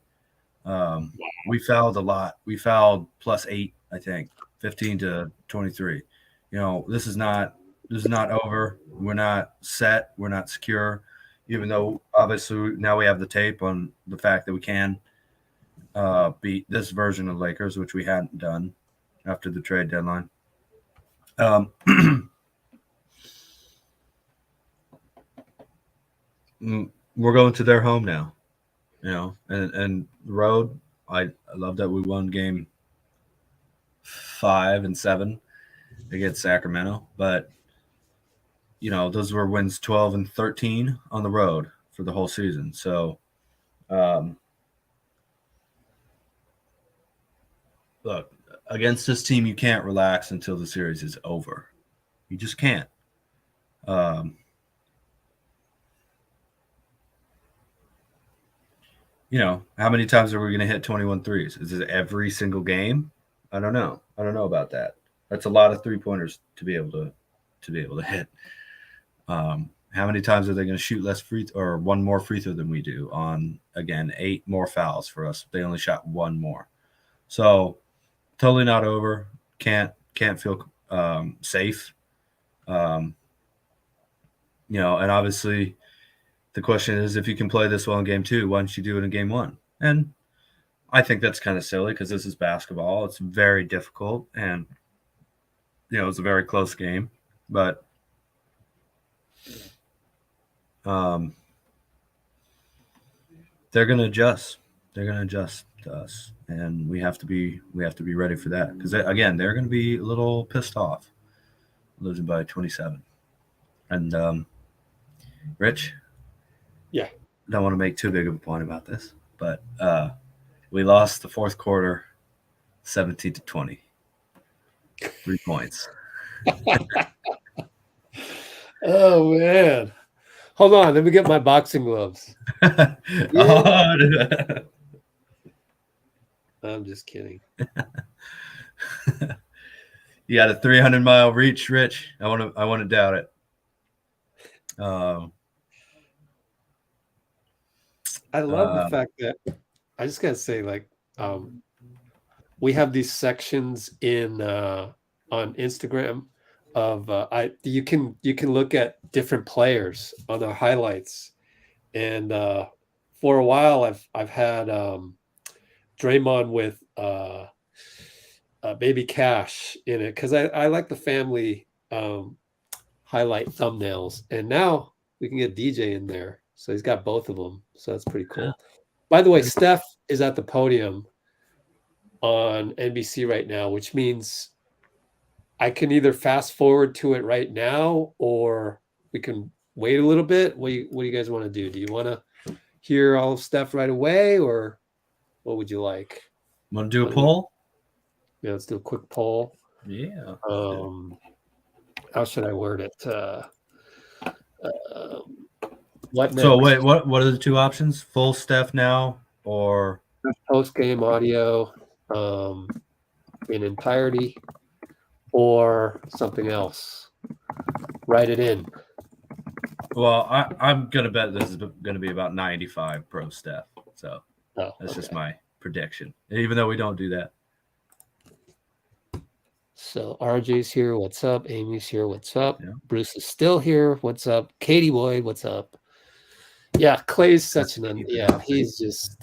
We fouled a lot. We fouled +8, I think, 15 to 23. This is not over. We're not set. We're not secure, even though obviously now we have the tape on the fact that we can beat this version of Lakers, which we hadn't done after the trade deadline. We're going to their home now, and the road. I love that we won game 5 and 7 against Sacramento, but those were wins 12 and 13 on the road for the whole season. So, look, against this team, you can't relax until the series is over. You just can't. How many times are we going to hit 21 threes? Is it every single game? I don't know. I don't know about that. That's a lot of 3-pointers to be able to hit. And How many times are they going to shoot less free or one more free throw than we do on, again, 8 more fouls for us? They only shot 1 more. So totally not over. Can't feel safe. And obviously the question is, if you can play this well in game 2, why don't you do it in game 1? And I think that's kind of silly because this is basketball. It's very difficult, and it's a very close game. But they're going to adjust. They're going to adjust to us, and we have to be ready for that because again, they're going to be a little pissed off losing by 27. And Rich, yeah, don't want to make too big of a point about this, but we lost the fourth quarter, 17-20, 3 points. Oh man. Hold on, let me get my boxing gloves. Yeah. I'm just kidding. You got a 300-mile reach, Rich. I want to doubt it. I love the fact that I just gotta say, we have these sections in on Instagram of you can look at different players on their highlights, and for a while I've had Draymond with Baby Cash in it because I like the family highlight thumbnails, and now we can get DJ in there, so he's got both of them, so that's pretty cool. By the way, Steph is at the podium on NBC right now, which means I can either fast forward to it right now or we can wait a little bit. What do you guys want to do? Do you want to hear all of Steph right away, or what would you like? Want to do a poll? Yeah, let's do a quick poll. Yeah. How should I word it? What next? So wait, what are the 2 options? Full Steph now or post game audio in entirety, or something else? Write it in. Well, I'm gonna bet this is gonna be about 95 pro Steph. So that's just my prediction. Even though we don't do that. So RJ's here. What's up? Amy's here. What's up? Yeah. Bruce is still here. What's up? Katie Boyd. What's up? Yeah, Klay's such he's just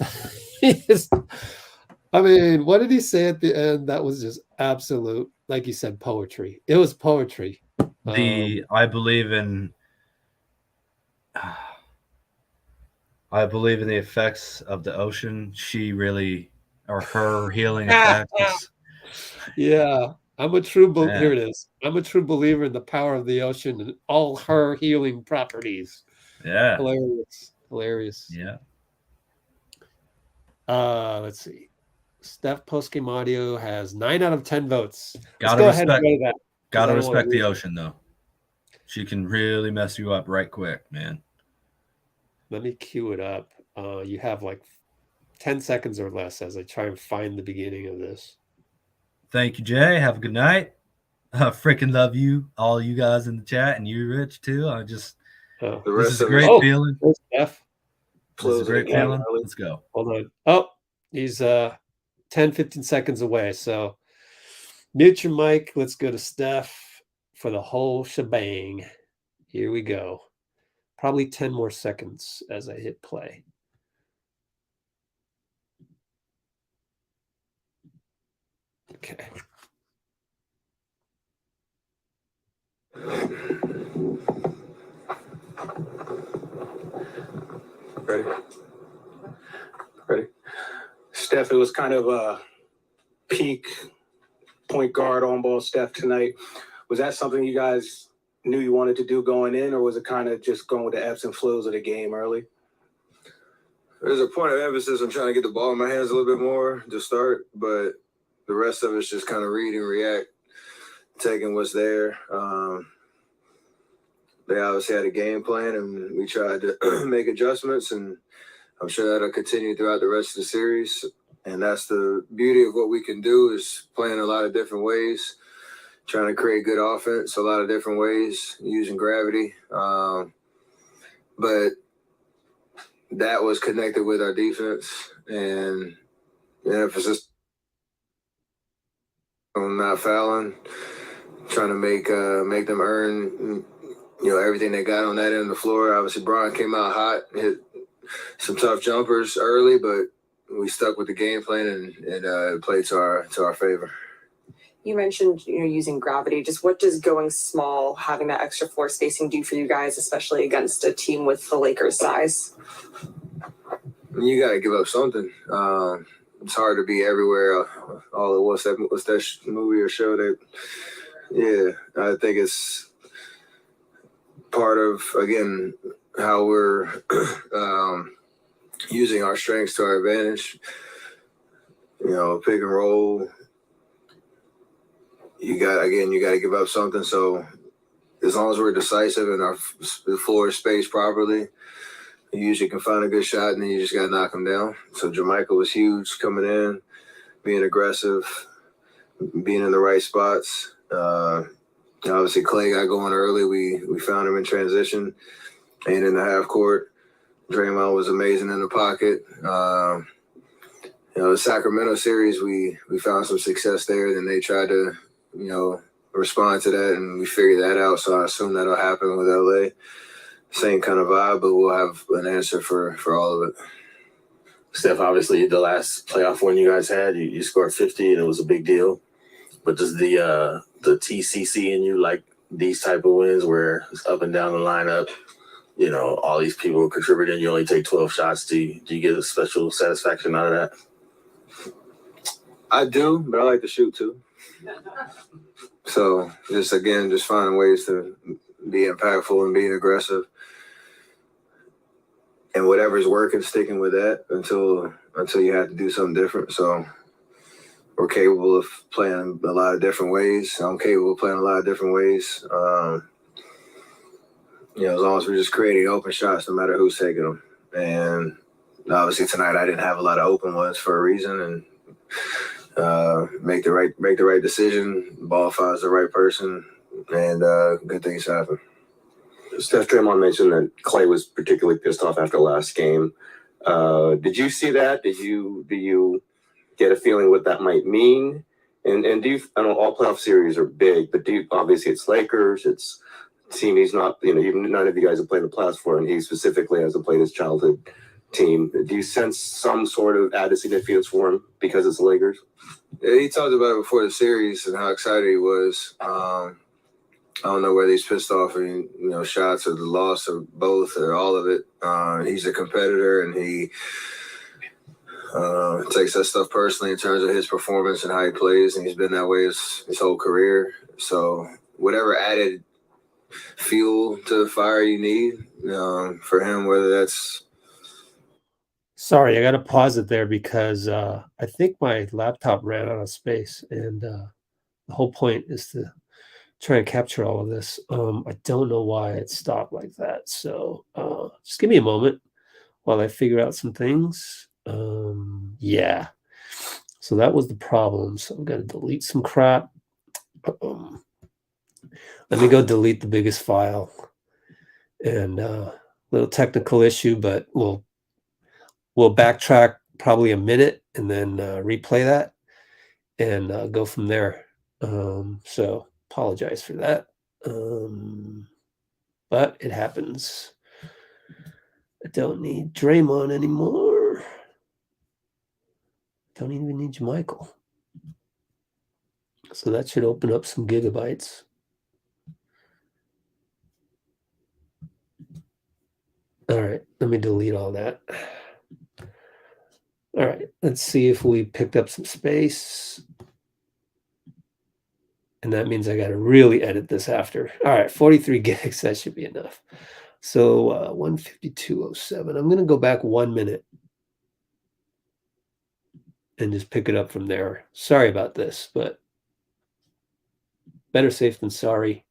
I mean, what did he say at the end? That was just absolute, like you said, poetry. It was poetry. I believe in the effects of the ocean. Her healing effects. Yeah. I'm a true Here it is. I'm a true believer in the power of the ocean and all her healing properties. Yeah. Hilarious. Yeah. Let's see. Steph postgame audio has 9 out of 10 votes. Gotta respect the ocean, though. She can really mess you up right quick, man. Let me cue it up. You have 10 seconds or less as I try and find the beginning of this. Thank you, Jay. Have a good night. I freaking love you, all you guys in the chat, and you, Rich, too. This is a great feeling. Steph. This is a great feeling. Let's go. Hold on. Oh, he's 10, 15 seconds away. So mute your mic. Let's go to Steph for the whole shebang. Here we go. Probably 10 more seconds as I hit play. Okay. Ready? Steph, it was kind of a peak point guard on ball Steph tonight. Was that something you guys knew you wanted to do going in, or was it kind of just going with the ebbs and flows of the game early? There's a point of emphasis on trying to get the ball in my hands a little bit more to start, but the rest of it's just kind of read and react, taking what's there. They obviously had a game plan, and we tried to make adjustments, and I'm sure that'll continue throughout the rest of the series. And that's the beauty of what we can do, is playing a lot of different ways, trying to create good offense a lot of different ways, using gravity. but that was connected with our defense and the emphasis on not fouling, trying to make them earn, everything they got on that end of the floor. Obviously, Bron came out hot, hit some tough jumpers early, but we stuck with the game plan and it played to our favor. You mentioned using gravity. Just what does going small, having that extra floor spacing do for you guys, especially against a team with the Lakers' size? You got to give up something. It's hard to be everywhere all at once. What's that movie or show that? Yeah, I think it's part of, again, how we're using our strengths to our advantage. Pick and roll. You got to give up something. So as long as we're decisive and the floor is spaced properly, you usually can find a good shot, and then you just got to knock them down. So J-Michael was huge coming in, being aggressive, being in the right spots. Obviously, Klay got going early. We found him in transition and in the half court. Draymond was amazing in the pocket. The Sacramento series, we found some success there. Then they tried to, respond to that, and we figured that out. So I assume that'll happen with LA. Same kind of vibe, but we'll have an answer for all of it. Steph, obviously, the last playoff win you guys had, you scored 50, and it was a big deal. But does the TCC in you like these type of wins where it's up and down the lineup, all these people contributing, you only take 12 shots? Do you get a special satisfaction out of that? I do, but I like to shoot too. So just finding ways to be impactful and being aggressive. And whatever's working, sticking with that until you have to do something different. So we're capable of playing a lot of different ways. I'm capable of playing a lot of different ways. As long as we're just creating open shots, no matter who's taking them. And obviously tonight I didn't have a lot of open ones for a reason, and make the right decision. Ball finds the right person, and good things happen. Steph, Draymond mentioned that Klay was particularly pissed off after last game. Did you see that? Do you get a feeling what that might mean? And do you? I know all playoff series are big, but obviously it's Lakers. It's a team he's not. Even none of you guys have played the playoffs for, and he specifically hasn't played his childhood team. Do you sense some sort of added significance for him because it's the Lakers? Yeah, he talked about it before the series and how excited he was. I don't know whether he's pissed off at shots or the loss or both or all of it. He's a competitor, and he takes that stuff personally in terms of his performance and how he plays, and he's been that way his whole career. So whatever added fuel to the fire you need for him, whether that's... Sorry, I got to pause it there because I think my laptop ran out of space, and the whole point is to try and capture all of this. I don't know why it stopped like that, so just give me a moment while I figure out some things. Yeah, so that was the problem. So I'm going to delete some crap. Let me go delete the biggest file. And little technical issue, but we'll backtrack probably a minute and then replay that and go from there. So apologize for that. But it happens. I don't need Draymond anymore. Don't even need J-Michael. So that should open up some gigabytes. All right, let me delete all that. All right, let's see if we picked up some space. And that means I got to really edit this after. All right, 43 gigs, that should be enough. So 152.07. I'm going to go back 1 minute and just pick it up from there. Sorry about this, but better safe than sorry.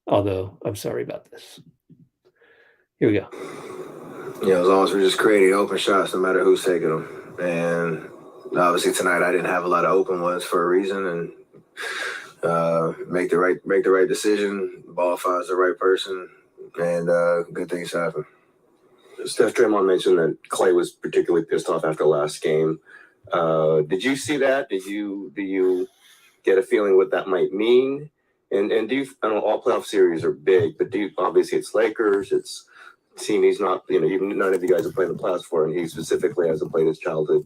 Although I'm sorry about this. Here we go. As long as we're just creating open shots, no matter who's taking them. And obviously tonight I didn't have a lot of open ones for a reason, and make the right decision. Ball finds the right person, and good things happen. Steph, Draymond mentioned that Klay was particularly pissed off after last game. Did you see that? Do you get a feeling what that might mean? And do you? I know all playoff series are big, but obviously it's Lakers. It's a team he's not. Even none of you guys have played in the playoffs for, and he specifically hasn't played his childhood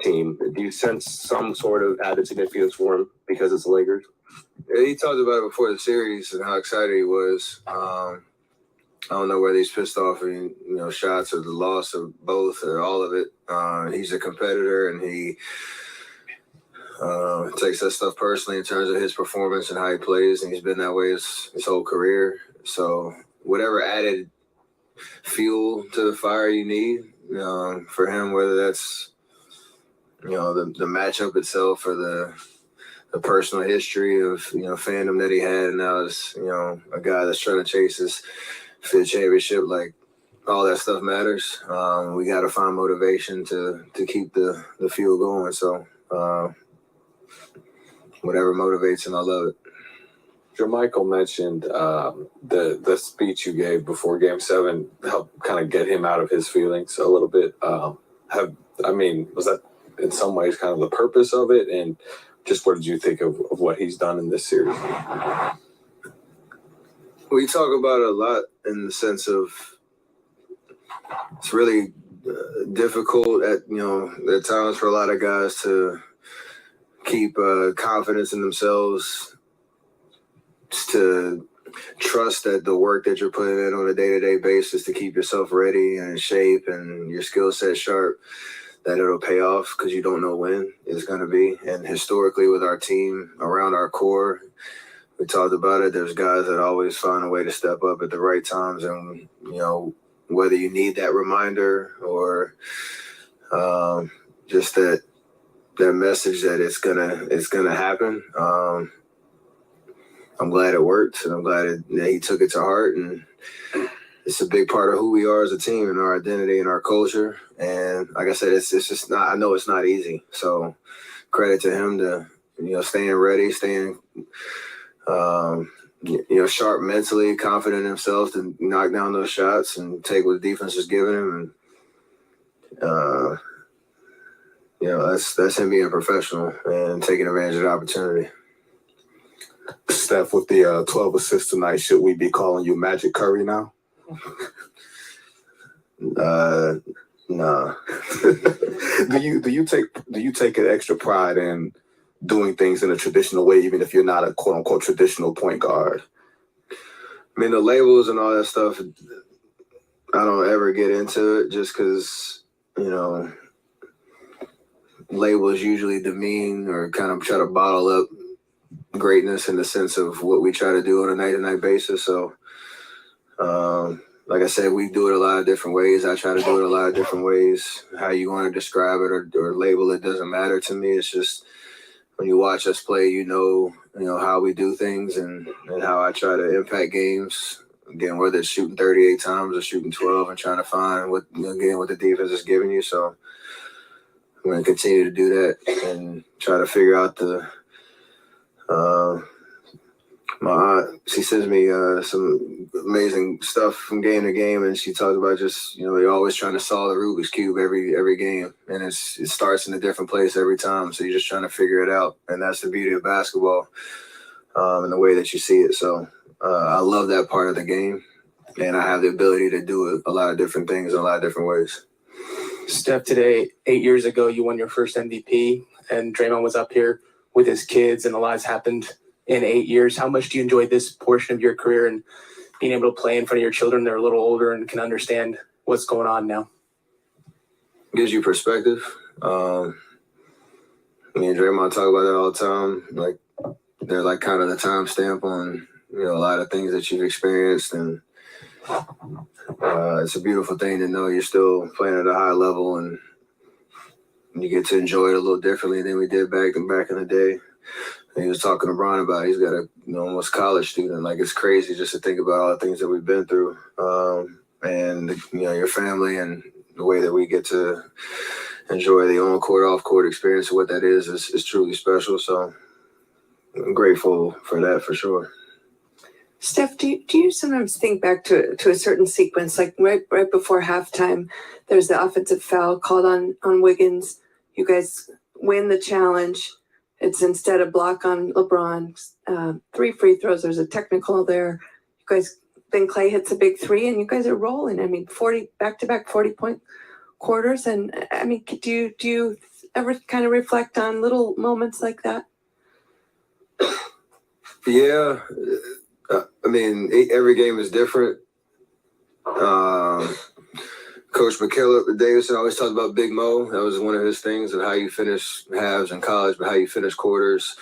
team. Do you sense some sort of added significance for him because it's the Lakers? Yeah, he talked about it before the series and how excited he was. I don't know whether he's pissed off at shots or the loss of both or all of it. He's a competitor, and he takes that stuff personally in terms of his performance and how he plays, and he's been that way his whole career. So whatever added fuel to the fire you need for him, whether that's the matchup itself or the personal history of fandom that he had, and now it's a guy that's trying to chase his fifth championship. Like, all that stuff matters. We got to find motivation to keep the fuel going. So whatever motivates him, I love it. Jermichael mentioned the speech you gave before Game 7 helped kind of get him out of his feelings a little bit. Was that in some ways kind of the purpose of it? And just what did you think of what he's done in this series? We talk about it a lot in the sense of it's really difficult at times for a lot of guys to keep confidence in themselves, to trust that the work that you're putting in on a day-to-day basis to keep yourself ready and in shape and your skill set sharp, that it'll pay off, because you don't know when it's going to be. And historically with our team around our core, we talked about it, there's guys that always find a way to step up at the right times. And, whether you need that reminder or just that message that it's gonna happen. I'm glad it worked, and I'm glad that he took it to heart, and it's a big part of who we are as a team and our identity and our culture. And like I said, it's just not. I know it's not easy. So credit to him to staying ready, staying sharp mentally, confident in himself to knock down those shots and take what the defense is giving him. And that's him being professional and taking advantage of the opportunity. Steph, with the 12 assists tonight, should we be calling you Magic Curry now? No. Do you take an extra pride in doing things in a traditional way, even if you're not a quote unquote traditional point guard? I mean, the labels and all that stuff, I don't ever get into it just because, labels usually demean or kind of try to bottle up greatness in the sense of what we try to do on a night-to-night basis. So, like I said, we do it a lot of different ways. I try to do it a lot of different ways. How you want to describe it or label it doesn't matter to me. It's just when you watch us play, how we do things and how I try to impact games. Again, whether it's shooting 38 times or shooting 12 and trying to find what the defense is giving you. So I'm going to continue to do that and try to figure out my aunt, she sends me some amazing stuff from game to game, and she talks about just, you're always trying to solve the Rubik's Cube every game, and it starts in a different place every time, so you're just trying to figure it out, and that's the beauty of basketball and the way that you see it. So I love that part of the game, and I have the ability to do a lot of different things in a lot of different ways. Steph, today, 8 years ago, you won your first MVP, and Draymond was up here with his kids, and a lot's happened in 8 years. How much do you enjoy this portion of your career and being able to play in front of your children? They're a little older and can understand what's going on now. Gives you perspective. Me and Draymond talk about that all the time. Like, they're like kind of the timestamp on, a lot of things that you've experienced. And it's a beautiful thing to know you're still playing at a high level and you get to enjoy it a little differently than we did back in the day. And he was talking to Brian about it. He's got a almost college student. Like, it's crazy just to think about all the things that we've been through, and your family and the way that we get to enjoy the on-court, off-court experience of what that is truly special. So I'm grateful for that for sure. Steph, do you sometimes think back to a certain sequence, like right before halftime, there's the offensive foul called on Wiggins. You guys win the challenge. It's instead a block on LeBron. 3 free throws. There's a technical there. You guys, then Klay hits a big 3, and you guys are rolling. I mean, 40 back-to-back 40-point quarters. And I mean, do you ever kind of reflect on little moments like that? Yeah. I mean, every game is different. Coach McKillop Davidson always talked about Big Mo. That was one of his things, and how you finish halves in college, but how you finish quarters,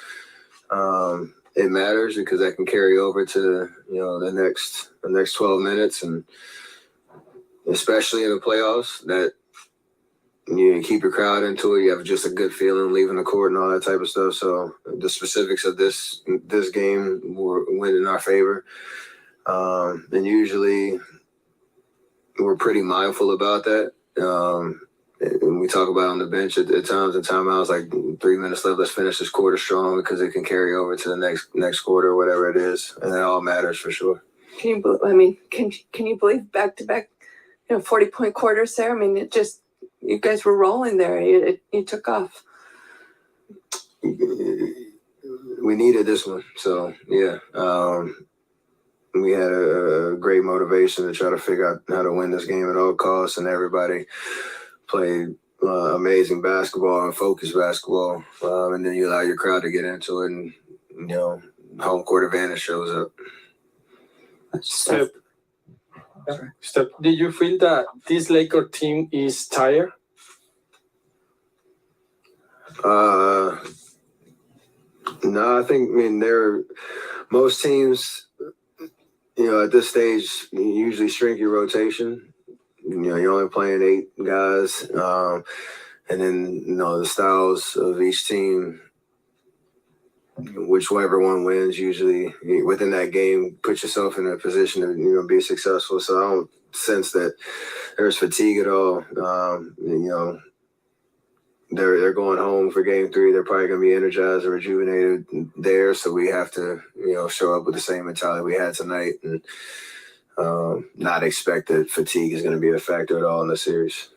it matters, because that can carry over to the next 12 minutes, and especially in the playoffs, that you keep your crowd into it. You have just a good feeling leaving the court and all that type of stuff. So the specifics of this game went in our favor, and usually we're pretty mindful about that. And we talk about on the bench at times and timeouts, like 3 minutes left, let's finish this quarter strong, because it can carry over to the next quarter or whatever it is, and that all matters for sure. Can you believe back-to-back 40-point quarters there? I mean, it just, you guys were rolling there. You took off. We needed this one, so yeah. We had a great motivation to try to figure out how to win this game at all costs, and everybody played amazing basketball and focused basketball. And then you allow your crowd to get into it, and home court advantage shows up. Steph, did you feel that this Lakers team is tired? No, most teams, at this stage, you usually shrink your rotation. You're only playing 8 guys. And then, the styles of each team, whichever one wins, usually within that game, put yourself in a position to, be successful. So I don't sense that there's fatigue at all. They're going home for game 3. They're probably going to be energized and rejuvenated there. So we have to, show up with the same mentality we had tonight, and not expect that fatigue is going to be a factor at all in the series.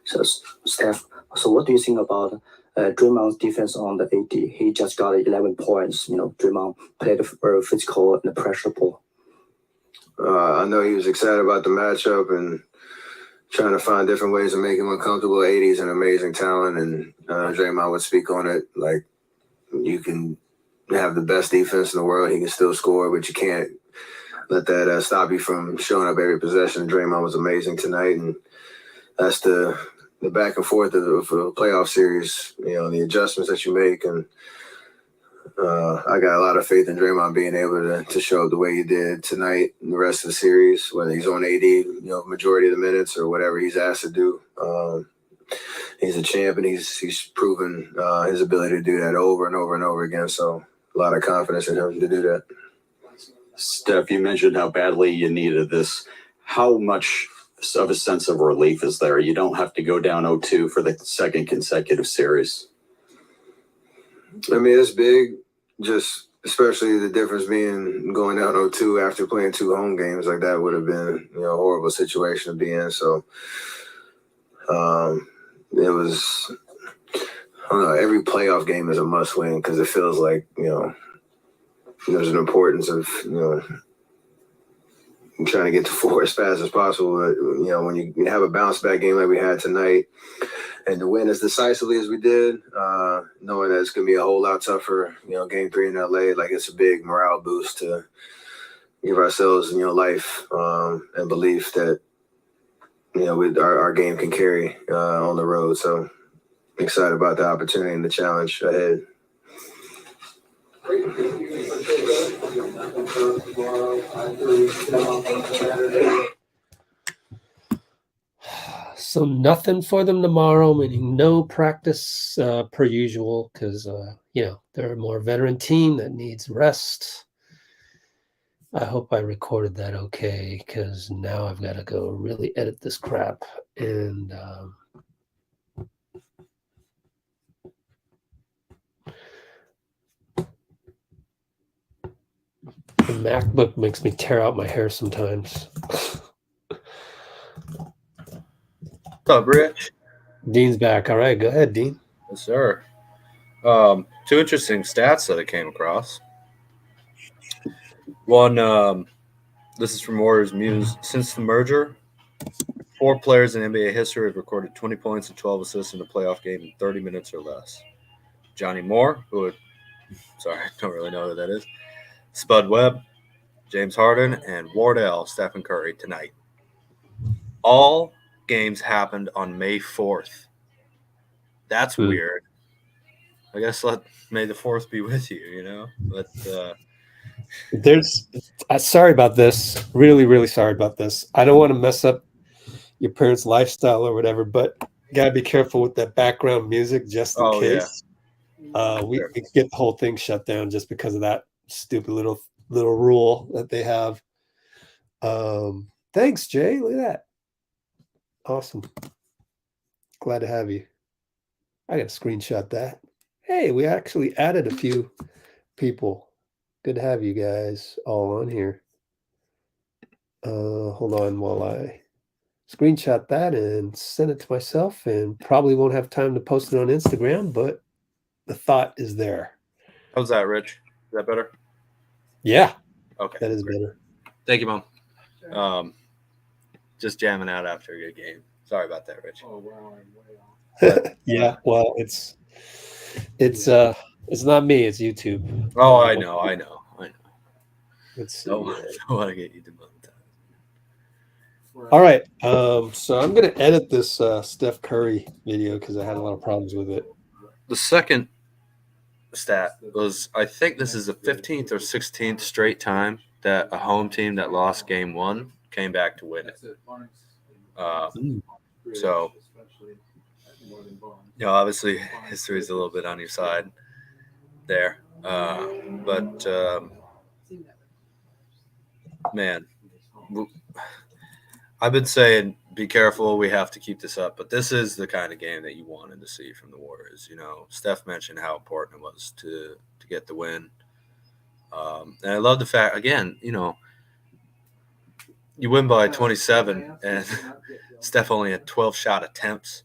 So, Steph, what do you think about Draymond's defense on the AD? He just got 11 points. Draymond played physical and pressure ball. I know he was excited about the matchup and trying to find different ways to make him uncomfortable. AD's an amazing talent, and Draymond would speak on it. Like, you can have the best defense in the world, he can still score, but you can't let that stop you from showing up every possession. Draymond was amazing tonight, and that's the back and forth of a playoff series, the adjustments that you make. And I got a lot of faith in Draymond being able to show up the way he did tonight and the rest of the series, whether he's on AD, majority of the minutes or whatever he's asked to do. He's a champ, and he's proven his ability to do that over and over and over again. So a lot of confidence in him to do that. Steph, you mentioned how badly you needed this. How much of a sense of relief is there? You don't have to go down 0-2 for the second consecutive series. I mean, it's big, just especially the difference being going down 0-2 after playing 2 home games. Like, that would have been, a horrible situation to be in. So it was, I don't know, every playoff game is a must win, because it feels like, there's an importance of, trying to get to 4 as fast as possible. But, when you have a bounce back game like we had tonight, and to win as decisively as we did, knowing that it's going to be a whole lot tougher, game 3 in LA, like, it's a big morale boost to give ourselves, life and belief that, our game can carry on the road. So excited about the opportunity and the challenge ahead. So nothing for them tomorrow, meaning no practice per usual, because they're a more veteran team that needs rest. I hope I recorded that okay, because now I've got to go really edit this crap. And MacBook makes me tear out my hair sometimes. What's up, Rich? Dean's back. All right, go ahead, Dean. Yes, sir. Two interesting stats that I came across. One, this is from Warriors Muse. Since the merger, 4 players in NBA history have recorded 20 points and 12 assists in a playoff game in 30 minutes or less. Johnny Moore, I don't really know who that is. Spud Webb, James Harden, and Wardell, Stephen Curry tonight. All games happened on May 4th. That's weird. I guess May the 4th be with you, you know? But there's sorry about this. Really, really sorry about this. I don't want to mess up your parents' lifestyle or whatever, but you gotta be careful with that background music just in case. Yeah. We could get the whole thing shut down just because of that stupid little rule that they have. Thanks, Jay. Look at that. Awesome. Glad to have you. I gotta screenshot that. Hey, we actually added a few people. Good to have you guys all on here. Hold on while I screenshot that and send it to myself, and probably won't have time to post it on Instagram, but the thought is there. How's that, Rich? Is that better? Yeah. Okay. That is better. Thank you, Mom. Just jamming out after a good game. Sorry about that, Rich. Yeah, well, it's not me, it's YouTube. Oh, I know. Let's see. Don't want to get you demonetized. All right. So I'm going to edit this Steph Curry video because I had a lot of problems with it. The second stat was, I think this is the 15th or 16th straight time that a home team that lost game 1 came back to win it. So, obviously history is a little bit on your side there. But man, I've been saying, be careful. We have to keep this up. But this is the kind of game that you wanted to see from the Warriors. Steph mentioned how important it was to get the win. And I love the fact, again, you win by 27, and Steph only had 12 shot attempts.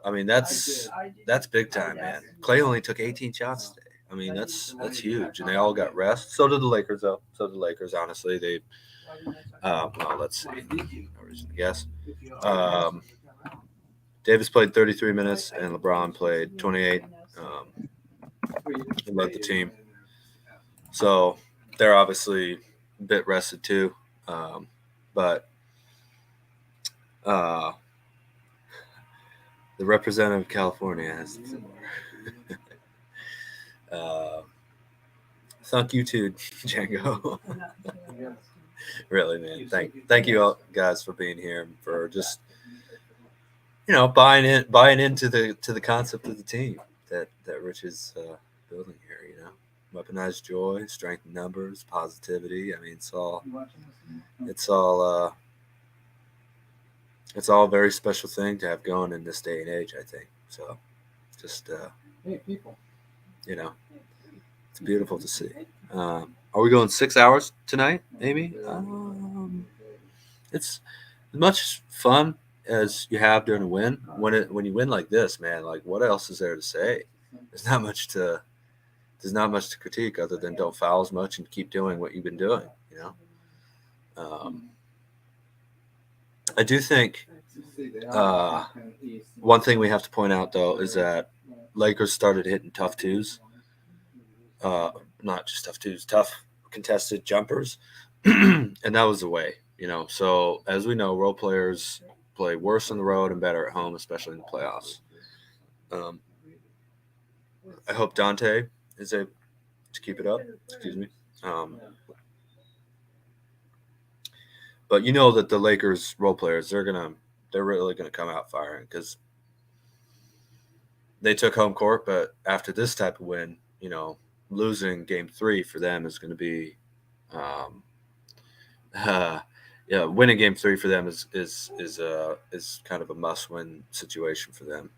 I mean, that's big time, man. Klay only took 18 shots today. I mean, that's huge, and they all got rest. So did the Lakers, though. Honestly, they. Well, let's see. No reason to guess. Davis played 33 minutes, and LeBron played 28. He led the team. So they're obviously a bit rested too. But the representative of California has thank you to Django. Really, man. Thank you all guys for being here, and for just buying into the concept of the team that Rich is building here. Weaponized joy, strength in numbers, positivity. I mean, it's all a very special thing to have going in this day and age, I think. So just it's beautiful to see. Are we going 6 hours tonight, Amy? It's as much fun as you have during a win. When you win like this, man, like, what else is there to say? There's not much to critique other than don't foul as much and keep doing what you've been doing. I do think one thing we have to point out, though, is that Lakers started hitting tough twos. Not just tough twos, tough contested jumpers. And that was the way, So as we know, role players play worse on the road and better at home, especially in the playoffs. I hope Donte is able to keep it up. Excuse me. But that the Lakers role players, they're really gonna come out firing, because they took home court. But after this type of win, losing game 3 for them is going to be, winning game 3 for them is kind of a must-win situation for them.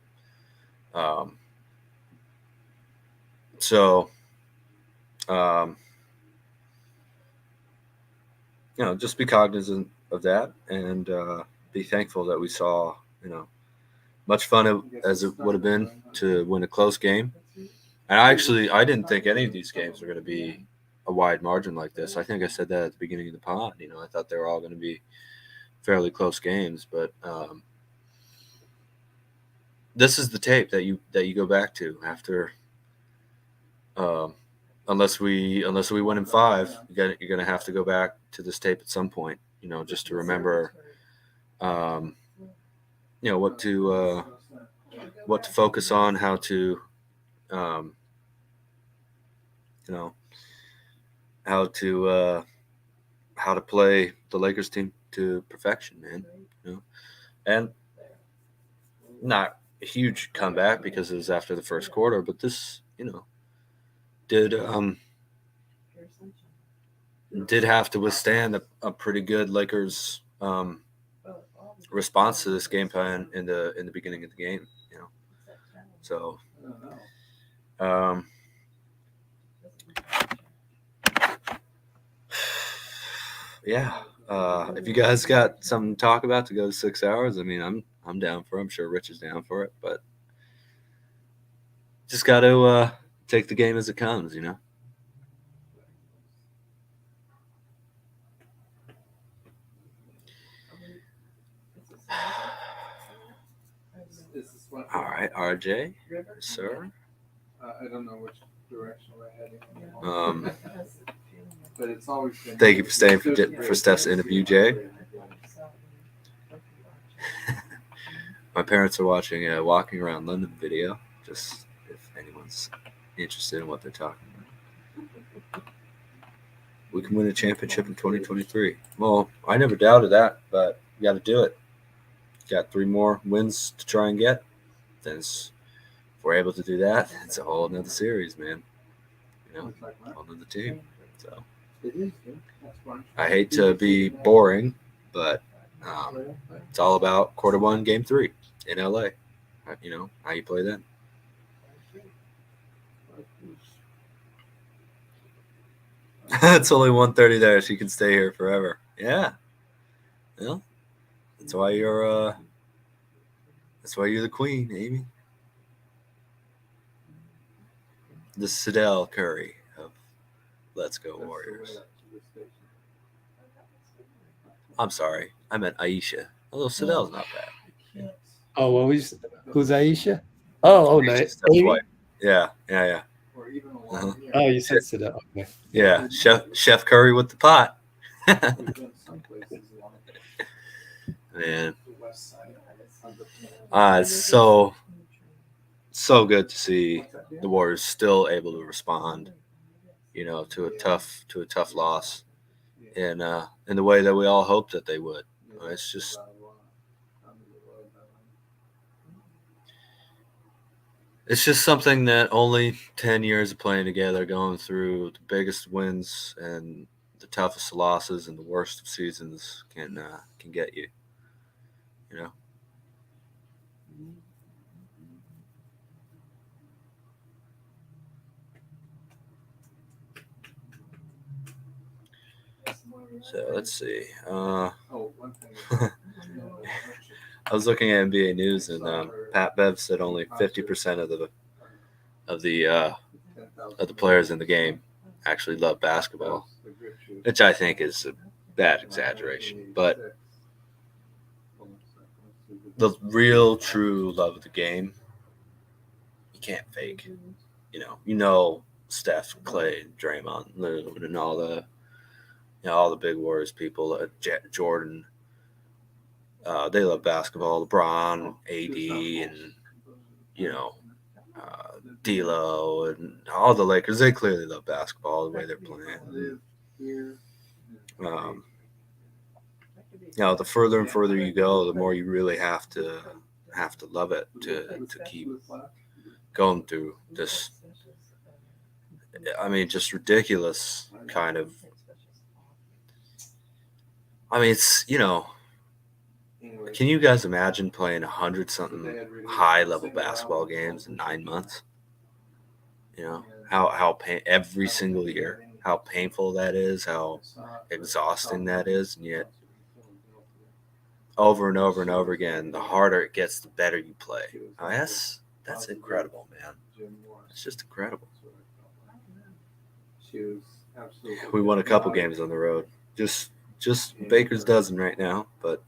just be cognizant of that and be thankful that we saw, much fun as it would have been to win a close game. And I didn't think any of these games were going to be a wide margin like this. I think I said that at the beginning of the pod. I thought they were all going to be fairly close games, but this is the tape that you go back to after. Unless we win in 5, you're going to have to go back to this tape at some point. Just to remember, what to focus on, how to, how to play the Lakers team to perfection, man. And not a huge comeback because it was after the first quarter, but this, did have to withstand a pretty good Lakers response to this game plan in the beginning of the game. So yeah. If you guys got something to talk about to go to 6 hours, I mean, I'm down for it. I'm sure Rich is down for it, but just got to take the game as it comes, All right, RJ, sir. I don't know which direction we're heading. But it's always been. Thank you for staying for Steph's interview, Jay. My parents are watching a Walking Around London video, just if anyone's interested in what they're talking about. We can win a championship in 2023. Well, I never doubted that, but you got to do it. Got 3 more wins to try and get. Then if we're able to do that, it's a whole another series, man. Whole another team. So I hate to be boring, but it's all about quarter 1, game 3 in LA. How you play then. It's only 1:30 there. She can stay here forever. Yeah. Well, that's why you're the queen, Amy. The Steph Curry of Let's Go Warriors. I'm sorry. I meant Aisha. Although Steph not bad. Yeah. Oh, who's Aisha? Oh, nice. Yeah. Uh-huh. Oh, you said Steph. Okay. Yeah, Chef Curry with the pot. Man. It's so good to see the Warriors still able to respond, to a tough loss in the way that we all hoped that they would. It's just something that only 10 years of playing together, going through the biggest wins and the toughest losses and the worst of seasons can get you. So let's see. I was looking at NBA news, and Pat Bev said only 50% of the players in the game actually love basketball, which I think is a bad exaggeration. But the real, true love of the game, you can't fake. Steph, Klay, Draymond, and all the big Warriors people, Jordan. They love basketball. LeBron, AD, and D'Lo, and all the Lakers. They clearly love basketball the way they're playing. The further and further you go, the more you really have to love it to keep going through this. I mean, just ridiculous kind of. I mean, it's Can you guys imagine playing 100-something high-level basketball games in 9 months? How every single year. how painful that is, how exhausting that is, and yet over and over and over again, the harder it gets, the better you play. That's incredible, man. It's just incredible. We won a couple games on the road, just Baker's dozen right now, but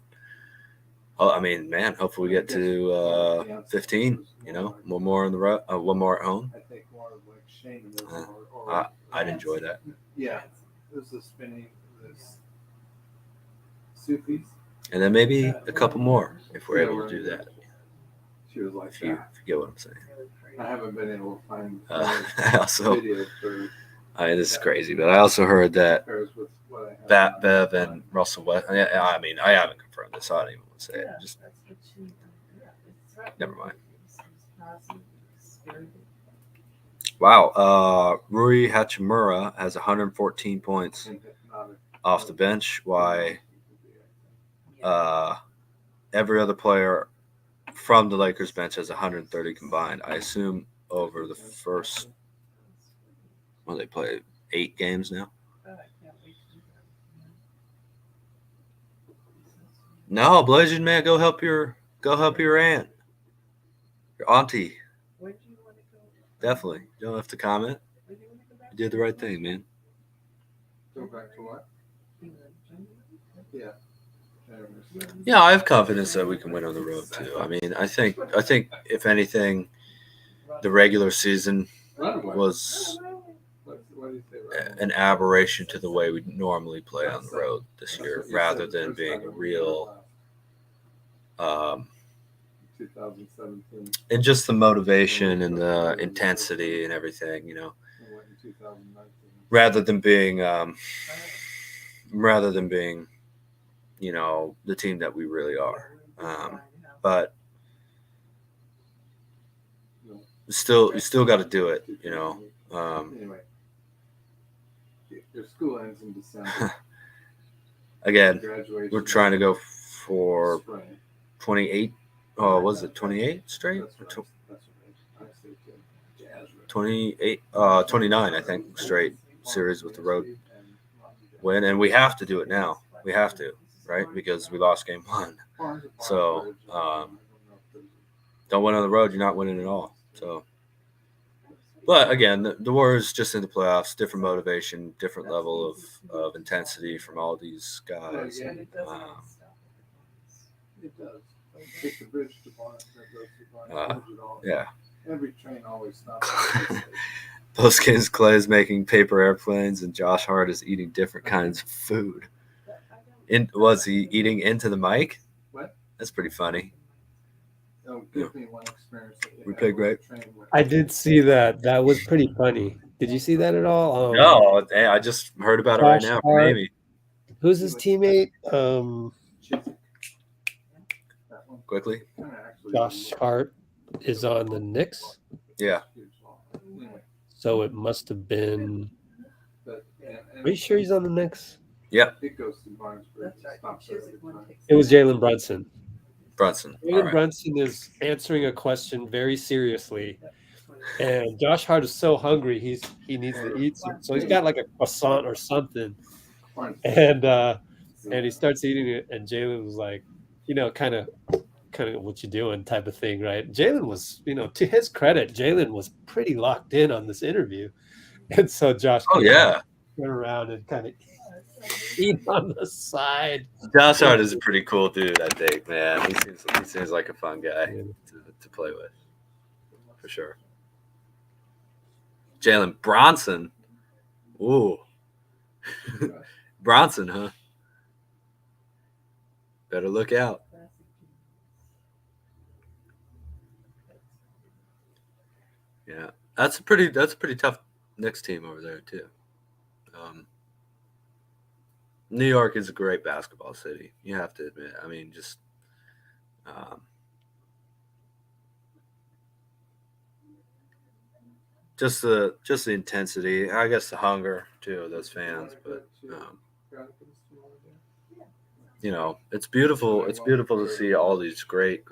I mean, man, hopefully we get to 15. One more on the road, one more at home. I'd enjoy that. Yeah, this is spinning this Sufis. And then maybe a couple more if we're able to do that. She was like, if you get what I'm saying. I haven't been able to find I also, videos for. This is crazy, but I also heard that Bev and Russell West. I mean, I haven't confirmed this, so I don't even want to say it. Just never mind. Wow, Rui Hachimura has 114 points off the bench. Why? Every other player from the Lakers bench has 130 combined. I assume over the first, they play 8 games now. No, Blazing man, go help your aunt, your auntie. Definitely, you don't have to comment. You did the right thing, man. Go back to what? Yeah. Yeah, I have confidence that we can win on the road too. I mean, I think if anything, the regular season was an aberration to the way we normally play on the road this year, rather than being a real, 2017. and just the motivation and the intensity and everything, rather than being, the team that we really are. But you still got to do it, Anyway, your school ends in December. Again, we're trying to go for 28. Oh, was it 28 straight? 28, 29, I think, straight series with the road win, and we have to do it now. We have to, right? Because we lost game 1. So don't win on the road, you're not winning at all. So, but again, the Warriors just in the playoffs, different motivation, different level of intensity from all these guys. And, It does. Take the bridge to Barnes, that goes to Barnes. Yeah. Every train always stops. Post games, Klay is making paper airplanes, and Josh Hart is eating different kinds of food. Was he eating into the mic? What? That's pretty funny. Give me one experience We played great. I did see that. That was pretty funny. Did you see that at all? No, I just heard about it right now. Maybe. Who's his teammate? Quickly. Josh Hart is on the Knicks. Yeah. So it must have been. Are you sure he's on the Knicks? Yeah. It goes to Barnes. It was Jalen Brunson. Jalen Brunson is answering a question very seriously, and Josh Hart is so hungry he needs to eat some. So he's got like a croissant or something, and he starts eating it, and Jalen was like, kind of what you doing type of thing, right? Jalen was, to his credit, Jalen was pretty locked in on this interview, and so Josh turned around and kind of eat on the side. Josh Hart is a pretty cool dude, I think, man. He seems like a fun guy to play with, for sure. Jalen Bronson. Ooh. Bronson, huh? Better look out. Yeah, that's a pretty tough Knicks team over there too. New York is a great basketball city. You have to admit. I mean, just the intensity. I guess the hunger too of those fans. But it's beautiful. It's beautiful to see all these great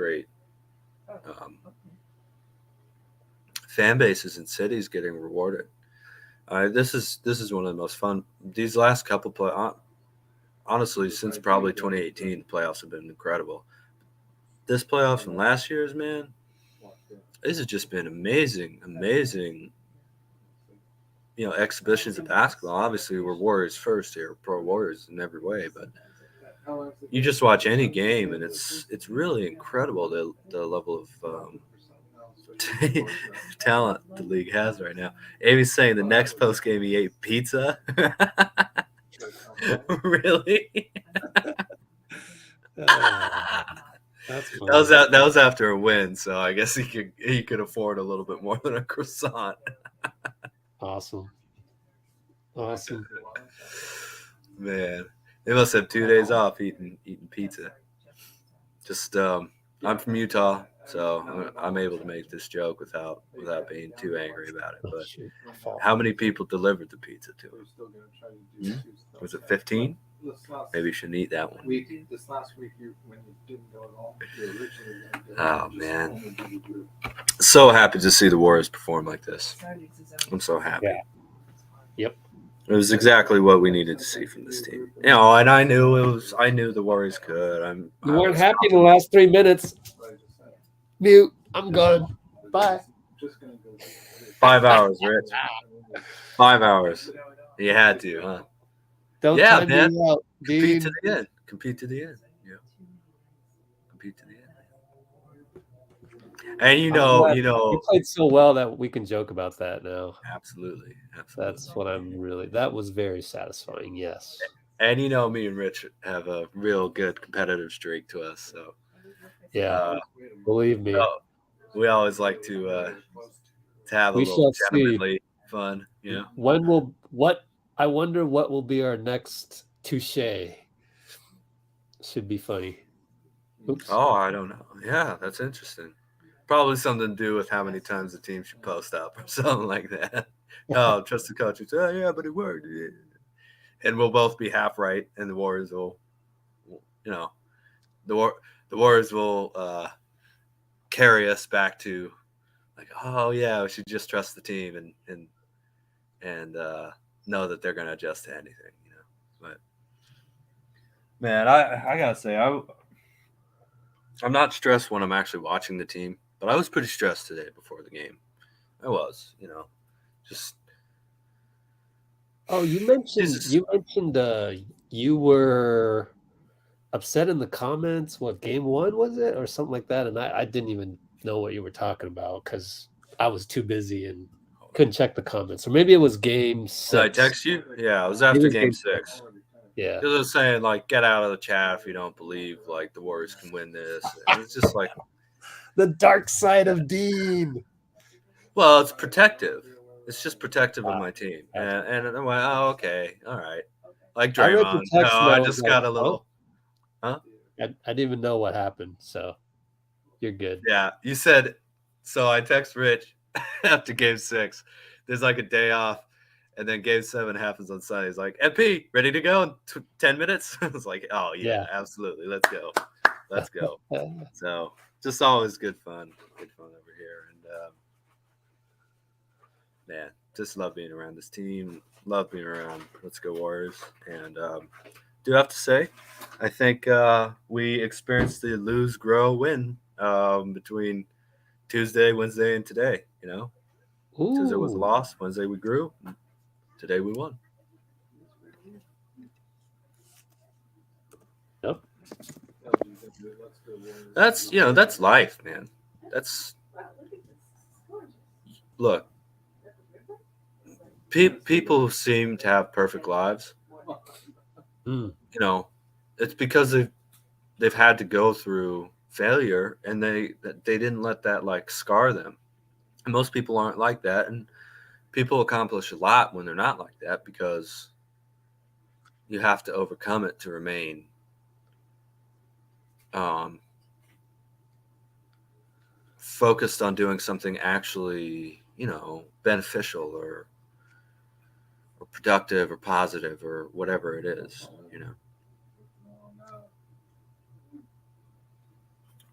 fan bases and cities getting rewarded This is one of the most fun. These last couple honestly, since probably 2018, the playoffs have been incredible. This playoffs from last year's, man, this has just been amazing. Exhibitions of basketball. Obviously, we're Warriors first here, pro Warriors in every way, but you just watch any game, and it's really incredible the level of talent the league has right now. Amy's saying the next post game he ate pizza. Really? That's funny. That was after a win, so I guess he could afford a little bit more than a croissant. Awesome. Man, they must have 2 days off eating pizza. Just I'm from Utah, so I'm able to make this joke without being too angry about it. But how many people delivered the pizza to him? Was it 15? Maybe you shouldn't eat that one. This last week, when you didn't go at all, you originally. Oh man, so happy to see the Warriors perform like this. I'm so happy. Yeah. Yep. It was exactly what we needed to see from this team. And I knew the Warriors could. You weren't happy in the last 3 minutes. Mute. I'm gone. Bye. 5 hours, Rich. 5 hours. You had to, huh? Don't time me out, dude. Compete to the end. Yeah. Compete to the end. And you played so well that we can joke about that now. Absolutely. That's what that was very satisfying. Yes. And me and Rich have a real good competitive streak to us. So yeah, believe me. We always like to have a little gentlemanly fun. I wonder what will be our next touche. Should be funny. Oops. Oh, I don't know. Yeah, that's interesting. Probably something to do with how many times the team should post up or something like that. Oh, trust the coach. Oh, yeah, but it worked. Yeah. And we'll both be half right, and the Warriors will, the Warriors will carry us back to like, oh yeah, we should just trust the team and know that they're going to adjust to anything, But man, I gotta say, I'm not stressed when I'm actually watching the team, but I was pretty stressed today before the game. I was, just. Oh, you mentioned you were upset in the comments. What, game 1 was it, or something like that? And I didn't even know what you were talking about because I was too busy and couldn't check the comments. Or maybe it was game 6. Did I text you? Yeah, it was after game 6. Yeah, because I was saying like, get out of the chat if you don't believe like the Warriors can win this. And it's just like the dark side of Dean. Well, it's protective. It's just protective of my team, and I'm like, oh, okay, all right. Like Draymond. No, I just got a little. Huh? I didn't even know what happened, so you're good. Yeah, you said. So I text Rich after game 6. There's like a day off, and then game 7 happens on Sunday. He's like, MP, ready to go in 10 minutes? I was like, oh yeah, absolutely, let's go. So just always good fun over here, and man, just love being around this team. Love being around Let's Go Warriors, and do have to say, I think we experienced the lose, grow, win between Tuesday, Wednesday, and today. Tuesday was a loss. Wednesday we grew. Today we won. Yep. That's life, man. Look. People seem to have perfect lives. It's because they've had to go through failure, and they didn't let that like scar them. And most people aren't like that, and people accomplish a lot when they're not like that because you have to overcome it to remain focused on doing something actually, beneficial or productive or positive or whatever it is,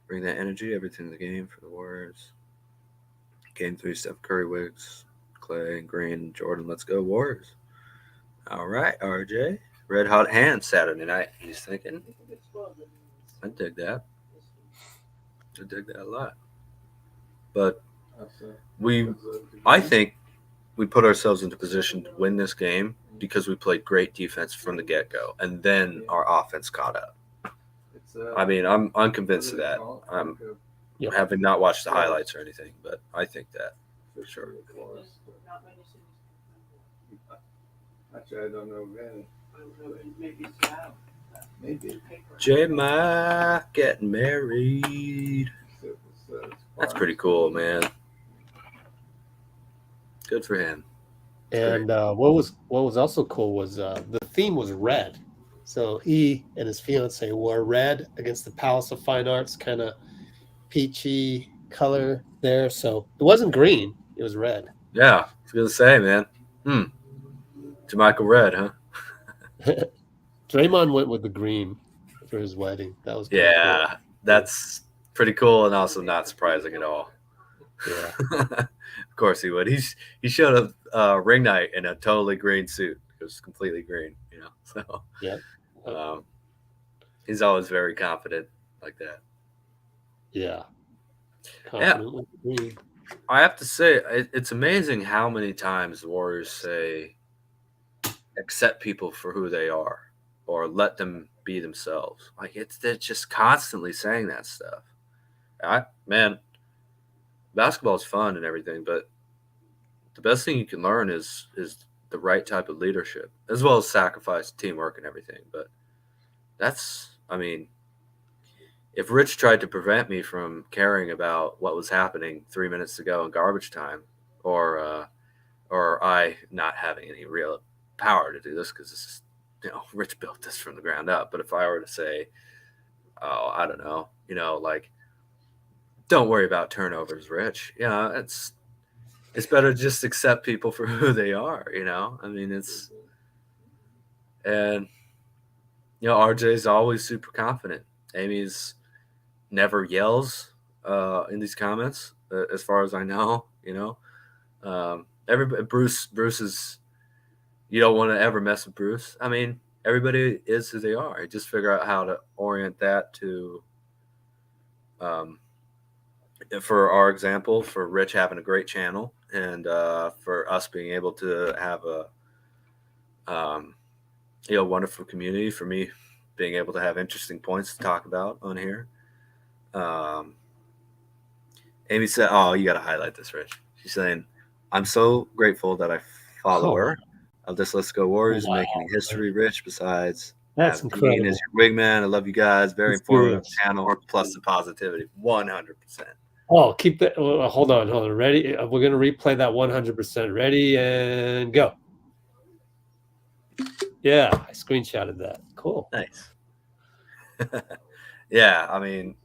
Bring that energy, everything in the game for the Warriors. Game 3, Steph Curry, Wiggs, Klay and Green, Jordan. Let's go Warriors. All right, RJ. Red hot hand Saturday night. He's thinking. I dig that. I dig that a lot. But I think we put ourselves into position to win this game because we played great defense from the get-go, and then our offense caught up. I mean, I'm convinced of that. I'm having not watched the highlights or anything, but I think that for sure. Actually, I don't know when. Maybe. J-Mike getting married. That's pretty cool, man. Good for him. And what was also cool was the theme was red. So he and his fiance wore red against the Palace of Fine Arts kind of peachy color there. So it wasn't green; it was red. Yeah, I was gonna say, man. Jamaica red, huh? Draymond went with the green for his wedding. That was cool. That's pretty cool and also not surprising at all. Yeah, of course he would. He showed up ring night in a totally green suit. It was completely green, you know. So yeah, he's always very confident like that. Yeah, confident with green. I have to say, it's amazing how many times the Warriors say, accept people for who they are or let them be themselves. Like they're just constantly saying that stuff. Man, basketball is fun and everything, but the best thing you can learn is the right type of leadership, as well as sacrifice, teamwork, and everything. But if Rich tried to prevent me from caring about what was happening 3 minutes ago in garbage time, or I not having any real power to do this because this is, Rich built this from the ground up. But if I were to say, oh, I don't know, like, don't worry about turnovers, Rich. It's better to just accept people for who they are, I mean, RJ's always super confident. Amy's never yells in these comments, as far as I know, everybody, Bruce is, you don't want to ever mess with Bruce. I mean, everybody is who they are. You just figure out how to orient that to, for our example, for Rich having a great channel and for us being able to have a wonderful community, for me being able to have interesting points to talk about on here. Amy said, oh, you got to highlight this, Rich. She's saying, I'm so grateful that I follow her. Of this Let's Go Warriors, making history, Rich. Besides, that's incredible. Dean as your wingman. I love you guys. Very informative channel, plus the positivity. 100%. Oh, keep that. Hold on. Ready? We're going to replay that 100%. Ready and go. Yeah, I screenshotted that. Cool. Nice. Yeah, I mean,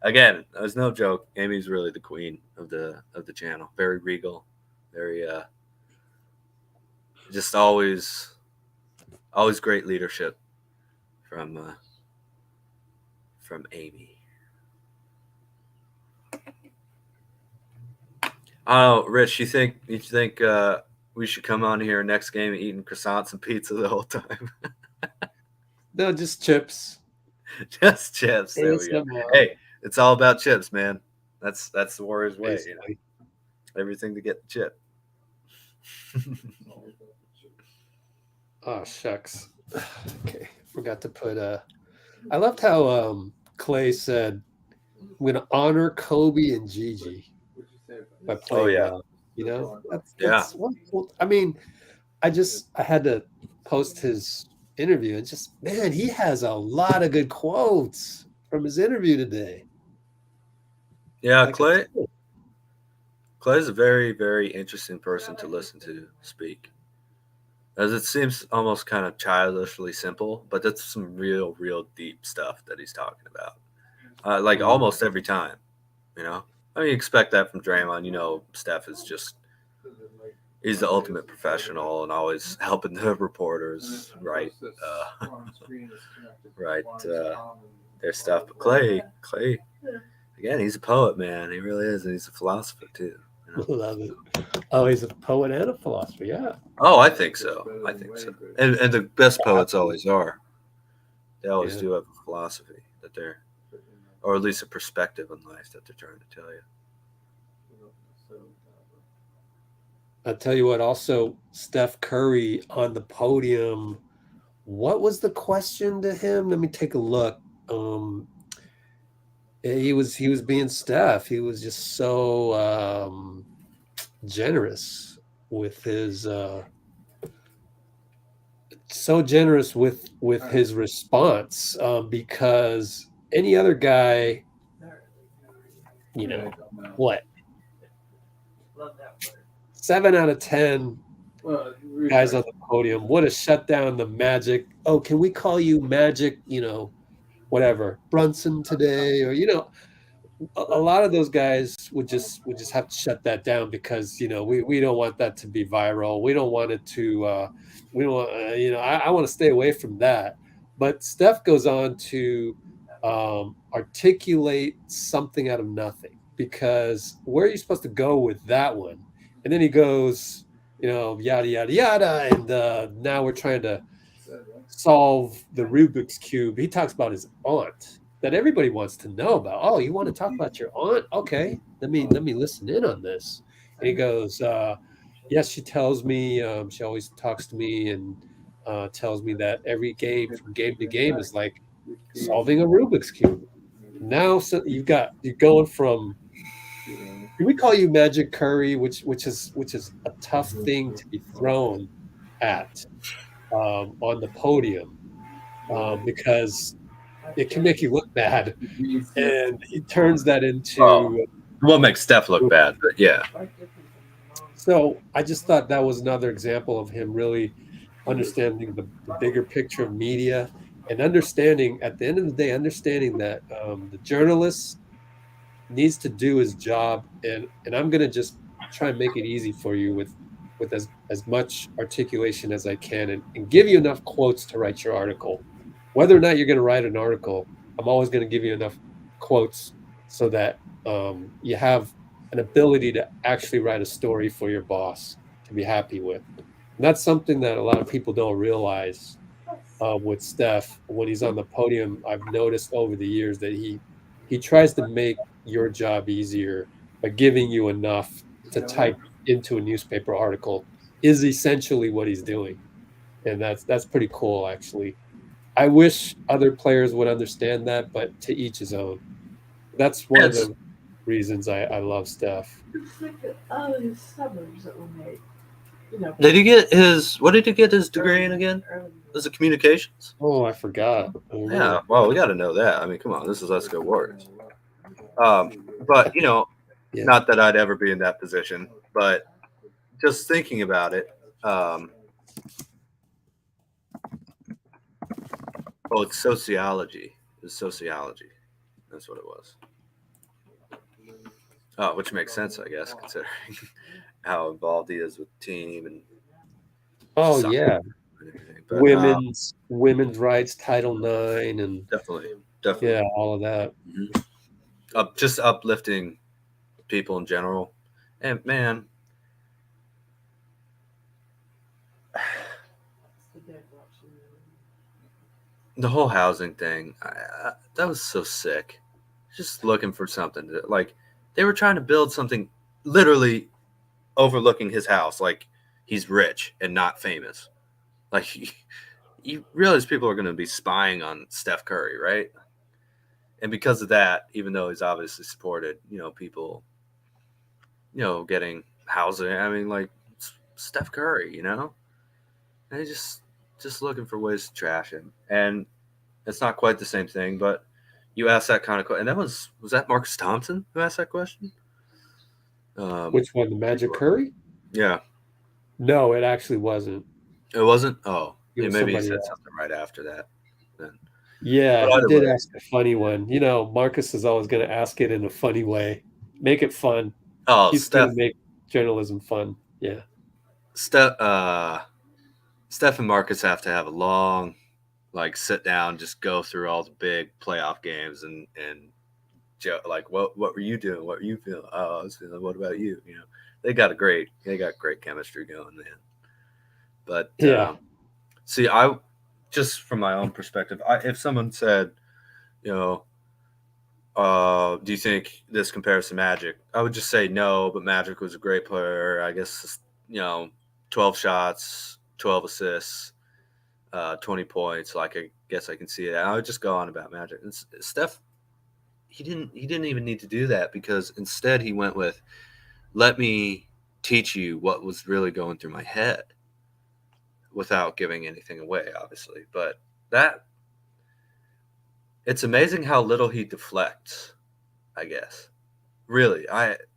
again, there's no joke. Amy's really the queen of the channel. Very regal, very just always great leadership from Amy. Oh, Rich, you think we should come on here next game eating croissants and pizza the whole time? No, just chips. Just chips. There we go. Hey, it's all about chips, man. That's the Warriors way. Everything to get the chip. Oh, shucks. Okay, forgot to put I loved how Klay said, I'm going to honor Kobe and Gigi by playing well. That's wonderful. I mean, I had to post his interview and just, man, he has a lot of good quotes from his interview today. Yeah, Klay. Klay's a very, very interesting person to listen to speak. As it seems almost kind of childishly simple, but that's some real, real deep stuff that he's talking about. Like almost every time, I mean, you expect that from Draymond. Steph is he's the ultimate professional and always helping the reporters write their stuff. But Klay, again, he's a poet, man. He really is, and he's a philosopher too. You know? Love it. Oh, he's a poet and a philosopher. Yeah. Oh, I think so. And the best poets always are. They always do have a philosophy that they're, or at least a perspective on life that they're trying to tell you. I'll tell you what, also, Steph Curry on the podium. What was the question to him? Let me take a look. He was being Steph. He was just so generous with his his response, because any other guy, what? 7 out of 10 guys on the podium would have shut down the Magic. Oh, can we call you Magic, whatever, Brunson today? Or, a lot of those guys would just have to shut that down because, we don't want that to be viral. We don't want it to, we don't want, I want to stay away from that. But Steph goes on to articulate something out of nothing, because where are you supposed to go with that one? And then he goes, yada, yada, yada. And now we're trying to solve the Rubik's Cube. He talks about his aunt that everybody wants to know about. Oh, you want to talk about your aunt? Okay, let me listen in on this. And he goes, yes, she tells me, she always talks to me and tells me that every game from game to game is like solving a Rubik's Cube. Now, so you're going from, can we call you Magic Curry, which is a tough thing to be thrown at on the podium, because it can make you look bad, and he turns that into. What makes Steph look bad? But yeah. So I just thought that was another example of him really understanding the bigger picture of media, and understanding at the end of the day, understanding that the journalist needs to do his job, and I'm going to just try and make it easy for you with as much articulation as I can, and give you enough quotes to write your article. Whether or not you're going to write an article, I'm always going to give you enough quotes so that you have an ability to actually write a story for your boss to be happy with. And that's something that a lot of people don't realize with Steph. When he's on the podium, I've noticed over the years that he tries to make your job easier by giving you enough to type into a newspaper article, is essentially what he's doing. And that's pretty cool, actually. I wish other players would understand that, but to each his own. That's one of the reasons I love Steph. It's like all of his suburbs that were made. Did he get what did he get his degree in again? Was it communications? Oh, I forgot. Yeah, well, we got to know that. I mean, come on, this is Let's Go Warriors. But not that I'd ever be in that position, but just thinking about it. It's sociology. It's sociology. That's what it was. Oh, which makes sense, I guess, considering how involved he is with the team and. Oh yeah, but, women's rights, Title IX, and definitely, yeah, all of that. Mm-hmm. Just uplifting people in general, and man. The whole housing thing, that was so sick. Just looking for something they were trying to build something literally overlooking his house. Like he's rich and not famous. Like you realize people are going to be spying on Steph Curry, right? And because of that, even though he's obviously supported, people, getting housing. I mean, like Steph Curry, and he's just looking for ways to trash him. And it's not quite the same thing, but you asked that kind of question. And that was that Marcus Thompson who asked that question? Which one, the Magic Curry? Yeah. No, it actually wasn't. It wasn't? Oh, maybe he said else. something right after that. Then. Yeah, he did ask a funny one. Marcus is always going to ask it in a funny way. Make it fun. Oh, he's going to make journalism fun. Yeah. Steph and Marcus have to have a long, sit down, just go through all the big playoff games and like what were you doing? What were you feeling? Oh, I was feeling. What about you? You know, they got great chemistry going, man. But see, I just from my own perspective, if someone said, you know, do you think this compares to Magic? I would just say no, but Magic was a great player. I guess, you know, 12 shots, 12 assists, 20 points. Like, I guess I can see it. I would just go on about Magic. And Steph, he didn't even need to do that, because instead he went with, let me teach you what was really going through my head, without giving anything away, obviously. But it's amazing how little he deflects, I guess. Really,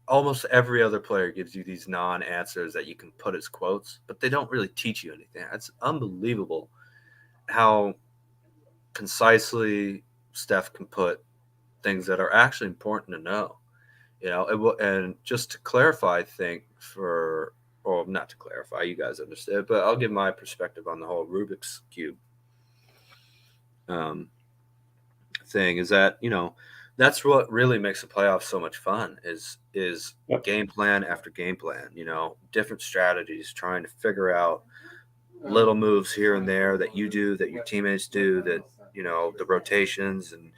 almost every other player gives you these non-answers that you can put as quotes, but they don't really teach you anything. It's unbelievable how concisely Steph can put things that are actually important to know. You know, and just to clarify, I think not to clarify, you guys understand, but I'll give my perspective on the whole Rubik's Cube thing, is that, you know, that's what really makes the playoffs so much fun is game plan after game plan, you know, different strategies, trying to figure out little moves here and there that you do, that your teammates do, that, you know, the rotations and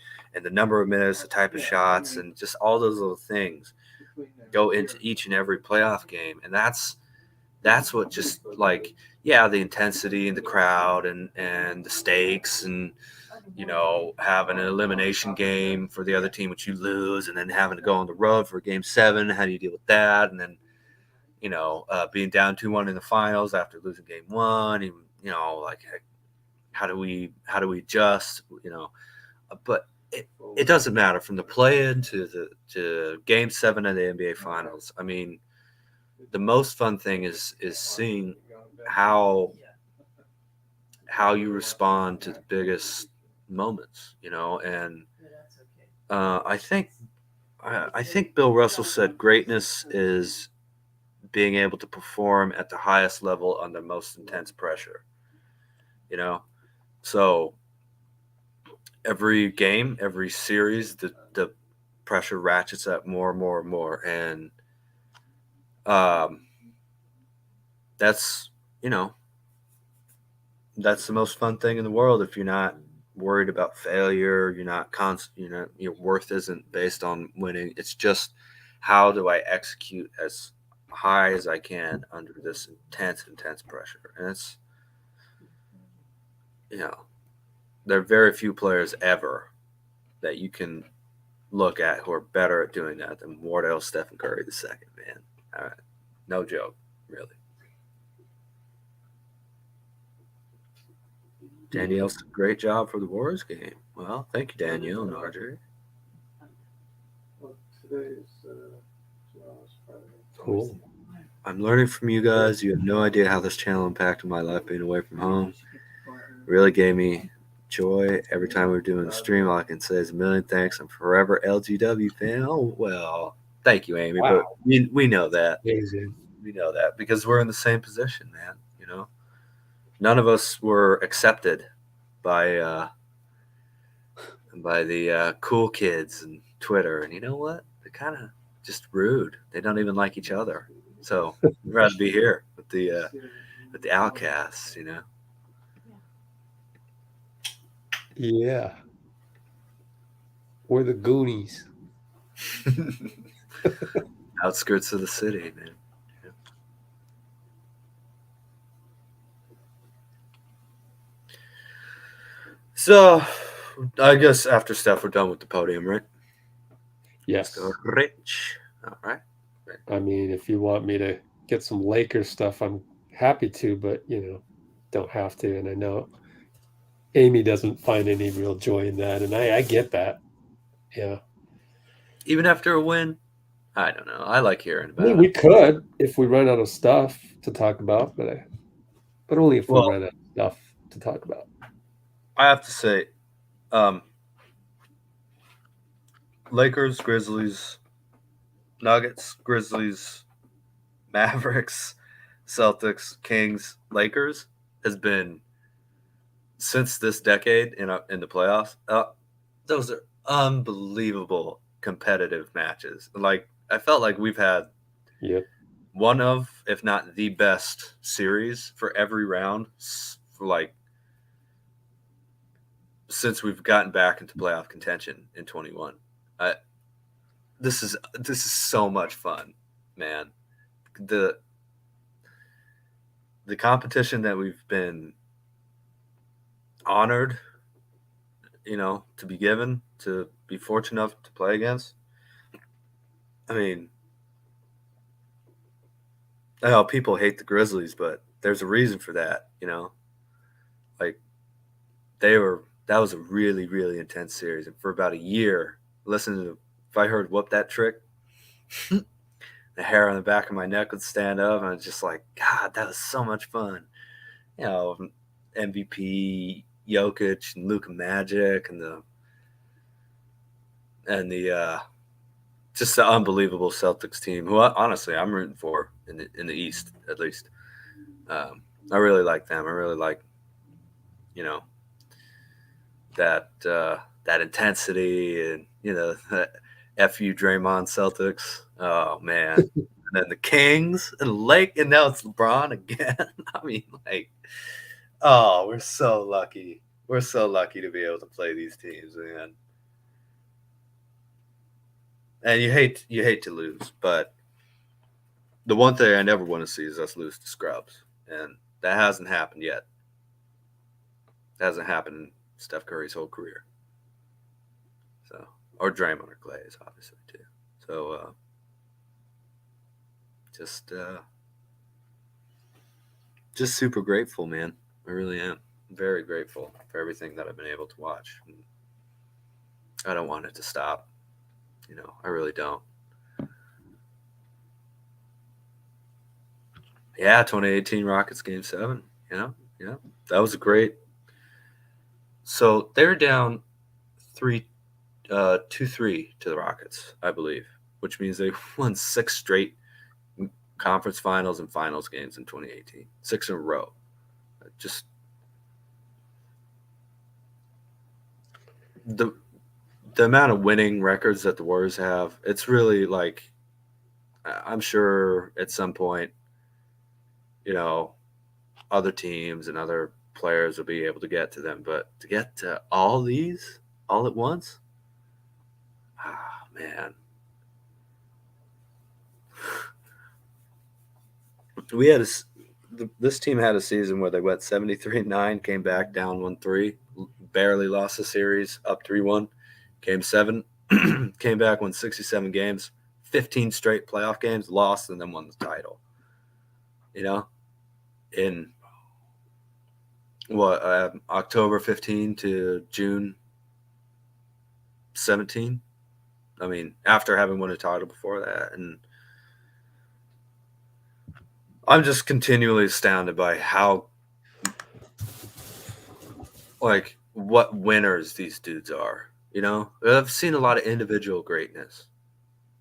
the number of minutes, the type of shots, and just all those little things go into each and every playoff game. And that's what, just like, the intensity and the crowd and the stakes, and, you know, having an elimination game for the other team, which you lose, and then having to go on the road for game 7. How do you deal with that? And then, you know, being down 2-1 in the finals after losing game 1, and, you know, like, how do we adjust, you know? But it doesn't matter, from the play-in to game 7 of the NBA Finals. I mean, the most fun thing is seeing how you respond to the biggest moments, you know. And I think Bill Russell said greatness is being able to perform at the highest level under most intense pressure, you know. So every game, every series, the pressure ratchets up more and more and more, and that's, you know, that's the most fun thing in the world. If you're not worried about failure, you're not you know, your worth isn't based on winning. It's just, how do I execute as high as I can under this intense pressure? And it's, you know, there are very few players ever that you can look at who are better at doing that than Wardell Stephen Curry II, man. All right. No joke, really. Danielle's did a great job for the Warriors game. Well, thank you, Danielle and RJ. Cool. I'm learning from you guys. You have no idea how this channel impacted my life being away from home. It really gave me joy every time we were doing the stream. All I can say is a million thanks. I'm forever LGW fan. Oh, well, thank you, Amy. Wow. But we know that. Amazing. We know that because we're in the same position, man. You know, none of us were accepted by the cool kids and Twitter. And you know what? They're kind of just rude. They don't even like each other. So we'd rather be here with the outcasts, you know. Yeah. We're the Goonies. Outskirts of the city, man. Yeah. So I guess after Steph, we're done with the podium, right? Yes. Let's go, Rich. All right. I mean, if you want me to get some Lakers stuff, I'm happy to, but, you know, don't have to. And I know Amy doesn't find any real joy in that, and I get that. Yeah. Even after a win, I don't know. I like hearing about it. I mean, we could if we run out of stuff to talk about, but only if we run out of stuff to talk about. I have to say, Lakers, Grizzlies, Nuggets, Grizzlies, Mavericks, Celtics, Kings, Lakers has been, since this decade in the playoffs. Those are unbelievable competitive matches. Like I felt like we've had one of, if not the best series for every round for like since we've gotten back into playoff contention in 21. This is so much fun, man. The competition that we've been honored, to be given, to be fortunate enough to play against. I mean, I know people hate the Grizzlies, but there's a reason for that, Like that was a really, really intense series. And for about a year, listening to, if I heard "Whoop That Trick," the hair on the back of my neck would stand up, and I was just like, God, that was so much fun. MVP Jokic and Luka Magic and the just the unbelievable Celtics team, who honestly I'm rooting for in the East at least. I really like them. I really like, that intensity and FU Draymond Celtics. Oh man. And then the Kings and Lake, and now it's LeBron again. I mean, like, oh, we're so lucky. We're so lucky to be able to play these teams, man. And you hate to lose, but the one thing I never want to see is us lose to scrubs, and that hasn't happened yet. It hasn't happened in Steph Curry's whole career. So, or Draymond or Klay, obviously too. So, just super grateful, man. I really am. Very grateful for everything that I've been able to watch. I don't want it to stop. I really don't. Yeah, 2018 Rockets Game 7. Yeah, that was a great. So they're down 2-3 to the Rockets, I believe, which means they won 6 straight conference finals and finals games in 2018, 6 in a row. Just the amount of winning records that the Warriors have, it's really like, I'm sure at some point, other teams and other players will be able to get to them, but to get to all these all at once, man. We had this team had a season where they went 73-9, came back down 1-3, barely lost the series, up 3-1. Game 7, came back, won 67 games, 15 straight playoff games, lost, and then won the title. In October 15 to June 17. I mean, after having won a title before that. And I'm just continually astounded by how, like, what winners these dudes are. I've seen a lot of individual greatness,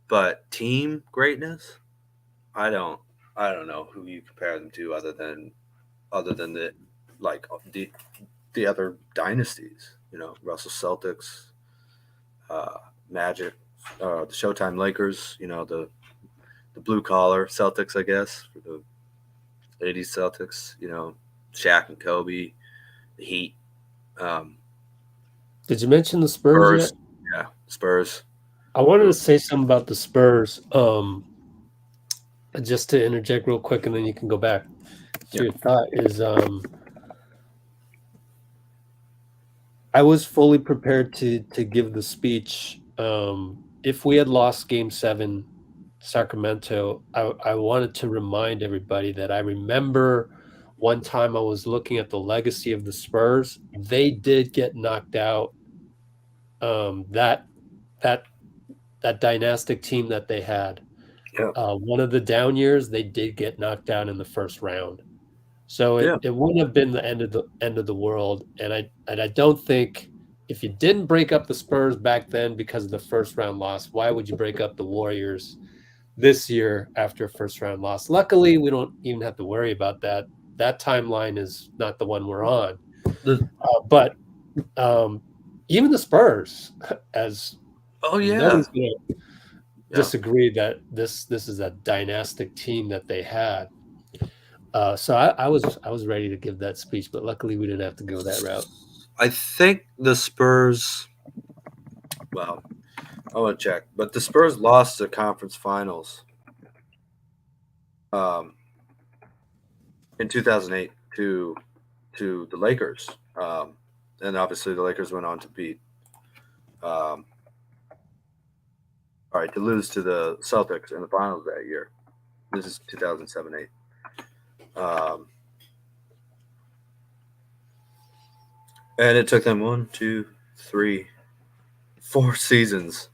but team greatness, I don't know who you compare them to other than the other dynasties. Russell Celtics, Magic, the Showtime Lakers. The blue collar Celtics, I guess, for the 80s Celtics. Shaq and Kobe, the Heat. Did you mention the Spurs yet? Yeah, Spurs. I wanted to say something about the Spurs, just to interject real quick, and then you can go back to your thought. Is I was fully prepared to give the speech. If we had lost Game 7, Sacramento, I wanted to remind everybody that I remember one time I was looking at the legacy of the Spurs. They did get knocked out. That dynastic team that they had, one of the down years, they did get knocked down in the first round. So it wouldn't have been the end of the world. And I don't think, if you didn't break up the Spurs back then because of the first round loss, why would you break up the Warriors this year after a first round loss? Luckily, we don't even have to worry about that. That timeline is not the one we're on. But even the Spurs, as Oh yeah. Nobody's going to disagree that this is a dynastic team that they had. So I was ready to give that speech, but luckily we didn't have to go that route. I think the Spurs. Well, I want to check, but the Spurs lost the conference finals in 2008 to the Lakers, and obviously the Lakers went on to beat. To lose to the Celtics in the finals that year. This is 2007-8. And it took them 1, 2, 3, 4 seasons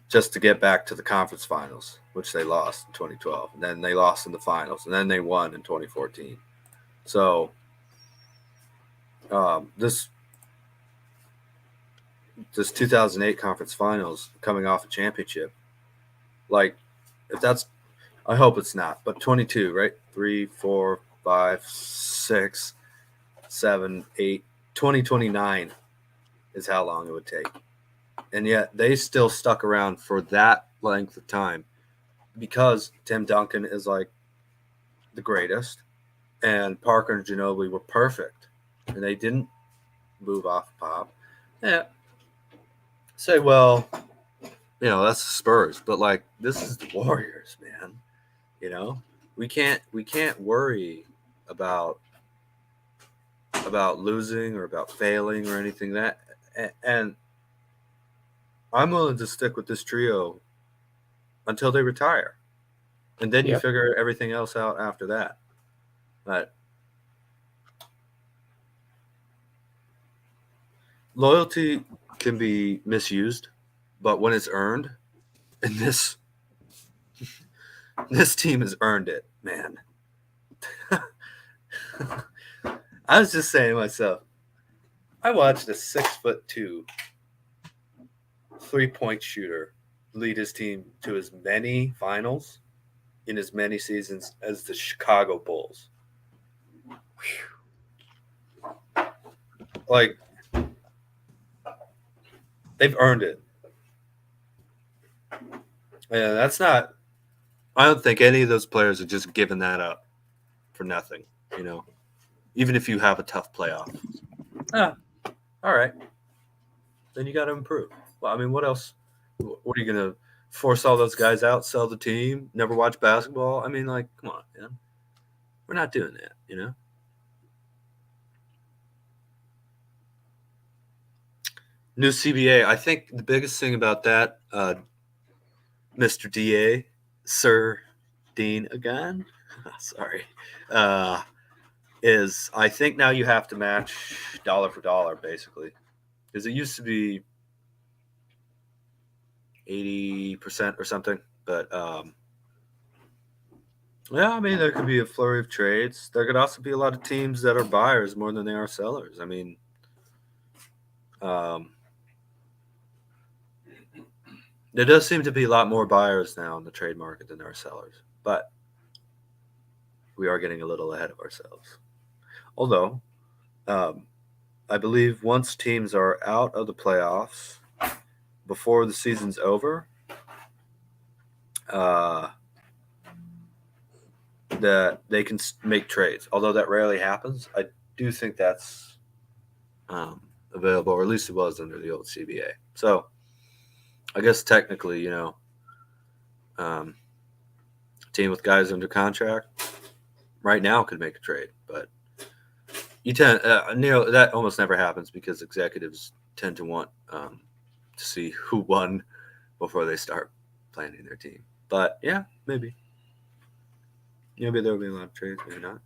just to get back to the conference finals, which they lost in 2012. And then they lost in the finals, and then they won in 2014. So this 2008 conference finals coming off a championship, like if that's, I hope it's not, but 22, right? 3, 4, 5, 6, 7, 8, 2029 is how long it would take. And yet they still stuck around for that length of time because Tim Duncan is like the greatest and Parker and Ginobili were perfect and they didn't move off Pop. Yeah. Say, well, that's the Spurs, but like this is the Warriors, man. We can't worry about losing or about failing or anything that, and I'm willing to stick with this trio until they retire, and then you figure everything else out after that. But loyalty can be misused, but when it's earned, and this team has earned it, man. I was just saying to myself, I watched a 6'2" 3-point shooter lead his team to as many finals in as many seasons as the Chicago Bulls. Whew. Like, they've earned it. And that's not, I don't think any of those players are just giving that up for nothing, even if you have a tough playoff. All right. Then you got to improve. Well, I mean, what else? What are you going to force all those guys out, sell the team, never watch basketball? I mean, like, come on, man. We're not doing that, New CBA. I think the biggest thing about that, Mr. DA, Sir Dean again, sorry, is I think now you have to match dollar for dollar, basically. Because it used to be 80% or something. But, I mean, there could be a flurry of trades. There could also be a lot of teams that are buyers more than they are sellers. I mean, there does seem to be a lot more buyers now in the trade market than there are sellers. But we are getting a little ahead of ourselves. Although, I believe once teams are out of the playoffs before the season's over, that they can make trades. Although that rarely happens, I do think that's available, or at least it was under the old CBA. So I guess technically, team with guys under contract right now could make a trade, but you tend, that almost never happens because executives tend to want to see who won before they start planning their team. But yeah, maybe there will be a lot of trades, maybe not.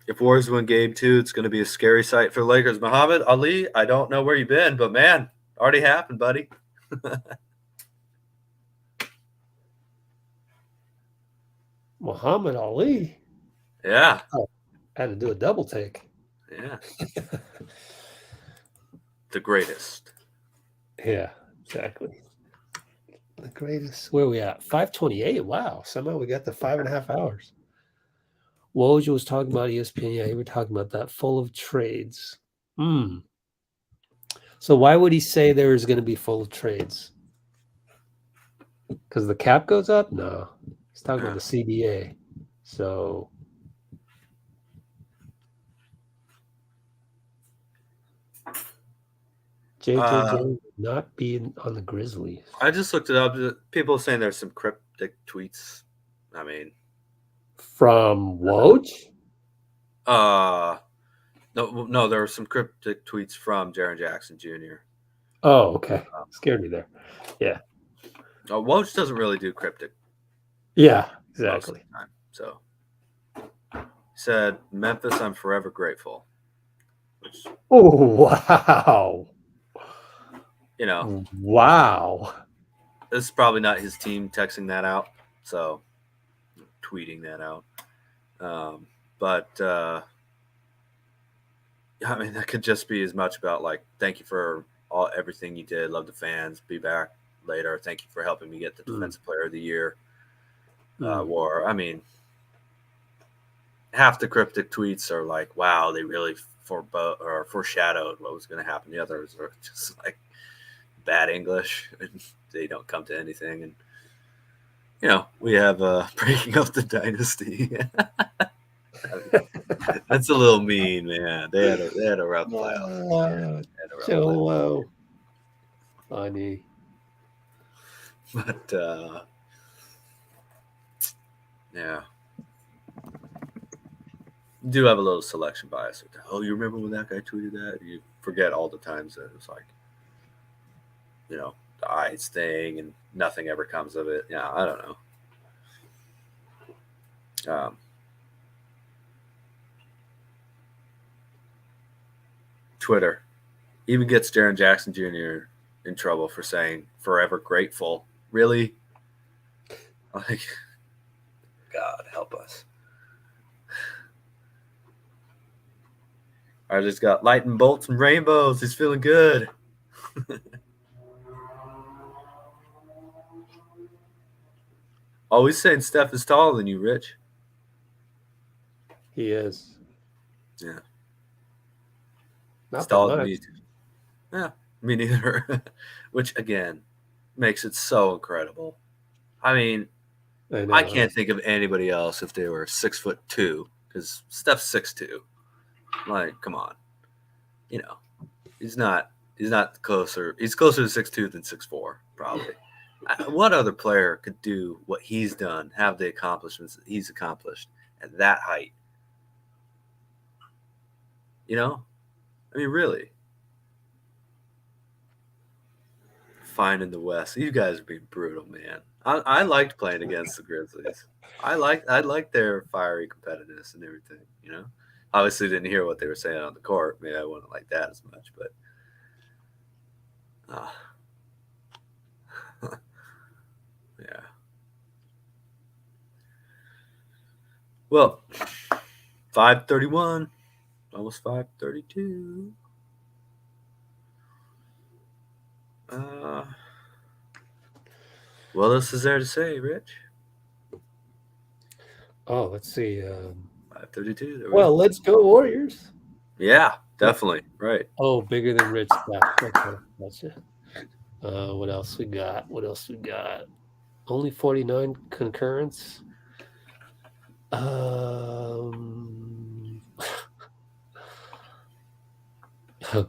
If Warriors win game 2, it's going to be a scary sight for the Lakers. Muhammad Ali, I don't know where you've been, but man, already happened, buddy. Muhammad Ali? Yeah. Oh, I had to do a double take. Yeah. The greatest. Yeah, exactly. The greatest. Where are we at? 5:28. Wow. Somehow we got the 5.5 hours. Woj was talking about ESPN. Yeah, we were talking about that. Full of trades. So why would he say there's going to be full trades? Because the cap goes up? No. He's talking about the CBA. So JJJ not being on the Grizzlies. I just looked it up. People saying there's some cryptic tweets. I mean, from Woj? No, there were some cryptic tweets from Jaren Jackson Jr. Oh, okay. Scared me there. Yeah. Woj doesn't really do cryptic. Yeah, exactly. Time, so he said, "Memphis, I'm forever grateful." Which, oh, wow. You know. Wow. This is probably not his team texting that out. So tweeting that out. But I mean, that could just be as much about like, thank you for everything you did. Love the fans. Be back later. Thank you for helping me get the Defensive Player of the Year. I mean, half the cryptic tweets are like, wow, they really foreshadowed what was going to happen. The others are just like bad English. And they don't come to anything. And, you know, we have breaking up the dynasty. That's a little mean, man. They had a rough playoff. So funny. But yeah. You do have a little selection bias with that. Oh, you remember when that guy tweeted that? You forget all the times that it was like, you know, the eyes thing and nothing ever comes of it. Yeah, I don't know. Twitter even gets Jaren Jackson Jr. in trouble for saying forever grateful. Really? Like, God help us. I just got lightning bolts and rainbows. He's feeling good. Always saying Steph is taller than you, Rich. He is. Yeah. Not taller than me. Yeah, me neither. Which, again, makes it so incredible. I mean, I can't think of anybody else if they were 6'2", because Steph's 6'2". Like, come on. You know, he's not closer. He's closer to 6'2" than 6'4", probably. What other player could do what he's done, have the accomplishments that he's accomplished at that height? You know? I mean, really. Fine in the West. You guys are being brutal, man. I liked playing against the Grizzlies. I liked their fiery competitiveness and everything, you know? Obviously didn't hear what they were saying on the court. Maybe I wouldn't like that as much, but yeah. Well, 5:31, almost 5:32. What else is there to say, Rich? Oh, let's see. 5:32. Well, let's go Warriors. Yeah, definitely. Right. Oh, bigger than Rich Steph. Okay, gotcha. What else we got? Only 49 concurrents. Oh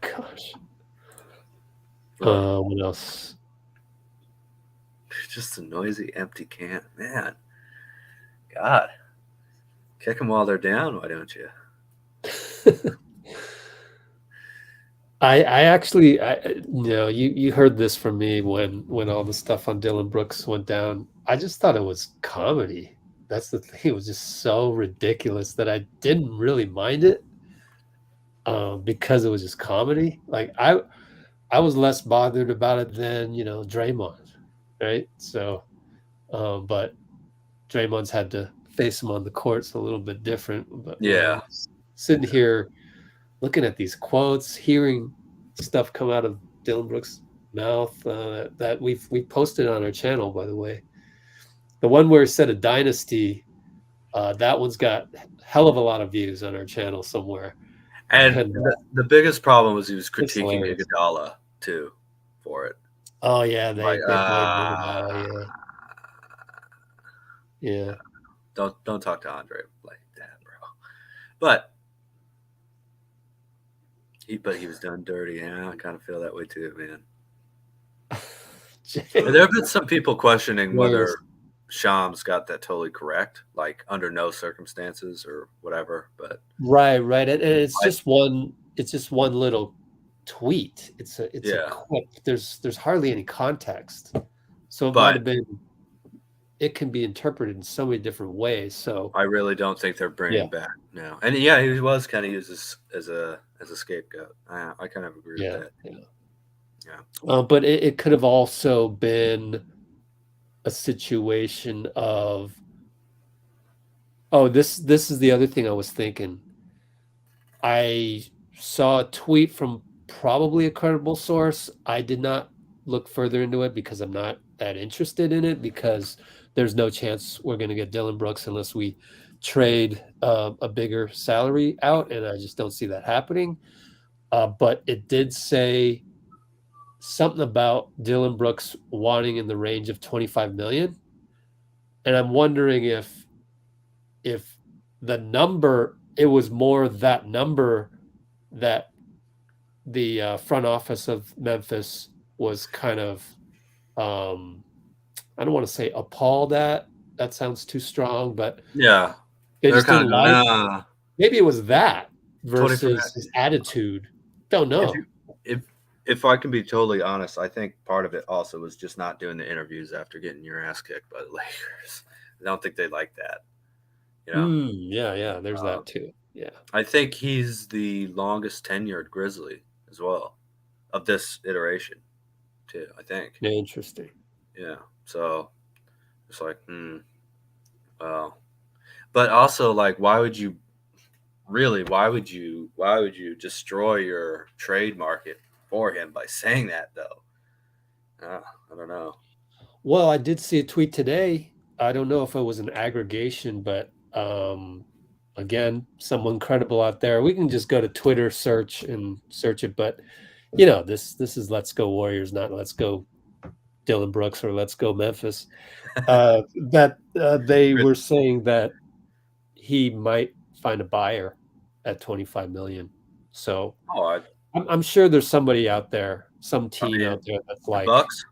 gosh. What else? Just a noisy, empty can, man. God, kick them while they're down. Why don't you? I actually, you heard this from me when all the stuff on Dylan Brooks went down. I just thought it was comedy. That's the thing. It was just so ridiculous that I didn't really mind it because it was just comedy. Like I was less bothered about it than Draymond, right? So, but Draymond's had to face him on the court. It's a little bit different. But yeah, sitting here looking at these quotes, hearing stuff come out of Dylan Brooks' mouth that we posted on our channel, by the way. The one where he said a dynasty, that one's got a hell of a lot of views on our channel somewhere. And the biggest problem was he was critiquing Iguodala too for it. Oh yeah, they blamed Iguodala. Yeah. Don't talk to Andre like that, bro. But he was done dirty, and I kind of feel that way too, man. There have been some people questioning whether Shams got that totally correct, like under no circumstances or whatever. But right, and it's just one little tweet. It's a clip. There's hardly any context, so it might have been. It can be interpreted in so many different ways. So I really don't think they're bringing back now. And yeah, he was kind of used as a scapegoat. I kind of agree with that. Yeah. But it could have also been a situation of, this is the other thing I was thinking. I saw a tweet from probably a credible source. I did not look further into it because I'm not that interested in it, because there's no chance we're going to get Dillon Brooks unless we trade a bigger salary out, and I just don't see that happening. But it did say something about Dillon Brooks wanting in the range of $25 million, and I'm wondering if the number, it was more that number that the front office of Memphis was kind of I don't want to say appalled at. That sounds too strong, but yeah, they just didn't like. Maybe it was that versus his attitude. Don't know. If I can be totally honest, I think part of it also was just not doing the interviews after getting your ass kicked by the Lakers. I don't think they like that. You know? Yeah. There's that too. Yeah. I think he's the longest tenured Grizzly as well of this iteration too, I think. Yeah, interesting. Yeah. So it's like, well. But also, like, why would you destroy your trade market for him by saying that, though? I don't know. Well, I did see a tweet today. I don't know if it was an aggregation, but again, someone credible out there. We can just go to Twitter, search it. But this is Let's Go Warriors, not Let's Go Dillon Brooks or Let's Go Memphis. That they were saying that he might find a buyer at $25 million. So I'm sure there's somebody out there, some team out there that's like, Bucks?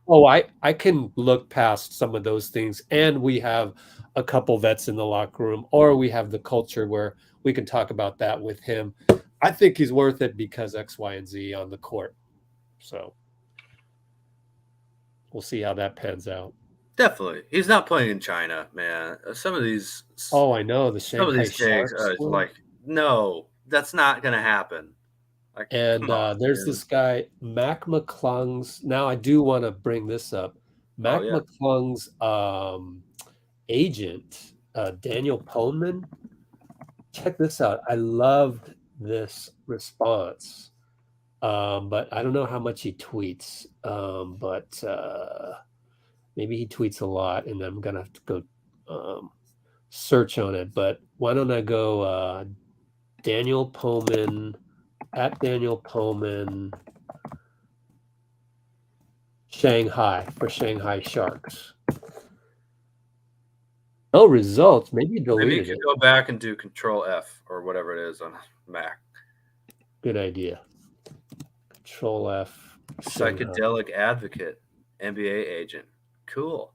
I can look past some of those things, and we have a couple vets in the locker room, or we have the culture where we can talk about that with him. I think he's worth it because X, Y, and Z on the court. So we'll see how that pans out. Definitely. He's not playing in China, man. Some of these. Oh, I know. The Shanghai Sharks. Like, no, that's not going to happen. Like, and there's this guy, Mac McClung's. Now, I do want to bring this up. Mac McClung's agent, Daniel Pohlman. Check this out. I loved this response. But I don't know how much he tweets. But maybe he tweets a lot, and I'm gonna have to go search on it. But why don't I go Daniel Pohlman at Daniel Pohlman Shanghai for Shanghai Sharks. No results. Maybe you deleted Maybe you could go back and do Control F or whatever it is on Mac. Good idea. Control F. Psychedelic advocate, NBA agent. Cool.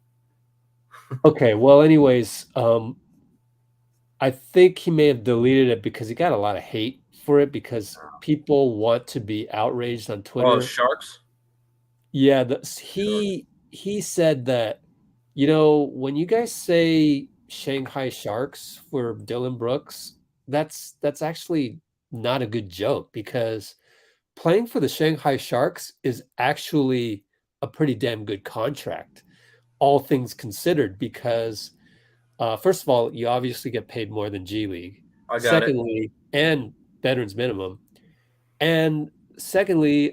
Okay. Well, anyways, I think he may have deleted it because he got a lot of hate for it because people want to be outraged on Twitter. Oh, Sharks? Yeah. He said that, when you guys say Shanghai Sharks for Dillon Brooks, that's actually not a good joke because playing for the Shanghai Sharks is actually a pretty damn good contract, all things considered, because first of all, you obviously get paid more than G League. Secondly, and veterans minimum. And secondly,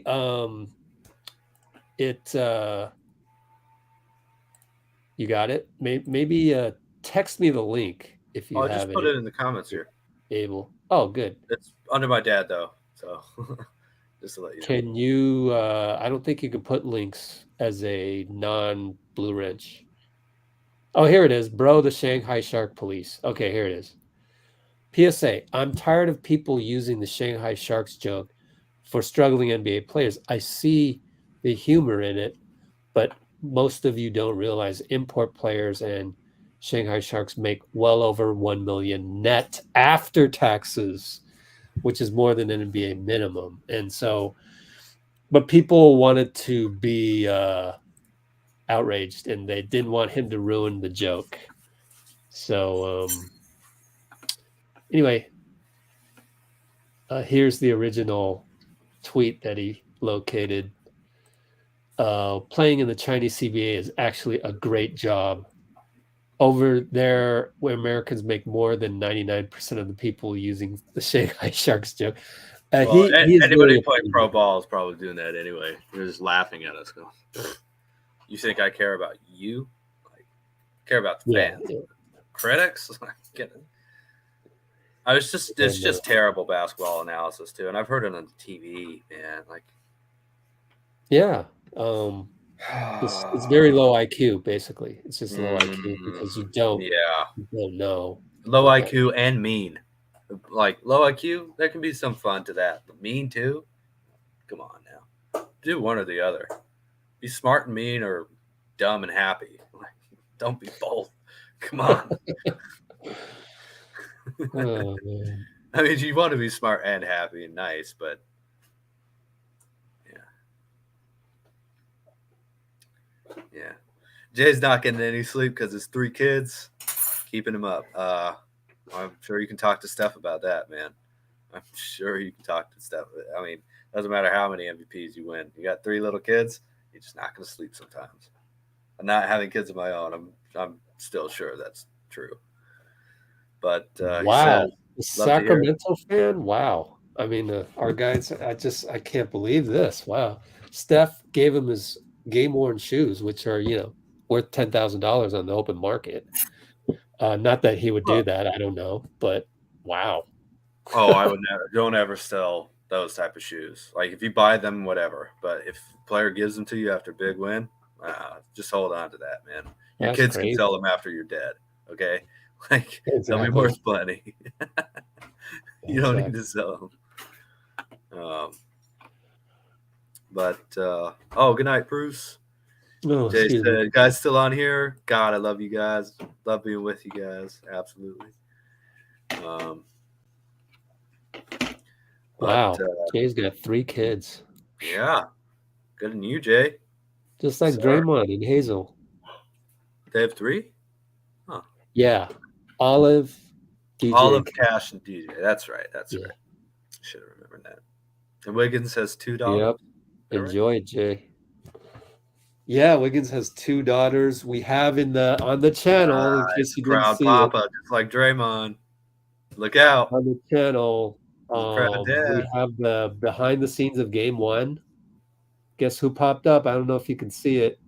you got it? Maybe text me the link if you have it. I'll just put it in the comments here. Able. Oh, good. It's under my dad, though. So just to let you know. Can you? I don't think you can put links as a non-Blue Wrench. Oh, here it is, bro. The Shanghai Shark Police. Okay, here it is. PSA: I'm tired of people using the Shanghai Sharks joke for struggling NBA players. I see the humor in it, but most of you don't realize import players and Shanghai Sharks make well over 1 million net after taxes, which is more than an NBA minimum. And so, but people wanted to be outraged, and they didn't want him to ruin the joke. So anyway, here's the original tweet that he located. Playing in the Chinese CBA is actually a great job. Over there, where Americans make more than 99% of the people using the Shanghai Sharks joke. Well, He's anybody really playing pro ball is probably doing that anyway. They're just laughing at us. Going, you think I care about you? Like, care about the fans? Yeah. Critics? It's just terrible basketball analysis too, and I've heard it on TV, man. Like, yeah, it's very low IQ. Basically, it's just low IQ because you don't know. Low IQ and mean. Like low IQ, there can be some fun to that, but mean too. Come on now, do one or the other. Be smart and mean, or dumb and happy. Like, don't be both. Come on. Oh, man. I mean, you want to be smart and happy and nice, but yeah. Jay's not getting any sleep because his 3 kids keeping him up. I'm sure you can talk to Steph about that, man. I'm sure you can talk to Steph. I mean, doesn't matter how many MVPs you win. You got 3 little kids, you're just not going to sleep sometimes. I'm not having kids of my own. I'm still sure that's true. But wow, the Sacramento fan. Wow. I mean, our guys. I can't believe this. Wow. Steph gave him his game-worn shoes, which are worth $10,000 on the open market. Not that he would do that. I don't know, but wow. Oh, I would never. Don't ever sell those type of shoes. Like if you buy them, whatever. But if a player gives them to you after a big win, just hold on to that, man. Your kids can sell them after you're dead. Okay, like they'll be worth plenty. You don't need to sell them. But good night, Bruce. Oh, Jay said, guys still on here? God, I love you guys. Love being with you guys. Absolutely. Wow. Jay's got 3 kids. Yeah. Good on you, Jay. Just like Draymond and Hazel. They have 3? Huh. Yeah. Olive, DJ. Olive, Cash, and DJ. That's right. That's right. Should have remembered that. And Wiggins has 2 daughters. Yep. Enjoy it, Jay. Yeah, Wiggins has 2 daughters. We have on the channel, in case you didn't see Papa, just like Draymond. Look out. On the channel, we have the behind the scenes of Game 1. Guess who popped up? I don't know if you can see it.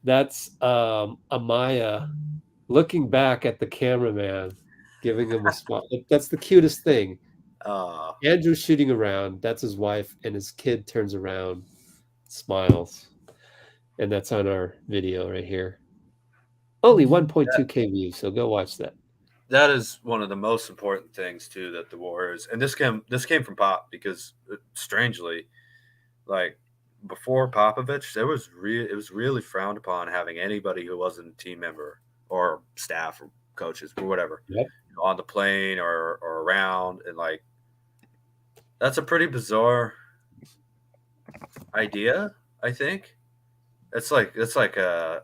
That's Amaya looking back at the cameraman, giving him a smile. That's the cutest thing. Andrew's shooting around. That's his wife, and his kid turns around, smiles. And that's on our video right here. Only 1.2K views, so go watch that. That is one of the most important things too that the Warriors, and this came from Pop, because strangely, like before Popovich, it was really frowned upon having anybody who wasn't a team member or staff or coaches or whatever on the plane or around, and like that's a pretty bizarre idea. I think that's like a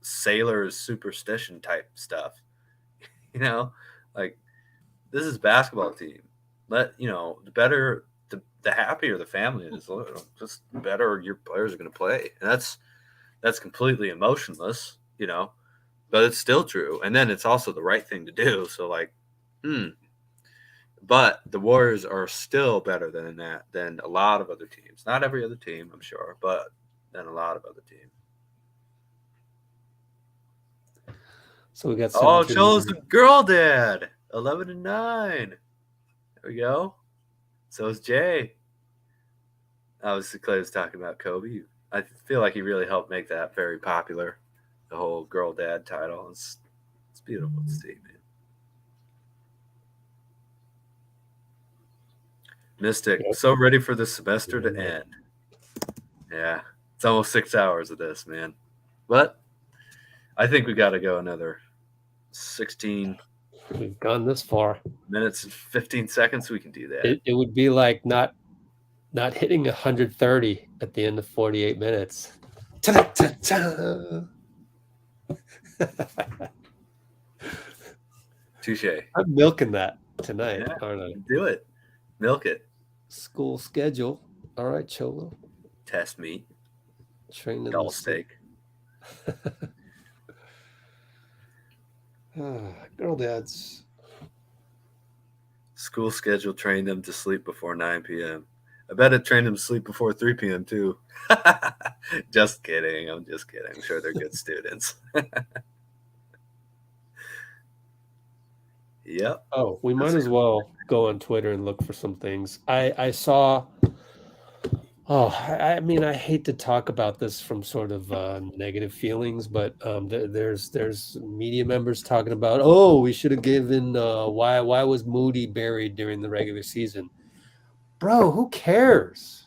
sailor's superstition type stuff. Like this is a basketball team. The better, the happier the family is, just the better your players are going to play. And that's completely emotionless, but it's still true. And then it's also the right thing to do. So but the Warriors are still better than a lot of other teams. Not every other team, I'm sure, but than a lot of other teams. So we got chosen girl dad, 11-9. There we go. So is Jay. Obviously, Klay was talking about Kobe. I feel like he really helped make that very popular, the whole girl dad title. It's beautiful to see, man. Mystic, so ready for the semester to end. Yeah, it's almost 6 hours of this, man. But I think we got to go another 16. We've gone this far. Minutes and 15 seconds. We can do that. It would be like not hitting 130 at the end of 48 minutes. Touche. I'm milking that tonight, aren't I? Do it. Milk it. School schedule. All right, Cholo. Test meet. Train them. Double steak. Girl dads. School schedule trained them to sleep before 9 p.m. I bet it trained them to sleep before 3 p.m. too. Just kidding. I'm just kidding. I'm sure they're good students. Yep. Oh, we might as well go on Twitter and look for some things. I saw. Oh, I mean, I hate to talk about this from sort of negative feelings, but there's media members talking about, oh, we should have given why was Moody buried during the regular season? Bro, who cares?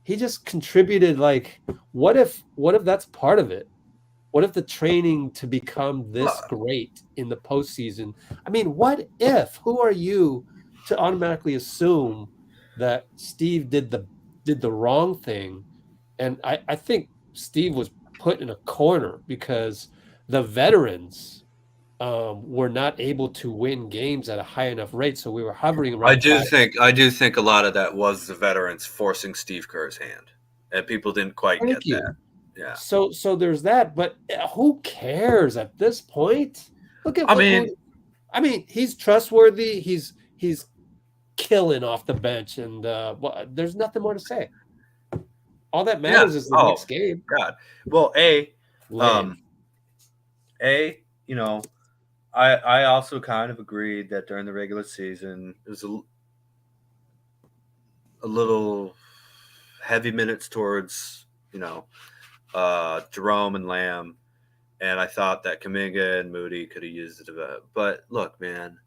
He just contributed. Like, what if that's part of it? What if the training to become this great in the postseason? I mean, what if? Who are you to automatically assume that Steve did the wrong thing? And I think Steve was put in a corner because the veterans were not able to win games at a high enough rate. So we were hovering around. I do think a lot of that was the veterans forcing Steve Kerr's hand, and people didn't quite get that. Yeah. So there's that, but who cares at this point? Look at. I mean, he's trustworthy. He's killing off the bench, and there's nothing more to say. All that matters is the next game. God. Well, you know, I also kind of agreed that during the regular season it was a little heavy minutes towards, you know, Jerome and Lamb, and I thought that Kuminga and Moody could have used it. But look, man,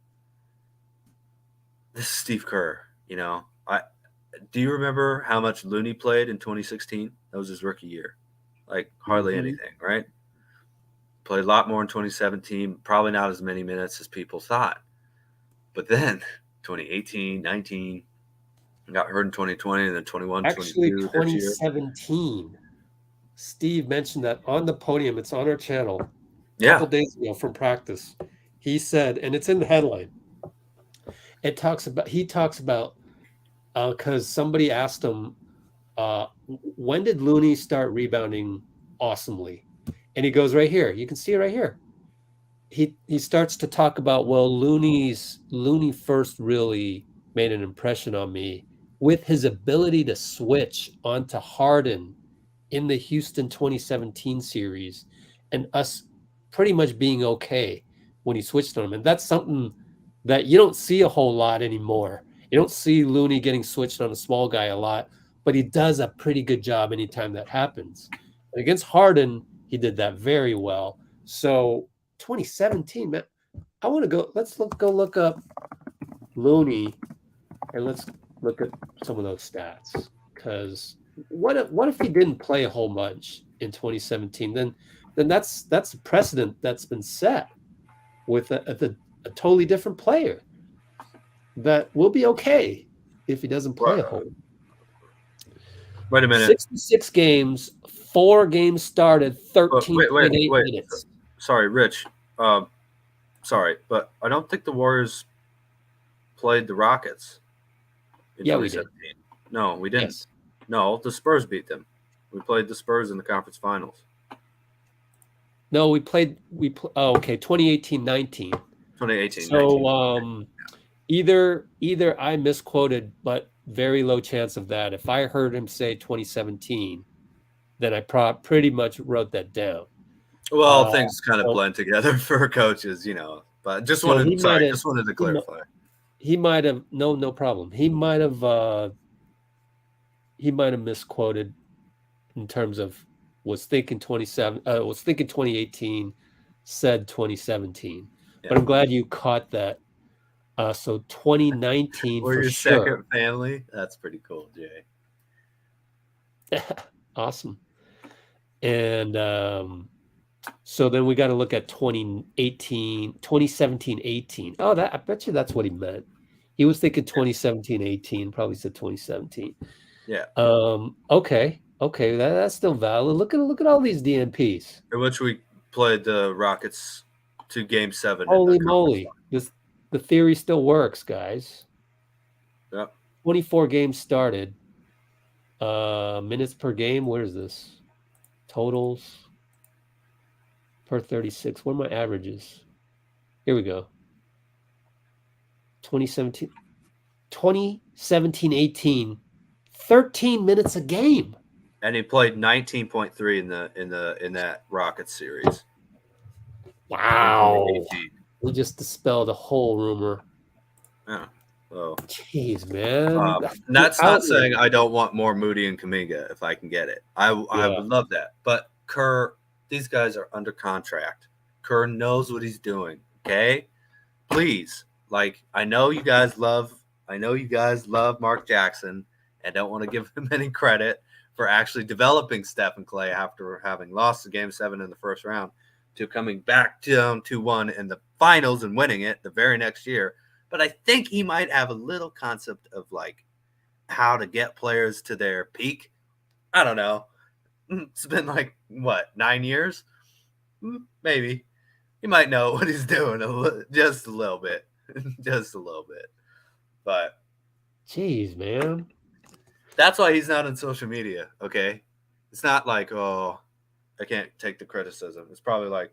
this is Steve Kerr. You know, do you remember how much Looney played in 2016? That was his rookie year, like hardly anything, right? Played a lot more in 2017, probably not as many minutes as people thought. But then 2018, 19, got hurt in 2020, and then 21, Actually, 22. 2017. Steve mentioned that on the podium. It's on our channel. A Yeah. couple days ago from practice. He said, and it's in the headline. He talks about because somebody asked him, when did Looney start rebounding awesomely? And he goes right here. You can see it right here. He starts to talk about, well, Looney first really made an impression on me with his ability to switch onto Harden in the Houston 2017 series, and us pretty much being okay when he switched on him. And that's something that you don't see a whole lot anymore. You don't see Looney getting switched on a small guy a lot, but he does a pretty good job anytime that happens. And against Harden, he did that very well. So 2017, man, I want to go. Let's go look up Looney, and let's look at some of those stats. Because what if he didn't play a whole bunch in 2017? Then that's a precedent that's been set with a totally different player. That will be okay if he doesn't play a whole. Wait a minute. 66 games, 4 games started, 13.8 minutes. Sorry, Rich. Sorry, but I don't think the Warriors played the Rockets in 2017. No, we didn't. Yes. No, the Spurs beat them. We played the Spurs in the conference finals. No, we played 2018-19. 2018. So either I misquoted, but very low chance of that. If I heard him say 2017, then I pretty much wrote that down. Well, things kind of blend together for coaches, you know. But just wanted to clarify. he might have no problem. He might have misquoted in terms of was thinking 2018, said 2017. Yeah. But I'm glad you caught that. So 2019 We're for your sure. second family. That's pretty cool, Jay. Awesome. And so then we got to look at 2017-18. Oh, I bet you that's what he meant. He was thinking 2017-18, probably said 2017. Yeah. Okay. That's still valid. Look at all these DNPs. In which we played the Rockets to Game 7. Holy moly! The theory still works, guys. Yep. 24 games started. Minutes per game. Where is this? Totals per 36. What are my averages? Here we go. 2017-18. 13 minutes a game. And he played 19.3 in that Rockets series. Wow. We just dispelled a whole rumor. Yeah. Oh. Jeez, man. That's not saying I don't want more Moody and Kuminga if I can get it. I would love that. But Kerr, these guys are under contract. Kerr knows what he's doing. Okay? Please. Like, I know you guys love Mark Jackson and don't want to give him any credit for actually developing Steph and Klay after having lost the Game 7 in the first round to coming back down 2-1 in the finals and winning it the very next year. But I think he might have a little concept of like how to get players to their peak. I don't know. It's been like, 9 years? Maybe. He might know what he's doing just a little bit. Just a little bit. But jeez, man. That's why he's not on social media, okay? It's not like, oh, I can't take the criticism. It's probably like,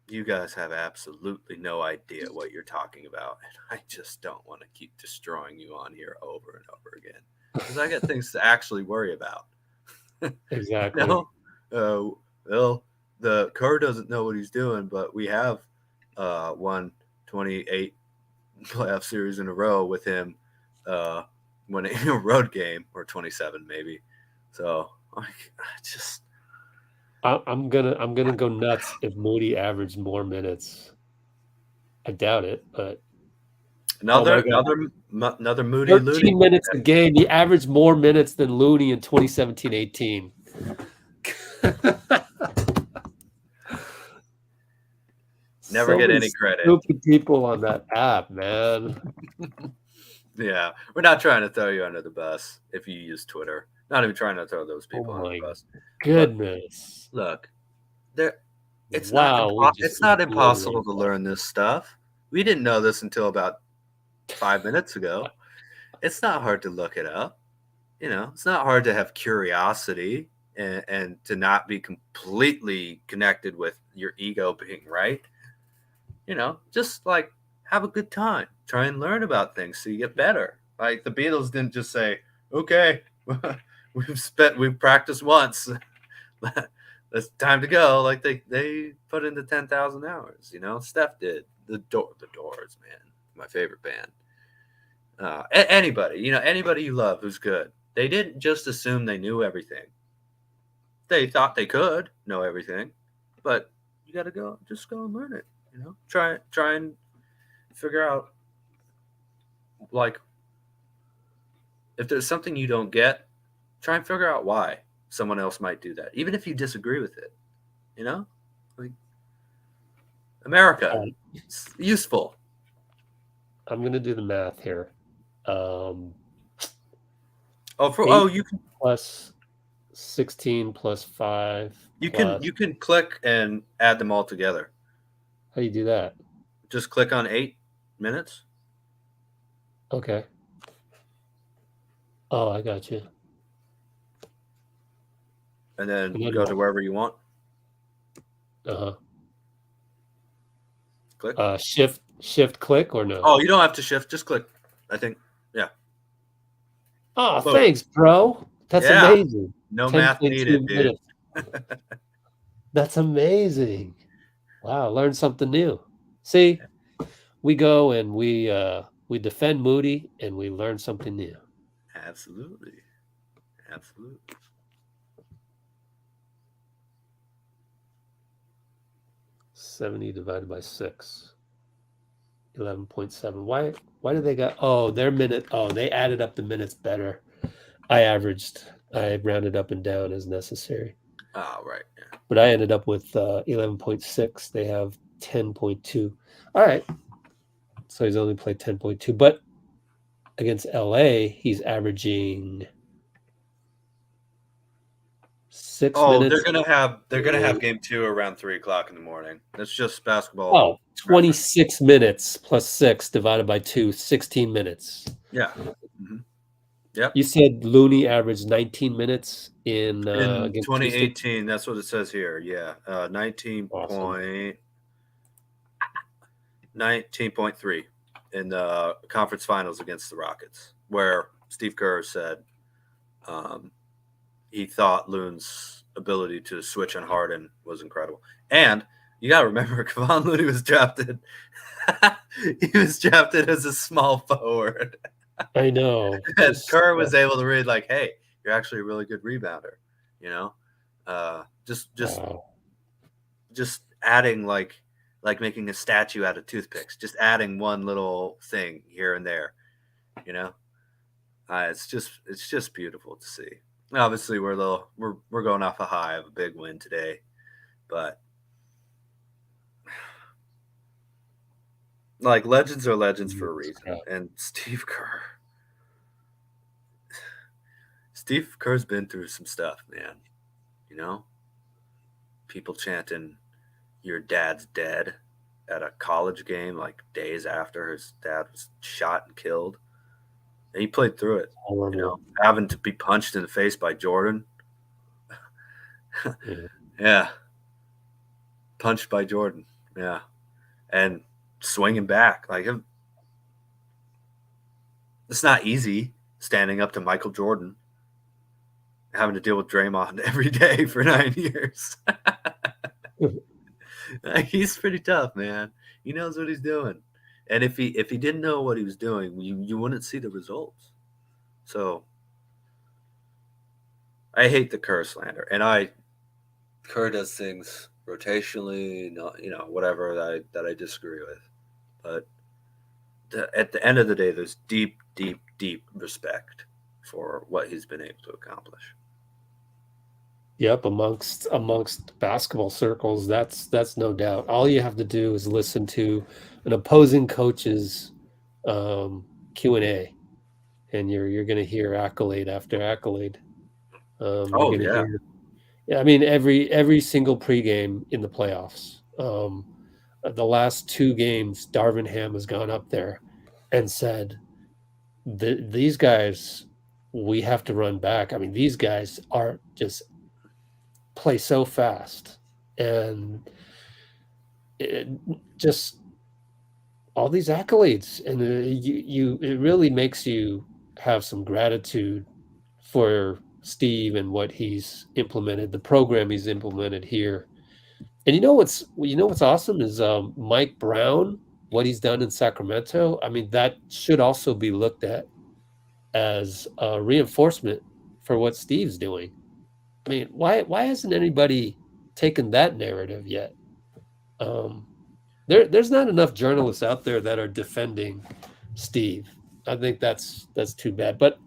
you guys have absolutely no idea what you're talking about, and I just don't want to keep destroying you on here over and over again because I got things to actually worry about. Exactly. Well, the Kerr doesn't know what he's doing, but we have won 28 playoff series in a row with him winning a road game, or 27 maybe. So I'm gonna go nuts if Moody averaged more minutes. I doubt it, but another Moody 13 Looney minutes a game. He averaged more minutes than Looney in 2017-18. Never get any credit. Stupid people on that app, man. Yeah, we're not trying to throw you under the bus if you use Twitter. Not even trying to throw those people under the bus. Goodness. But look, it's wow, not impossible to learn this stuff. We didn't know this until about 5 minutes ago. It's not hard to look it up. It's not hard to have curiosity and to not be completely connected with your ego being right. Just like have a good time. Try and learn about things so you get better. Like the Beatles didn't just say, okay, we've practiced once. It's time to go. Like they put into 10,000 hours, Steph did. The Doors, man. My favorite band. Anybody you love who's good. They didn't just assume they knew everything. They thought they could know everything, but you got to just go and learn it. Try and figure out, like, if there's something you don't get, try and figure out why someone else might do that, even if you disagree with it. Like America, it's useful. I'm gonna do the math here. You can plus 16 plus 5. You can click and add them all together. How do you do that? Just click on 8 minutes. Okay. Oh, I got you. And then go to wherever you want. Click. Shift click or no? Oh, you don't have to shift. Just click. I think. Yeah. Oh, thanks, bro. That's amazing. No math needed, dude. That's amazing. Wow, learned something new. See, we go and we defend Moody and we learn something new. Absolutely. 70 divided by 6. 11.7. Why do they got their minute? They added up the minutes better. I rounded up and down as necessary. Oh, right. Yeah. But I ended up with 11.6. They have 10.2. All right. So he's only played 10.2. But against LA, he's averaging 6 minutes. They're gonna have game 2 around 3:00 in the morning. That's just basketball. 26 minutes plus 6 divided by 2, 16 minutes. Yeah. Mm-hmm. Yep. You said Looney averaged 19 minutes in 2018. That's what it says here. Yeah. 19.3 in the conference finals against the Rockets, where Steve Kerr said he thought Loon's ability to switch on Harden was incredible. And you got to remember, Kevon Looney was drafted. He was drafted as a small forward. I know. And Kerr was able to read like, "Hey, you're actually a really good rebounder." You know, just adding like making a statue out of toothpicks. Just adding one little thing here and there. You know, it's just beautiful to see. Obviously, we're going off a high of a big win today, but like legends are legends for a reason. And Steve Kerr's been through some stuff, man. You know, people chanting "Your dad's dead" at a college game like days after his dad was shot and killed. And he played through it. You know, having to be punched in the face by Jordan. Yeah. Punched by Jordan. Yeah. And swinging back. Like, it's not easy standing up to Michael Jordan, having to deal with Draymond every day for 9 years. He's pretty tough, man. He knows what he's doing. And if he didn't know what he was doing, you wouldn't see the results. So I hate the Kerr slander. And Kerr does things rotationally, whatever that I disagree with. But at the end of the day, there's deep, deep, deep respect for what he's been able to accomplish. Yep, amongst basketball circles, that's no doubt. All you have to do is listen to an opposing coach's Q&A, and you're going to hear accolade after accolade. Hear, I mean, every single pregame in the playoffs. The last 2 games, Darvin Ham has gone up there and said, "These guys, we have to run back. I mean, these guys are just." Play so fast, and just all these accolades, and it really makes you have some gratitude for Steve and what he's implemented, the program he's implemented here. And you know what's awesome is Mike Brown, what he's done in Sacramento. I mean, that should also be looked at as a reinforcement for what Steve's doing. I mean, why hasn't anybody taken that narrative yet? There's not enough journalists out there that are defending Steve. I think that's too bad. But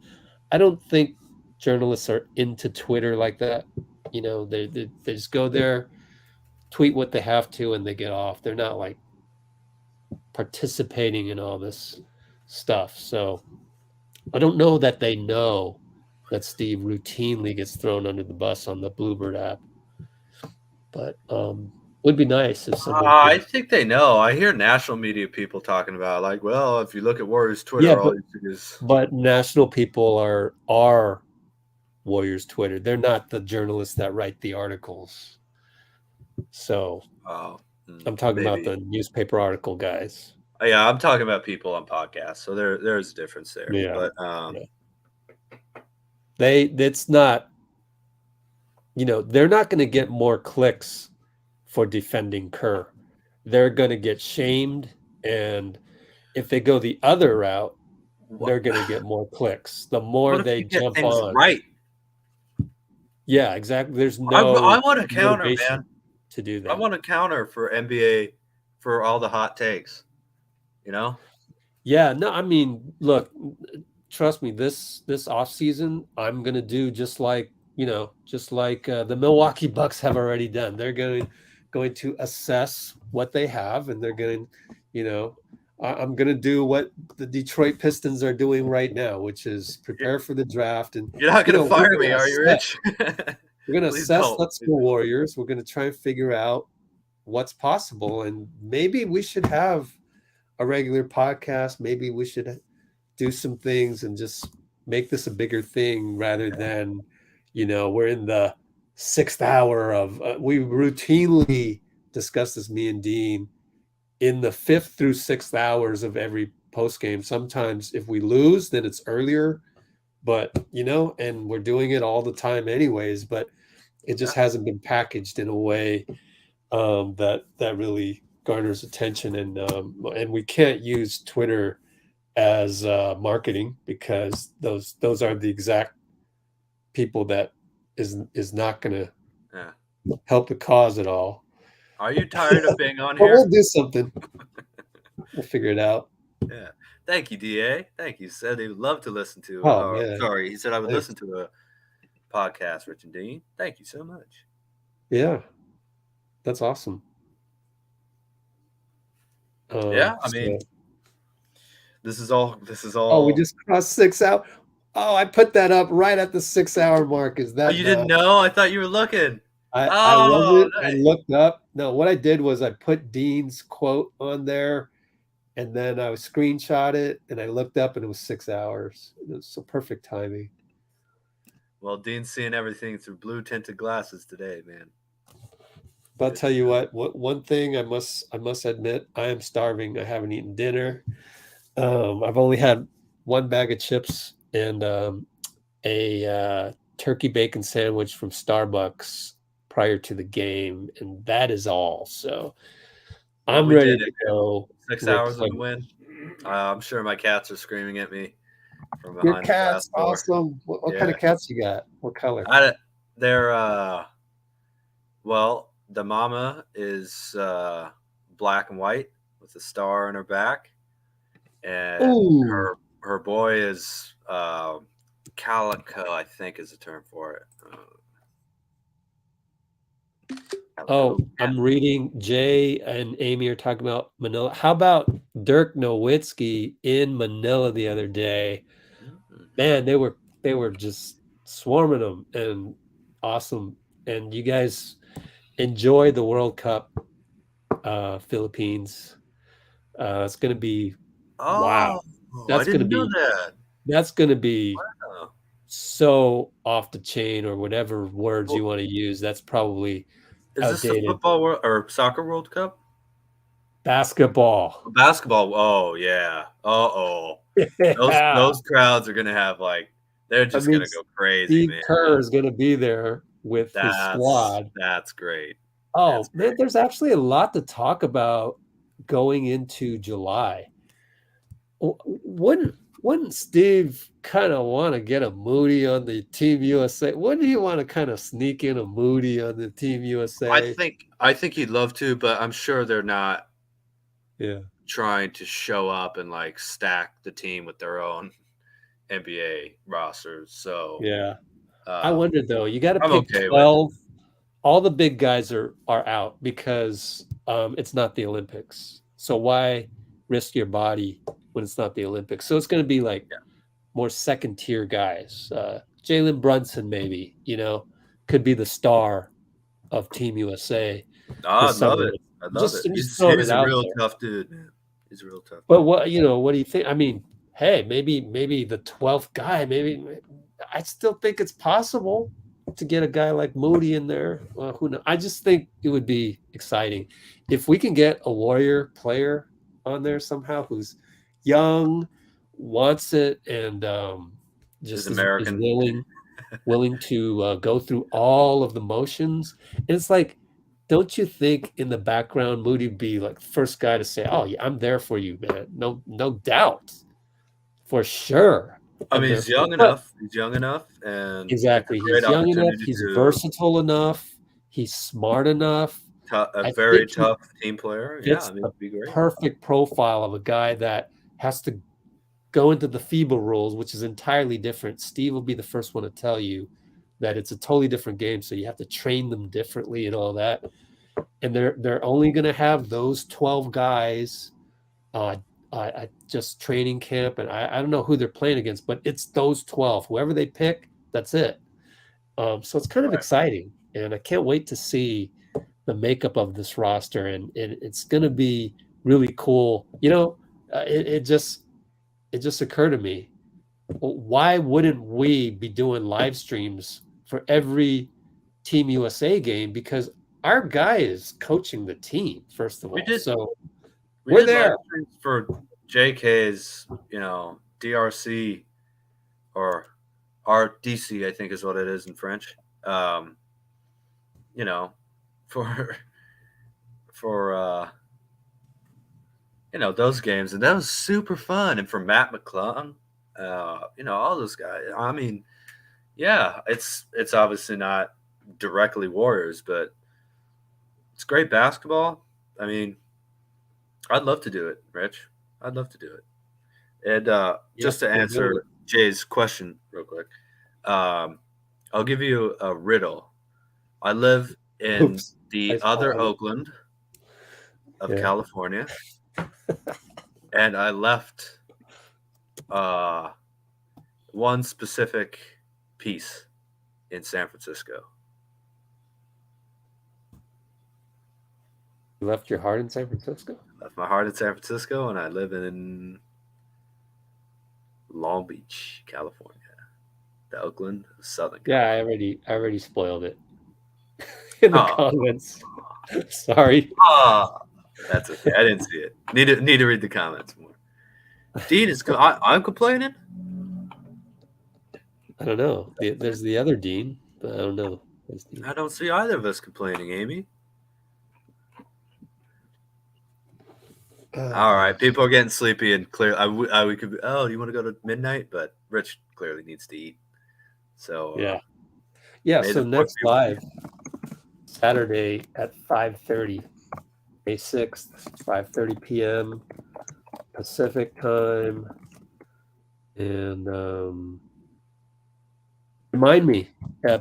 I don't think journalists are into Twitter like that. You know, they just go there, tweet what they have to, and they get off. They're not like participating in all this stuff. So I don't know that they know that Steve routinely gets thrown under the bus on the Bluebird app. But would be nice if someone I think they know. I hear national media people talking about like, well, if you look at Warriors Twitter, all you see is. But national people are Warriors Twitter. They're not the journalists that write the articles. So I'm talking about the newspaper article guys. Yeah, I'm talking about people on podcasts. So there's a difference there. Yeah. But it's not, they're not going to get more clicks for defending Kerr. They're going to get shamed and if they go the other route, they're going to get more clicks. The more they jump on, right? Yeah, exactly. There's no. I want to counter, man. To do that, I want to counter for NBA for all the hot takes. You know? Yeah. No, I mean, look. Trust me. This off season, I'm going to do just like the Milwaukee Bucks have already done. They're going to assess what they have, and they're going to, I'm going to do what the Detroit Pistons are doing right now, which is prepare for the draft. And you're not going to fire me, are you, Rich? We're going to assess Let's Go Warriors. We're going to try and figure out what's possible, and maybe we should have a regular podcast. Maybe we should do some things and just make this a bigger thing rather than, we're in the 6th hour of. We routinely discuss this, me and Dean, in the 5th through 6th hours of every post game. Sometimes if we lose, then it's earlier, but and we're doing it all the time anyways. But it just hasn't been packaged in a way that really garners attention, and we can't use Twitter as marketing, because those are the exact people that is not going to help the cause at all. Are you tired of being on here? We'll do something. We'll figure it out. Yeah. Thank you, DA. Thank you. Said he would love to listen to. Sorry, he said I would listen to a podcast, Rich and Dean. Thank you so much. Yeah, that's awesome. Yeah, I mean, this is all. Oh, we just crossed 6 hours. Oh, I put that up right at the 6 hour mark. Is that? Oh, you didn't know? I thought you were looking. I wasn't. Nice. I looked up. No, what I did was I put Dean's quote on there, and then I screenshot it, and I looked up, and it was 6 hours. It was so perfect timing. Well, Dean's seeing everything through blue tinted glasses today, man. But I'll tell you what. One thing I must admit, I am starving. I haven't eaten dinner. I've only had one bag of chips and a turkey bacon sandwich from Starbucks prior to the game, and that is all. So I'm ready to go. 6 hours of the win. I'm sure my cats are screaming at me from behind. Your cat's awesome. What kind of cats you got? What color? They're well, the mama is black and white with a star on her back, and her boy is calico, I think is the term for it. I'm reading Jay and Amy are talking about Manila. How about Dirk Nowitzki in Manila the other day? Man, they were just swarming them, and awesome. And you guys enjoy the World Cup, Philippines. It's going to be wow. That's going to be That's going to be so off the chain, or whatever words you want to use. That's probably Is this the football or soccer World Cup? Basketball. Oh yeah. Those crowds are gonna have they're just gonna go crazy. Steph Curry is gonna be there with his squad. That's great. Oh man, there's actually a lot to talk about going into July. Wouldn't Steve kind of want to get a Moody on the Team USA? Wouldn't he want to kind of sneak in a Moody on the Team USA? I think he'd love to, but I'm sure they're not trying to show up and stack the team with their own NBA rosters. So I wonder though. You got to pick 12. All the big guys are out because it's not the Olympics. So why risk your body when it's not the Olympics? So it's going to be more second tier guys. Jalen Brunson maybe, could be the star of Team USA. I love it. He's a real tough dude, man. He's a real tough. But what do you think? I mean, hey, maybe the 12th guy. Maybe I still think it's possible to get a guy like Moody in there. Well, who knows? I just think it would be exciting if we can get a Warrior player on there somehow who's young, wants it, and just is willing to go through all of the motions. And it's don't you think in the background Moody be like first guy to say, "Oh, yeah, I'm there for you, man"? No doubt, for sure. I mean, he's young enough. He's young enough, and exactly, he's young enough. He's versatile enough. He's smart enough. A very tough team player. Yeah, I mean, it'd be great. Perfect profile of a guy that has to go into the FIBA rules, which is entirely different. Steve will be the first one to tell you that it's a totally different game, so you have to train them differently and all that. And they're only going to have those 12 guys at just training camp, and I don't know who they're playing against, but it's those 12. Whoever they pick, that's it. So it's kind of exciting, and I can't wait to see the makeup of this roster, and it's going to be really cool. You know, it just occurred to me, why wouldn't we be doing live streams for every Team USA game? Because our guy is coaching the team, first of all. So we're there for JK's, DRC or RDC, I think is what it is in French. For those games, and that was super fun. And for Matt McClung, all those guys. I mean, yeah, it's obviously not directly Warriors, but it's great basketball. I mean, I'd love to do it, Rich. I'd love to do it. And just to answer Jay's question real quick, I'll give you a riddle. I live in the other Oakland of California, and I left one specific piece in San Francisco. You left your heart in San Francisco? Left my heart in San Francisco, and I live in Long Beach, California. The Oakland, Southern California. Yeah, I already spoiled it in the comments. Sorry. That's okay. I didn't see it. Need to read the comments more. Dean is. I'm complaining. I don't know. There's the other Dean, but I don't know. I don't see either of us complaining, Amy. All right, people are getting sleepy, and clear. We could. Do you want to go to midnight? But Rich clearly needs to eat. So yeah. So next live Saturday at 5:30, May 6th, 5:30 p.m. Pacific time, and remind me,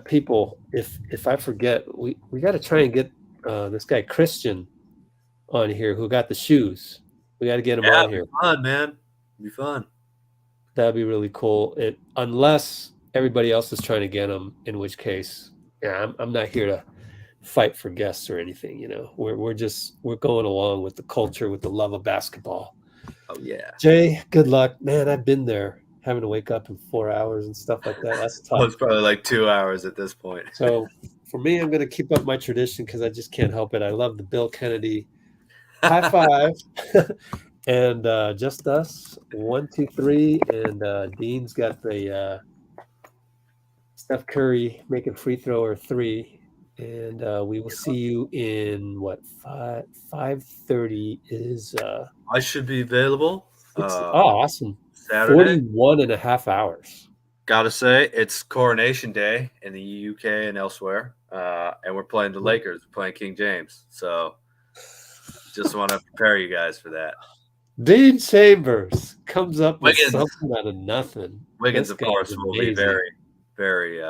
people, if I forget, we got to try and get this guy Christian on here who got the shoes. We got to get him on here. Fun, man. It'd be fun. That'd be really cool. Unless everybody else is trying to get him, in which case, I'm not here to fight for guests or anything. We're going along with the culture, with the love of basketball. Oh yeah. Jay, good luck, man. I've been there, having to wake up in 4 hours and stuff like that. That's tough. It's probably like 2 hours at this point. So for me, I'm going to keep up my tradition because I just can't help it. I love the Bill Kennedy high five. And just us, 1, 2, 3, and Dean's got the Steph Curry making free throw or 3, and we will see you in 5:30 is. I should be available. Awesome! Saturday, 41 and a half hours. Gotta say, it's Coronation Day in the UK and elsewhere, and we're playing the Lakers. We're playing King James, so just want to prepare you guys for that. Dean Chambers comes up with something out of nothing. Wiggins, of course, will be very, very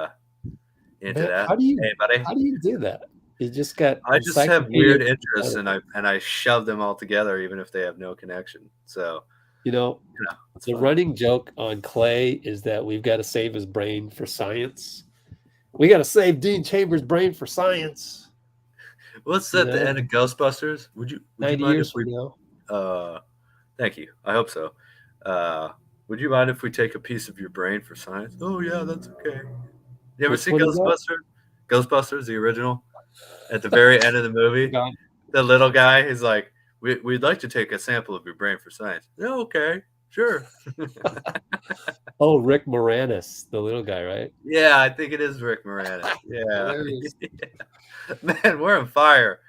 into that. How do you, hey, buddy. How do you do that? You just got. I just have weird interests, and I shove them all together, even if they have no connection. So, the fun. Running joke on Klay is that we've got to save his brain for science. We got to save Dean Chambers' brain for science. What's that? The end of Ghostbusters? Would you 90 mind years if we? from now. Thank you. I hope so. Would you mind if we take a piece of your brain for science? Oh yeah, that's okay. You ever seen Ghostbusters? Ghostbusters, the original. At the very end of the movie, the little guy is like, "We'd like to take a sample of your brain for science." Yeah, okay, sure. Oh, Rick Moranis, the little guy, right? Yeah, I think it is Rick Moranis. Yeah. Man, we're on fire.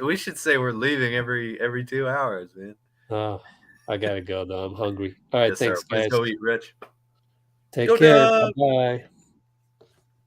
We should say we're leaving every 2 hours, man. Oh, I gotta go though. I'm hungry. All right, Yes, thanks, sir. Let's guys. go eat, Rich. Take Go care. Dub! Bye.